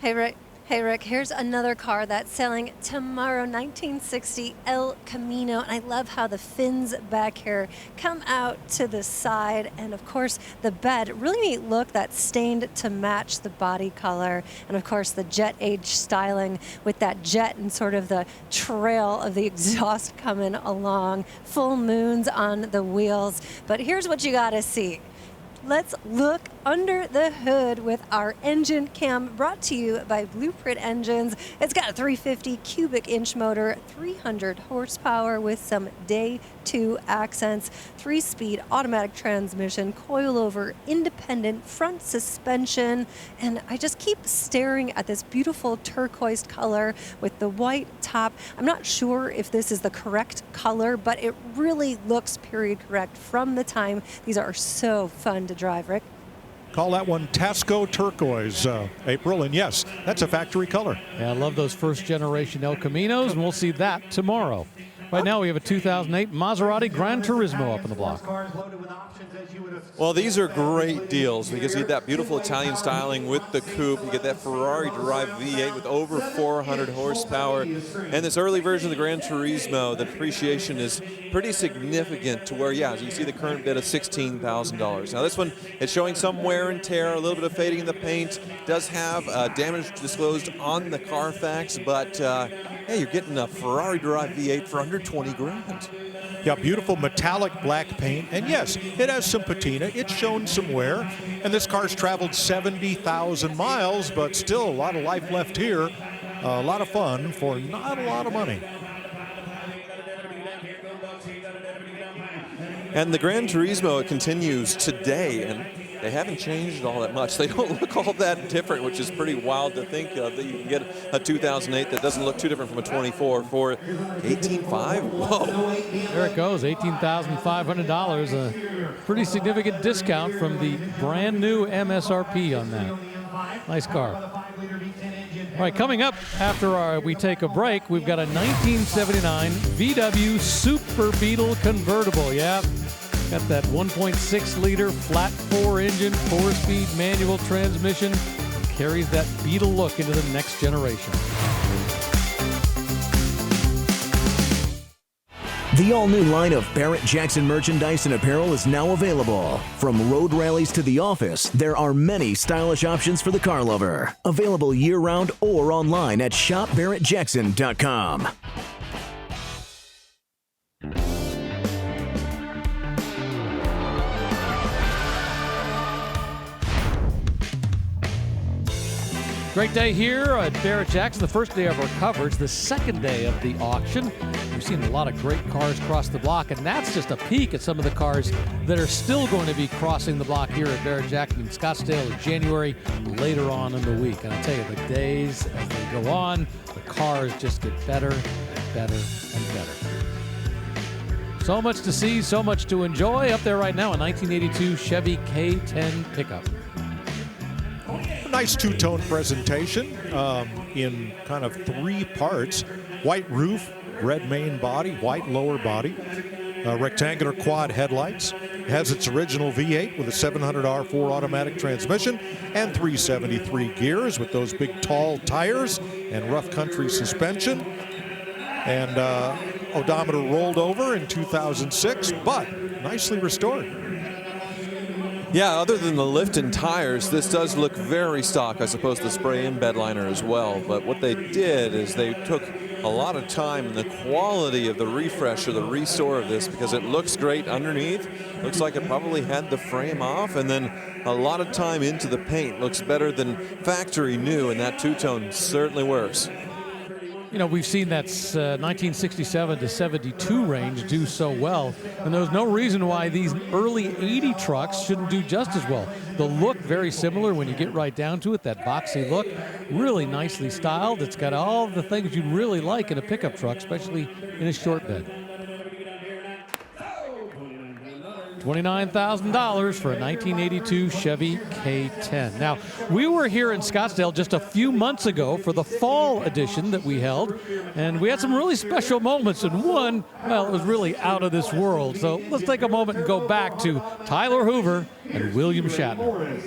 Hey, Rick. Hey, Rick, here's another car that's selling tomorrow, 1960 El Camino. And I love how the fins back here come out to the side. And, of course, the bed, really neat look that's stained to match the body color. And, of course, the jet age styling with that jet and sort of the trail of the exhaust coming along. Full moons on the wheels. But here's what you got to see. Let's look under the hood with our engine cam, brought to you by Blueprint Engines. It's got a 350 cubic inch motor, 300 horsepower with some day 2 accents, 3-speed automatic transmission, coilover independent front suspension, and I just keep staring at this beautiful turquoise color with the white top. I'm not sure if this is the correct color, but it really looks period correct from the time. These are so fun to drive, Rick. Call that one Tasco Turquoise, April, and yes, that's a factory color. Yeah, I love those first generation El Caminos, and we'll see that tomorrow. Right now we have a 2008 Maserati Gran Turismo up in the block. Well, these are great deals because you get that beautiful Italian styling with the coupe. You get that Ferrari-derived V8 with over 400 horsepower. And this early version of the Gran Turismo, the depreciation is pretty significant to where, yeah, you see the current bid of $16,000. Now this one is showing some wear and tear, a little bit of fading in the paint. Does have damage disclosed on the Carfax, but hey, you're getting a Ferrari-derived V8 for under 20 grand. Yeah, beautiful metallic black paint. And yes, it has some patina. It's shown some wear. And this car's traveled 70,000 miles, but still a lot of life left here. A lot of fun for not a lot of money. And the Gran Turismo, it continues today, and they haven't changed all that much. They don't look all that different, which is pretty wild to think of, that you can get a 2008 that doesn't look too different from a 24 for $18,500. Whoa. There it goes, $18,500. A pretty significant discount from the brand new MSRP on that. Nice car. All right, coming up after we take a break, we've got a 1979 VW Super Beetle convertible. Yeah. Got that 1.6-liter flat 4 engine, 4-speed manual transmission. Carries that Beetle look into the next generation. The all-new line of Barrett-Jackson merchandise and apparel is now available. From road rallies to the office, there are many stylish options for the car lover. Available year-round or online at shopbarrettjackson.com. Great day here at Barrett-Jackson, the first day of our coverage, the second day of the auction. We've seen a lot of great cars cross the block, and that's just a peek at some of the cars that are still going to be crossing the block here at Barrett-Jackson in Scottsdale in January, later on in the week. And I'll tell you, the days as they go on, the cars just get better and better and better. So much to see, so much to enjoy. Up there right now, a 1982 Chevy K10 pickup. Nice two-tone presentation in kind of 3 parts. White roof, red main body, white lower body, rectangular quad headlights. It has its original V8 with a 700R4 automatic transmission and 373 gears with those big tall tires and rough country suspension. And odometer rolled over in 2006, but nicely restored. Yeah, other than the lift and tires, this does look very stock. I suppose the spray-in bed liner as well. But what they did is they took a lot of time in the quality of the refresh or the restore of this, because it looks great underneath. Looks like it probably had the frame off, and then a lot of time into the paint. Looks better than factory new, and that two-tone certainly works. You know, we've seen that 1967 to 72 range do so well, and there's no reason why these early 80 trucks shouldn't do just as well. The look very similar when you get right down to it, that boxy look, really nicely styled. It's got all the things you'd really like in a pickup truck, especially in a short bed. $29,000 for a 1982 Chevy K10. Now, we were here in Scottsdale just a few months ago for the fall edition that we held, and we had some really special moments, and one, well, it was really out of this world. So let's take a moment and go back to Tyler Hoover and William Shatner.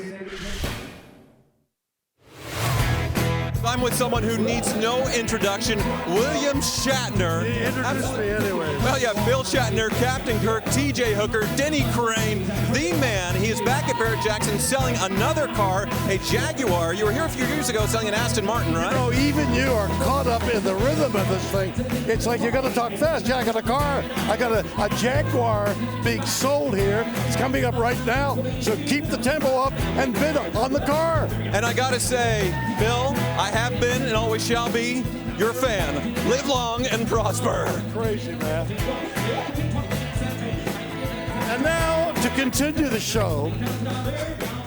I'm with someone who needs no introduction, William Shatner. Introduce me anyway. Well, yeah, Bill Shatner, Captain Kirk, TJ Hooker, Denny Crane, the man. He is back at Barrett-Jackson selling another car, a Jaguar. You were here a few years ago selling an Aston Martin, right? You know, even you are caught up in the rhythm of this thing. It's like you got to talk fast. Yeah, I got a car. I got a Jaguar being sold here. It's coming up right now. So keep the tempo up and bid on the car. And I got to say, Bill, I have been and always shall be your fan. Live long and prosper. Crazy, man. And now, to continue the show,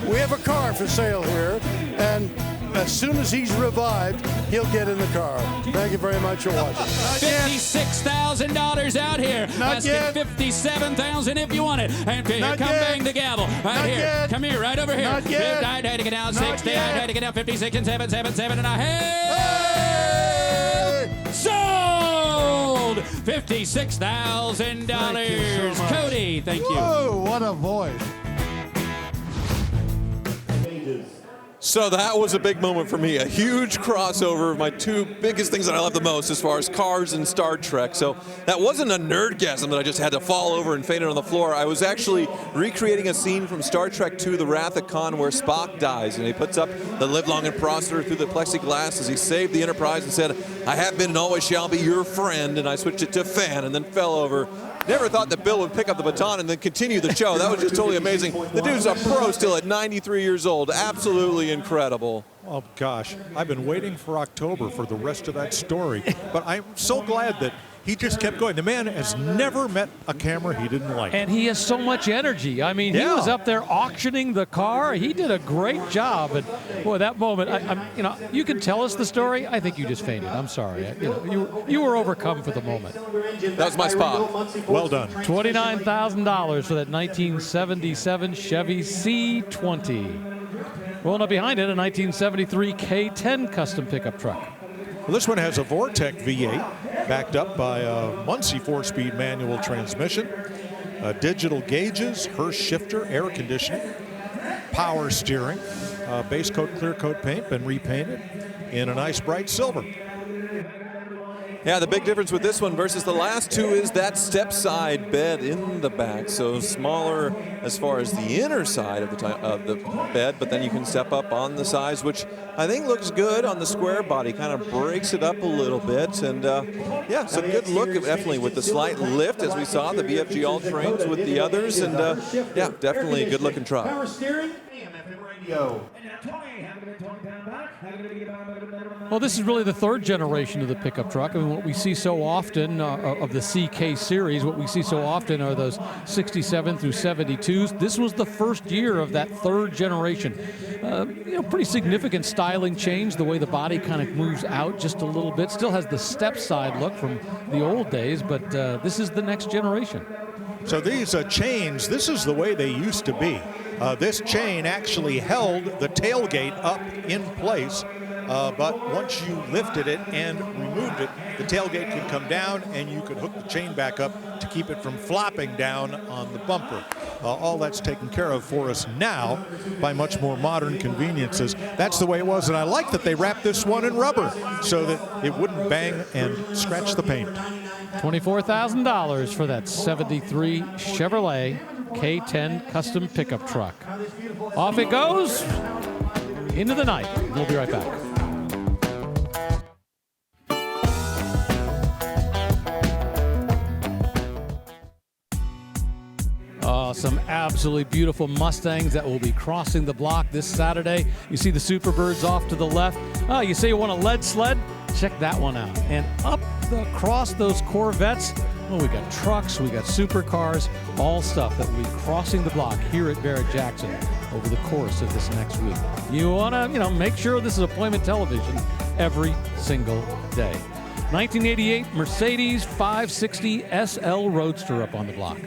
we have a car for sale here, and as soon as he's revived, he'll get in the car. Thank you very much for watching. $56,000 out here. Not yet. $57,000 if you want it. And here, Not come yet. bang the gavel. Right Not here. yet. Come here, right over here. Not yet. I had to get down Not 60. I yet. had to get down 56 and 777 and a half. Hey! Sold! $56,000. Thank you so much. Cody, thank you. Whoa, what a voice. So that was a big moment for me, a huge crossover of my two biggest things that I love the most as far as cars and Star Trek. So that wasn't a nerdgasm that I just had to fall over and faint on the floor. I was actually recreating a scene from Star Trek II, The Wrath of Khan, where Spock dies and he puts up the live long and prosper through the plexiglass as he saved the Enterprise and said, I have been and always shall be your friend, and I switched it to fan and then fell over. Never thought that Bill would pick up the baton and then continue the show. That was just totally amazing. The dude's a pro still at 93 years old. Absolutely incredible. Oh, gosh. I've been waiting for October for the rest of that story. But I'm so glad that he just kept going. The man has never met a camera he didn't like. And he has so much energy. I mean, he was up there auctioning the car. He did a great job. And boy, that moment, you can tell us the story. I think you just fainted. I'm sorry. You were overcome for the moment. That was my spot. Well done. $29,000 for that 1977 Chevy C20. Rolling up behind it, a 1973 K10 custom pickup truck. Well, this one has a Vortec V8 backed up by a Muncie 4-speed manual transmission, digital gauges, Hurst shifter, air conditioning, power steering, base coat, clear coat paint, been repainted in a nice bright silver. Yeah, the big difference with this one versus the last two is that step side bed in the back. So smaller as far as the inner side of the bed, but then you can step up on the sides, which I think looks good on the square body. Kind of breaks it up a little bit. And yeah, so good look definitely with the slight lift as we saw the VFG All-Trains with the others. And yeah, definitely a good looking truck. Power steering, AM/FM radio. Well, this is really the third generation of the pickup truck. I mean, what we see so often of the CK series, what we see so often are those 67 through 72s. This was the first year of that third generation. Pretty significant styling change, the way the body kind of moves out just a little bit. Still has the step side look from the old days, but this is the next generation. So these chains, this is the way they used to be. This chain actually held the tailgate up in place, but once you lifted it and removed it, the tailgate could come down and you could hook the chain back up to keep it from flopping down on the bumper. All that's taken care of for us now by much more modern conveniences. That's the way it was, and I like that they wrapped this one in rubber so that it wouldn't bang and scratch the paint. $24,000 for that 73 Chevrolet K10 custom pickup truck. Off it goes into the night. We'll be right back. Some absolutely beautiful Mustangs that will be crossing the block this Saturday. You see the Superbirds off to the left. Oh, you say you want a lead sled? Check that one out. And up across those Corvettes, well, we got trucks, we got supercars, all stuff that will be crossing the block here at Barrett-Jackson over the course of this next week. You want to, make sure this is appointment television every single day. 1988 Mercedes 560 SL Roadster up on the block.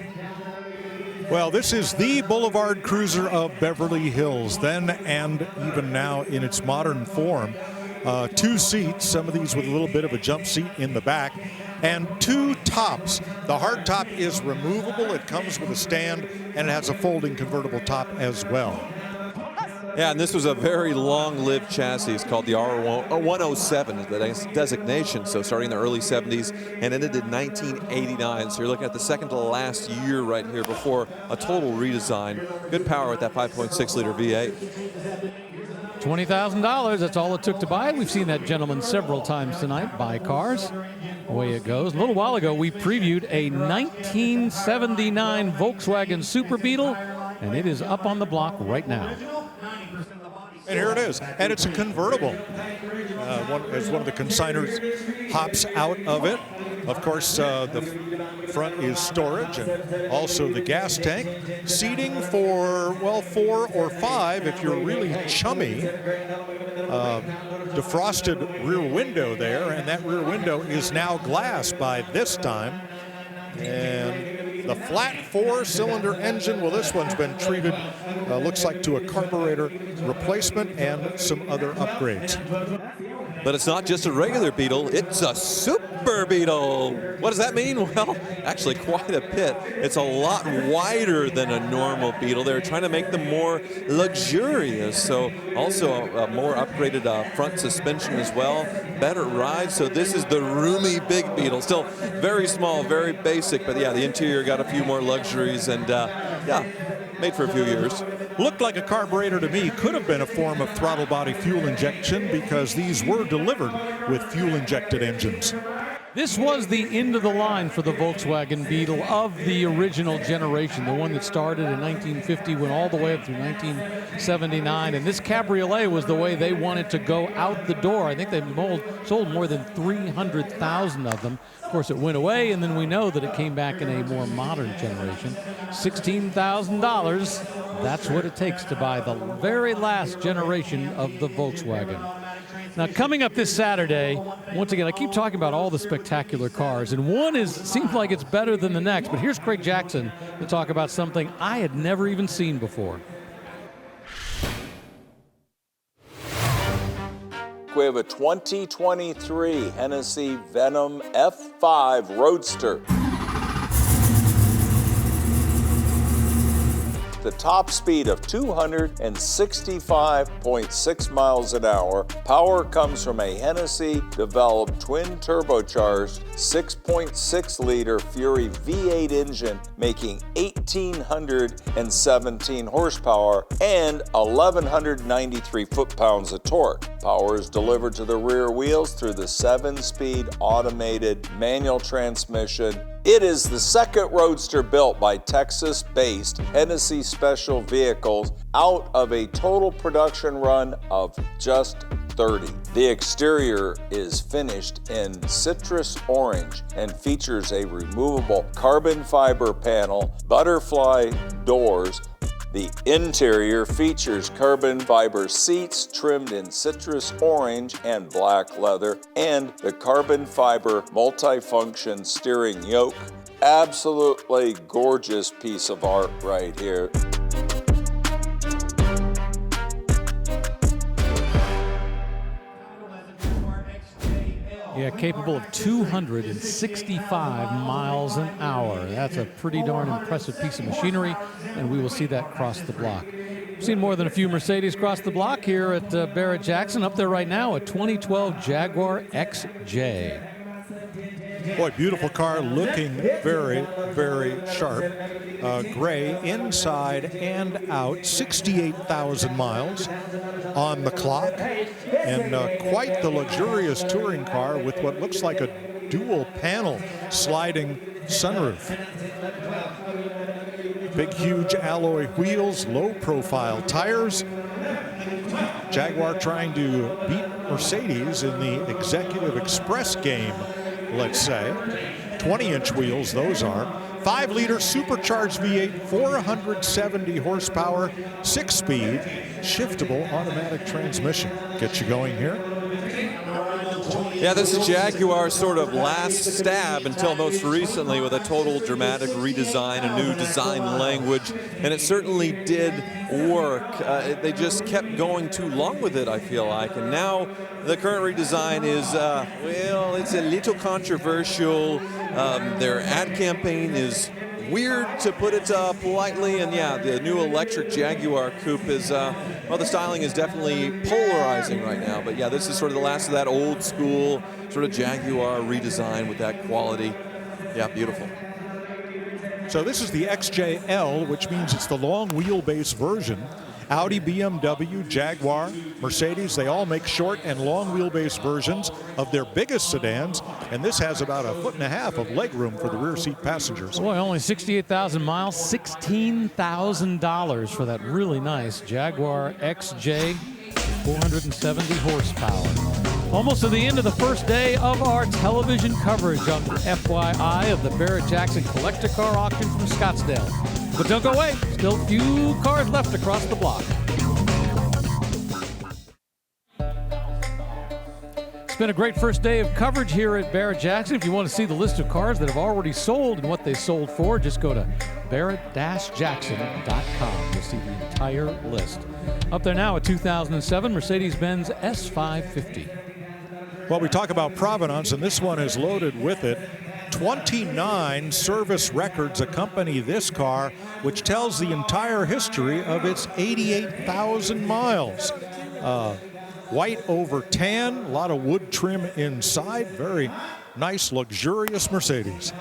Well, this is the Boulevard Cruiser of Beverly Hills, then and even now in its modern form. 2 seats, some of these with a little bit of a jump seat in the back, and 2 tops. The hard top is removable. It comes with a stand, and it has a folding convertible top as well. Yeah, and this was a very long-lived chassis. It's called the R107 is the designation, so starting in the early 70s and ended in 1989. So you're looking at the second to last year right here before a total redesign. Good power with that 5.6-liter V8. $20,000, that's all it took to buy it. We've seen that gentleman several times tonight buy cars. Away it goes. A little while ago, we previewed a 1979 Volkswagen Super Beetle, and it is up on the block right now. And here it is, and it's a convertible. As one of the consigners hops out of it. Of course, the front is storage and also the gas tank. Seating for, well, 4 or 5 if you're really chummy. Defrosted rear window there, and that rear window is now glass by this time. And the flat 4-cylinder engine, well, this one's been treated, looks like, to a carburetor replacement and some other upgrades. But it's not just a regular Beetle, it's a Super Beetle. What does that mean? Well, actually quite a bit. It's a lot wider than a normal Beetle. They're trying to make them more luxurious. So also a more upgraded front suspension as well. Better ride. So this is the roomy big Beetle. Still very small, very basic, but yeah, the interior got a few more luxuries and yeah, made for a few years. Looked like a carburetor to me. Could have been a form of throttle body fuel injection because these were delivered with fuel-injected engines. This was the end of the line for the Volkswagen Beetle of the original generation, the one that started in 1950, went all the way up through 1979. And this cabriolet was the way they wanted to go out the door. I think they sold more than 300,000 of them. Of course, it went away, and then we know that it came back in a more modern generation. $16,000, that's what it takes to buy the very last generation of the Volkswagen. Now, coming up this Saturday, once again, I keep talking about all the spectacular cars, and one seems like it's better than the next, but here's Craig Jackson to talk about something I had never even seen before. We have a 2023 Hennessy Venom F5 Roadster. The top speed of 265.6 miles an hour. Power comes from a Hennessy-developed twin-turbocharged 6.6-liter Fury V8 engine, making 1,817 horsepower and 1,193 foot-pounds of torque. Power is delivered to the rear wheels through the 7-speed automated manual transmission. It is the second roadster built by Texas-based Hennessy Special Vehicles out of a total production run of just 30. The exterior is finished in citrus orange and features a removable carbon fiber panel, butterfly doors. The interior features carbon fiber seats trimmed in citrus orange and black leather, and the carbon fiber multifunction steering yoke. Absolutely gorgeous piece of art right here. Yeah, capable of 265 miles an hour. That's a pretty darn impressive piece of machinery, and we will see that cross the block. We've seen more than a few Mercedes cross the block here at Barrett-Jackson. Up there right now, a 2012 Jaguar XJ. Boy, beautiful car, looking very, very sharp. Gray inside and out, 68,000 miles on the clock, and quite the luxurious touring car with what looks like a dual panel sliding sunroof. Big, huge alloy wheels, low profile tires. Jaguar trying to beat Mercedes in the Executive Express game, let's say. 20-inch wheels, those are. 5-liter supercharged V8, 470 horsepower, 6-speed, shiftable automatic transmission. Get you going here. Yeah, this is Jaguar's sort of last stab until most recently with a total dramatic redesign, a new design language, and it certainly did work. They just kept going too long with it, I feel like, and now the current redesign is, well, it's a little controversial. Their ad campaign is weird, to put it politely. And yeah, the new electric Jaguar coupe is, well, the styling is definitely polarizing right now. But yeah, this is sort of the last of that old school sort of Jaguar redesign with that quality. Yeah, beautiful. So this is the XJL, which means it's the long wheelbase version. Audi, BMW, Jaguar, Mercedes, they all make short and long wheelbase versions of their biggest sedans, and this has about 1.5 feet of legroom for the rear seat passengers. Boy, only 68,000 miles, $16,000 for that really nice Jaguar XJ, 470 horsepower. Almost to the end of the first day of our television coverage on FYI of the Barrett-Jackson Collector Car Auction from Scottsdale. But don't go away, still a few cars left across the block. It's been a great first day of coverage here at Barrett-Jackson. If you want to see the list of cars that have already sold and what they sold for, just go to barrett-jackson.com. You'll see the entire list. Up there now, a 2007 Mercedes-Benz S550. Well, we talk about provenance, and this one is loaded with it. 29 service records accompany this car, which tells the entire history of its 88,000 miles. White over tan, a lot of wood trim inside. Very nice, luxurious Mercedes.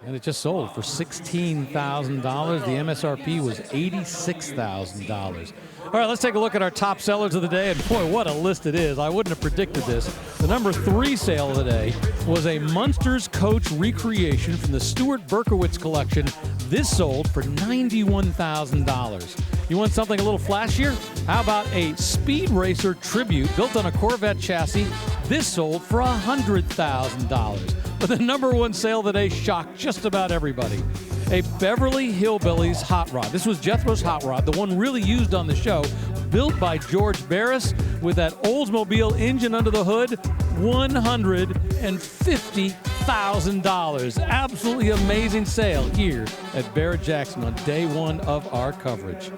And it just sold for $16,000. The MSRP was $86,000. All right, let's take a look at our top sellers of the day. And boy, what a list it is. I wouldn't have predicted this. The number 3 sale of the day was a Munsters Coach recreation from the Stuart Berkowitz collection. This sold for $91,000. You want something a little flashier? How about a Speed Racer Tribute built on a Corvette chassis? This sold for $100,000. But the number 1 sale of the day shocked just about everybody. A Beverly Hillbillies hot rod. This was Jethro's hot rod, the one really used on the show, built by George Barris with that Oldsmobile engine under the hood, $150,000. Absolutely amazing sale here at Barrett-Jackson on day 1 of our coverage.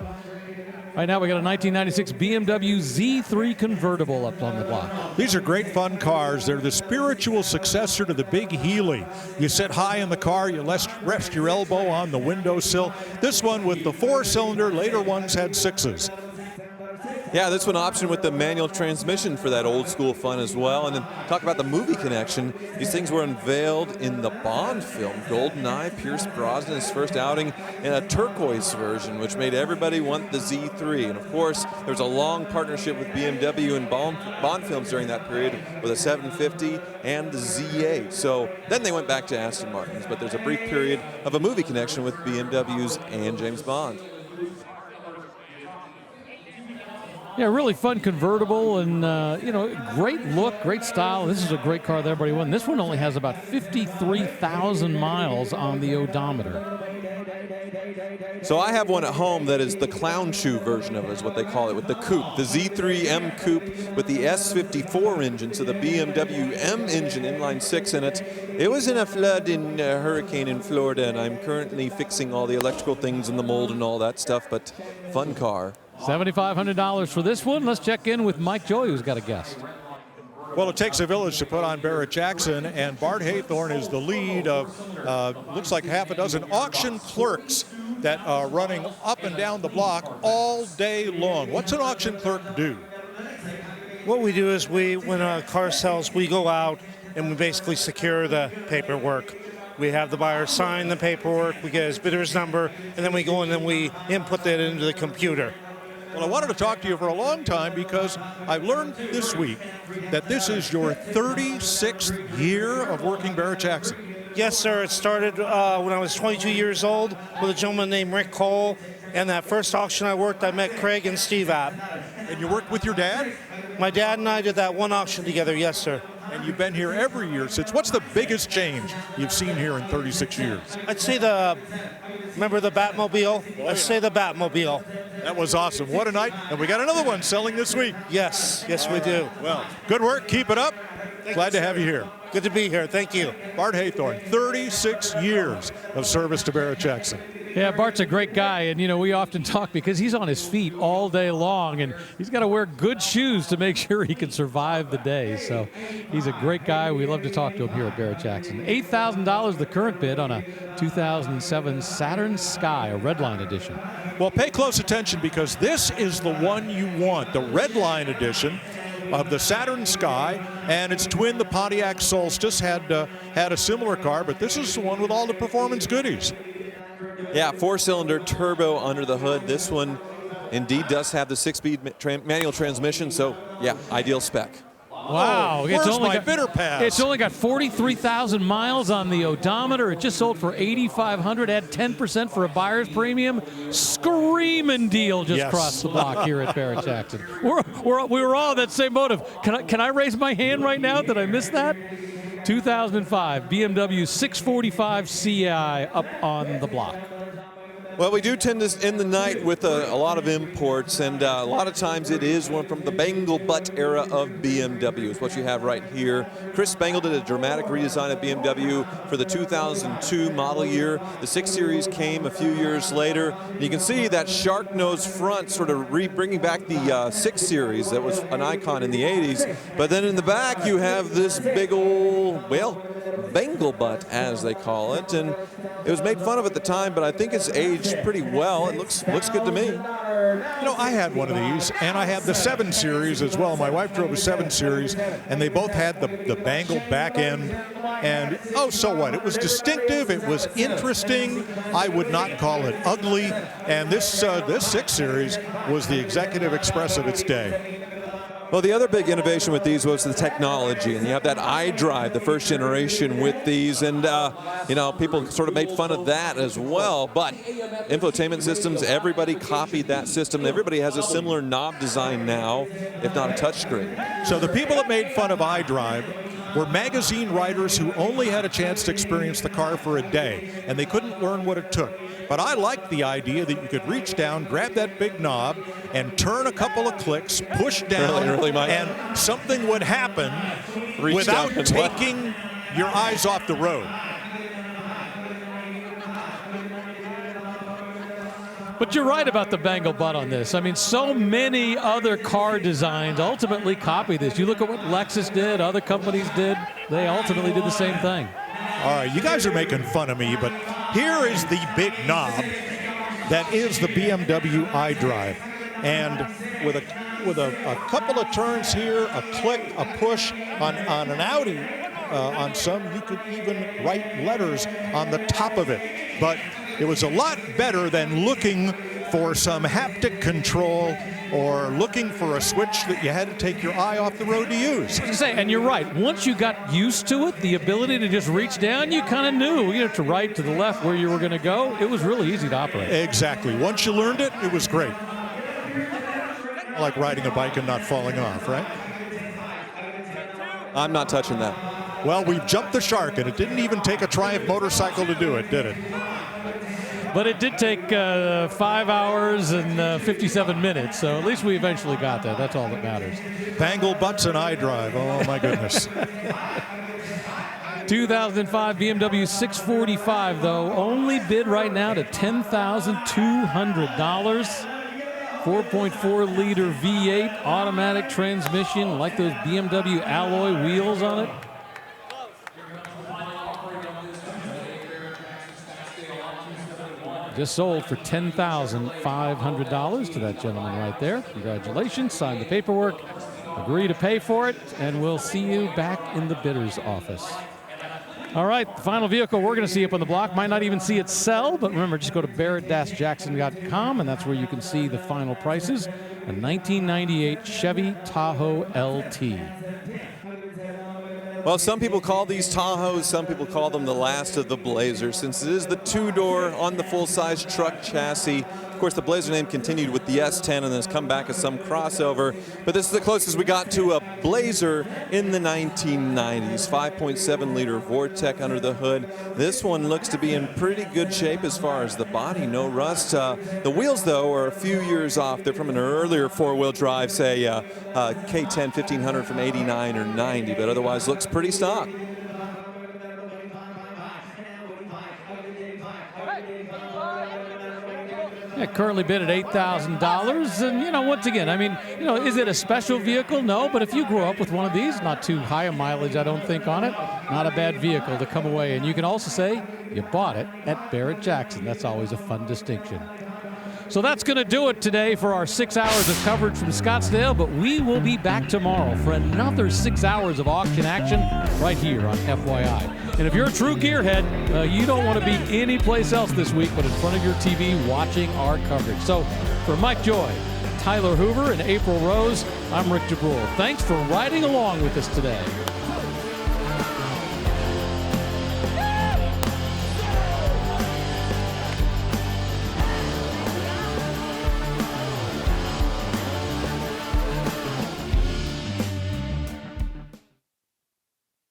Right now we got a 1996 BMW Z3 convertible up on the block. These are great fun cars. They're the spiritual successor to the big Healy. You sit high in the car, you rest your elbow on the windowsill. This one with the 4-cylinder, later ones had 6s. Yeah, this one option with the manual transmission for that old school fun as well. And then talk about the movie connection. These things were unveiled in the Bond film, GoldenEye, Pierce Brosnan's first outing in a turquoise version, which made everybody want the Z3. And of course, there was a long partnership with BMW and Bond films during that period with a 750 and the Z8. So then they went back to Aston Martins, but there's a brief period of a movie connection with BMWs and James Bond. Yeah, really fun convertible and, great look, great style. This is a great car that everybody won. This one only has about 53,000 miles on the odometer. So I have one at home that is the clown shoe version of it, is what they call it, with the coupe, the Z3 M coupe with the S54 engine, so the BMW M engine inline 6 in it. It was in a flood in a hurricane in Florida, and I'm currently fixing all the electrical things in the mold and all that stuff, but fun car. $7,500 for this one. Let's check in with Mike Joy, who's got a guest. Well, it takes a village to put on Barrett-Jackson, and Bart Haythorne is the lead of, looks like half a dozen auction clerks that are running up and down the block all day long. What's an auction clerk do? What we do is when a car sells, we go out and we basically secure the paperwork. We have the buyer sign the paperwork, we get his bidder's number, and then we go in and we input that into the computer. Well, I wanted to talk to you for a long time because I've learned this week that this is your 36th year of working Barrett-Jackson. Yes, sir. It started when I was 22 years old with a gentleman named Rick Cole. And that first auction I worked, I met Craig and Steve at. And you worked with your dad? My dad and I did that one auction together, yes, sir. And you've been here every year since. What's the biggest change you've seen here in 36 years? I'd say remember the Batmobile? I'd say the Batmobile. That was awesome. What a night. And we got another one selling this week. Yes, we do. Well, good work. Keep it up. Glad to have you here. Good to be here. Thank you. Bart Haythorne, 36 years of service to Barrett-Jackson. Yeah, Bart's a great guy, and we often talk because he's on his feet all day long, and he's got to wear good shoes to make sure he can survive the day. So he's a great guy. We love to talk to him here at Barrett-Jackson. $8,000 the current bid on a 2007 Saturn Sky, a Redline edition. Well, pay close attention because this is the one you want, the Redline edition of the Saturn Sky, and its twin, the Pontiac Solstice, had a similar car, but this is the one with all the performance goodies. Yeah, 4-cylinder turbo under the hood. This one indeed does have the 6-speed manual transmission, so yeah, ideal spec. Wow, where's my bitter pass? It's only got 43,000 miles on the odometer. It just sold for $8,500. Add 10% for a buyer's premium. Screaming deal just crossed the block here at Barrett-Jackson. We were all that same motive. Can I raise my hand right now? Did I miss that? 2005 BMW 645 Ci up on the block. Well, we do tend to end the night with a lot of imports, and a lot of times it is one from the Bangle Butt era of BMW. Is what you have right here. Chris Bangle did a dramatic redesign of BMW for the 2002 model year. The 6 Series came a few years later. And you can see that shark nose front sort of bringing back the 6 Series that was an icon in the 80s. But then in the back you have this big old, well, Bangle Butt, as they call it, and it was made fun of at the time, but I think it's aged pretty well. It looks good to me. I had one of these, and I had the 7 Series as well. My wife drove a 7 Series, and they both had the Bangle back end, and so what? It was distinctive. It was interesting. I would not call it ugly, and this 6 Series was the Executive Express of its day. Well, the other big innovation with these was the technology, and you have that iDrive, the first generation with these, and people sort of made fun of that as well. But infotainment systems, everybody copied that system. Everybody has a similar knob design now, if not a touchscreen. So the people that made fun of iDrive were magazine writers who only had a chance to experience the car for a day, and they couldn't learn what it took. But I liked the idea that you could reach down, grab that big knob, and turn a couple of clicks, push down, and something would happen without taking your eyes off the road. But you're right about the Bangle Butt on this. I mean, so many other car designs ultimately copy this. You look at what Lexus did, other companies did. They ultimately did the same thing. All right, you guys are making fun of me, but here is the big knob that is the BMW iDrive. And with a couple of turns here, a click, a push on an Audi, on some, you could even write letters on the top of it. But it was a lot better than looking for some haptic control or looking for a switch that you had to take your eye off the road to use. I was gonna say, and you're right, once you got used to it, the ability to just reach down, you kind of knew, to right, to the left, where you were gonna go. It was really easy to operate. Exactly. Once you learned it, it was great. Like riding a bike and not falling off, right? I'm not touching that. Well, we've jumped the shark, and it didn't even take a Triumph motorcycle to do it, did it? But it did take 5 hours and 57 minutes, so at least we eventually got there. That's all that matters. Bangle Butts and iDrive. Oh, my goodness. 2005 BMW 645, though, only bid right now to $10,200. 4.4-liter V8 automatic transmission, like those BMW alloy wheels on it. Just sold for $10,500 to that gentleman right there. Congratulations. Sign the paperwork, agree to pay for it, and we'll see you back in the bidder's office. All right, the final vehicle we're going to see up on the block. Might not even see it sell, but remember, just go to barrett-jackson.com, and that's where you can see the final prices. A 1998 Chevy Tahoe LT. Well, some people call these Tahoes, some people call them the last of the Blazers, since it is the two-door on the full-size truck chassis. Of course, the Blazer name continued with the S10 and has come back as some crossover, but this is the closest we got to a Blazer in the 1990s. 5.7-liter Vortec under the hood. This one looks to be in pretty good shape as far as the body, no rust. The wheels, though, are a few years off. They're from an earlier four-wheel drive, say K10 1500 from 89 or 90, but otherwise looks pretty stock. Yeah, currently bid at $8,000. And, you know, once again, I mean, you know, is it a special vehicle? No, but if you grew up with one of these, not too high a mileage, I don't think, on it, not a bad vehicle to come away. And you can also say you bought it at Barrett-Jackson. That's always a fun distinction. So that's going to do it today for our 6 hours of coverage from Scottsdale, but we will be back tomorrow for another 6 hours of auction action right here on FYI. And if you're a true gearhead, you don't want to be anyplace else this week but in front of your TV watching our coverage. So for Mike Joy, Tyler Hoover, and April Rose, I'm Rick DeBrule. Thanks for riding along with us today.